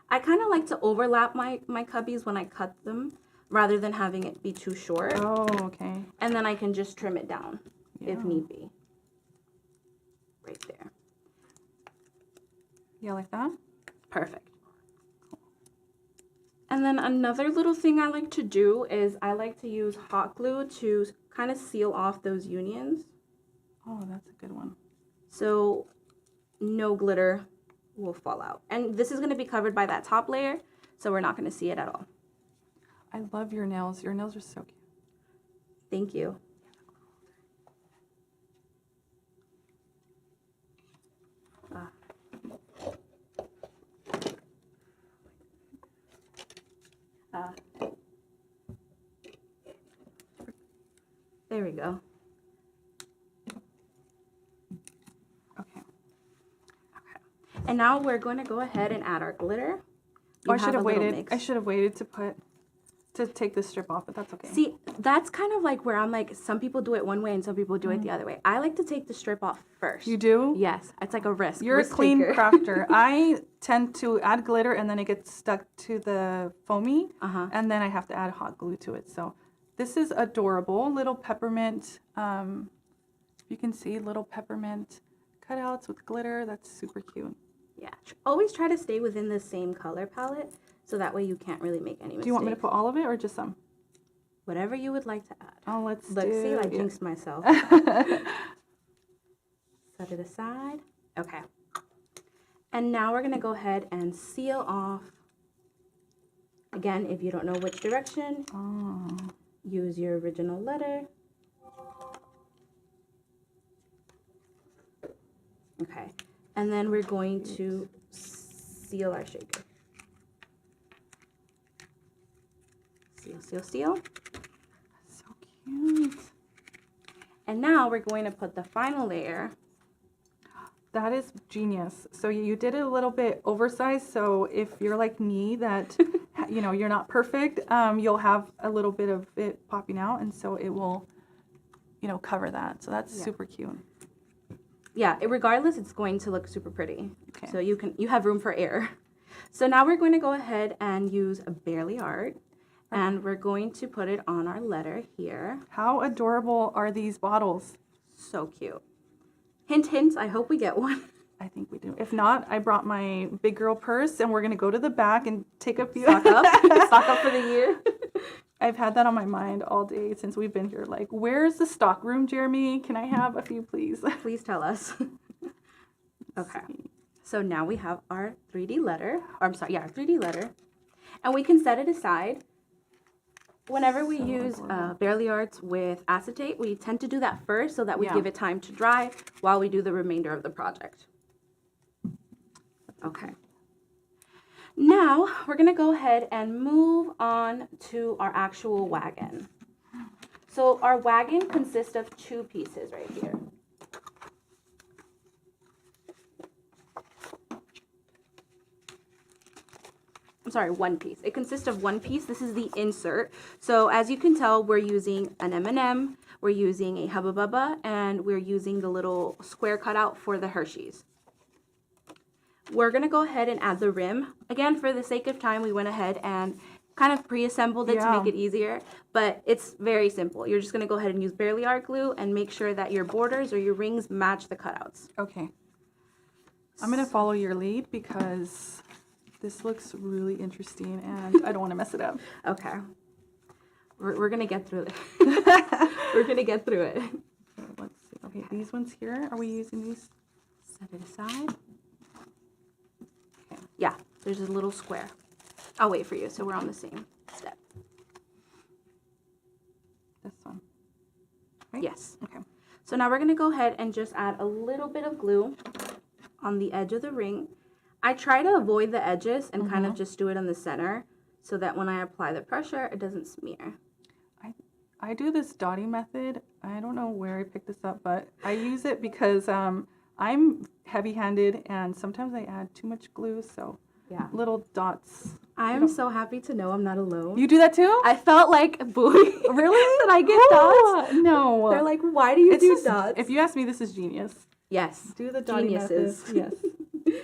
I kind of like to overlap my cubbies when I cut them rather than having it be too short. Oh, okay. And then I can just trim it down if Yeah. need be. Right there. Yeah, like that? Perfect. And then another little thing I like to do is I like to use hot glue to kind of seal off those unions. Oh, that's a good one. So no glitter will fall out. And this is going to be covered by that top layer, so we're not going to see it at all. I love your nails. Your nails are so cute. Thank you. There we go. Okay. And now we're going to go ahead and add our glitter. Oh, You I should have a little waited. mix. I should have waited to take the strip off, but that's okay. See, that's kind of like where I'm like, some people do it one way and some people do it the other way. I like to take the strip off first. You do? Yes, it's like a risk. You're risk a clean taker. crafter. I tend to add glitter and then it gets stuck to the foamy, and then I have to add hot glue to it. So this is adorable. Little peppermint. You can see little peppermint cutouts with glitter. That's super cute. Yeah. Always try to stay within the same color palette so that way you can't really make any mistakes. Do you want me to put all of it or just some? Whatever you would like to add. Oh, let's Look, do. see, I yeah. jinxed myself. Set it aside. Okay. And now we're going to go ahead and seal off. Again, if you don't know which direction, use your original letter. Okay. And then we're going to seal our shaker. Seal, seal, seal. So cute. And now we're going to put the final layer. That is genius. So you did it a little bit oversized. So if you're like me, that you're not perfect, you'll have a little bit of it popping out, and so it will, cover that. So that's super cute. Yeah, regardless, it's going to look super pretty. Okay. So you have room for error. So now we're going to go ahead and use a Barely Art, and we're going to put it on our letter here. How adorable are these bottles? So cute. Hint, hint, I hope we get one. I think we do. If not, I brought my big girl purse, and we're gonna go to the back and take a few. Stock up. Stock up for the year. I've had that on my mind all day since we've been here. Like, where's the stock room, Jeremy? Can I have a few, please? Please tell us. Okay. So now we have our 3D letter. Or I'm sorry, yeah, our 3D letter. And we can set it aside. Whenever we use Barely Arts with acetate, we tend to do that first so that we give it time to dry while we do the remainder of the project. Okay. Now we're going to go ahead and move on to our actual wagon. So our wagon consists of two pieces right here. I'm sorry, one piece. It consists of one piece. This is the insert. So as you can tell, we're using an M&M, we're using a Hubba Bubba, and we're using the little square cutout for the Hershey's. We're going to go ahead and add the rim. Again, for the sake of time, we went ahead and kind of pre-assembled it to make it easier, but it's very simple. You're just going to go ahead and use Barely Art glue and make sure that your borders or your rings match the cutouts. Okay. I'm going to follow your lead because this looks really interesting and I don't want to mess it up. Okay. We're going to get through it. We're going to get through it. Okay, let's see. Okay, these ones here, are we using these? Set it aside. Okay. Yeah, there's a little square. I'll wait for you, so we're on the same step. This one. Right? Yes. Okay. So now we're going to go ahead and just add a little bit of glue on the edge of the ring. I try to avoid the edges and kind of just do it in the center so that when I apply the pressure, it doesn't smear. I do this dotting method. I don't know where I picked this up, but I use it because I'm heavy-handed and sometimes I add too much glue, so Yeah. little dots. I am so happy to know I'm not alone. You do that too? I felt like boy. Really? That I get dots. No. They're like, why do you do just, dots? if you ask me, this is genius. Yes. Do the dotty Geniuses. method. Yes.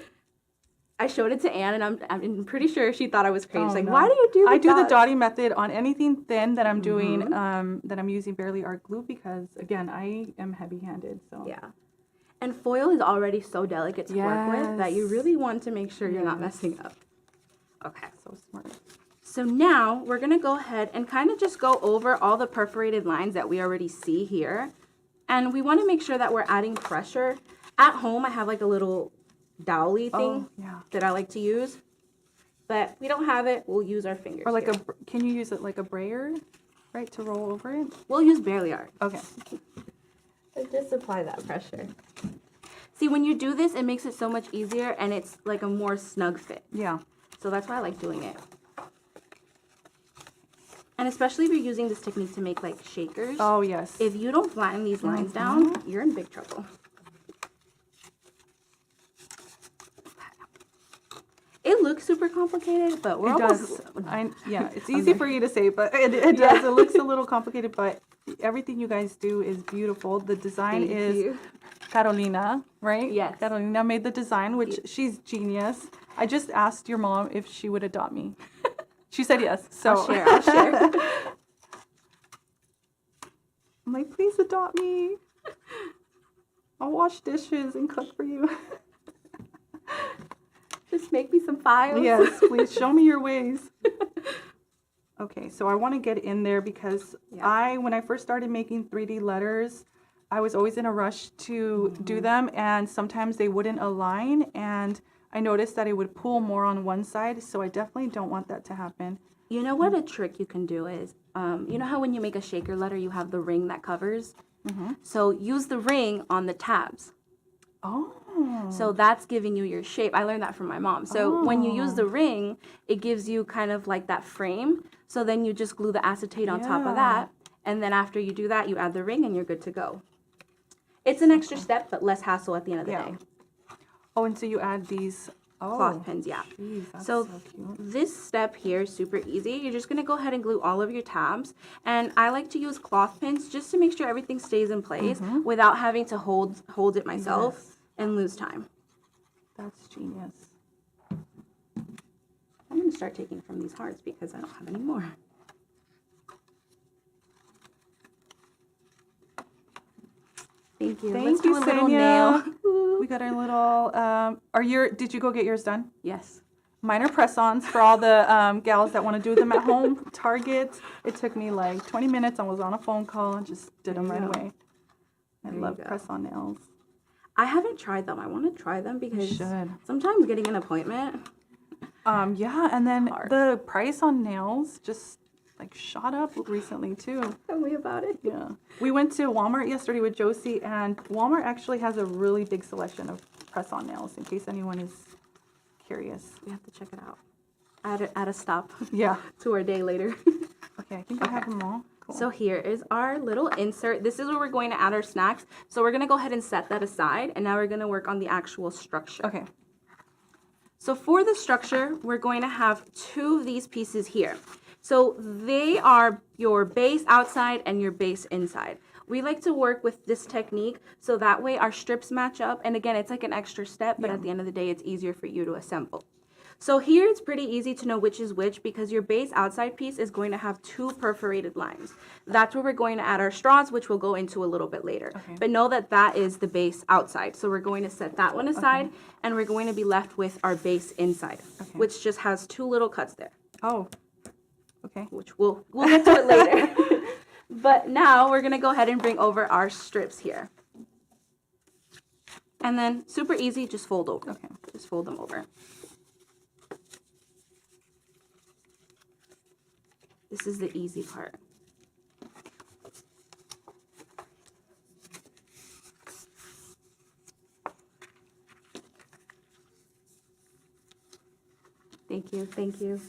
I showed it to Anne, and I'm pretty sure she thought I was crazy. Oh, She's like, no. why do you do the I do the dots? dotty method on anything thin that I'm doing, that I'm using Barely Art glue because, again, I am heavy-handed. So Yeah. And foil is already so delicate to work with that you Yes. really want to make sure you're not messing up. Okay. so smart. So now we're going to go ahead and kind of just go over all the perforated lines that we already see here. And we want to make sure that we're adding pressure. At home, I have like a little dowelly thing that I like to use. But we don't have it, we'll use our fingers. Or like here. can you use it like a brayer, right, to roll over it? We'll use Barely Art. Okay. Just apply that pressure. See, when you do this, it makes it so much easier and it's like a more snug fit. Yeah. So that's why I like doing it. And especially if you're using this technique to make like shakers. Oh, yes. If you don't flatten these lines down, you're in big trouble. It looks super complicated, but we're It almost... does. Yeah, it's easy for you to say, but it does. It looks a little complicated, but everything you guys do is beautiful. The design is Carolina, right? Yes. Carolina made the design, which she's genius. I just asked your mom if she would adopt me. She said yes. So I'll share. I'm like, please adopt me. I'll wash dishes and cook for you. Just make me some files. Yes, please show me your ways. Okay, so I want to get in there because when I first started making 3D letters, I was always in a rush to do them, and sometimes they wouldn't align, and I noticed that it would pull more on one side, so I definitely don't want that to happen. You know what a trick you can do is, you know how when you make a shaker letter, you have the ring that covers? So use the ring on the tabs. Oh. So that's giving you your shape. I learned that from my mom. So when you use the ring, it gives you kind of like that frame. So then you just glue the acetate on top of that. And then after you do that, you add the ring and you're good to go. It's an extra step, but less hassle at the end of the day. Oh, and so you add these Cloth pins, yeah. Geez, that's So cute. this step here is super easy. You're just going to go ahead and glue all of your tabs. And I like to use cloth pins just to make sure everything stays in place without having to hold it myself and lose time. That's genius. I'm going to start taking from these hearts because I don't have any more. Thank you. Thank Let's you, do a little Senya. nail. We got our little, did you go get yours done? Yes. Mine are press-ons for all the gals that want to do them at home. Target. It took me like 20 minutes. I was on a phone call and just did them right away. I love press-on nails. I haven't tried them. I want to try them because should. sometimes getting an appointment. Yeah, and then the price on nails just like shot up recently too. Tell me about it. Yeah. We went to Walmart yesterday with Josie, and Walmart actually has a really big selection of press-on nails in case anyone is curious. We have to check it out. Add a stop Yeah. to our day later. Okay, I think I have them all. Cool. So here is our little insert. This is where we're going to add our snacks. So we're going to go ahead and set that aside. And now we're going to work on the actual structure. Okay. So for the structure, we're going to have two of these pieces here. So they are your base outside and your base inside. We like to work with this technique so that way our strips match up. And again, it's like an extra step, but at the end of the day, it's easier for you to assemble. So here it's pretty easy to know which is which because your base outside piece is going to have two perforated lines. That's where we're going to add our straws, which we'll go into a little bit later. Okay. But know that that is the base outside. So we're going to set that one aside and we're going to be left with our base inside, which just has two little cuts there. Oh, okay. Which we'll get to it later. But now we're gonna go ahead and bring over our strips here. And then super easy, just fold over. Okay. Just fold them over. This is the easy part. Thank you, thank you.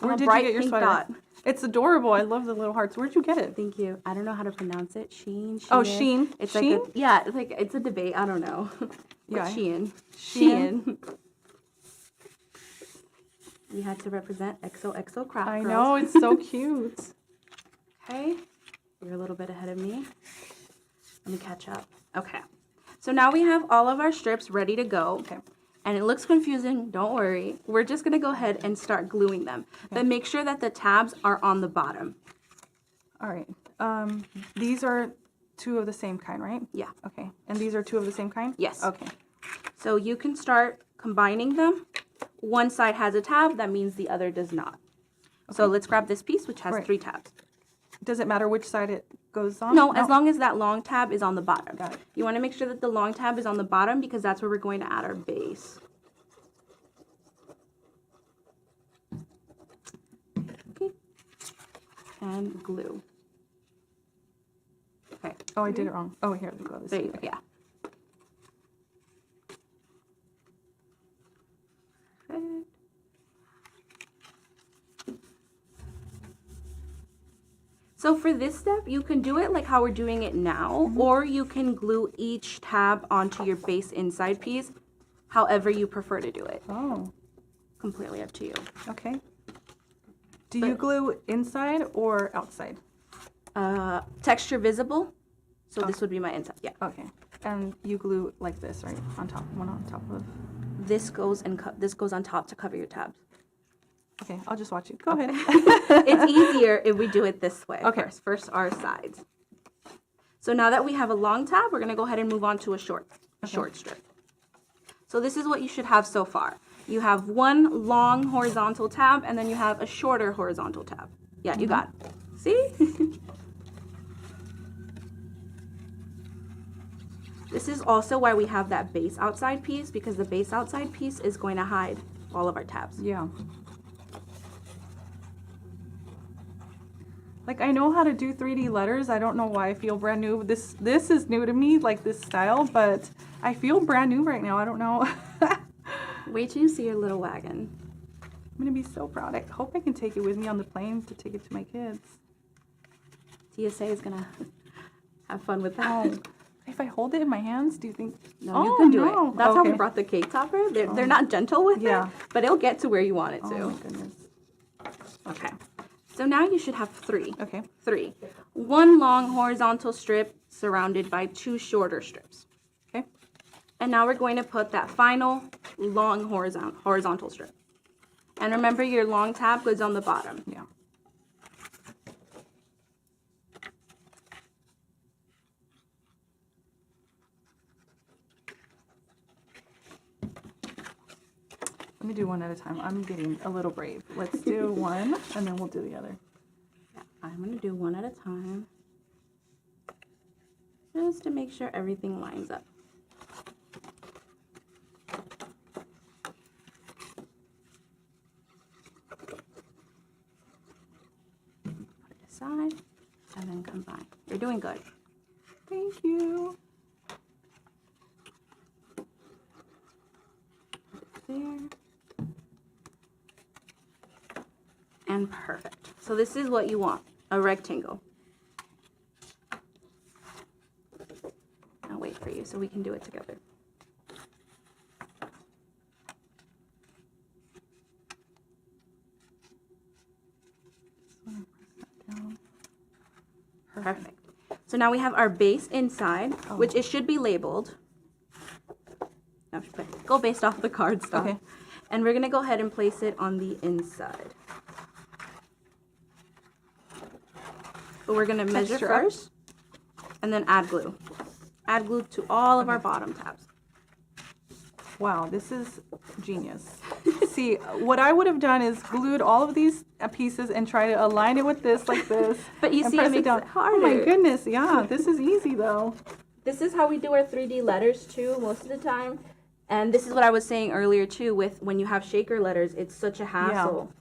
Where did you bright get your pink sweater? dot. It's adorable. I love the little hearts. Where'd you get it? Thank you. I don't know how to pronounce it. Shein. Oh, Shein. Shein? It's Shein? like it's a debate. I don't know. Yeah. Shein. Shein. We had to represent XOXO Craft I Girls. know, it's so cute. Okay, you're a little bit ahead of me. Let me catch up. Okay, so now we have all of our strips ready to go. Okay. And it looks confusing, don't worry. We're just gonna go ahead and start gluing them. But make sure that the tabs are on the bottom. All right. These are 2 of the same kind, right? Yeah. Okay. And these are 2 of the same kind? Yes. Okay. So you can start combining them. One side has a tab, that means the other does not. Okay. So let's grab this piece, which has 3 tabs. Does it matter which side it goes on? No, as long as that long tab is on the bottom. Got it. You want to make sure that the long tab is on the bottom because that's where we're going to add our base. Okay. And glue. Okay. Oh, I did it wrong. Oh, here we go. There you go. Yeah. Perfect. So for this step, you can do it like how we're doing it now, or you can glue each tab onto your base inside piece, however you prefer to do it. Oh, Completely up to you. okay. Do you glue inside or outside? Texture visible. So this would be my inside. Yeah. Okay. And you glue like this, right? On top, one on top of. This goes and this goes on top to cover your tabs. Okay, I'll just watch you. Go ahead. It's easier if we do it this way. Okay. First our sides. So now that we have a long tab, we're gonna go ahead and move on to a short strip. So this is what you should have so far. You have one long horizontal tab, and then you have a shorter horizontal tab. Yeah, you got it. See? This is also why we have that base outside piece, because the base outside piece is going to hide all of our tabs. Yeah. Like, I know how to do 3D letters. I don't know why I feel brand new. This is new to me, like this style, but I feel brand new right now. I don't know. Wait till you see your little wagon. I'm gonna be so proud. I hope I can take it with me on the plane to take it to my kids. TSA is gonna have fun with that. If I hold it in my hands, do you think? No, you can do no. it. That's how we Okay. brought the cake topper. They're not gentle with Yeah. it, but it'll get to where you want it to. Oh my goodness. Okay. So now you should have 3. Okay. 3. One long horizontal strip surrounded by 2 shorter strips. Okay. And now we're going to put that final long horizontal strip. And remember, your long tab goes on the bottom. Yeah. Let me do one at a time. I'm getting a little brave. Let's do one, and then we'll do the other. Yeah, I'm going to do one at a time, just to make sure everything lines up. Put it aside, and then combine. You're doing good. Thank you. There. And perfect. So this is what you want, a rectangle. I'll wait for you so we can do it together. Perfect. So now we have our base inside, which it should be labeled. No, go based off the cardstock. Okay. And we're gonna go ahead and place it on the inside. But we're gonna measure Texture up. first, and then add glue. Add glue to all of our bottom tabs. Wow, this is genius. See, what I would have done is glued all of these pieces and try to align it with this, like this. But you and see, press it makes down. it harder. Oh my goodness, yeah, this is easy though. This is how we do our 3D letters too, most of the time. And this is what I was saying earlier too, with when you have shaker letters, it's such a hassle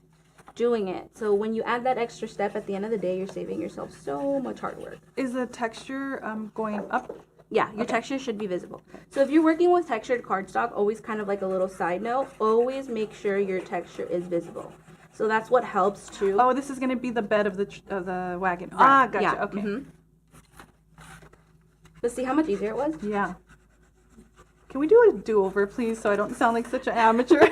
doing it. So when you add that extra step at the end of the day, you're saving yourself so much hard work. Is the texture going up? Yeah, your texture should be visible. So if you're working with textured cardstock, always kind of like a little side note, always make sure your texture is visible. So that's what helps too. Oh, this is going to be the bed of the wagon. Right, Ah, gotcha. yeah, Okay. mhm. But see how much easier it was? Yeah. Can we do a do-over, please, so I don't sound like such an amateur?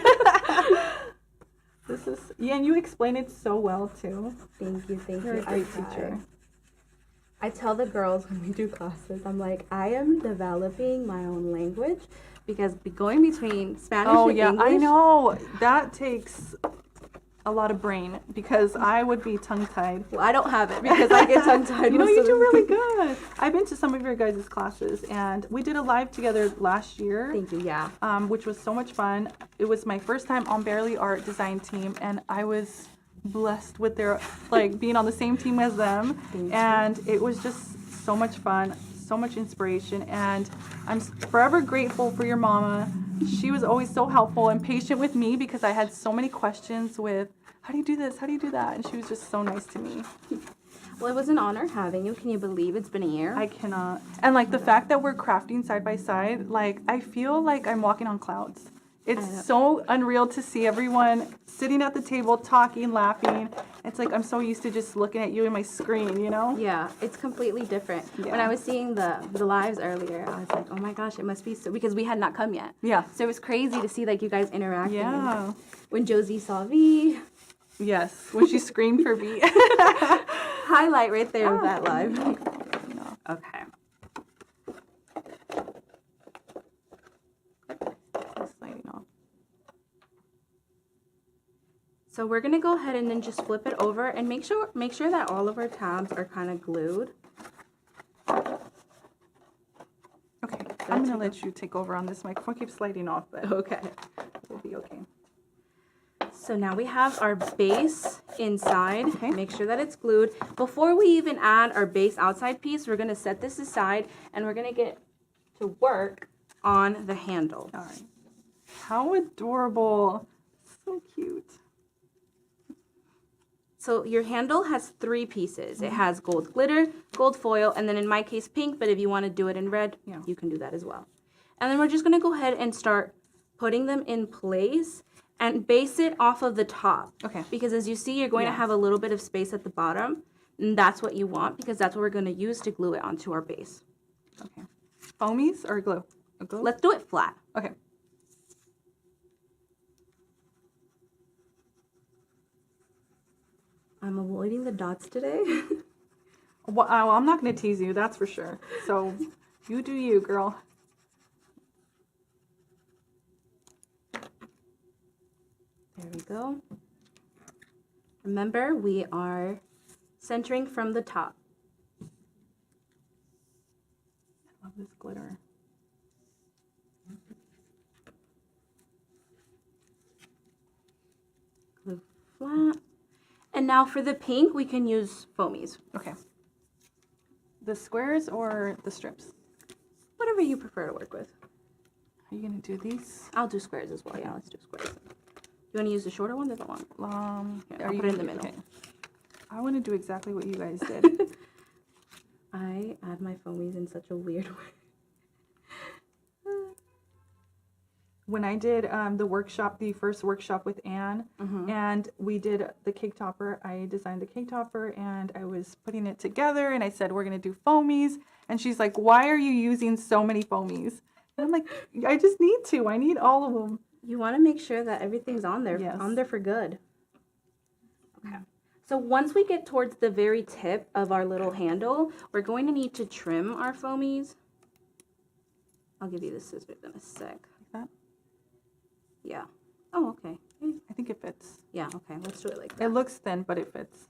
This is, yeah, and you explain it so well too. Thank you, thank You're you. a great teacher. I tell the girls when we do classes, I'm like, I am developing my own language because going between Spanish Oh and yeah, English. I know. That takes a lot of brain because I would be tongue-tied. Well, I don't have it because I get tongue-tied. You know, most you of do the really time. good. I've been to some of your guys' classes, and we did a live together last year. Thank you, yeah. Which was so much fun. It was my first time on Barely Art design team, and I was blessed with their, like, being on the same team as them. And it was just so much fun, so much inspiration, and I'm forever grateful for your mama. She was always so helpful and patient with me because I had so many questions with, how do you do this? How do you do that? And she was just so nice to me. Well, it was an honor having you. Can you believe it's been a year? I cannot. And like the fact that we're crafting side by side, like I feel like I'm walking on clouds. It's so unreal to see everyone sitting at the table, talking, laughing. It's like I'm so used to just looking at you in my screen, you know? Yeah, it's completely different. Yeah. When I was seeing the lives earlier, I was like, oh my gosh, it must be so, because we had not come yet. Yeah. So it was crazy to see like you guys interacting. Yeah. When Josie saw me, Yes. When she screamed for me. highlight right there of that live. Okay. Sliding off. So we're gonna go ahead and then just flip it over and make sure that all of our tabs are kind of glued. Okay. I'm gonna let you take over on this. Microphone keeps sliding off, but Okay. we'll be okay. So now we have our base inside. Okay. Make sure that it's glued. Before we even add our base outside piece, we're gonna set this aside and we're gonna get to work on the handle. All right. How adorable. So cute. So your handle has 3 pieces. It has gold glitter, gold foil, and then in my case pink, but if you want to do it in red, Yeah. you can do that as well. And then we're just gonna go ahead and start putting them in place and base it off of the top. Okay. Because as you see, you're going to Yeah. have a little bit of space at the bottom, and that's what you want because that's what we're gonna use to glue it onto our base. Okay. Foamies or glue? A glue? Let's do it flat. Okay. I'm avoiding the dots today. Well, I'm not going to tease you, that's for sure. So you do you, girl. There we go. Remember, we are centering from the top. I love this glitter. Glue flat. And now for the pink, we can use foamies. Okay. The squares or the strips? Whatever you prefer to work with. Are you going to do these? I'll do squares as well. Yeah, let's do squares. You want to use the shorter one or the long? Here, I'll you put it in gonna the do- middle. okay. I want to do exactly what you guys did. I add my foamies in such a weird way. When I did the first workshop with Anne, and we did the cake topper, I designed the cake topper and I was putting it together and I said, we're going to do foamies. And she's like, why are you using so many foamies? And I'm like, I just need to. I need all of them. You want to make sure that everything's on there, Yes. on there for good. Okay. So once we get towards the very tip of our little handle, we're going to need to trim our foamies. I'll give you the scissors in a sec. Like that? Yeah. Oh, okay. I think it fits. Yeah, okay. Let's do it like that. It looks thin, but it fits.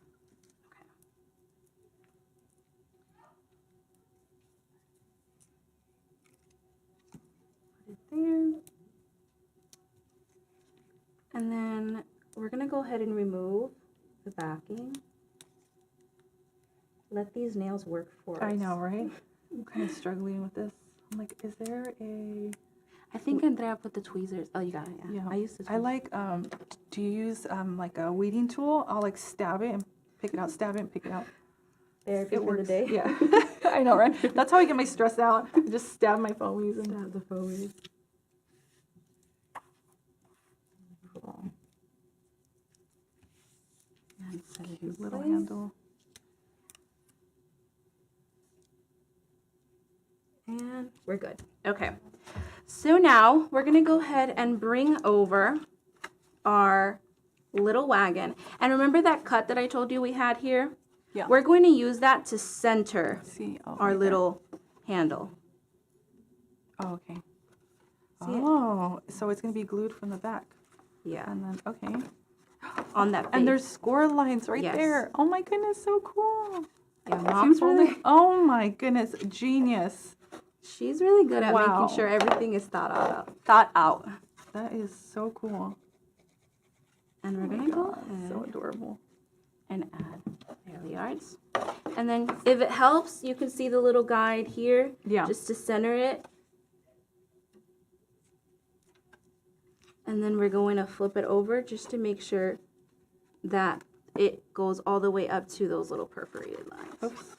Put it there. And then we're going to go ahead and remove the backing. Let these nails work for us. I know, right? I'm kind of struggling with this. I'm like, is there a... I think Andrea put the tweezers. Oh, you got it. Yeah. Yeah. I used to. I like, do you use like a weeding tool? I'll like stab it and pick it out, stab it and pick it out. Therapy It for the works. day. Yeah. I know, right? That's how I get my stress out. I just stab my foamies and Stab the foamies. cool. And set it in Cute little place. handle. And we're good. Okay. So now we're going to go ahead and bring over our little wagon. And remember that cut that I told you we had here? Yeah. We're going to use that to center See, oh, our right little handle. there. Oh, okay. See it? Oh, so it's gonna be glued from the back, Yeah, and then okay. on that base. And there's score lines right Yes. there. Oh my goodness, so cool. Yeah, Mom's really, Oh my goodness, genius. she's really good at Wow. making sure everything is thought out. That is so cool. And we're gonna go So ahead adorable. and add fairy yards. And then if it helps, you can see the little guide here. Yeah. Just to center it. And then we're going to flip it over just to make sure that it goes all the way up to those little perforated lines. Oops.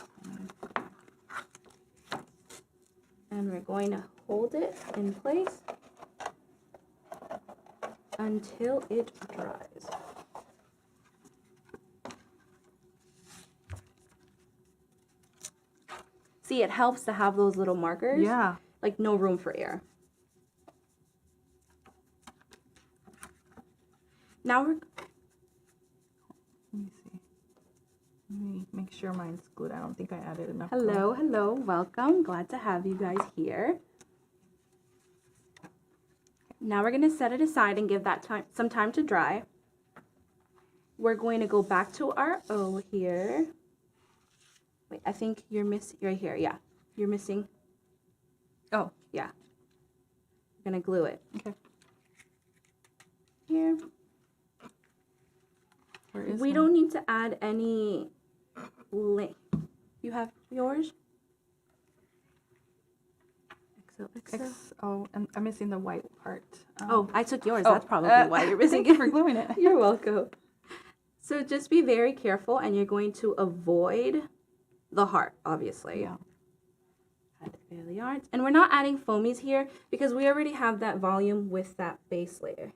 And we're going to hold it in place until it dries. See, it helps to have those little markers. Yeah. Like no room for air. Now we're Let me see. Let me make sure mine's glued. I don't think I added enough. glue. hello, welcome. Glad to have you guys here. Now we're gonna set it aside and give that some time to dry. We're going to go back to our O here. Wait, I think you're missing right here. Yeah, you're missing. Oh, Yeah. We're gonna glue it okay. here. Where is We mine? don't need to add any link. You have yours? XOXO. Oh, and I'm missing the white part. Oh, I took yours. oh, That's probably why you're missing Thank you it. for gluing it. You're welcome. So just be very careful, and you're going to avoid the heart, obviously. Yeah. Add the fairy yards. And we're not adding foamies here because we already have that volume with that base layer.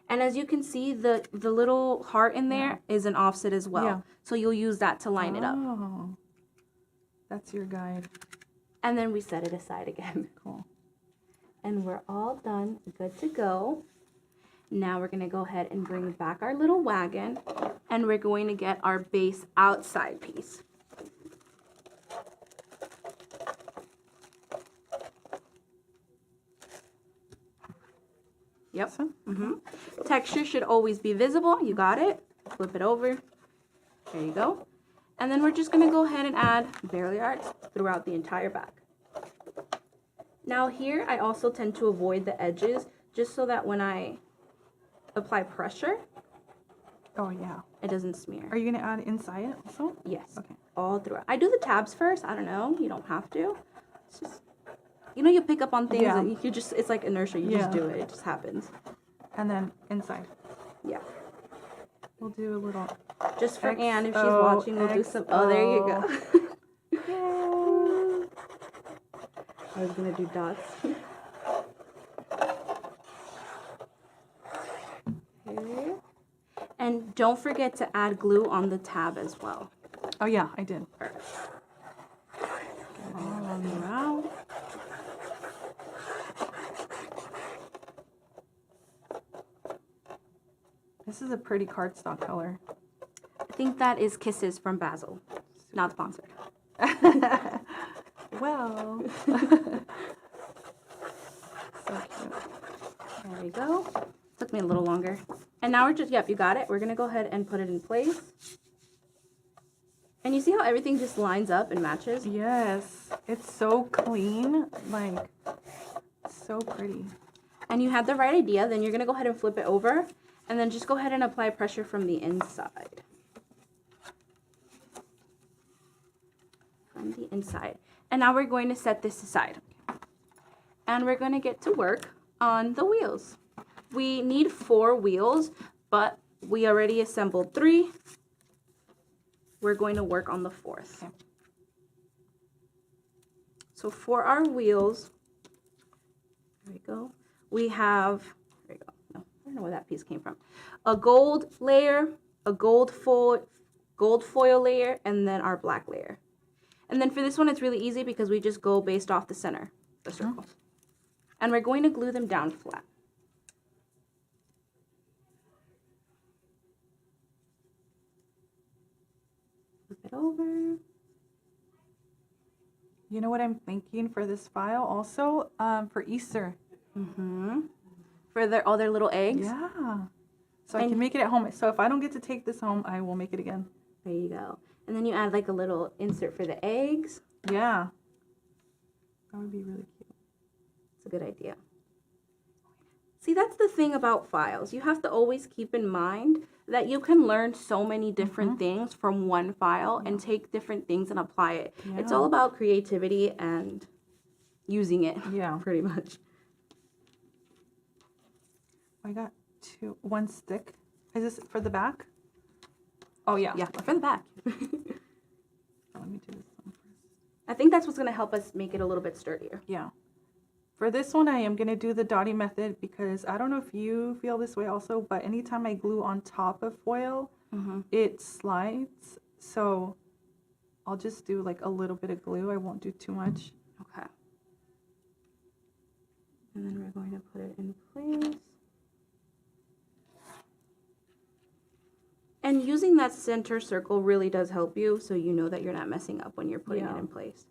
And as you can see, the little heart in there is an offset as well. Yeah. So you'll use that to line it up. Oh, that's your guide. And then we set it aside again. Cool. And we're all done, good to go. Now we're gonna go ahead and bring back our little wagon, and we're going to get our base outside piece. Yep. Texture should always be visible. You got it. Flip it over. There you go. And then we're just gonna go ahead and add barrel yards throughout the entire back. Now here, I also tend to avoid the edges just so that when I apply pressure, Oh, yeah. it doesn't smear. Are you going to add inside it also? Yes. Okay. All throughout. I do the tabs first. I don't know. You don't have to. It's just, you pick up on things Yeah. and you just, it's like inertia. You just Yeah. do it. It just happens. And then inside. Yeah. We'll do a little. Just for Anne, if she's XO, watching, we'll do some. Oh, there you go. I was going to do dots. Okay. And don't forget to add glue on the tab as well. Oh, yeah, I did. All around. This is a pretty cardstock color. I think that is Kisses from Basil. Not sponsored. Well. So cute. There we go. Took me a little longer. And now we're just, yep, you got it. We're going to go ahead and put it in place. And you see how everything just lines up and matches? Yes. It's so clean. Like, so pretty. And you had the right idea. Then you're going to go ahead and flip it over. And then just go ahead and apply pressure from the inside. From the inside. And now we're going to set this aside. And we're going to get to work on the wheels. We need 4 wheels, but we already assembled 3. We're going to work on the 4th. Okay. So for our wheels, there we go. We have, there we go. No, I don't know where that piece came from. A gold layer, a gold foil layer, and then our black layer. And then for this one, it's really easy because we just go based off the center, the circle. And we're going to glue them down flat. over. You know what I'm thinking for this file also? For Easter. For all their little eggs. Yeah. So I can make it at home. So if I don't get to take this home, I will make it again. There you go. And then you add like a little insert for the eggs. Yeah. That would be really cute. It's a good idea. See, that's the thing about files. You have to always keep in mind that you can learn so many different things from one file and take different things and apply it. Yeah. It's all about creativity and using it. Yeah. Pretty much. I got one stick. Is this for the back? Oh, yeah. Yeah, for the back. Let me do this one first. I think that's what's going to help us make it a little bit sturdier. Yeah. For this one, I am going to do the dotting method because I don't know if you feel this way also, but anytime I glue on top of foil, it slides. So I'll just do like a little bit of glue. I won't do too much. Okay. And then we're going to put it in place. And using that center circle really does help you so you know that you're not messing up when you're putting it in place.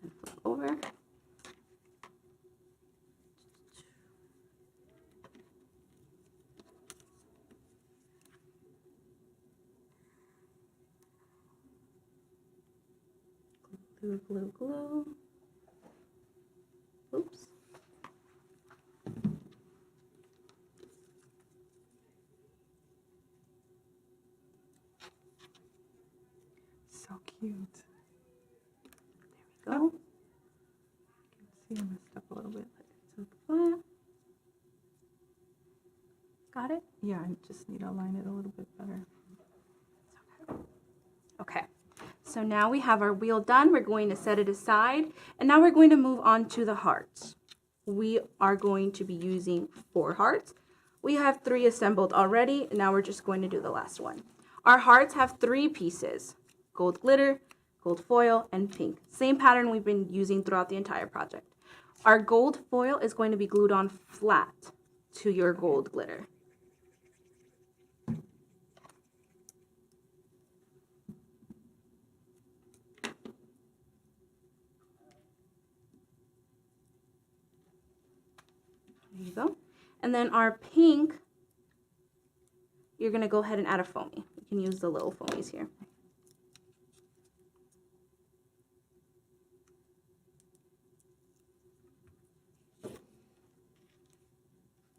And flip over. Glue, glue, glue. Oops. So cute. There we go. See, I messed up a little bit. So flat. Got it? Yeah, I just need to align it a little bit better. Okay. So now we have our wheel done. We're going to set it aside. And now we're going to move on to the hearts. We are going to be using 4 hearts. We have 3 assembled already. And now we're just going to do the last one. Our hearts have 3 pieces. Gold glitter, gold foil, and pink. Same pattern we've been using throughout the entire project. Our gold foil is going to be glued on flat to your gold glitter. There you go. And then our pink, you're going to go ahead and add a foamy. You can use the little foamies here.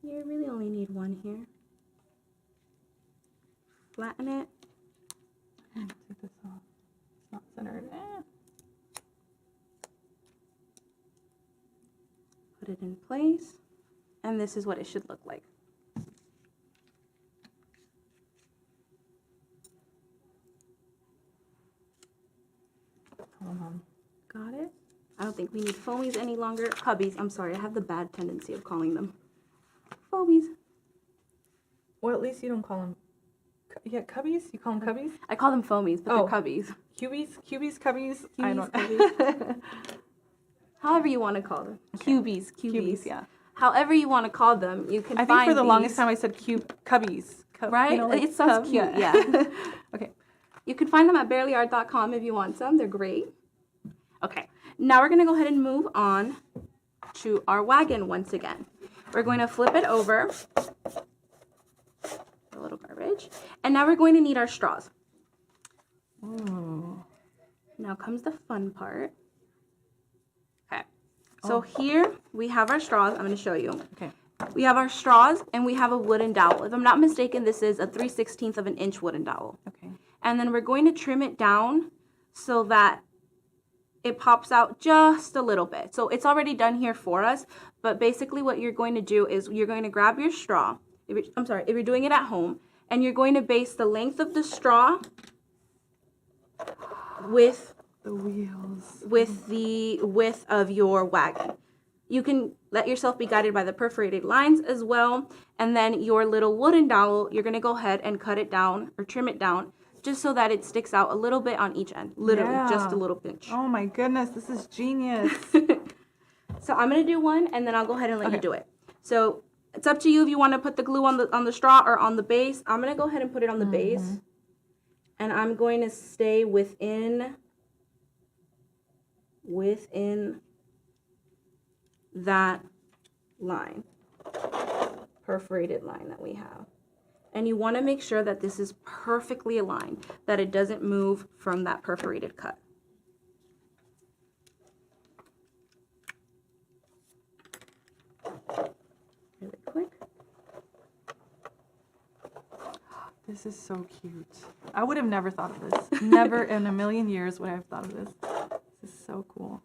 You really only need one here. Flatten it. Take this off. It's not centered. Put it in place. And this is what it should look like. Got it? I don't think we need foamies any longer. Cubbies. I'm sorry, I have the bad tendency of calling them foamies. Well, at least you don't call them. Yeah, cubbies? You call them cubbies? I call them foamies, but they're cubbies. Cubies, cubbies? I don't Cubbies. However you want to call them. Okay. Cubies. Yeah. However you want to call them, you can I find think for the these, longest time I said cubbies. right? You know, like It sounds cute, yeah. Okay. You can find them at barelyart.com if you want some. They're great. Okay, now we're going to go ahead and move on to our wagon once again. We're going to flip it over. A little garbage. And now we're going to need our straws. Ooh. Now comes the fun part. Okay, so here we have our straws. I'm going to show you. Okay. We have our straws and we have a wooden dowel. If I'm not mistaken, this is a 3/16 of an inch wooden dowel. Okay. And then we're going to trim it down so that it pops out just a little bit. So it's already done here for us, but basically what you're going to do is you're going to grab your straw. If you're doing it at home, and you're going to base the length of the straw with The wheels. with the width of your wagon. You can let yourself be guided by the perforated lines as well. And then your little wooden dowel, you're going to go ahead and cut it down or trim it down just so that it sticks out a little bit on each end. Literally, just a little pinch. Oh my goodness, this is genius. So I'm going to do one and then I'll go ahead and let you do it. So it's up to you if you want to put the glue on the straw or on the base. I'm going to go ahead and put it on the base. And I'm going to stay within that line, perforated line that we have. And you want to make sure that this is perfectly aligned, that it doesn't move from that perforated cut. Really quick. This is so cute. I would have never thought of this. Never in a million years would I have thought of this. This is so cool.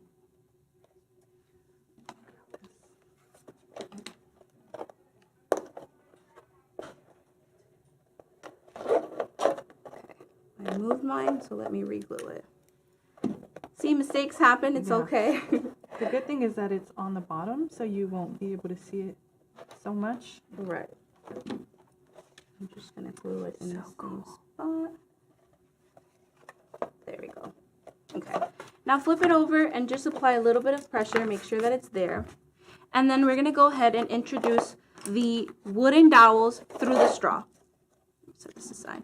I moved mine, so let me reglue it. See, mistakes happen. It's okay. The good thing is that it's on the bottom, so you won't be able to see it so much. Right. I'm just gonna glue it in the same spot. There we go. Okay. Now flip it over and just apply a little bit of pressure. Make sure that it's there. And then we're gonna go ahead and introduce the wooden dowels through the straw. Set this aside.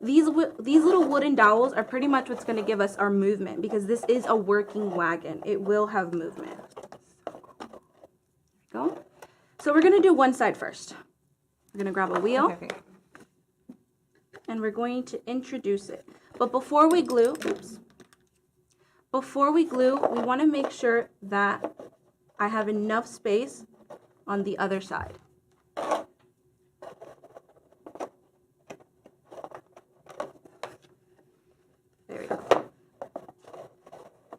These little wooden dowels are pretty much what's going to give us our movement, because this is a working wagon. It will have movement. There we go. So we're going to do one side first. We're going to grab a wheel. Okay. And we're going to introduce it. But before we glue, we want to make sure that I have enough space on the other side. There we go.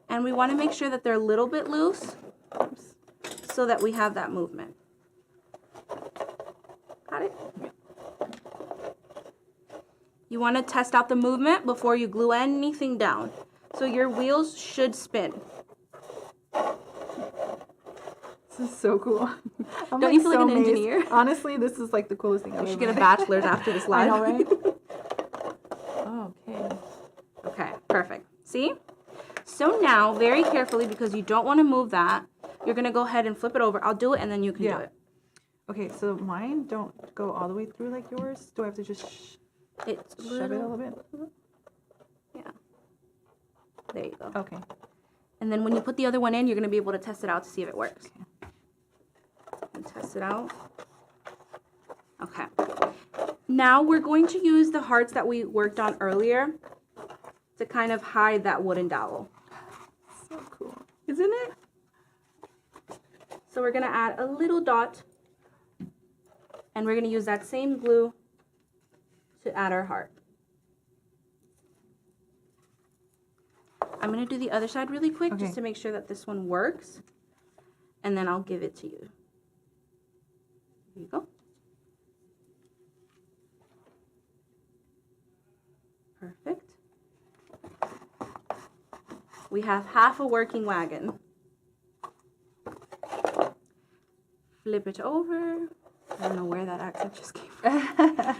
And we want to make sure that they're a little bit loose so that we have that movement. Got it? You want to test out the movement before you glue anything down. So your wheels should spin. This is so cool. Don't you feel like an engineer? Honestly, this is like the coolest thing I've You should ever get a made. bachelor's after this I live. know, right? Okay. Okay, perfect. See? So now, very carefully, because you don't want to move that, you're going to go ahead and flip it over. I'll do it, and then you can do it. Okay, so mine don't go all the way through like yours. Do I have to just It's shove it a little bit? Yeah. There you go. Okay. And then when you put the other one in, you're going to be able to test it out to see if it works. And test it out. Okay. Now we're going to use the hearts that we worked on earlier to kind of hide that wooden dowel. So cool. Isn't it? So we're going to add a little dot, and we're going to use that same glue to add our heart. I'm going to do the other side really quick just to make sure that this one works, and then I'll give it to you. There you go. Perfect. We have half a working wagon. Flip it over. I don't know where that accent just came from.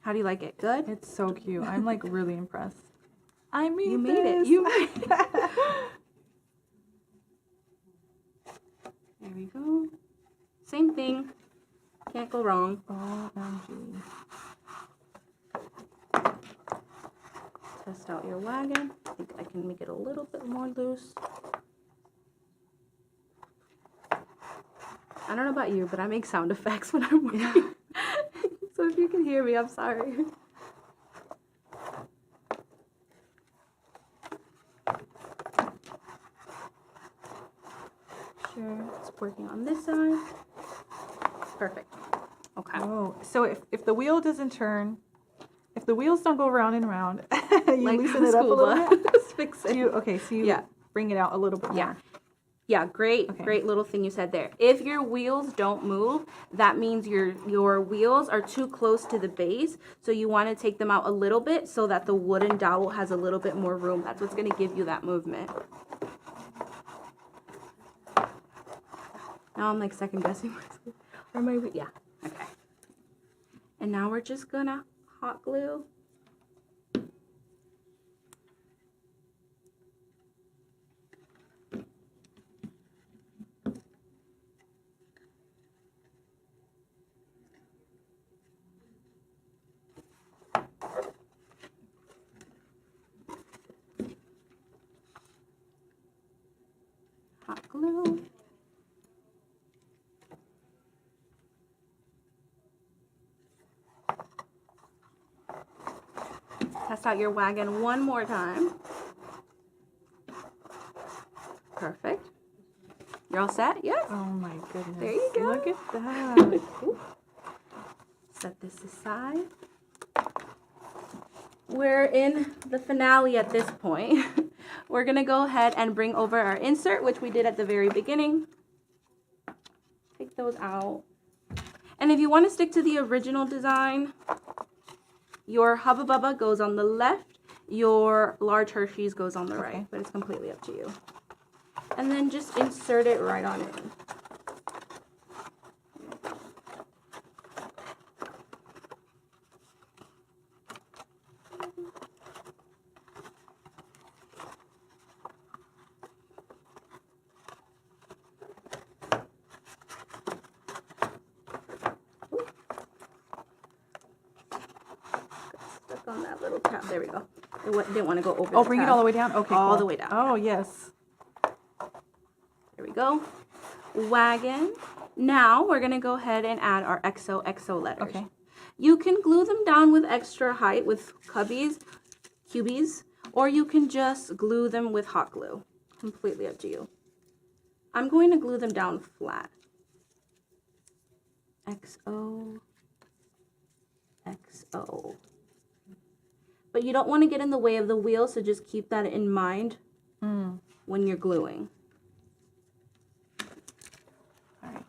How do you like it? Good? It's so cute. I'm like really impressed. I made You made it. this. You made it. There we go. Same thing. Can't go wrong. OMG. Test out your wagon. I think I can make it a little bit more loose. I don't know about you, but I make sound effects when I'm working. So if you can hear me, I'm sorry. Sure, it's working on this side. Perfect. Okay. Oh, so if the wheel doesn't turn, if the wheels don't go round and round, you Like loosen it up a school little bus. bit. Fix it. So you bring it out a little bit more. Yeah. Yeah, great little thing you said there. If your wheels don't move, that means your wheels are too close to the base, so you want to take them out a little bit so that the wooden dowel has a little bit more room. That's what's going to give you that movement. Now I'm like second guessing myself. Or maybe, yeah, okay. And now we're just going to hot glue. glue. Test out your wagon one more time. Perfect. You're all set? Yes? Oh my goodness. There you go. Look at that. Set this aside. We're in the finale at this point. We're gonna go ahead and bring over our insert, which we did at the very beginning. Take those out. And if you want to stick to the original design, your Hubba Bubba goes on the left, your large Hershey's goes on the right, but it's completely up to you. And then just insert it right on in. Stuck on that little tab. There we go. It didn't want to go over. Oh, the bring it tab. all the way down? Okay, All cool. the way down. Oh, yes. There we go. Wagon. Now we're going to go ahead and add our XOXO letters. Okay. You can glue them down with extra height with cubies, or you can just glue them with hot glue. Completely up to you. I'm going to glue them down flat. XOXO. But you don't want to get in the way of the wheel, so just keep that in mind when you're gluing. All right.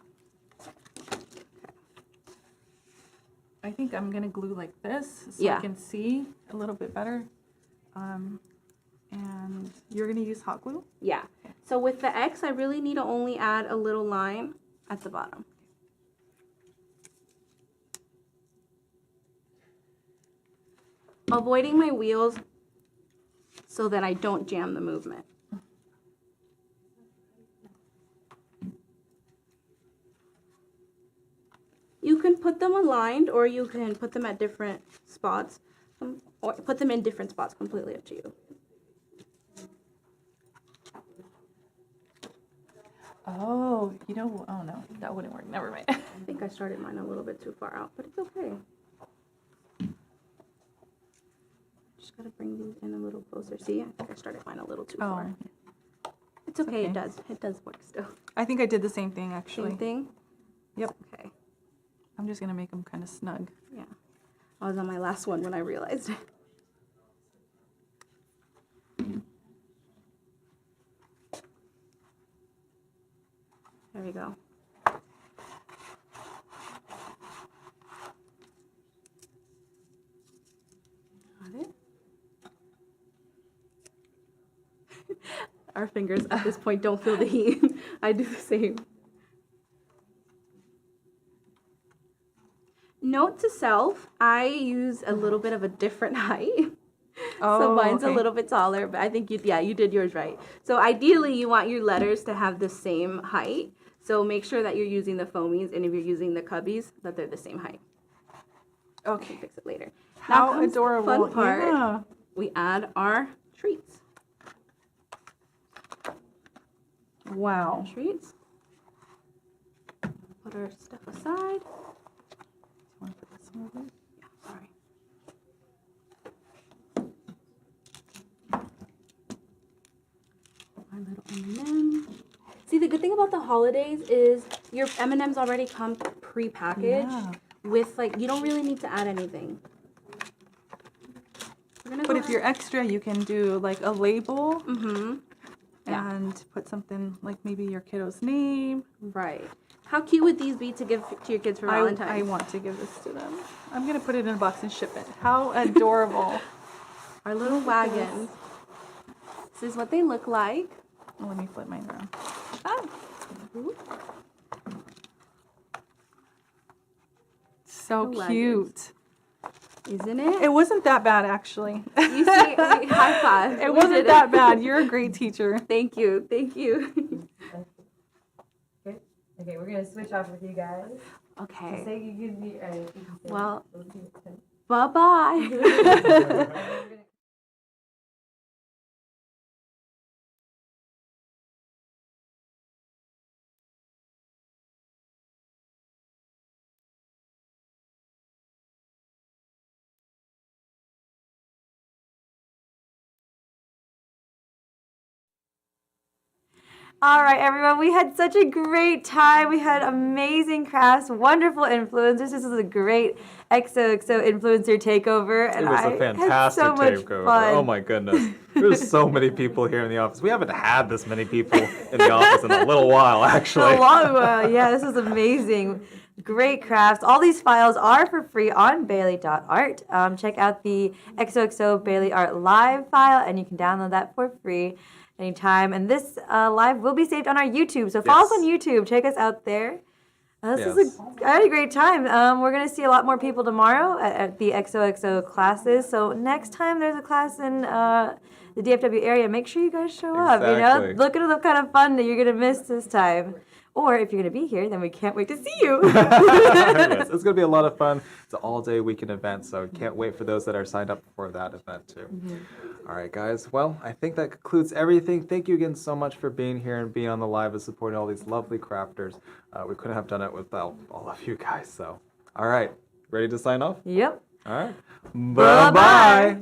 I think I'm going to glue like this so Yeah. I can see a little bit better. And you're going to use hot glue? Yeah. So with the X, I really need to only add a little line at the bottom. Avoiding my wheels so that I don't jam the movement. You can put them aligned, or you can put them at different spots, or put them in different spots, completely up to you. Oh, oh no, that wouldn't work. Never mind. I think I started mine a little bit too far out, but it's okay. Just gotta bring these in a little closer. See, I think I started mine a little too far. It's okay, okay. It does work still. I think I did the same thing actually. Same thing? Yep. Okay, I'm just going to make them kind of snug. yeah. I was on my last one when I realized it. There we go. Got it. Our fingers at this point don't feel the heat. I do the same. Note to self, I use a little bit of a different height. So mine's a little bit taller, but I think you did yours right. So ideally you want your letters to have the same height. So make sure that you're using the foamies, and if you're using the cubbies, that they're the same height. Okay, fix it later. Now How comes the adorable. fun part. Yeah. We add our treats. Wow. Treats. Put our stuff aside. Want to put this one over? Yeah, sorry. Our little M&M. See, the good thing about the holidays is your M&Ms already come pre-packaged Yeah. with, like, you don't really need to add anything. But if you're extra, you can do like a label Yeah. and put something like maybe your kiddo's name. Right. How cute would these be to give to your kids for Valentine's? I want to give this to them. I'm going to put it in a box and ship it. How adorable. Our little wagons. This is what they look like. Oh, let me flip mine around. So The cute. Isn't it? It wasn't that bad, actually. You see, high five. It We wasn't did that bad. You're a great teacher. Thank you. Thank you. Okay, we're gonna switch off with you guys. Okay. Say you can be. You can say Well, we'll see you. bye-bye. All right, everyone. We had such a great time. We had amazing crafts, wonderful influencers. This was a great XOXO influencer takeover, and It was I a fantastic had so much takeover. fun. Oh my goodness. There's so many people here in the office. We haven't had this many people in the office in a little while, actually. A long while. Yeah, this was amazing. Great crafts. All these files are for free on Bailey.art. Check out the XOXO Bailey Art Live file, and you can download that for free anytime. And this live will be saved on our YouTube, so follow us on YouTube. Check us out there. I had a great time. We're going to see a lot more people tomorrow at the XOXO classes. So next time there's a class in the DFW area, make sure you guys show up. You know, look at the kind of fun that you're going to miss this time. Or if you're going to be here, then we can't wait to see you. Yes, it's going to be a lot of fun. It's an all-day weekend event, so can't wait for those that are signed up for that event too. All right, guys. Well, I think that concludes everything. Thank you again so much for being here and being on the live and supporting all these lovely crafters. We couldn't have done it without all of you guys. So, all right, ready to sign off? Yep. All right. Bye-bye.